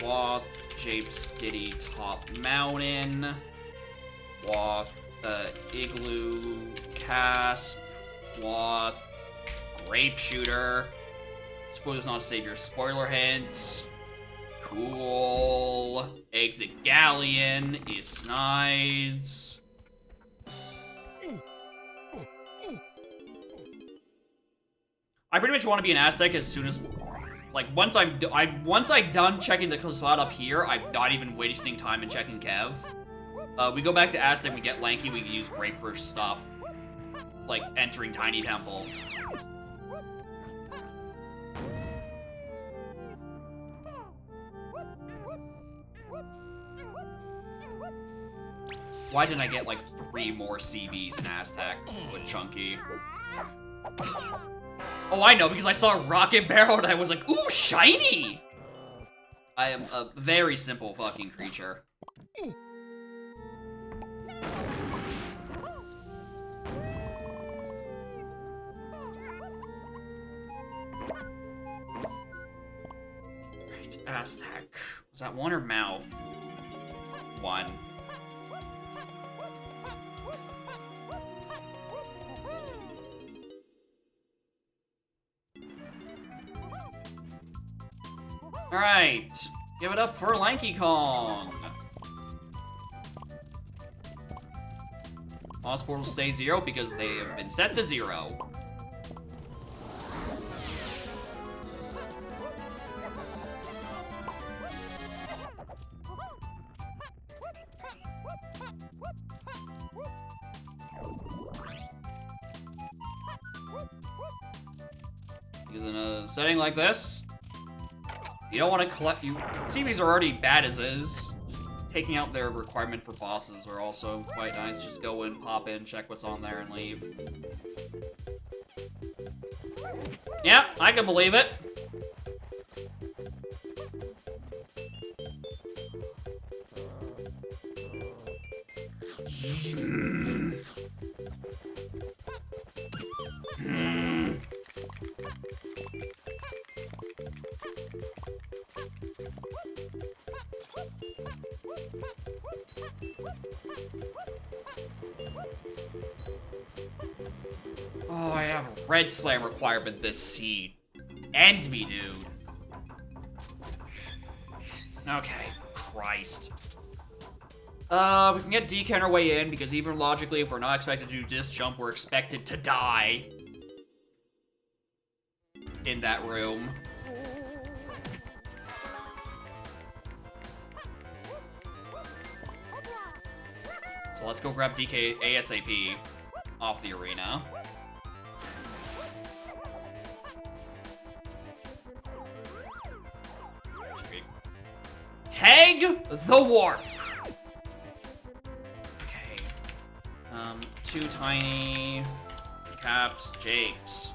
[SPEAKER 1] Woth, Japes, Diddy, Top Mountain. Woth, Igloo, Casp. Woth, Grape Shooter. Spoilers not savior. Spoiler hints. Cool. Exit Galleon is Snides. I pretty much want to be an Aztec as soon as, like, once I'm done checking the slot up here, I'm not even wasting time in checking Kev. We go back to Aztec, we get Lanky, we can use Grape for stuff, like entering Tiny Temple. Why didn't I get like 3 more CBs in Aztec with Chunky? Oh, I know, because I saw a Rocket Barrel and I was like, ooh, shiny! I am a very simple fucking creature. Right, Aztec. Was that 1 or mouth? 1. Alright, give it up for Lanky Kong. Lost portals stay 0 because they have been set to 0. Because in a setting like this, you don't want to collect. CBs are already bad as is. Just taking out their requirement for bosses are also quite nice. Just go in, pop in, check what's on there, and leave. Yeah, I can believe it. Oh, I have a red slam requirement this seed. End me, dude. Okay, Christ. We can get DK on our way in, because even logically, if we're not expected to do disc jump, we're expected to die. in that room. So let's go grab DK ASAP off the arena. Tag the warp. Okay. Too tiny. Caps, Japes.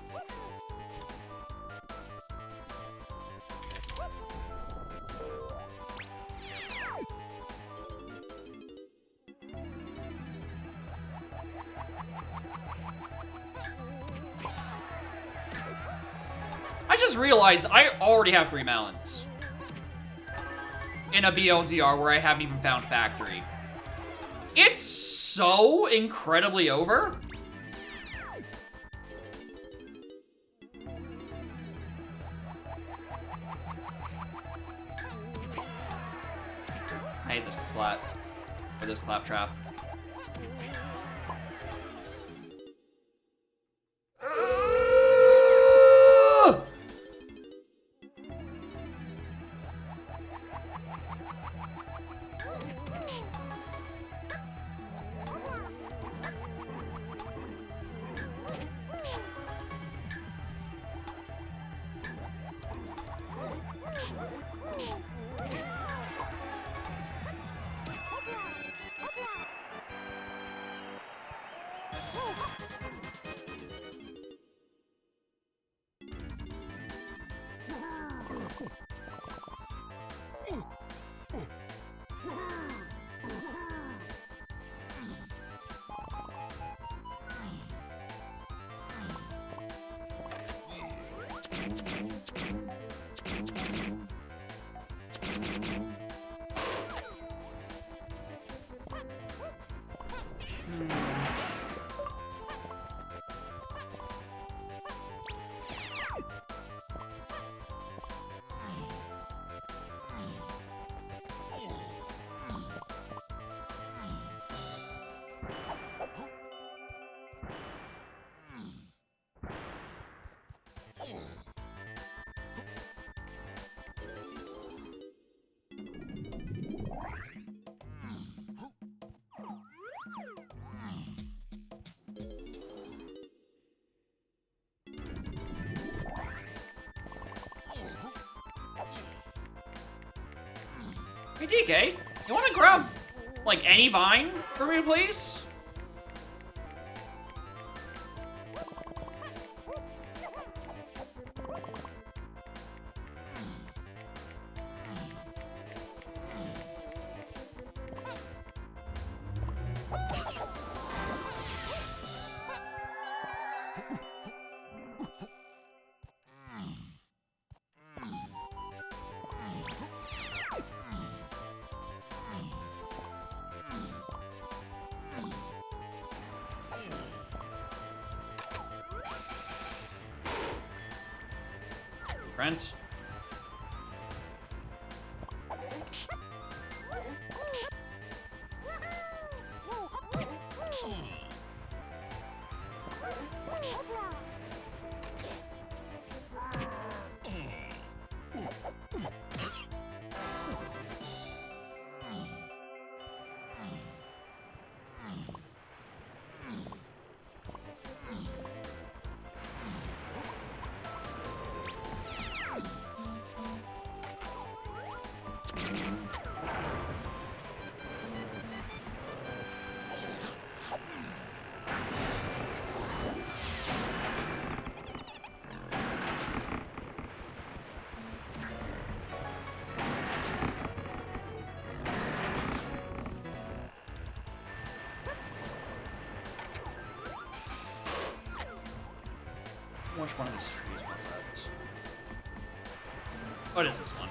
[SPEAKER 1] I just realized I already have 3 melons in a BLZR where I haven't even found factory. It's so incredibly over. I hate this splat. Or this claptrap. Hey, DK, you wanna grab, like, any vine for me, please? Brent. Which one of these trees was that? What is this one?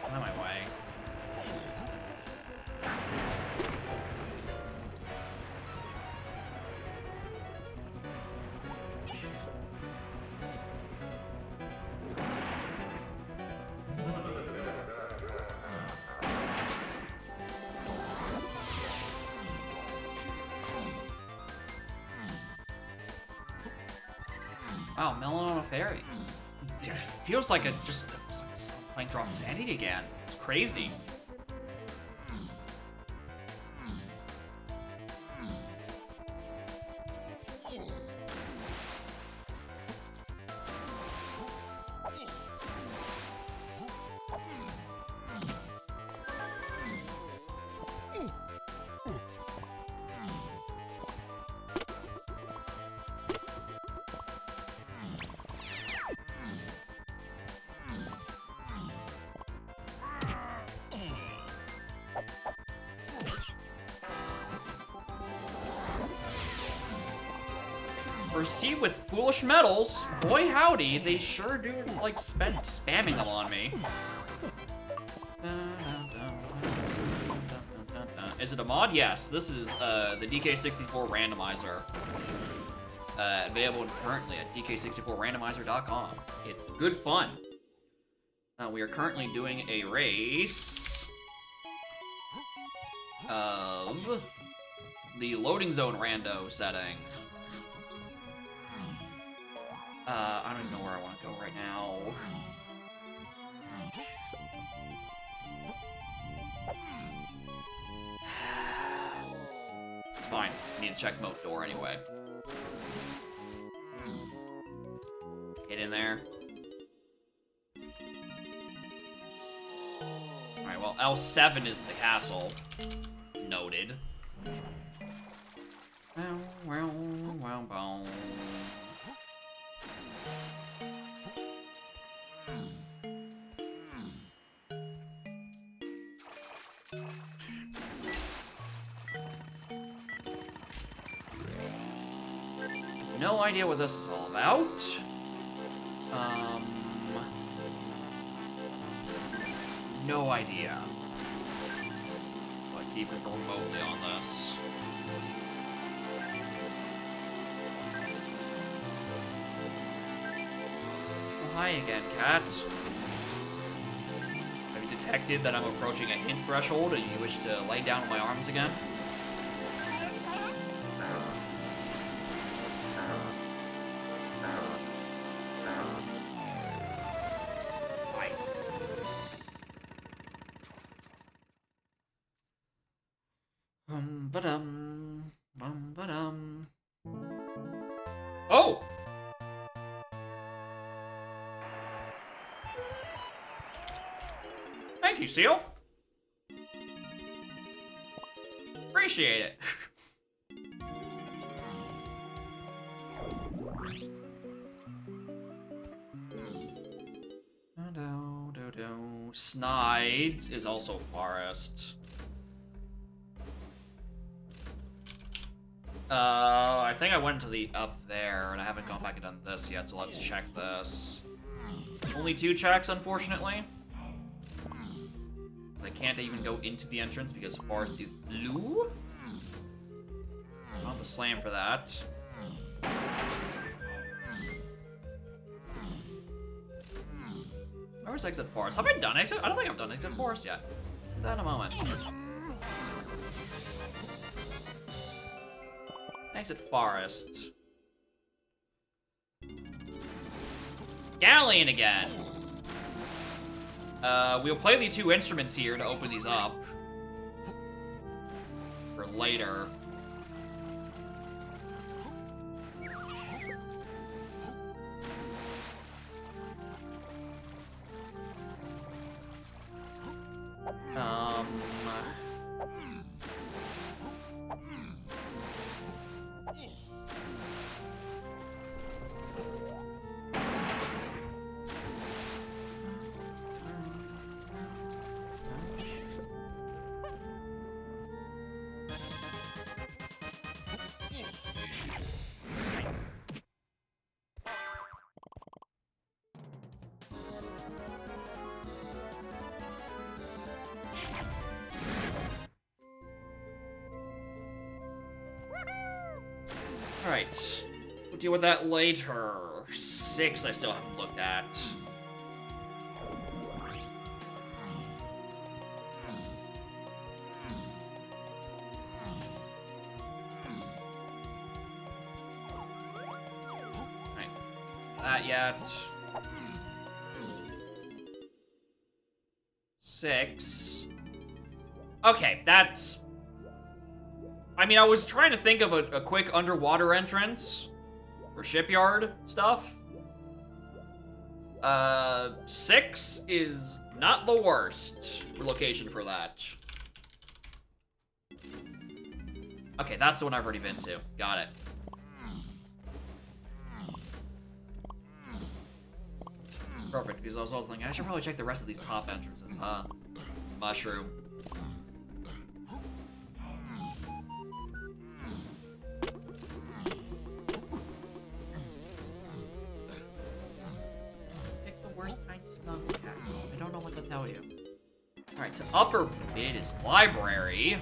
[SPEAKER 1] Out of my way. Wow, melon on a ferry. It feels like playing Drop Sanity again. It's crazy. Proceed with foolish metals. Boy howdy, they sure do like spamming them on me. Is it a mod? Yes. This is the DK64 randomizer. Available currently at dk64randomizer.com. It's good fun. We are currently doing a race of the loading zone rando setting. I don't even know where I want to go right now. It's fine. I need to check moat door anyway. Get in there. Alright, well, L7 is the castle. Noted. No idea what this is all about. No idea. But keep it remotely on this. Oh, hi again, cat. Have you detected that I'm approaching a hint threshold and you wish to lay down in my arms again? Oh! Thank you, Seal. Appreciate it. Snides is also forest. I think I went to the up there, and I haven't gone back and done this yet, so let's check this. It's only 2 checks, unfortunately. I can't even go into the entrance because forest is blue. Not the slam for that. Where's exit forest? Have I done exit? I don't think I've done exit forest yet. Do that in a moment. Exit forest. Galleon again. We'll play the 2 instruments here to open these up. For later. Alright. We'll deal with that later. 6 I still haven't looked at. Right. that yet. 6. Okay, that's... I mean, I was trying to think of a quick underwater entrance for shipyard stuff. 6 is not the worst location for that. Okay, that's the one I've already been to. Got it. Perfect, because I was also thinking, I should probably check the rest of these top entrances, huh? Mushroom. Pick the worst time to snuggle cat. I don't know what to tell you. Alright, to upper mid is library.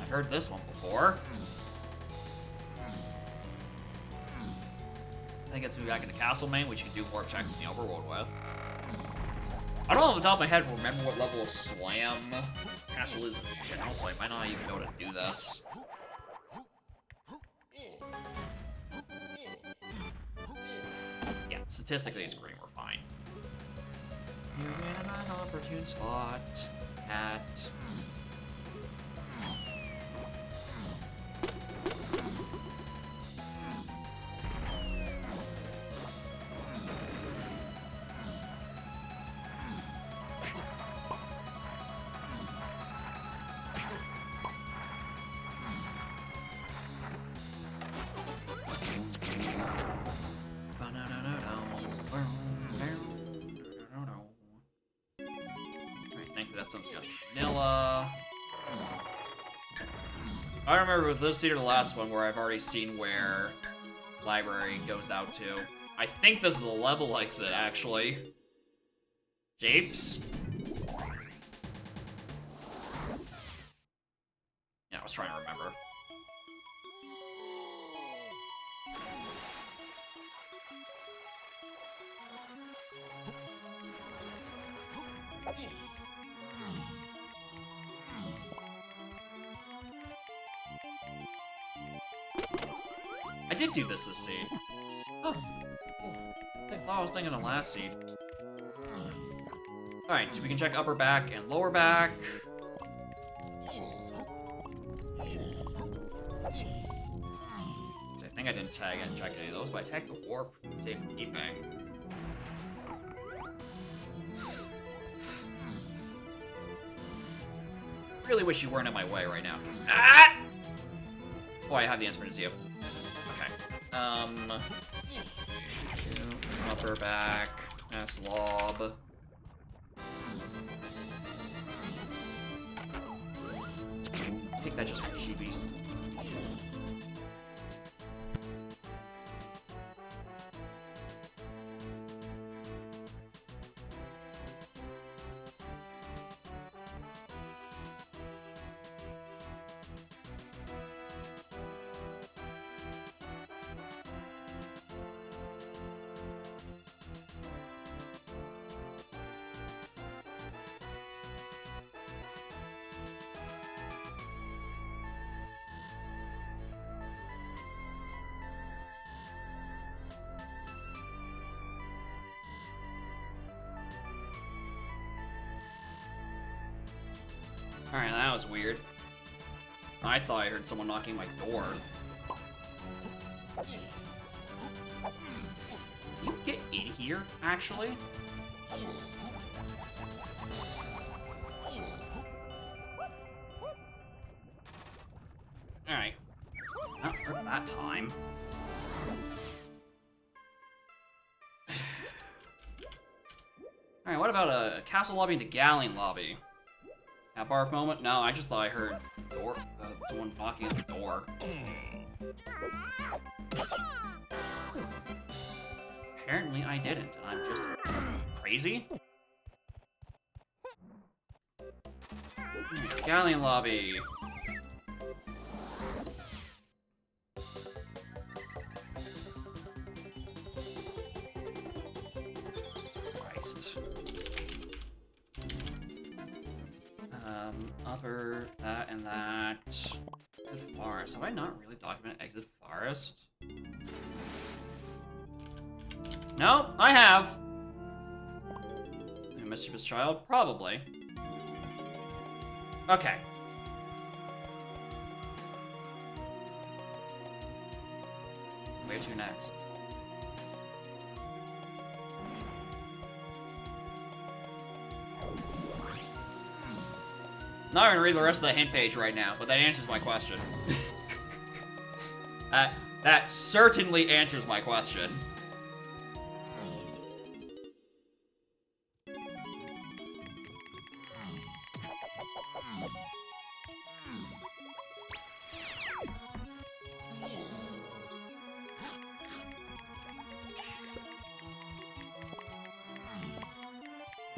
[SPEAKER 1] I've heard this one before. I think it's me back into Castle Main, which you can do warp checks in the overworld with. I don't off the top of my head remember what level of slam Castle is in general, so I might not even be able to do this. Yeah, statistically it's green, we're fine. You're in an opportune spot, cat. That sounds good. Vanilla. I remember with this scene or the last one where I've already seen where library goes out to. I think this is a level exit, actually. Japes? Yeah, I was trying to remember. I did do this seed. Oh. I thought I was thinking the last seed. Alright, so we can check upper back and lower back. I think I didn't tag and check any of those, but I tagged the warp safe keeping. Really wish you weren't in my way right now. Ah! Oh, I have the instrument as you. Okay. Upper back, mass lob. I think that's just for cheapies. Alright, that was weird. I thought I heard someone knocking my door. Can you get in here, actually? Alright. Not for that time. Alright, what about a castle lobby into galleon lobby? At barf moment? No, I just thought I heard door, someone knocking at the door. Apparently I didn't, and I'm just crazy. Galleon lobby. Christ. Upper, that, and that. Exit forest. Have I not really documented exit forest? No, I have. A mischievous child? Probably. Okay. Where to next? Not gonna read the rest of the hint page right now, but that answers my question. That certainly answers my question.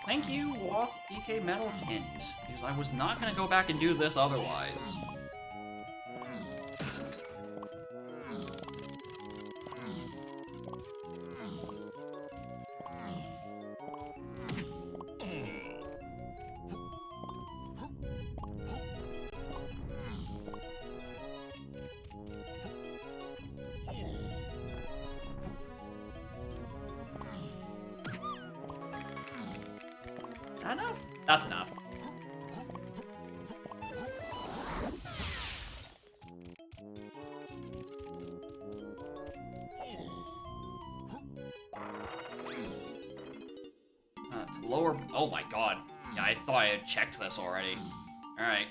[SPEAKER 1] Thank you, Waff EK Metal Hint, because I was not gonna go back and do this otherwise. Is that enough? That's enough. To lower... Oh my god. Yeah, I thought I had checked this already. Alright.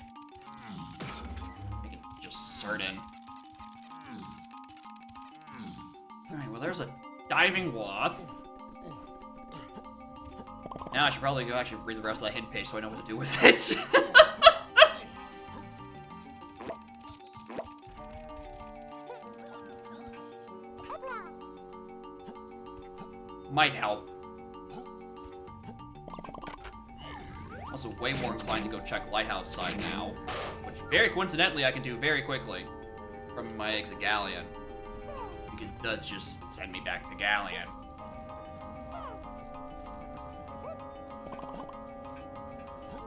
[SPEAKER 1] We can just certain. Alright, well there's a diving wath. Now I should probably go actually read the rest of the hint page so I know what to do with it. Might help. Also way more inclined to go check Lighthouse side now, which very coincidentally I can do very quickly from my exit Galleon, because it does just send me back to Galleon.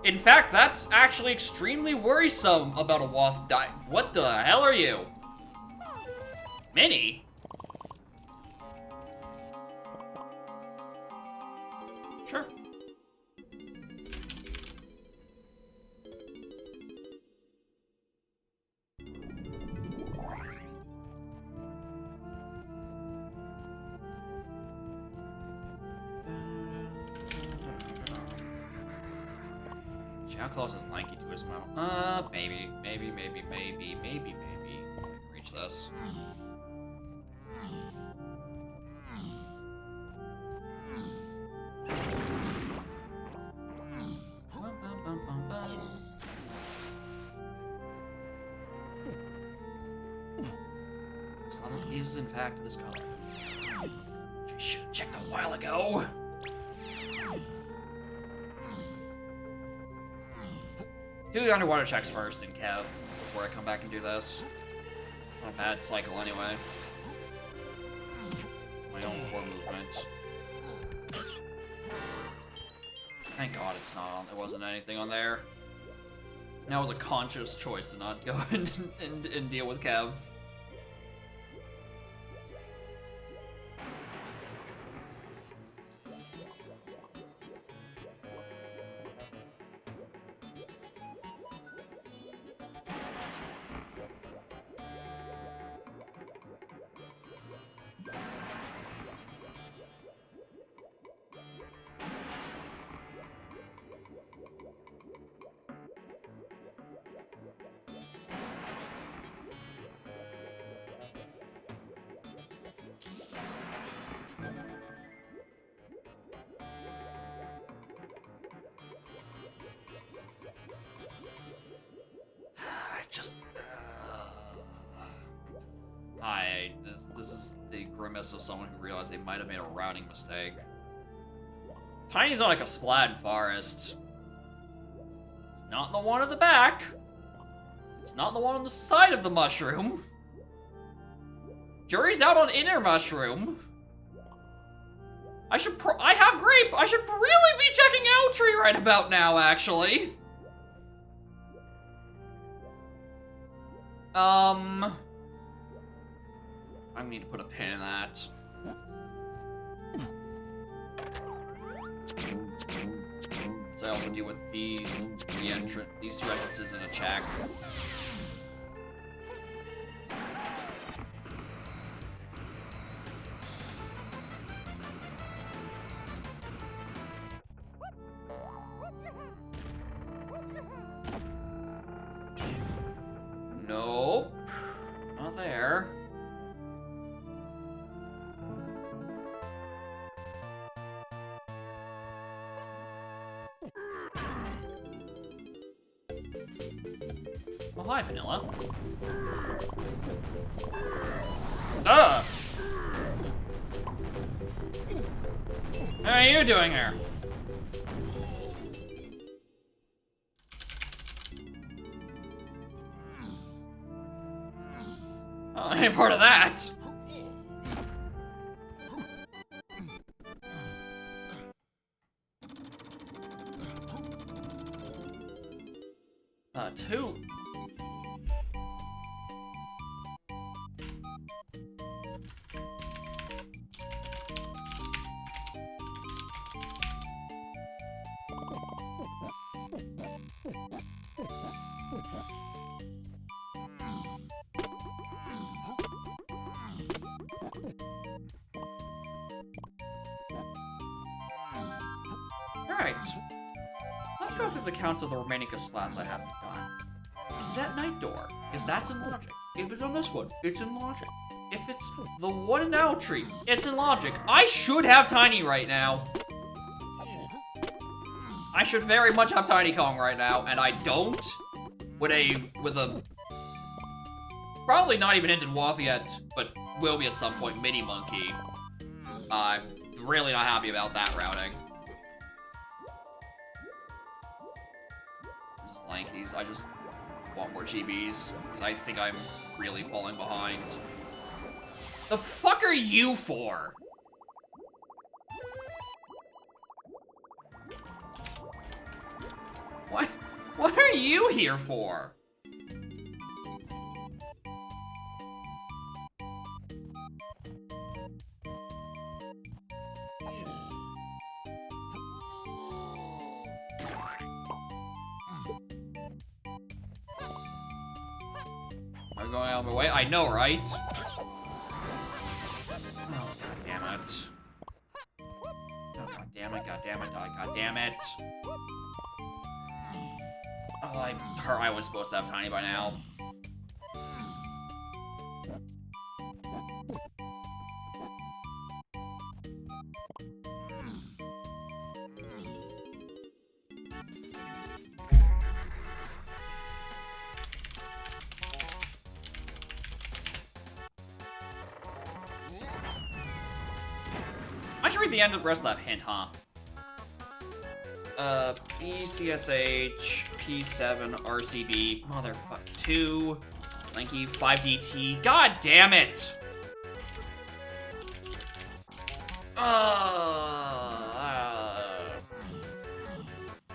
[SPEAKER 1] In fact, that's actually extremely worrisome about a wath dive. What the hell are you? Minnie? Sure. How close is Lanky to his model? Maybe. Reach this. Slump is in fact this color. I should have checked a while ago. Do the underwater checks first in Kev before I come back and do this. Not a bad cycle anyway. My own poor movement. Thank God it's not on. There wasn't anything on there. That was a conscious choice to not go and deal with Kev. This is the grimace of someone who realized they might have made a routing mistake. Tiny's on like a Splat Forest. It's not the one at the back. It's not the one on the side of the mushroom. Jury's out on inner mushroom. I have grape. I should really be checking out tree right about now, actually. I need to put a pin in that. deal with these two entrances in a check. Nope. Not there. Oh, hi, Vanilla. Ugh! How are you doing here? Oh, I ain't part of that. Two. Alright. Let's go through the counts of the remaining slats I haven't done. Is that night door? Is that's in logic? If it's on this one, it's in logic. If it's the one in Owl Tree, it's in logic. I should have Tiny right now. I should very much have Tiny Kong right now, and I don't. With a probably not even hinted Waff yet, but will be at some point, Mini Monkey. I'm really not happy about that routing. This is Lankies. I just want more GBs, because I think I'm really falling behind. The fuck are you for? What are you here for? I'm going out of my way. I know, right? Oh, god damn it. Oh, god damn it, god damn it, god damn it. Oh, I was supposed to have Tiny by now. I should read the end of the rest of that hint, huh? BCSH, P7, RCB, motherfucker, 2, Lanky, 5DT, god damn it!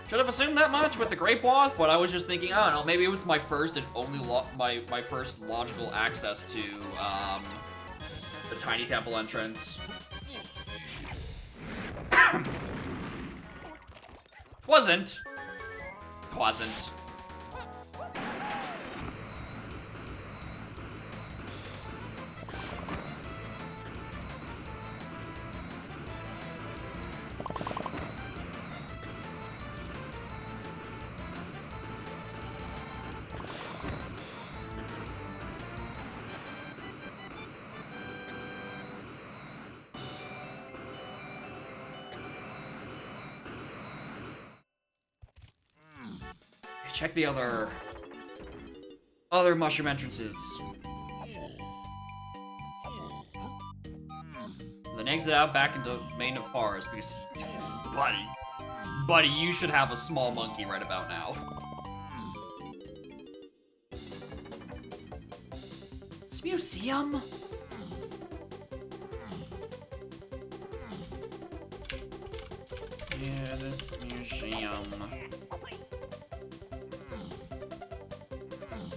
[SPEAKER 1] Should have assumed that much with the Great Waff, but I was just thinking, I don't know, maybe it was my first and only my first logical access to, the Tiny Temple entrance. Wasn't. Check the other mushroom entrances. Then exit out back into main of forest because, buddy, you should have a small monkey right about now. This museum? Yeah, the museum.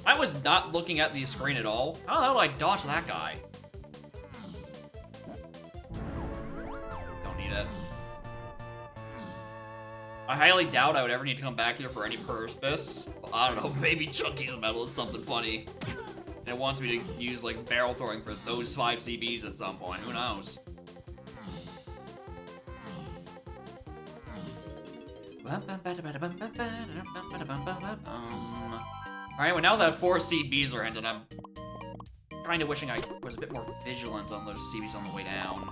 [SPEAKER 1] I was not looking at the screen at all. How the hell did I dodge that guy? Don't need it. I highly doubt I would ever need to come back here for any purpose. Well, I don't know, maybe Chunky's Metal is something funny. And it wants me to use, like, barrel throwing for those 5 CBs at some point. Who knows? Alright, well, now that 4 CBs are ended, I'm kind of wishing I was a bit more vigilant on those CBs on the way down.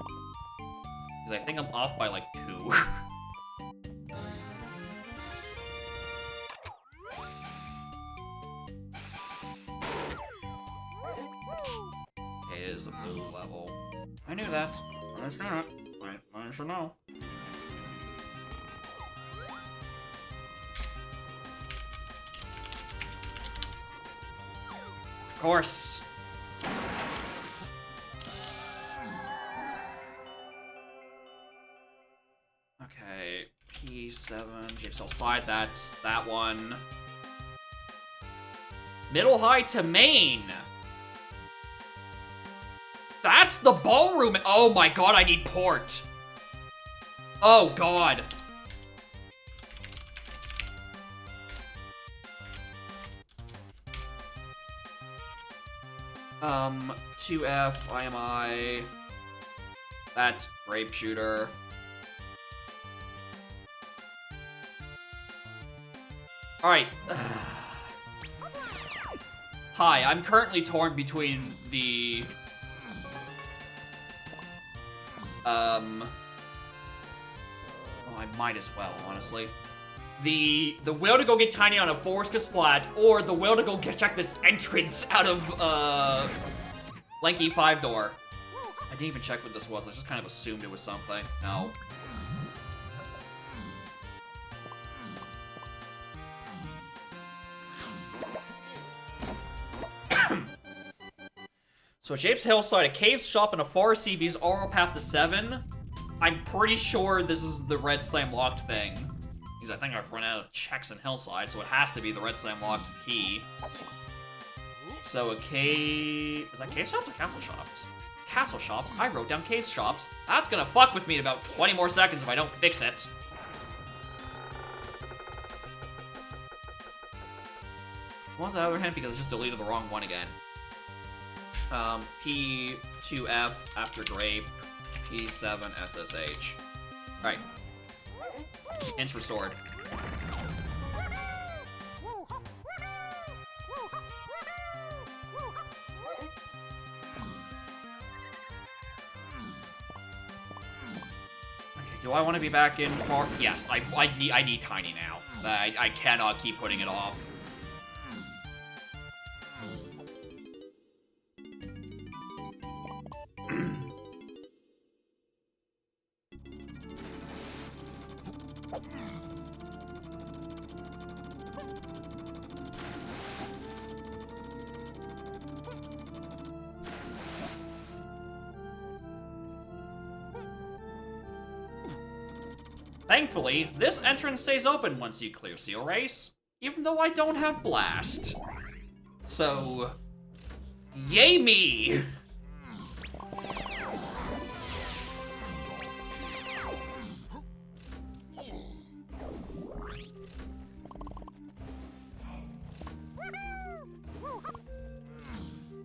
[SPEAKER 1] Because I think I'm off by, like, 2. It is a blue level. I knew that. I should not. I should know. Of course. Okay, P7, Gypsy, I'll slide that one. Middle high to main. That's the ballroom. Oh my god, I need port. Oh god. Um, 2F, IMI. That's grape shooter. Alright. Hi, I'm currently torn between the... Oh, I might as well, honestly. The will to go get Tiny on a Force Splat, or the will to go check this entrance out of, Lanky 5 door. I didn't even check what this was, I just kind of assumed it was something. No. So Japes Hillside, a cave shop, and a 4 CB's oral path to 7. I'm pretty sure this is the Red Slam locked thing. Because I think I've run out of checks in Hillside, so it has to be the Red Slam locked key. So a cave... Is that cave shops or castle shops? It's castle shops. I wrote down cave shops. That's gonna fuck with me in about 20 more seconds if I don't fix it. What was that other hint? Because I just deleted the wrong one again. P2F after grape, P7 SSH. Alright. Hints restored. Okay, do I want to be back in far? Yes, I need Tiny now. I cannot keep putting it off. Thankfully, this entrance stays open once you clear Seal Race, even though I don't have Blast. So, yay me!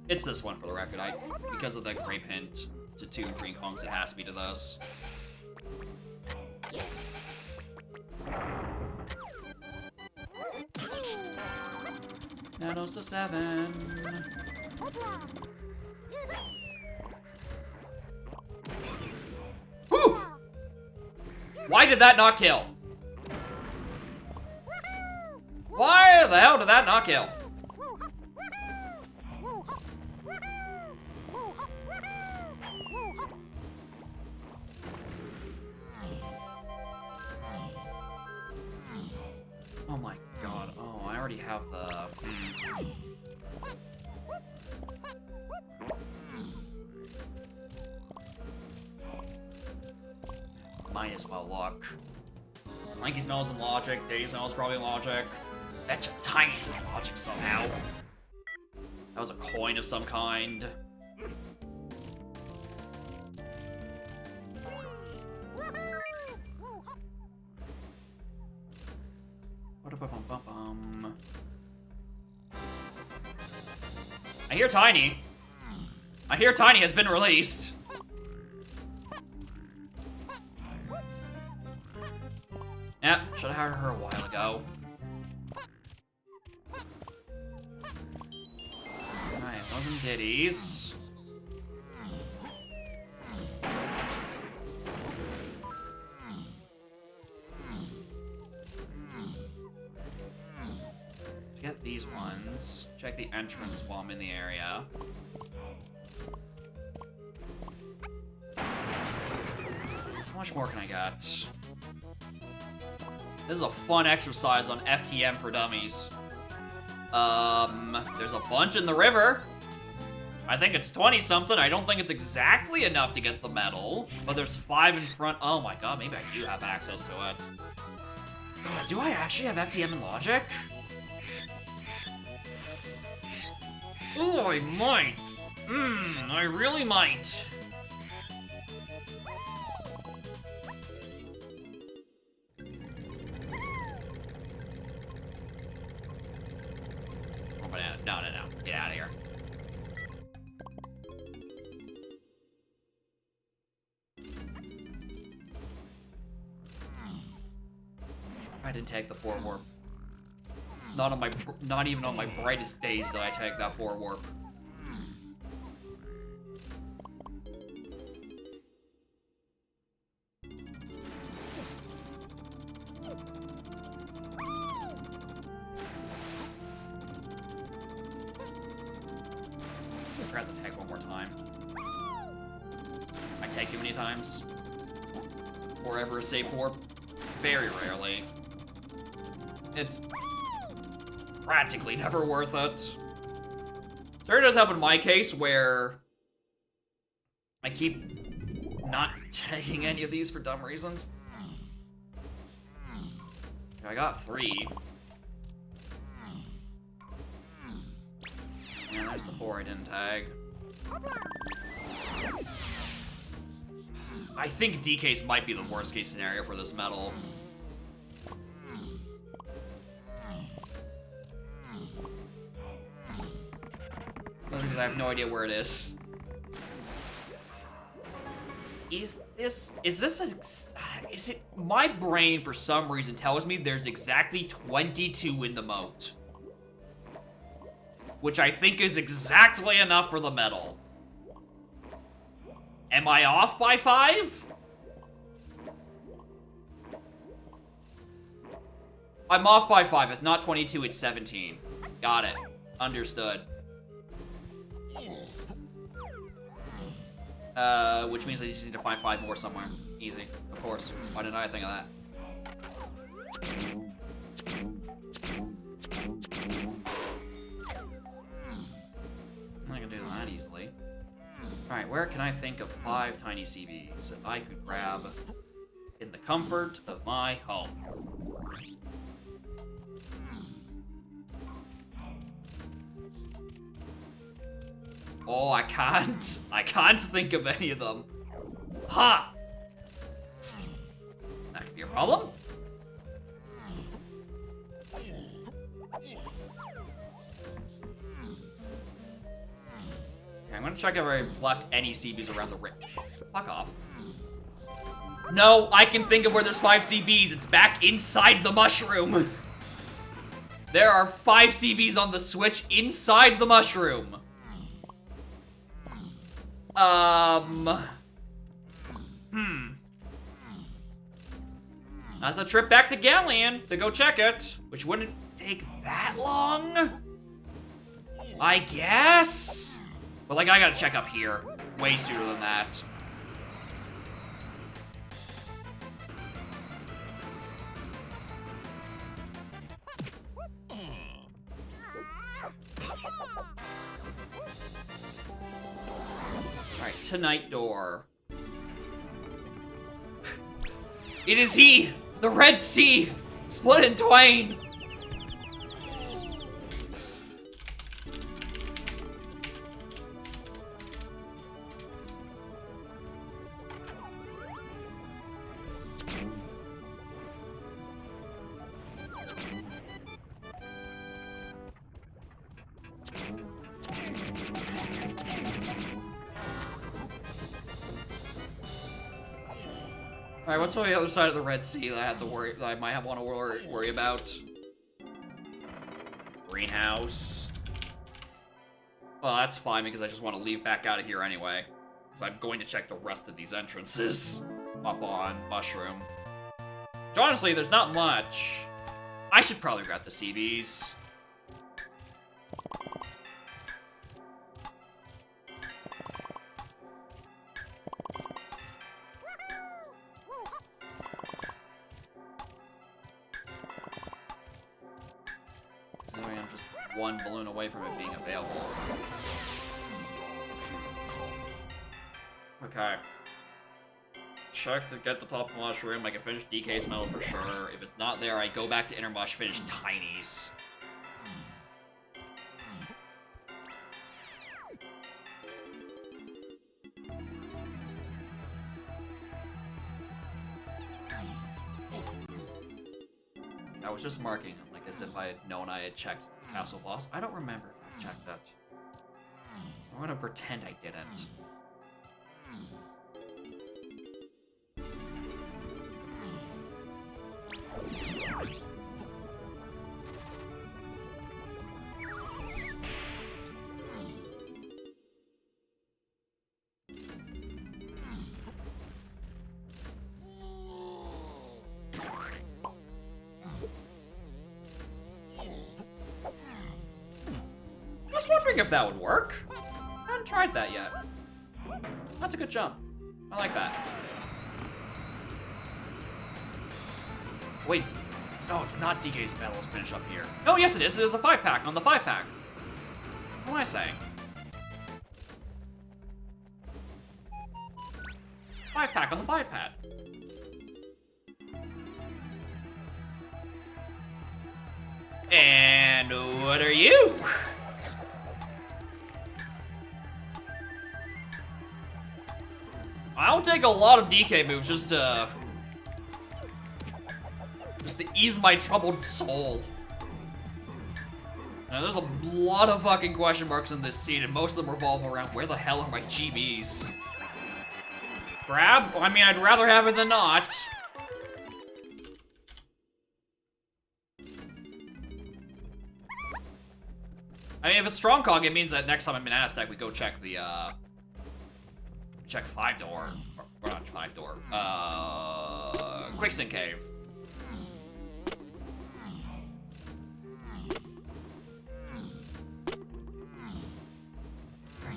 [SPEAKER 1] It's this one for the record. Because of the grape hint to 2 and 3 Kongs, it has to be to this. Nanos to 7. Whew! Why did that not kill? Why the hell did that not kill? Oh my god. Oh, I already have the... Might as well look. Lanky smells in logic, Daddy smells probably in logic. Betcha Tiny's in logic somehow. That was a coin of some kind. I hear Tiny. I hear Tiny has been released. Yep, should have hired her a while ago. Alright, wasn't Diddy's. Let's get these ones. Check the entrance while I'm in the area. How much more can I get? This is a fun exercise on FTM for dummies. There's a bunch in the river. I think it's 20-something. I don't think it's exactly enough to get the medal, but there's 5 in front. Oh my god, maybe I do have access to it. Do I actually have FTM and logic? Oh, I might. I really might. No. Get out of here. I didn't take the 4 warp. Not even on my brightest days did I take that 4 warp. I forgot to tag one more time. I tag too many times. Or ever a safe warp. Very rarely. It's practically never worth it. So it does happen in my case where I keep not taking any of these for dumb reasons. I got 3. Yeah, there's the 4 I didn't tag. I think DKs might be the worst case scenario for this medal. Because I have no idea where it is. Is it my brain for some reason tells me there's exactly 22 in the moat. Which I think is exactly enough for the medal. Am I off by 5? I'm off by 5. It's not 22, it's 17. Got it. Understood. Which means I just need to find 5 more somewhere. Easy. Of course. Why didn't I think of that? I can do that easily. Alright, where can I think of 5 tiny CBs that I could grab in the comfort of my home? Oh, I can't. I can't think of any of them. Ha! That could be a problem. Okay, I'm gonna check if I left any CBs around the ring. Fuck off. No, I can think of where there's 5 CBs. It's back inside the mushroom. There are 5 CBs on the switch inside the mushroom. That's a trip back to Galleon to go check it, which wouldn't take that long, I guess? But, like, I gotta check up here way sooner than that. Alright, tonight door. It is he! The Red Sea! Split in twain! Alright, what's on the other side of the Red Sea that I have to worry, that I might want to worry about? Greenhouse. Well, that's fine because I just want to leave back out of here anyway. Because I'm going to check the rest of these entrances up on Mushroom. Which honestly, there's not much. I should probably grab the CBs. Anyway, I'm just one balloon away from it being available. Okay. Check to get the top of Mushroom. I can finish DK's Metal for sure. If it's not there, I go back to Inner Mush, finish Tiny's. I was just marking them, like as if I had known I had checked Castle Boss. I don't remember if I checked that. So I'm gonna pretend I didn't. I was wondering if that would work. I haven't tried that yet. That's a good jump. I like that. Wait, no, it's not DK's Metal to finish up here. No, yes it is. There's a 5-pack on the 5-pack. What am I saying? 5-pack on the 5-pack. And what are you? I don't take a lot of DK moves just to ease my troubled soul. Now, there's a lot of fucking question marks in this scene, and most of them revolve around where the hell are my GBs? Grab? I mean, I'd rather have it than not. I mean, if it's Strong Cog, it means that next time I'm in Aztec, we go check the, check 5-door. Or not 5-door. Quicksand Cave.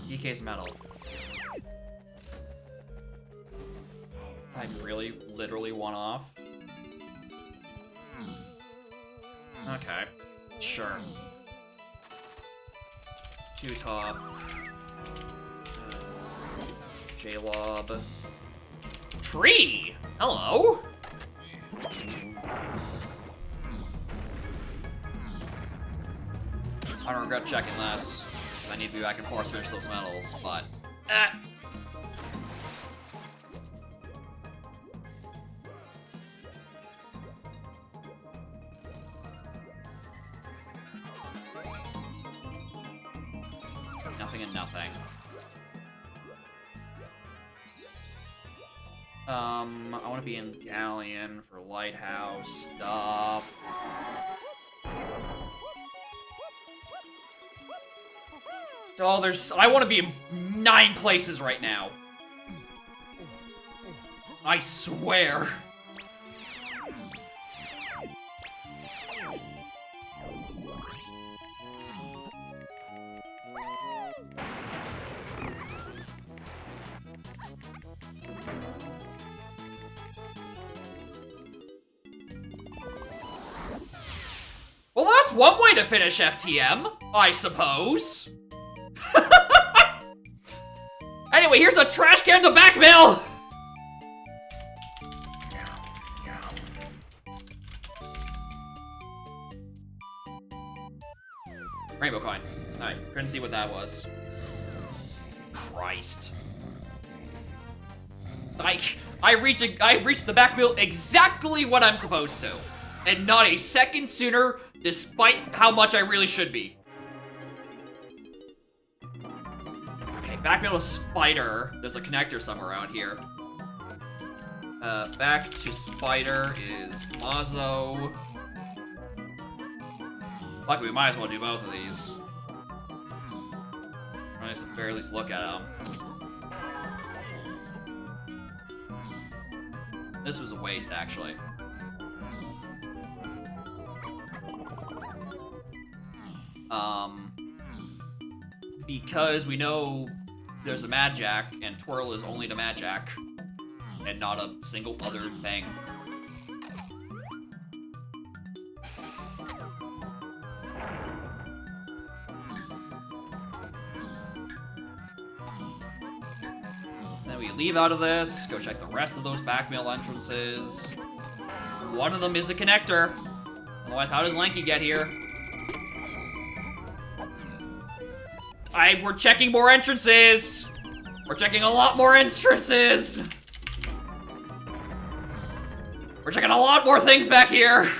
[SPEAKER 1] DK's Metal. I really, literally one off. Okay. Sure. 2 top. J-Lob. Tree! Hello? I don't regret checking this. I need to be back and forth to finish those medals, but... Nothing and nothing. I want to be in Galleon for Lighthouse stuff. Oh, I want to be in 9 places right now. I swear. Well, that's one way to finish FTM, I suppose. Anyway, here's a trash can to backmail! Rainbow coin. Alright, couldn't see what that was. Christ. I reached the backmail exactly when I'm supposed to. And not a second sooner, despite how much I really should be. Okay, backmail to Spider. There's a connector somewhere around here. Back to Spider is Mazo. Fuck, we might as well do both of these. Or at the very least look at them. This was a waste, actually. Because we know there's a Mad Jack, and Twirl is only the Mad Jack, and not a single other thing. Then we leave out of this, go check the rest of those back mill entrances. One of them is a connector. Otherwise, how does Lanky get here? We're checking more entrances! We're checking a lot more entrances! We're checking a lot more things back here!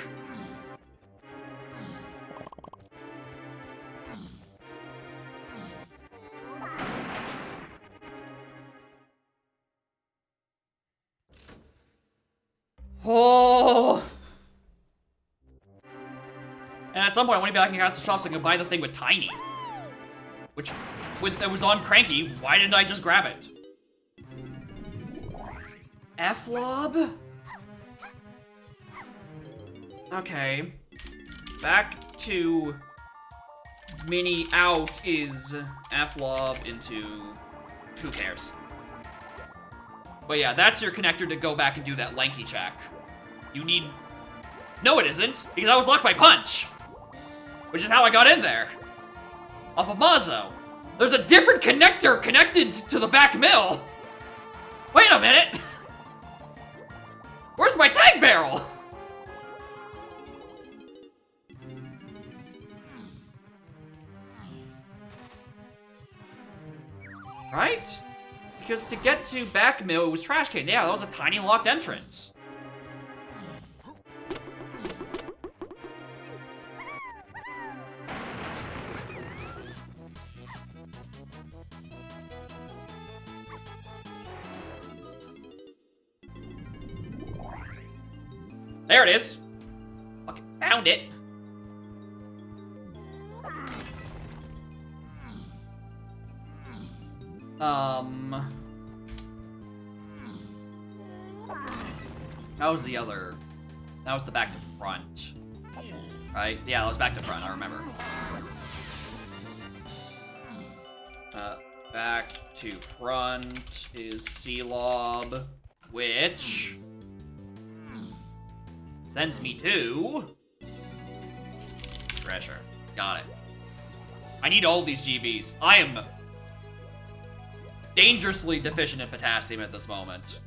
[SPEAKER 1] Oh! And at some point, I want to be back in Castle Shop so I can buy the thing with Tiny. Which, it was on Cranky, why didn't I just grab it? F-Lob? Okay. Back to Mini out is F-Lob into who cares? But yeah, that's your connector to go back and do that Lanky check. You need... No, it isn't, because I was locked by Punch! Which is how I got in there. Off of Mazo. There's a different connector connected to the back mill. Wait a minute. Where's my tag barrel? Right? Because to get to back mill, it was trash can. Yeah, that was a tiny locked entrance. There it is. Fucking found it. That was the other. That was the back to front. Right? Yeah, that was back to front, I remember. Back to front is C-Lob, which sends me to Treasure. Got it. I need all these GBs. I am dangerously deficient in potassium at this moment.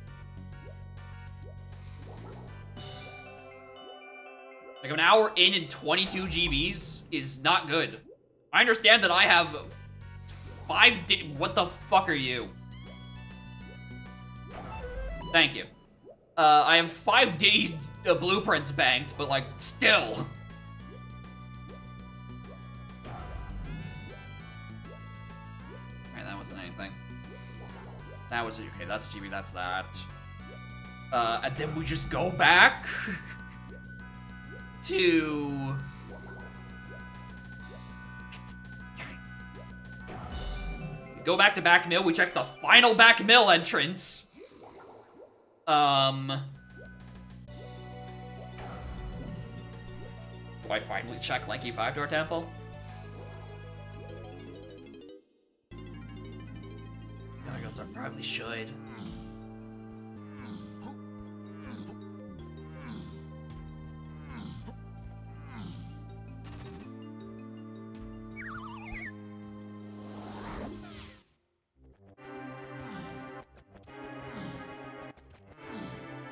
[SPEAKER 1] Like an hour in and 22 GBs is not good. I understand that I have 5 days. What the fuck are you? Thank you. I have 5 days blueprints banked, but like, still. Alright, that wasn't anything. That was, okay, that's GB, that's that. And then we just go back to... We go back to back mill, we check the final back mill entrance. Do I finally check Lanky 5-door temple? I guess I probably should.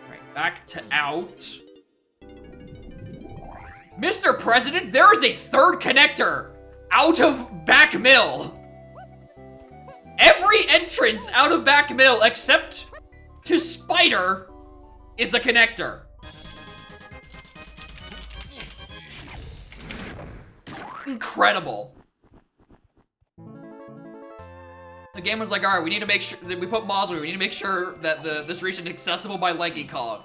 [SPEAKER 1] Right, back to out. Mr. President, there is a third connector out of back mill. Every entrance out of back mill except to Spider is a connector. Incredible. The game was like, all right, we need to make sure that we put Mausui. We need to make sure that this region is accessible by Lanky Kong.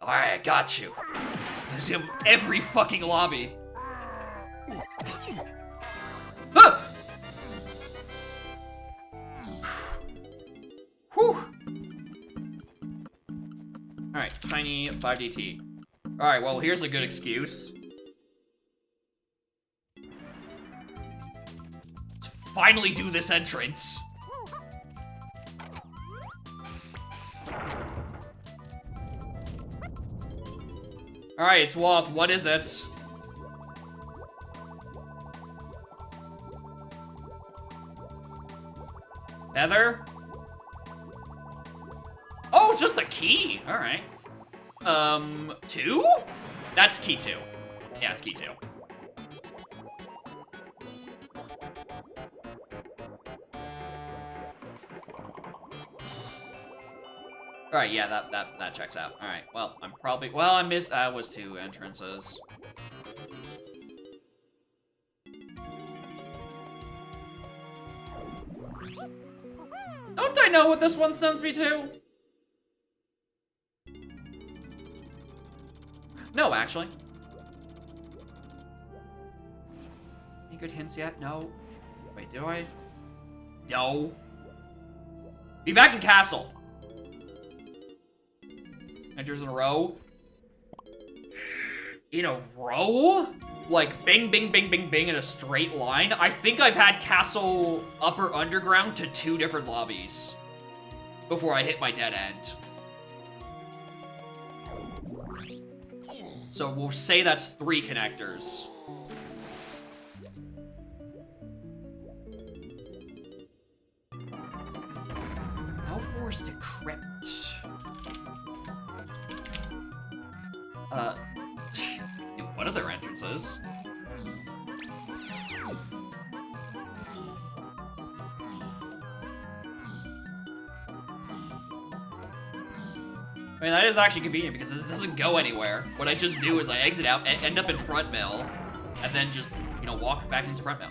[SPEAKER 1] All right, I got you. There's him every fucking lobby. Ah! Whew. All right, tiny 5DT. All right, well, here's a good excuse. Let's finally do this entrance. All right, it's Wolf. What is it? Feather? Oh, it's just a key. All right. 2? That's key 2. Yeah, it's key 2. All right, yeah, that checks out. All right, well, I missed, that was 2 entrances. Don't I know what this one sends me to? No, actually. Any good hints yet? No. Wait, do I? No. Be back in castle. Enters in a row. In a row? Like, bing, bing, bing, bing, bing in a straight line? I think I've had Castle Upper Underground to 2 different lobbies before I hit my dead end. So we'll say that's 3 connectors. How forced to crypt? What other entrances? I mean, that is actually convenient because this doesn't go anywhere. What I just do is I exit out, end up in front mill, and then just, you know, walk back into front mill.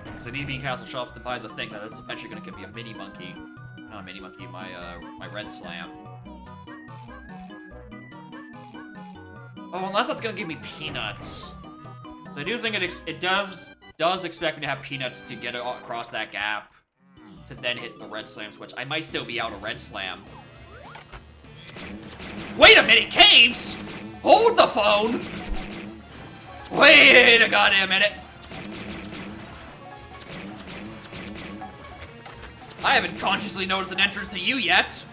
[SPEAKER 1] Because I need to be in Castle Shops to buy the thing that's eventually going to give me a mini monkey. Not a mini monkey, my red slam. Oh, unless that's going to give me peanuts. So I do think it does expect me to have peanuts to get across that gap to then hit the red slam switch. I might still be out of red slam. Wait a minute, caves! Hold the phone! Wait a goddamn minute! I haven't consciously noticed an entrance to you yet.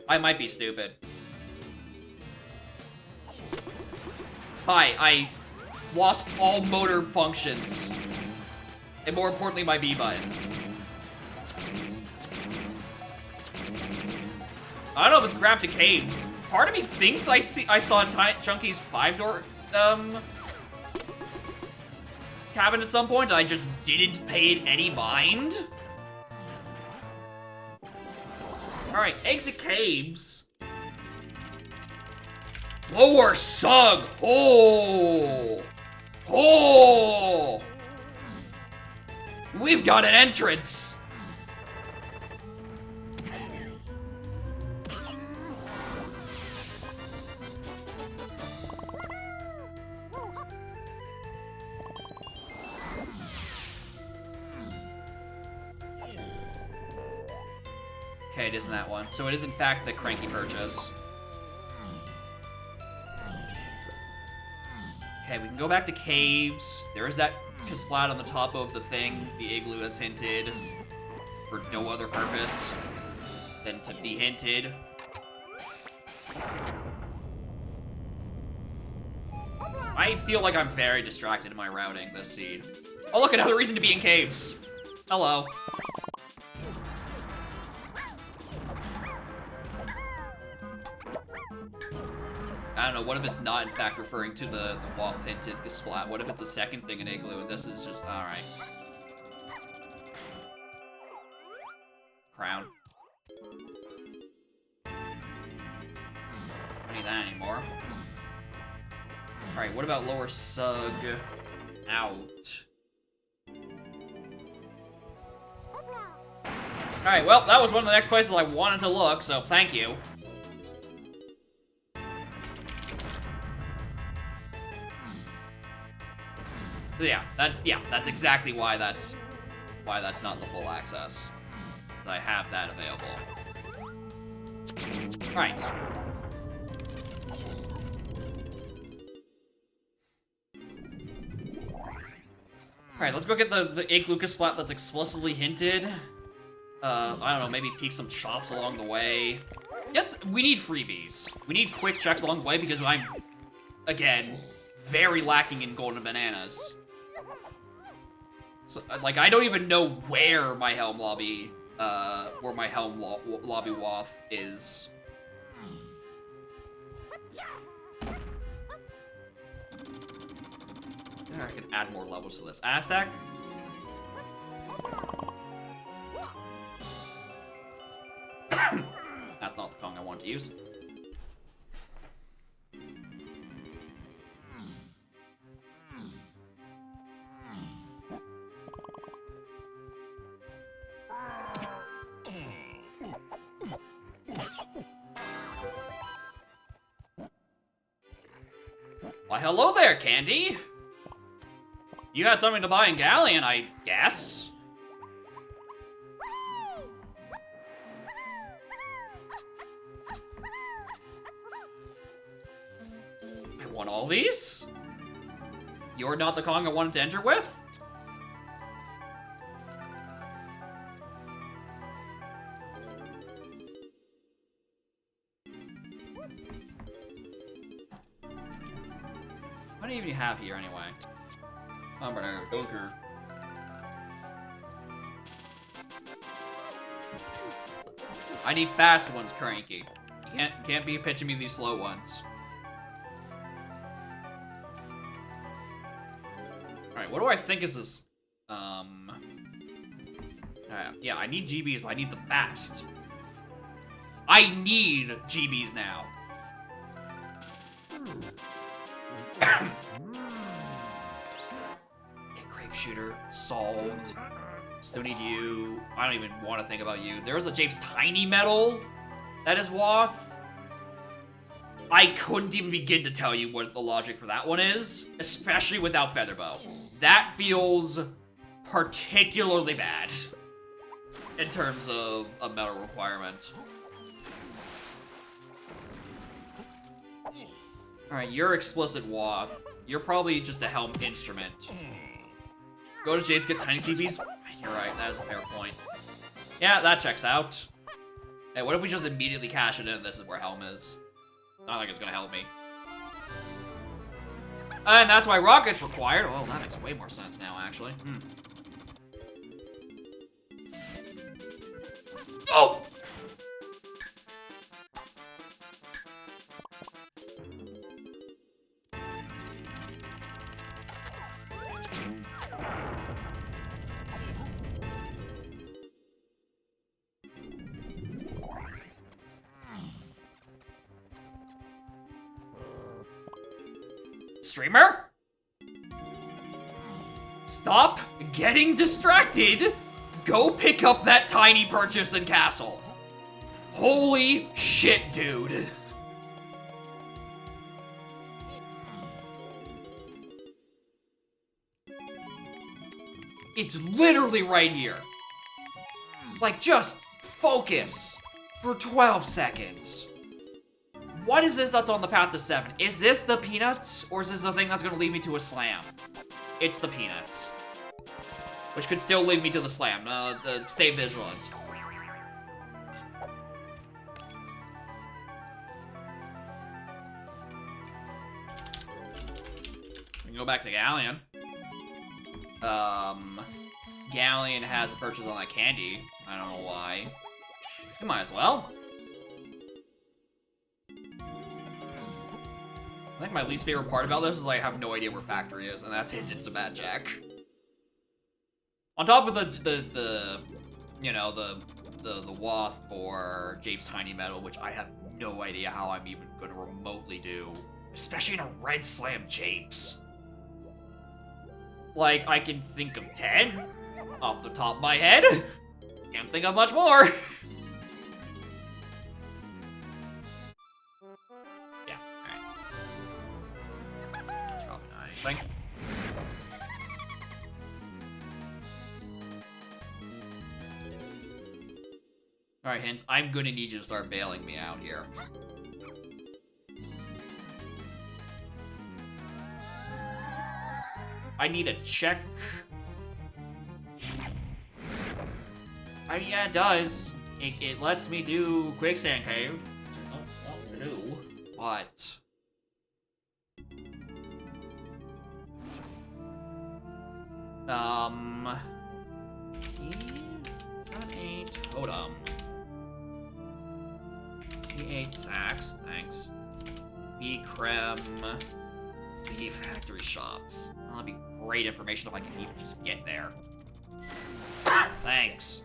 [SPEAKER 1] I might be stupid. Hi, I lost all motor functions. And more importantly, my B button. I don't know if it's grabbed to caves. Part of me thinks I saw Chunky's 5-door, cabin at some point, and I just didn't pay it any mind. Alright, exit caves. Lower Sug! Oh! Oh! We've got an entrance! Okay, it isn't that one. So it is in fact the cranky purchase. Okay, we can go back to caves. There is that Kasplat on the top of the thing, the igloo that's hinted for no other purpose than to be hinted. I feel like I'm very distracted in my routing this seed. Oh look, another reason to be in caves. Hello. I don't know, what if it's not in fact referring to the Waff hinted splat? What if it's a second thing in Igloo and this is just, alright. Crown. Don't need that anymore. Alright, what about lower Sug out? Alright, well, that was one of the next places I wanted to look, so thank you. So yeah, that's exactly why that's not the full access. I have that available. Right. Alright, let's go get the Ig Lucas splat that's explicitly hinted. I don't know, maybe peek some shops along the way. Yes, we need freebies. We need quick checks along the way because I'm, again, very lacking in golden bananas. So, like, I don't even know where my helm lobby, lobby waff is. Yeah, I can add more levels to this. Aztec? That's not the Kong I want to use. Why, hello there, Candy! You had something to buy in Galleon, I guess? I want all these? You're not the Kong I wanted to enter with? What do you even have here, anyway? I'm gonna go through. I need fast ones, Cranky. You can't be pitching me these slow ones. Alright, what do I think is this? Yeah, I need GBs, but I need them fast. I need GBs now. Shooter solved. Still need you. I don't even want to think about you. There was a James Tiny Metal that is Waff. I couldn't even begin to tell you what the logic for that one is, especially without Featherbow. That feels particularly bad in terms of a metal requirement. Alright, you're explicit Waff. You're probably just a helm instrument. Go to James, get tiny CBs? You're right, that is a fair point. Yeah, that checks out. Hey, what if we just immediately cash it in and this is where Helm is? I don't think it's gonna help me. And that's why Rocket's required. Oh, that makes way more sense now, actually. Oh! Streamer? Stop getting distracted. Go pick up that tiny purchase in Castle. Holy shit, dude. It's literally right here. Like, just focus for 12 seconds. What is this that's on the path to 7? Is this the peanuts, or is this the thing that's gonna lead me to a slam? It's the peanuts. Which could still lead me to the slam. Stay vigilant. We can go back to Galleon. Galleon has a purchase on that candy. I don't know why. You might as well. I think my least favorite part about this is I have no idea where factory is, and that's hinted to Mad Jack. On top of the you know, the wath for Jape's Tiny Metal, which I have no idea how I'm even gonna remotely do. Especially in a red slam Japes. Like, I can think of 10 off the top of my head. Can't think of much more. Yeah, alright. That's probably not anything. Alright, Hints, I'm gonna need you to start bailing me out here. I need a check. Yeah, it does. It lets me do Quicksand Cave, which I don't want to do, but... E78 Totem. E8 Sacks, thanks. B Creme. B Factory Shops. Well, that'd be great information if I can even just get there. Thanks.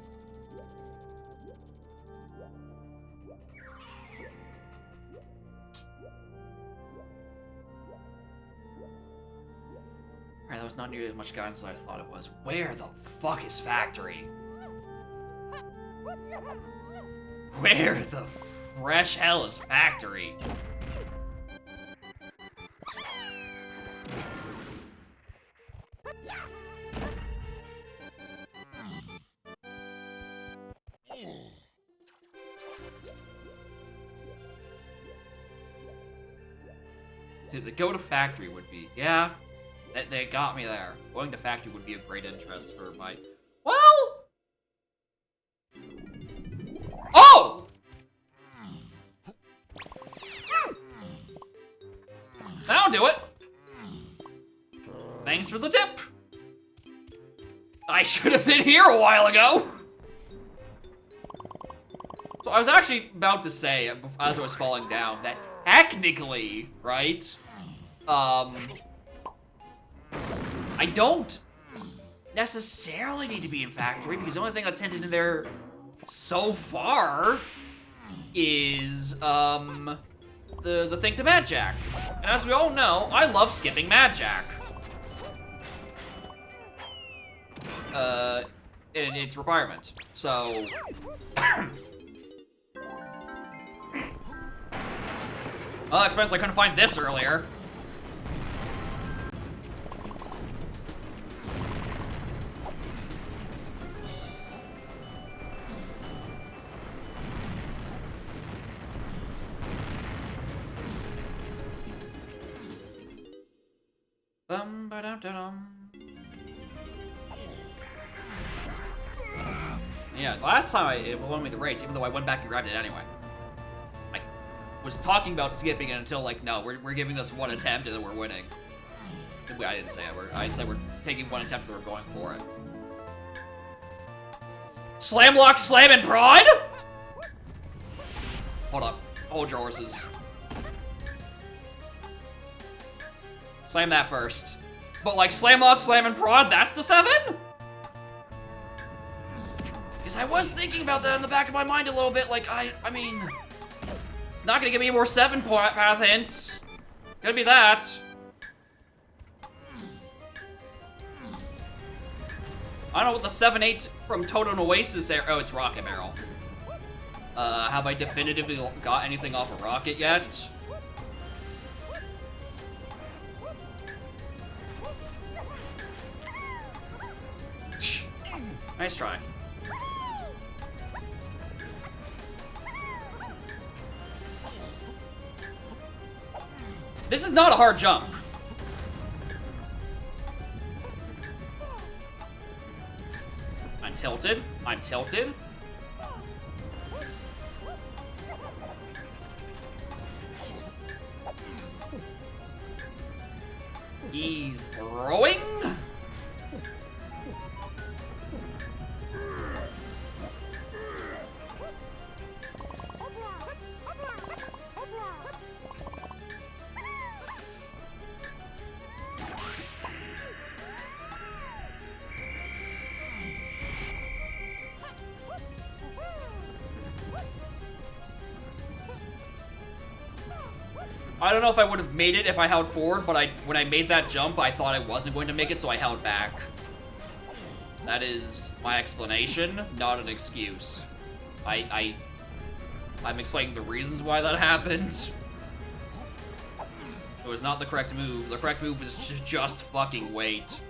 [SPEAKER 1] Alright, that was not nearly as much guidance as I thought it was. Where the fuck is Factory? Where the fresh hell is Factory? Dude, the go to Factory would be, yeah, they got me there. Going to Factory would be a great interest for my, well, oh! That'll do it. Thanks for the tip. I should have been here a while ago. So I was actually about to say, as I was falling down, that technically, right, I don't necessarily need to be in Factory, because the only thing that's hinted in there so far is, the thing to Mad Jack. And as we all know, I love skipping Mad Jack. In its requirement. So... Well, that explains why I couldn't find this earlier. Bum-ba-dum-da-dum. Yeah, last time it won me the race, even though I went back and grabbed it anyway. I was talking about skipping it until, like, no, we're giving this one attempt and then we're winning. I didn't say it. I said we're taking one attempt and we're going for it. Slam lock, slam and prod? Hold up. Hold your horses. Slam that first. But, like, slam lock, slam and prod, that's the 7? Because I was thinking about that in the back of my mind a little bit, like, I mean... It's not gonna give me more 7 path hints. Could be that. I don't know what the 7-8 from Totem Oasis there. Oh, it's Rocket Barrel. Have I definitively got anything off a rocket yet? Nice try. This is not a hard jump. I'm tilted. I'm tilted. He's throwing. I don't know if I would have made it if I held forward, but when I made that jump, I thought I wasn't going to make it, so I held back. That is my explanation, not an excuse. I'm explaining the reasons why that happened. It was not the correct move. The correct move was just fucking wait.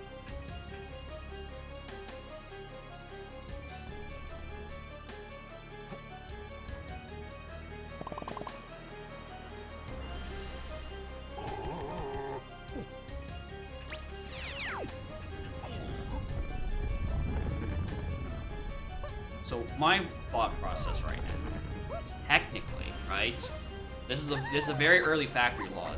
[SPEAKER 1] So my thought process right now is technically, right? This is a very early factory law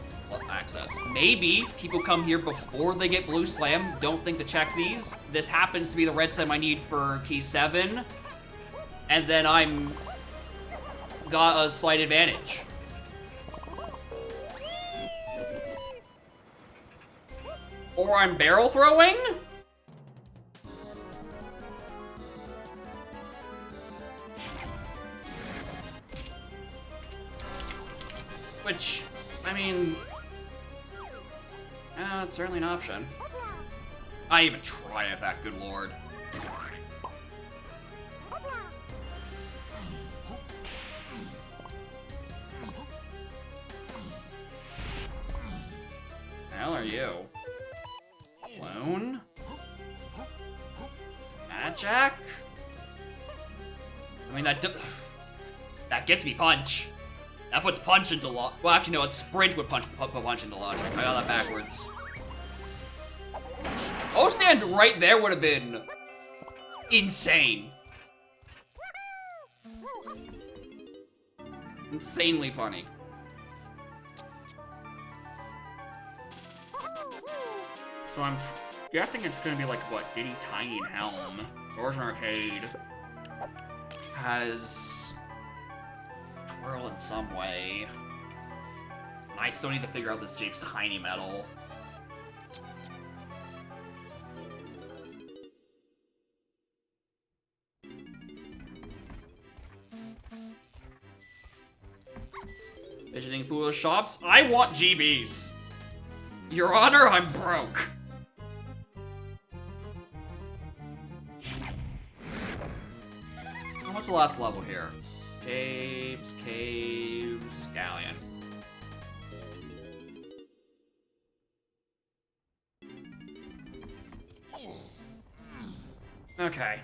[SPEAKER 1] access. Maybe people come here before they get blue slam, don't think to check these. This happens to be the red slam I need for key 7. And then I'm got a slight advantage. Or I'm barrel throwing? Which, I mean, it's certainly an option. I even tried at that, good lord. The hell are you? Clone? Magic? I mean, that gets me punch. That puts punch into logic. Well, actually, no, it's sprint would put punch into logic. I got that backwards. O stand right there would have been insane. Insanely funny. So I'm guessing it's gonna be like, what, Diddy Tiny and Helm. Swords and Arcade has twirl in some way. And I still need to figure out this James Tiny Metal. Visiting foolish shops? I want GBs. Your Honor, I'm broke. What's the last level here? Caves, galleon. Okay.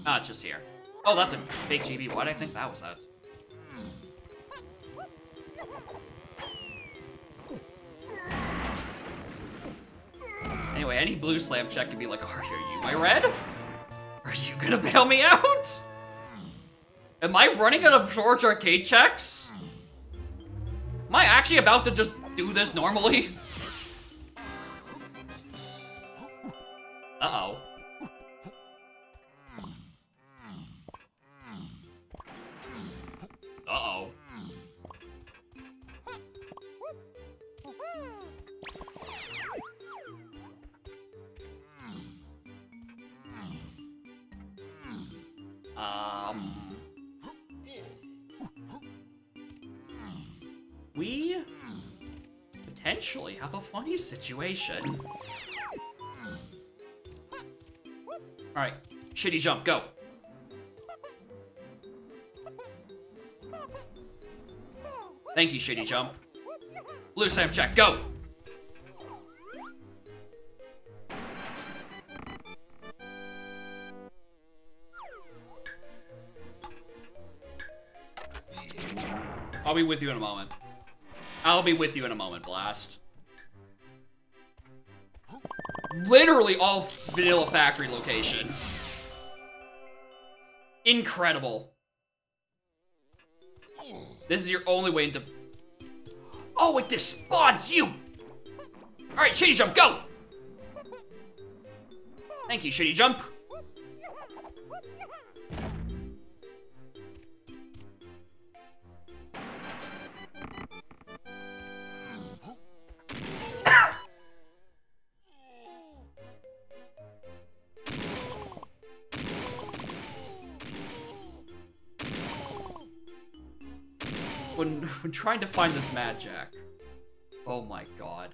[SPEAKER 1] Ah, it's just here. Oh, that's a big GB. Why did I think that was that? Anyway, any blue slam check can be like, are you my red? Are you gonna bail me out? Am I running out of George Arcade checks? Am I actually about to just do this normally? Uh-oh. Uh-oh. We potentially have a funny situation. Alright, shitty jump, go. Thank you, shitty jump. Blue slam check, go! I'll be with you in a moment. I'll be with you in a moment, Blast. Literally all Vanilla Factory locations. Incredible. This is your only way into... Oh, it despawns you! Alright, shitty jump, go! Thank you, shitty jump. when trying to find this Mad Jack. Oh my god.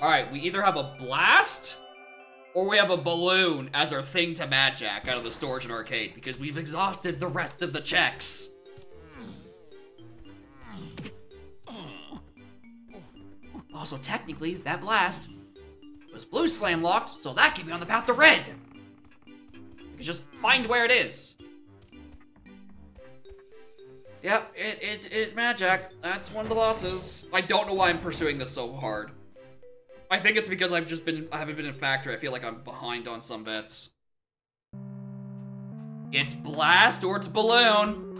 [SPEAKER 1] Alright, we either have a blast, or we have a balloon as our thing to Mad Jack out of the storage and arcade, because we've exhausted the rest of the checks. Also, technically, that blast was blue slam locked, so that can be on the path to red. We can just find where it is. Yep, it Mad Jack. That's one of the bosses. I don't know why I'm pursuing this so hard. I think it's because I haven't been in factory. I feel like I'm behind on some bits. It's blast or it's balloon.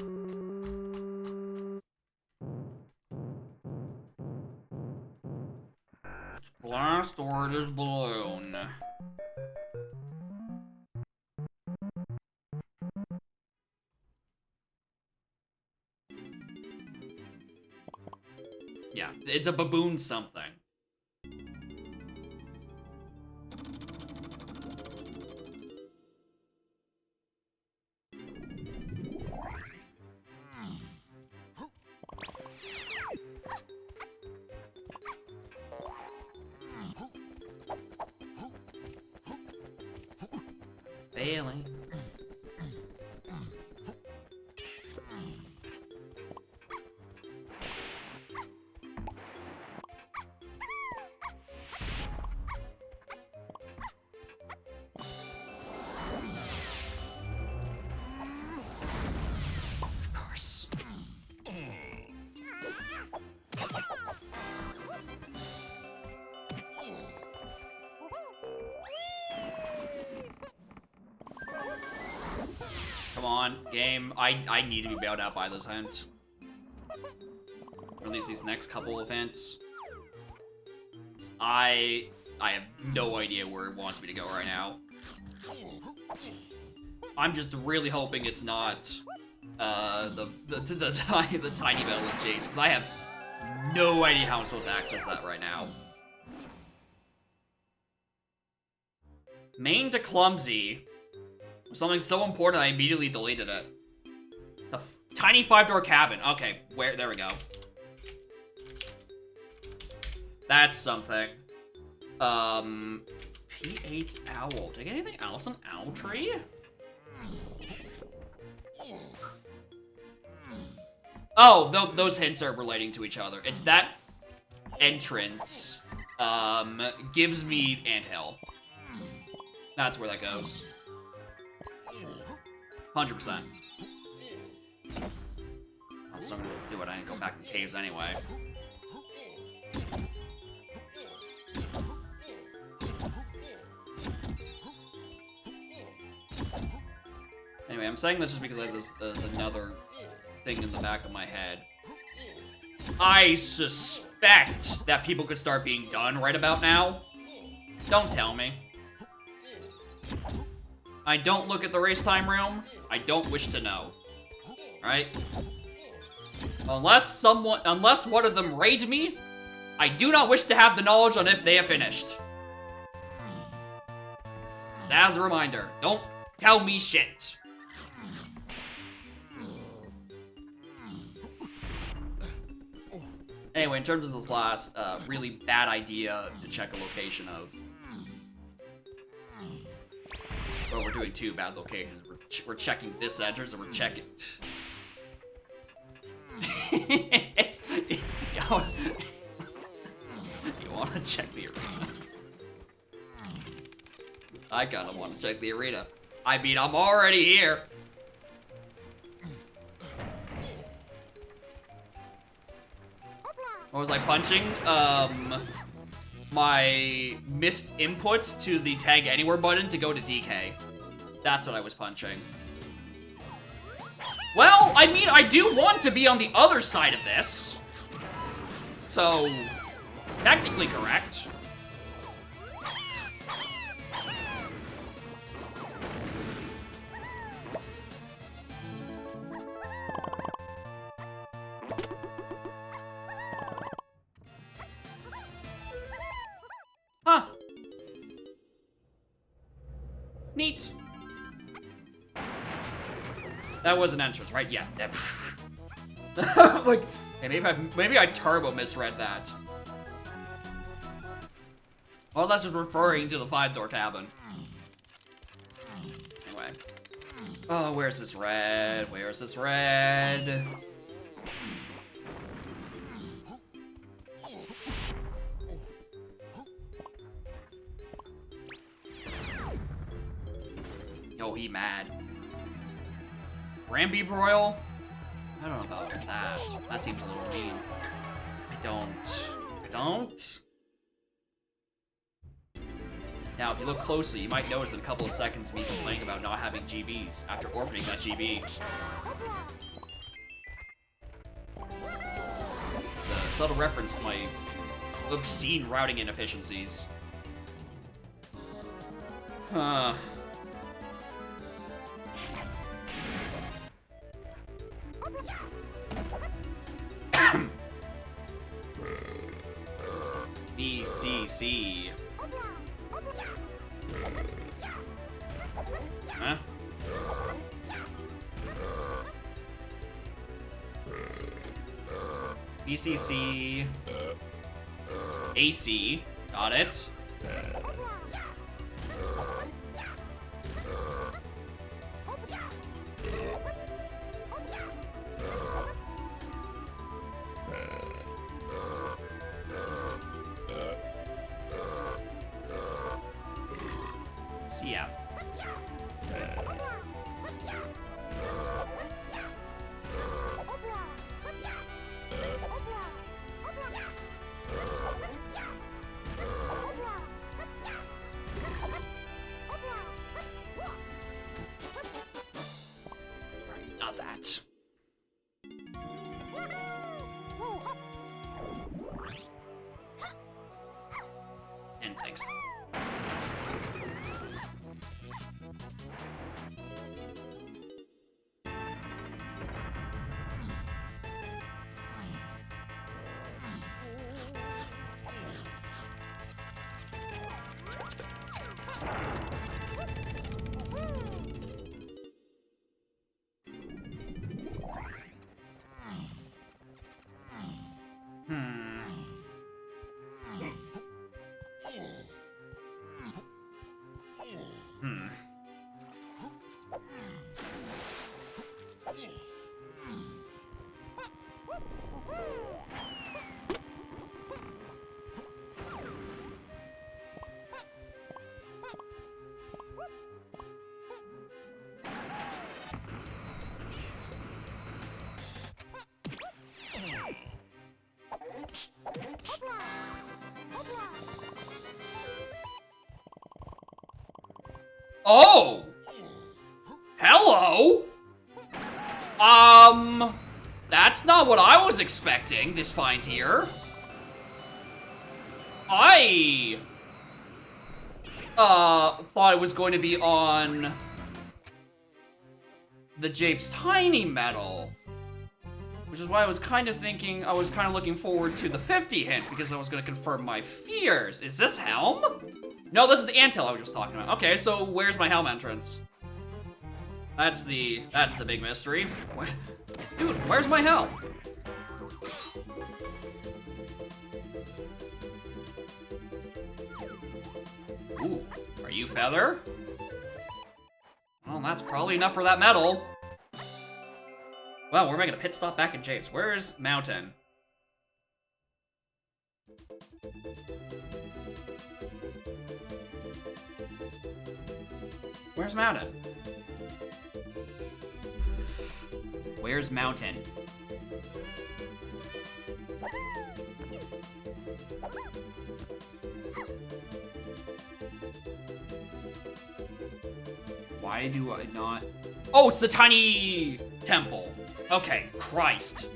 [SPEAKER 1] It's blast or it is balloon. Yeah, it's a baboon something. Failing. Of course. Come on, game. I need to be bailed out by this hint. Or at least these next couple of hints. I have no idea where it wants me to go right now. I'm just really hoping it's not the tiny battle of Jace, because I have no idea how I'm supposed to access that right now. Main to clumsy. Something so important I immediately deleted it. The tiny 5-door cabin. Okay, there we go. That's something. P8 owl. Did I get anything else on Owl Tree? Oh, those hints are relating to each other. It's that entrance gives me anthill. That's where that goes. 100%. I'm still gonna do it. I didn't go back in caves anyway. Anyway, I'm saying this just because there's another thing in the back of my head. I suspect that people could start being done right about now. Don't tell me. I don't look at the race time room. I don't wish to know. Right? Unless one of them raid me, I do not wish to have the knowledge on if they have finished. Just as a reminder, don't tell me shit. Anyway, in terms of this last really bad idea to check a location of... Well, we're doing two bad locations. We're checking this address, and we're checking... You want to check the arena? I kind of want to check the arena. I mean, I'm already here. What was I punching? My missed input to the tag anywhere button to go to DK. That's what I was punching. Well, I mean, I do want to be on the other side of this. So, technically correct. Huh. Neat. That was an entrance, right? Yeah. Like, Hey, maybe I turbo misread that. Well, that's just referring to the 5-door cabin. Anyway. Oh, where's this red? Where's this red? Oh, he mad. Ramby broil? I don't know about that. That seems a little mean. I don't. Now, if you look closely, you might notice in a couple of seconds me complaining about not having GBs after orphaning that GB. It's a subtle reference to my obscene routing inefficiencies. Huh. BCC. Huh? BCC. AC. Got it. CF. Right, not that. And thanks. Oh! Hello? That's not what I was expecting to find here. I thought it was going to be on the Jape's Tiny Metal. Which is why I was kind of thinking, I was kind of looking forward to the 50 hint, because I was going to confirm my fears. Is this Helm? No, this is the Antil I was just talking about. Okay, so where's my Helm entrance? That's the big mystery. Dude, where's my Helm? Ooh, are you Feather? Well, that's probably enough for that medal. Well, we're making a pit stop back in Japes. Where's Mountain? Where's Mountain? Where's Mountain? Why do I not... Oh, it's the tiny temple. Okay, Christ.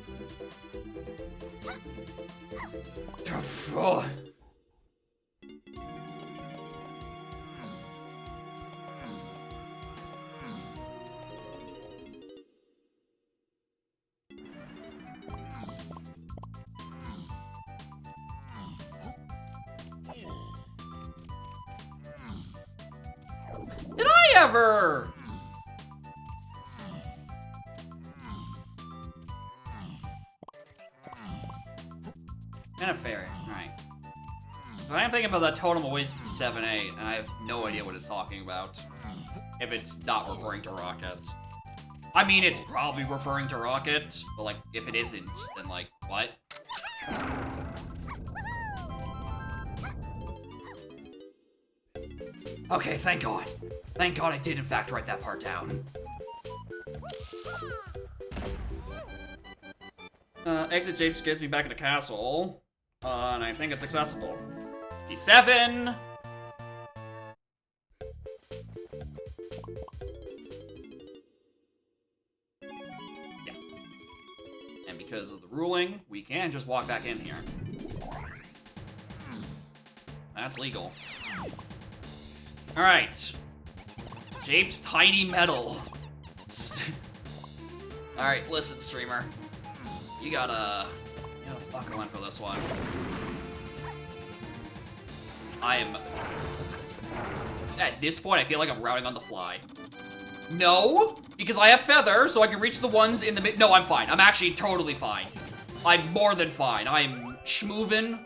[SPEAKER 1] Did I ever? Kind of fair, right. But I'm thinking about that totem of waste to 7-8, and I have no idea what it's talking about. If it's not referring to Rocket. I mean, it's probably referring to Rocket, but like, if it isn't, then like, what? Okay, thank God. Thank God I did in fact write that part down. Exit Japes gets me back in the castle. And I think it's accessible. 57! Yeah. And because of the ruling, we can just walk back in here. That's legal. Alright. Japes Tiny Metal. Alright, listen, streamer. You gotta buckle in for this one. I am... At this point, I feel like I'm routing on the fly. No, because I have Feather, so I can reach the ones in the mid... No, I'm fine. I'm actually totally fine. I'm more than fine. I'm schmoovin'.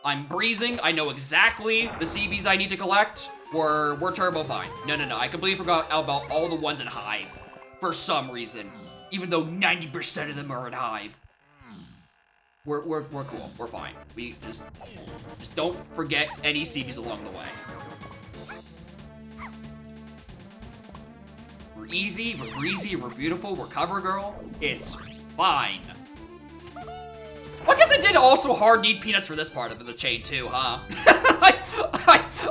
[SPEAKER 1] I'm breezing. I know exactly the CBs I need to collect. We're turbo fine. No. I completely forgot about all the ones in Hive. For some reason. Even though 90% of them are in Hive. We're cool. We're fine. We just don't forget any CBs along the way. We're easy, we're breezy, we're beautiful, we're cover girl. It's fine. Well, I guess I did also hard need peanuts for this part of the chain too, huh?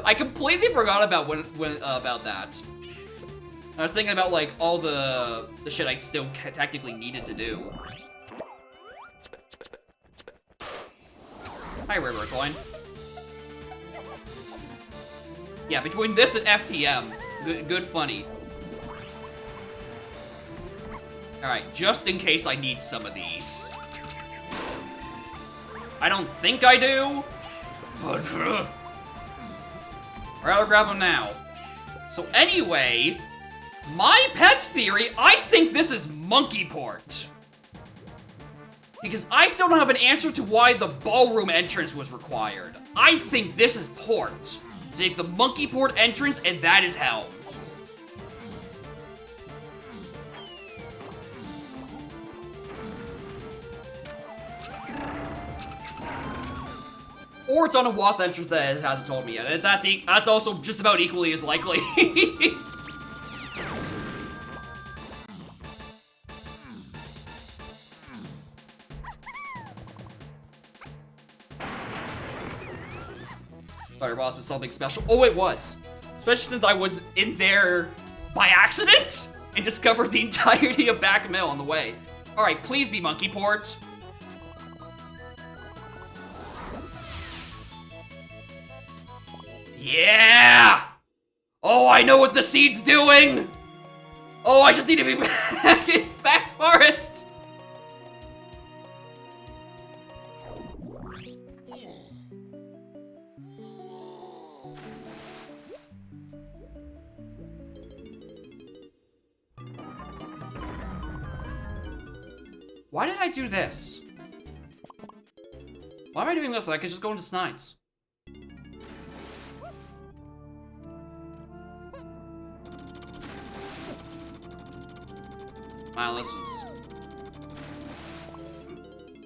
[SPEAKER 1] I completely forgot about about that. I was thinking about like all the shit I still technically needed to do. Hi, River Coin. Yeah, between this and FTM, good funny. Alright, just in case I need some of these. I don't think I do, but I'd rather grab them now. So anyway, my pet theory, I think this is monkey port. Because I still don't have an answer to why the ballroom entrance was required. I think this is port. Take the monkey port entrance, and that is helm. Or it's on a Wath entrance that it hasn't told me yet. That's also just about equally as likely. Fire boss was something special. Oh, it was. Especially since I was in there by accident and discovered the entirety of back mill on the way. All right, please be monkey port. Yeah! Oh, I know what the seed's doing! Oh, I just need to be back in Back Forest! Why did I do this? Why am I doing this? I could just go into Snides. Wow, this was...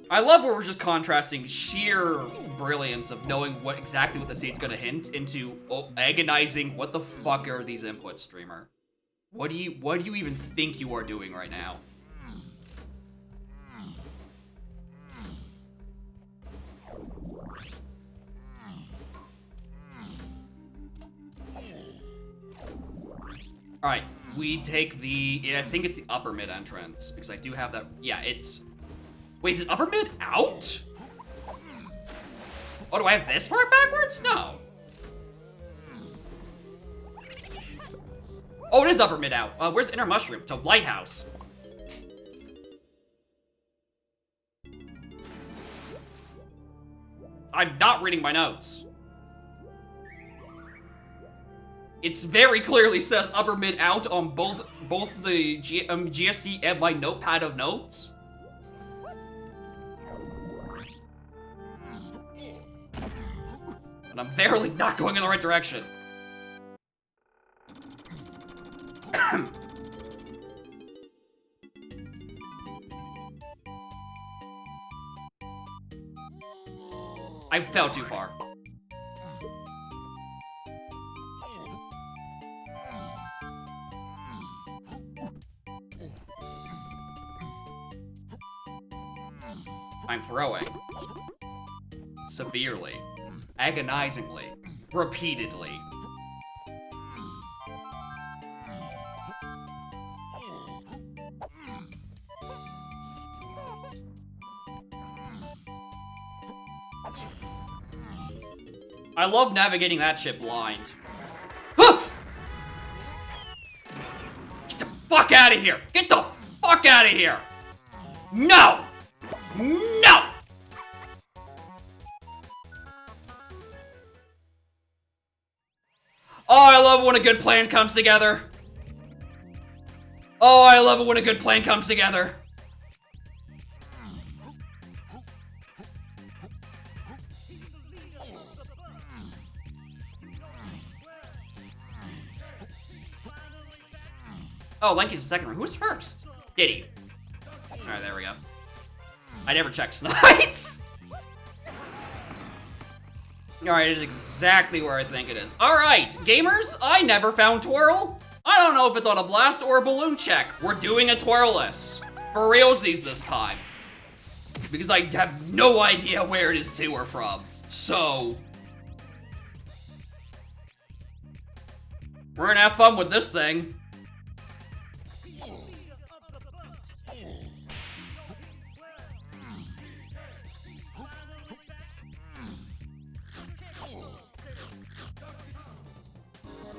[SPEAKER 1] I love where we're just contrasting sheer brilliance of knowing exactly what the seed's gonna hint into agonizing what the fuck are these inputs, streamer? What do you even think you are doing right now? Alright, we take I think it's the upper mid entrance, because I do have that, yeah, it's... Wait, is it upper mid out? Oh, do I have this part backwards? No. Oh, it is upper mid out. Where's inner mushroom? To lighthouse. I'm not reading my notes. It's very clearly says upper mid out on both the GSC and my notepad of notes. But I'm barely not going in the right direction. I fell too far. I'm throwing. Severely. Agonizingly. Repeatedly. I love navigating that ship blind. Get the fuck out of here! Get the fuck out of here! No! No! Oh, I love it when a good plan comes together. Oh, I love it when a good plan comes together. Oh, Lanky's the second one. Who's first? Diddy. Alright, there we go. I never checked Snides. Alright, it is exactly where I think it is. Alright, gamers, I never found Twirl. I don't know if it's on a blast or a balloon check. We're doing a Twirless. For realsies this time. Because I have no idea where it is to or from. So... we're gonna have fun with this thing.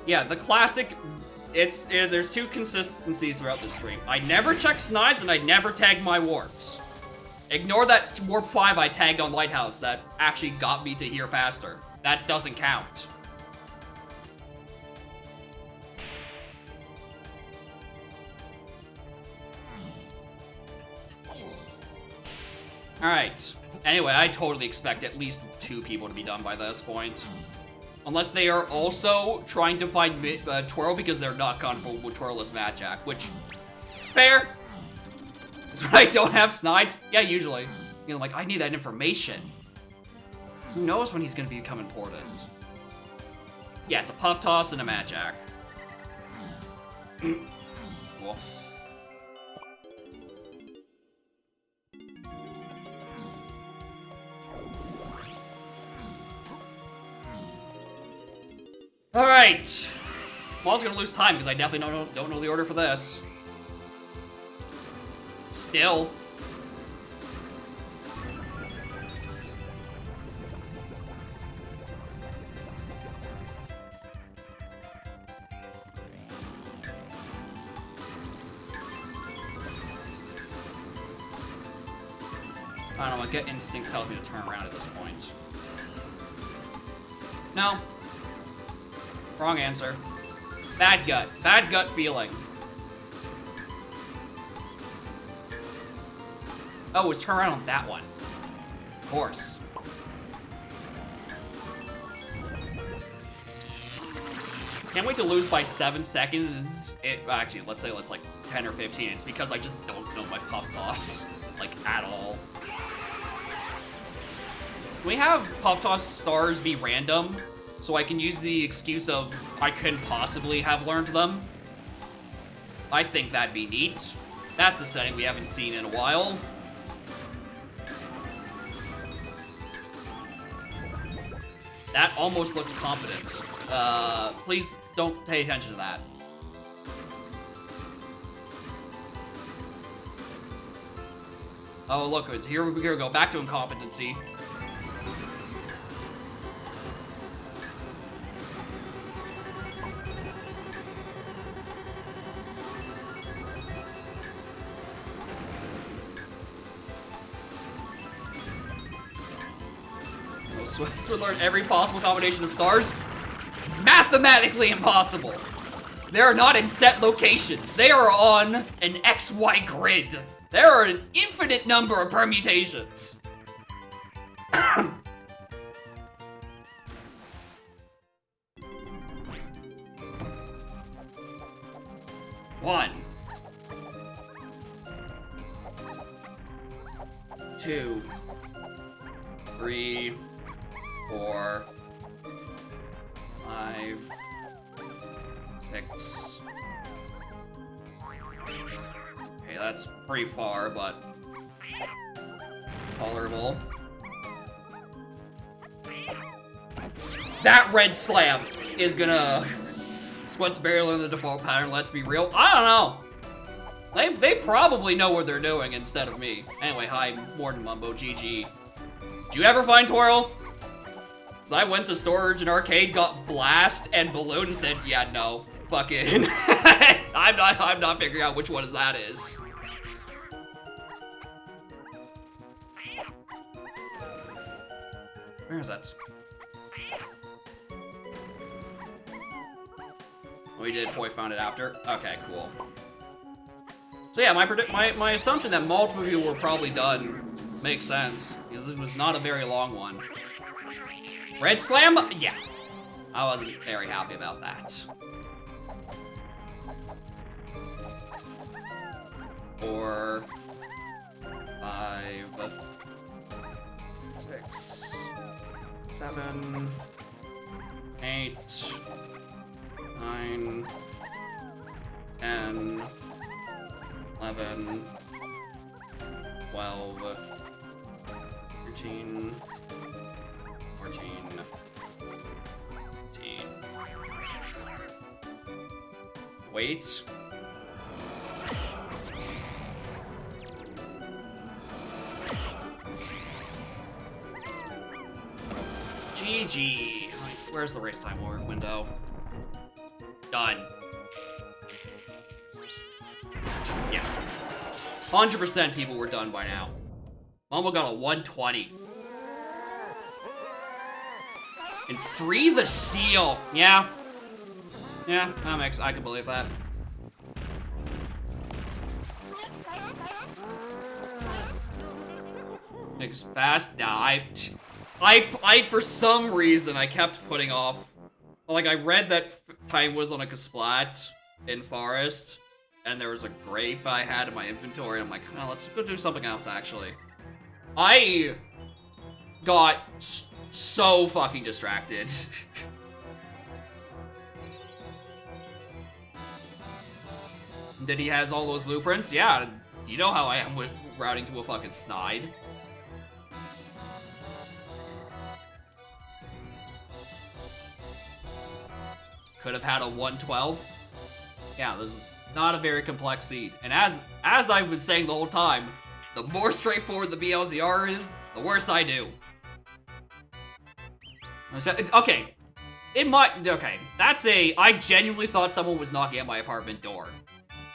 [SPEAKER 1] Yeah, the classic, there's two consistencies throughout the stream. I never check Snides and I never tag my warps. Ignore that warp 5 I tagged on Lighthouse that actually got me to here faster. That doesn't count. Alright. Anyway, I totally expect at least 2 people to be done by this point. Unless they are also trying to find Twirl because they're not comfortable with Twirless Mad Jack, which, fair. That's when I don't have Snides. Yeah, usually. You know, like, I need that information. Who knows when he's gonna become important? Yeah, it's a Puff Toss and a Mad Jack. Cool. All right. I'm also gonna lose time because I definitely don't know the order for this. Still. I don't know, my gut instinct tells me to turn around at this point. No. Wrong answer. Bad gut. Bad gut feeling. Oh, it's turn around on that one. Of course. Can't wait to lose by 7 seconds. Actually, let's say it's like 10 or 15. It's because I just don't know my Puff Toss, like, at all. Can we have Puff Toss stars be random? So I can use the excuse of I couldn't possibly have learned them. I think that'd be neat. That's a setting we haven't seen in a while. That almost looked competent. Please don't pay attention to that. Oh, look, here we go. Back to incompetency. Swiss would learn every possible combination of stars. Mathematically impossible. They are not in set locations. They are on an XY grid. There are an infinite number of permutations. 1, 2, 3, 4, 5, 6. Okay, that's pretty far, but tolerable. That red slam is gonna... Sweat's barely in the default pattern, let's be real. I don't know. They probably know what they're doing instead of me. Anyway, hi, Morton Mumbo, GG. Did you ever find Twirl? Cause I went to storage and arcade, got blast and balloon and said, yeah, no, fucking. I'm not figuring out which one that is. Where is that? Oh, we did. Boy found it after. Okay, cool. So yeah, my assumption that multiple people were probably done makes sense because this was not a very long one. Red slam? Yeah, I wasn't very happy about that. 4, 5, 6, 7, 8, 9, 10, 11, 12, 13, 14, 15. Wait. GG. Where's the race time window? Done. Yeah. 100% people were done by now. Mumbo got a 120. And free the seal. Yeah. Yeah, that makes, I can believe that. Makes fast. Nah, I for some reason, I kept putting off. Like, I read that time was on like a splat in Forest, and there was a grape I had in my inventory. I'm like, oh, let's go do something else, actually. I got so fucking distracted. Did he has all those blueprints? Yeah, you know how I am with routing to a fucking snide. Could have had a 112. Yeah, this is not a very complex seed. And as I was saying the whole time, the more straightforward the blzr is, the worse I do. Okay, I genuinely thought someone was knocking at my apartment door.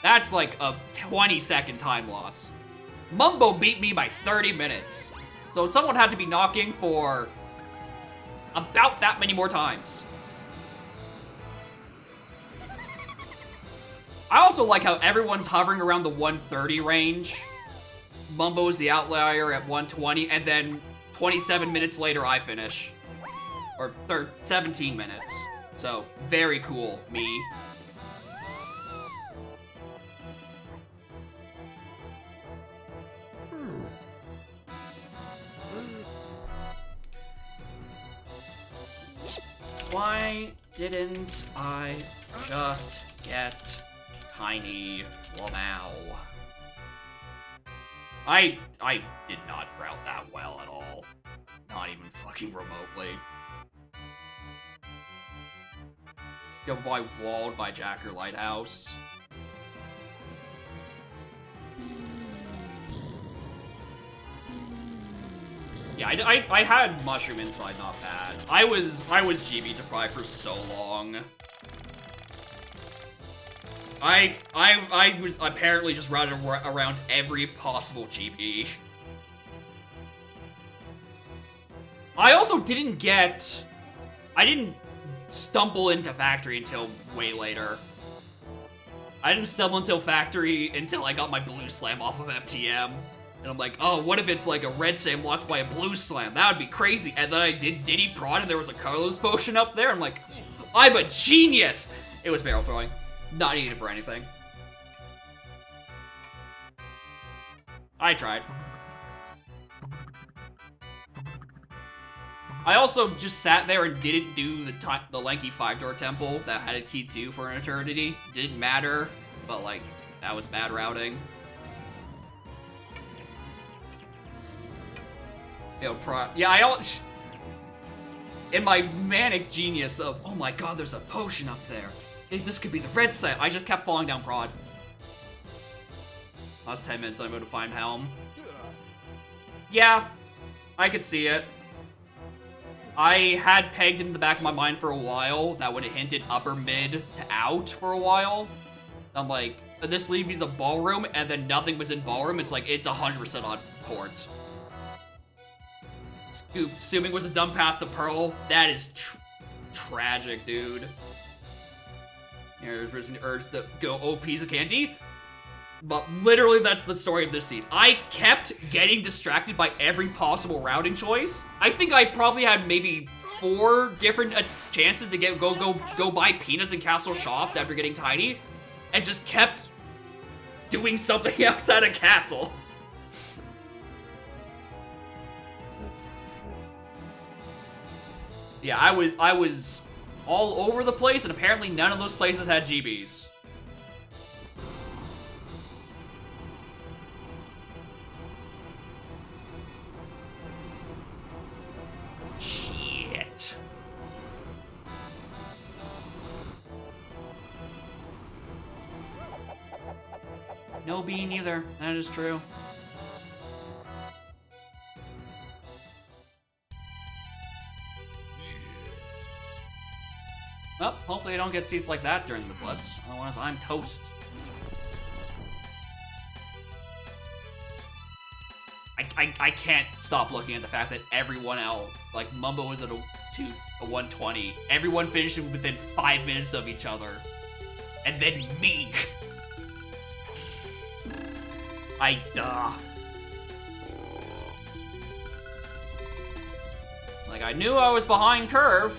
[SPEAKER 1] That's like a 20-second time loss. Mumbo beat me by 30 minutes. So someone had to be knocking for about that many more times. I also like how everyone's hovering around the 130 range. Mumbo's the outlier at 120, and then 27 minutes later I finish. Or 17 minutes. So, very cool, me. Why didn't I just get Tiny Lamau? I did not route that well at all. Not even fucking remotely. Go by Walled by Jacker Lighthouse. Yeah, I had Mushroom Inside, not bad. I was GB deprived for so long. I was apparently just routed around every possible GB. I also didn't stumble into Factory until way later. I didn't stumble into Factory until I got my Blue Slam off of FTM. And I'm like, oh, what if it's like a Red Slam blocked by a Blue Slam? That would be crazy. And then I did Diddy Prod and there was a Carlos potion up there. I'm like, I'm a genius! It was barrel throwing. Not needed for anything. I tried. I also just sat there and didn't do the lanky 5-door temple that had a key 2 for an eternity. Didn't matter, but like, that was bad routing. Yo, in my manic genius of, oh my god, there's a potion up there. Hey, this could be the red site. I just kept falling down prod. Last 10 minutes, I'm going to find Helm. Yeah, I could see it. I had pegged in the back of my mind for a while that would have hinted upper mid to out for a while. I'm like, this leaves me the ballroom, and then nothing was in ballroom. It's like, it's 100% on port. Assuming it was a dumb path to Pearl, that is tragic, dude. There's risen urge to go OP's a candy. But literally, that's the story of this scene. I kept getting distracted by every possible routing choice. I think I probably had maybe 4 different chances to go buy peanuts in Castle Shops after getting tiny, and just kept doing something outside of Castle. Yeah, I was all over the place, and apparently none of those places had GBs. Shit. No bean either. That is true. Well, hopefully I don't get seats like that during the Blitz. Otherwise, I'm toast. I can't stop looking at the fact that everyone else, like Mumbo was at a 120. Everyone finished within 5 minutes of each other. And then me. Like, I knew I was behind Curve.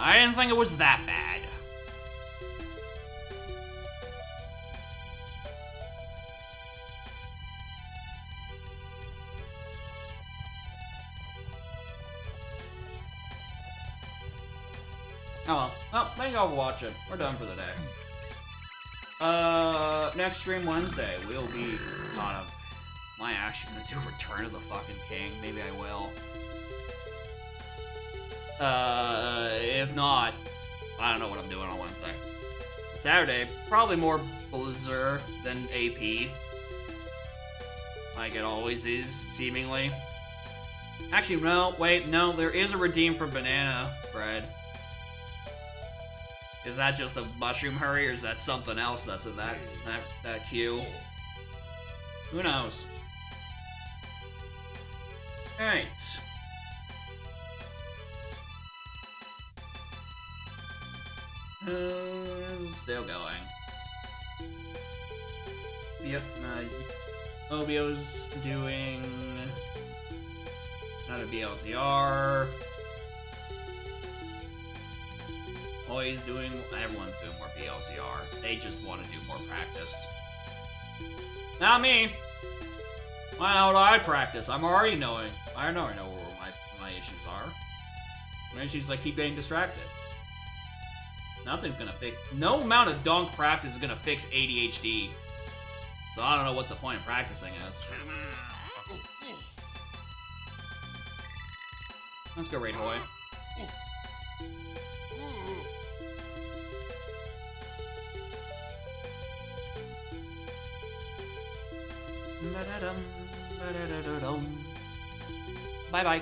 [SPEAKER 1] I didn't think it was that bad. Oh well. Well, thank y'all for watching. We're done for the day. Next stream Wednesday, we'll be kind of... Am I actually gonna do Return of the fucking King? Maybe I will. If not, I don't know what I'm doing on Wednesday. Saturday, probably more blzr than AP. Like it always is, seemingly. Actually, no, wait, no, there is a redeem for banana bread. Is that just a mushroom hurry, or is that something else that's in that queue? Who knows? Alright. Still going. Yep, Obio's doing another blzr. Always doing, everyone's doing more blzr. They just want to do more practice. Not me. How do I practice? I'm already knowing. I already know where my issues are. My issues is I keep getting distracted. Nothing's gonna fix. No amount of dunk practice is gonna fix ADHD. So I don't know what the point of practicing is. Let's go raid Hoy. Bye bye.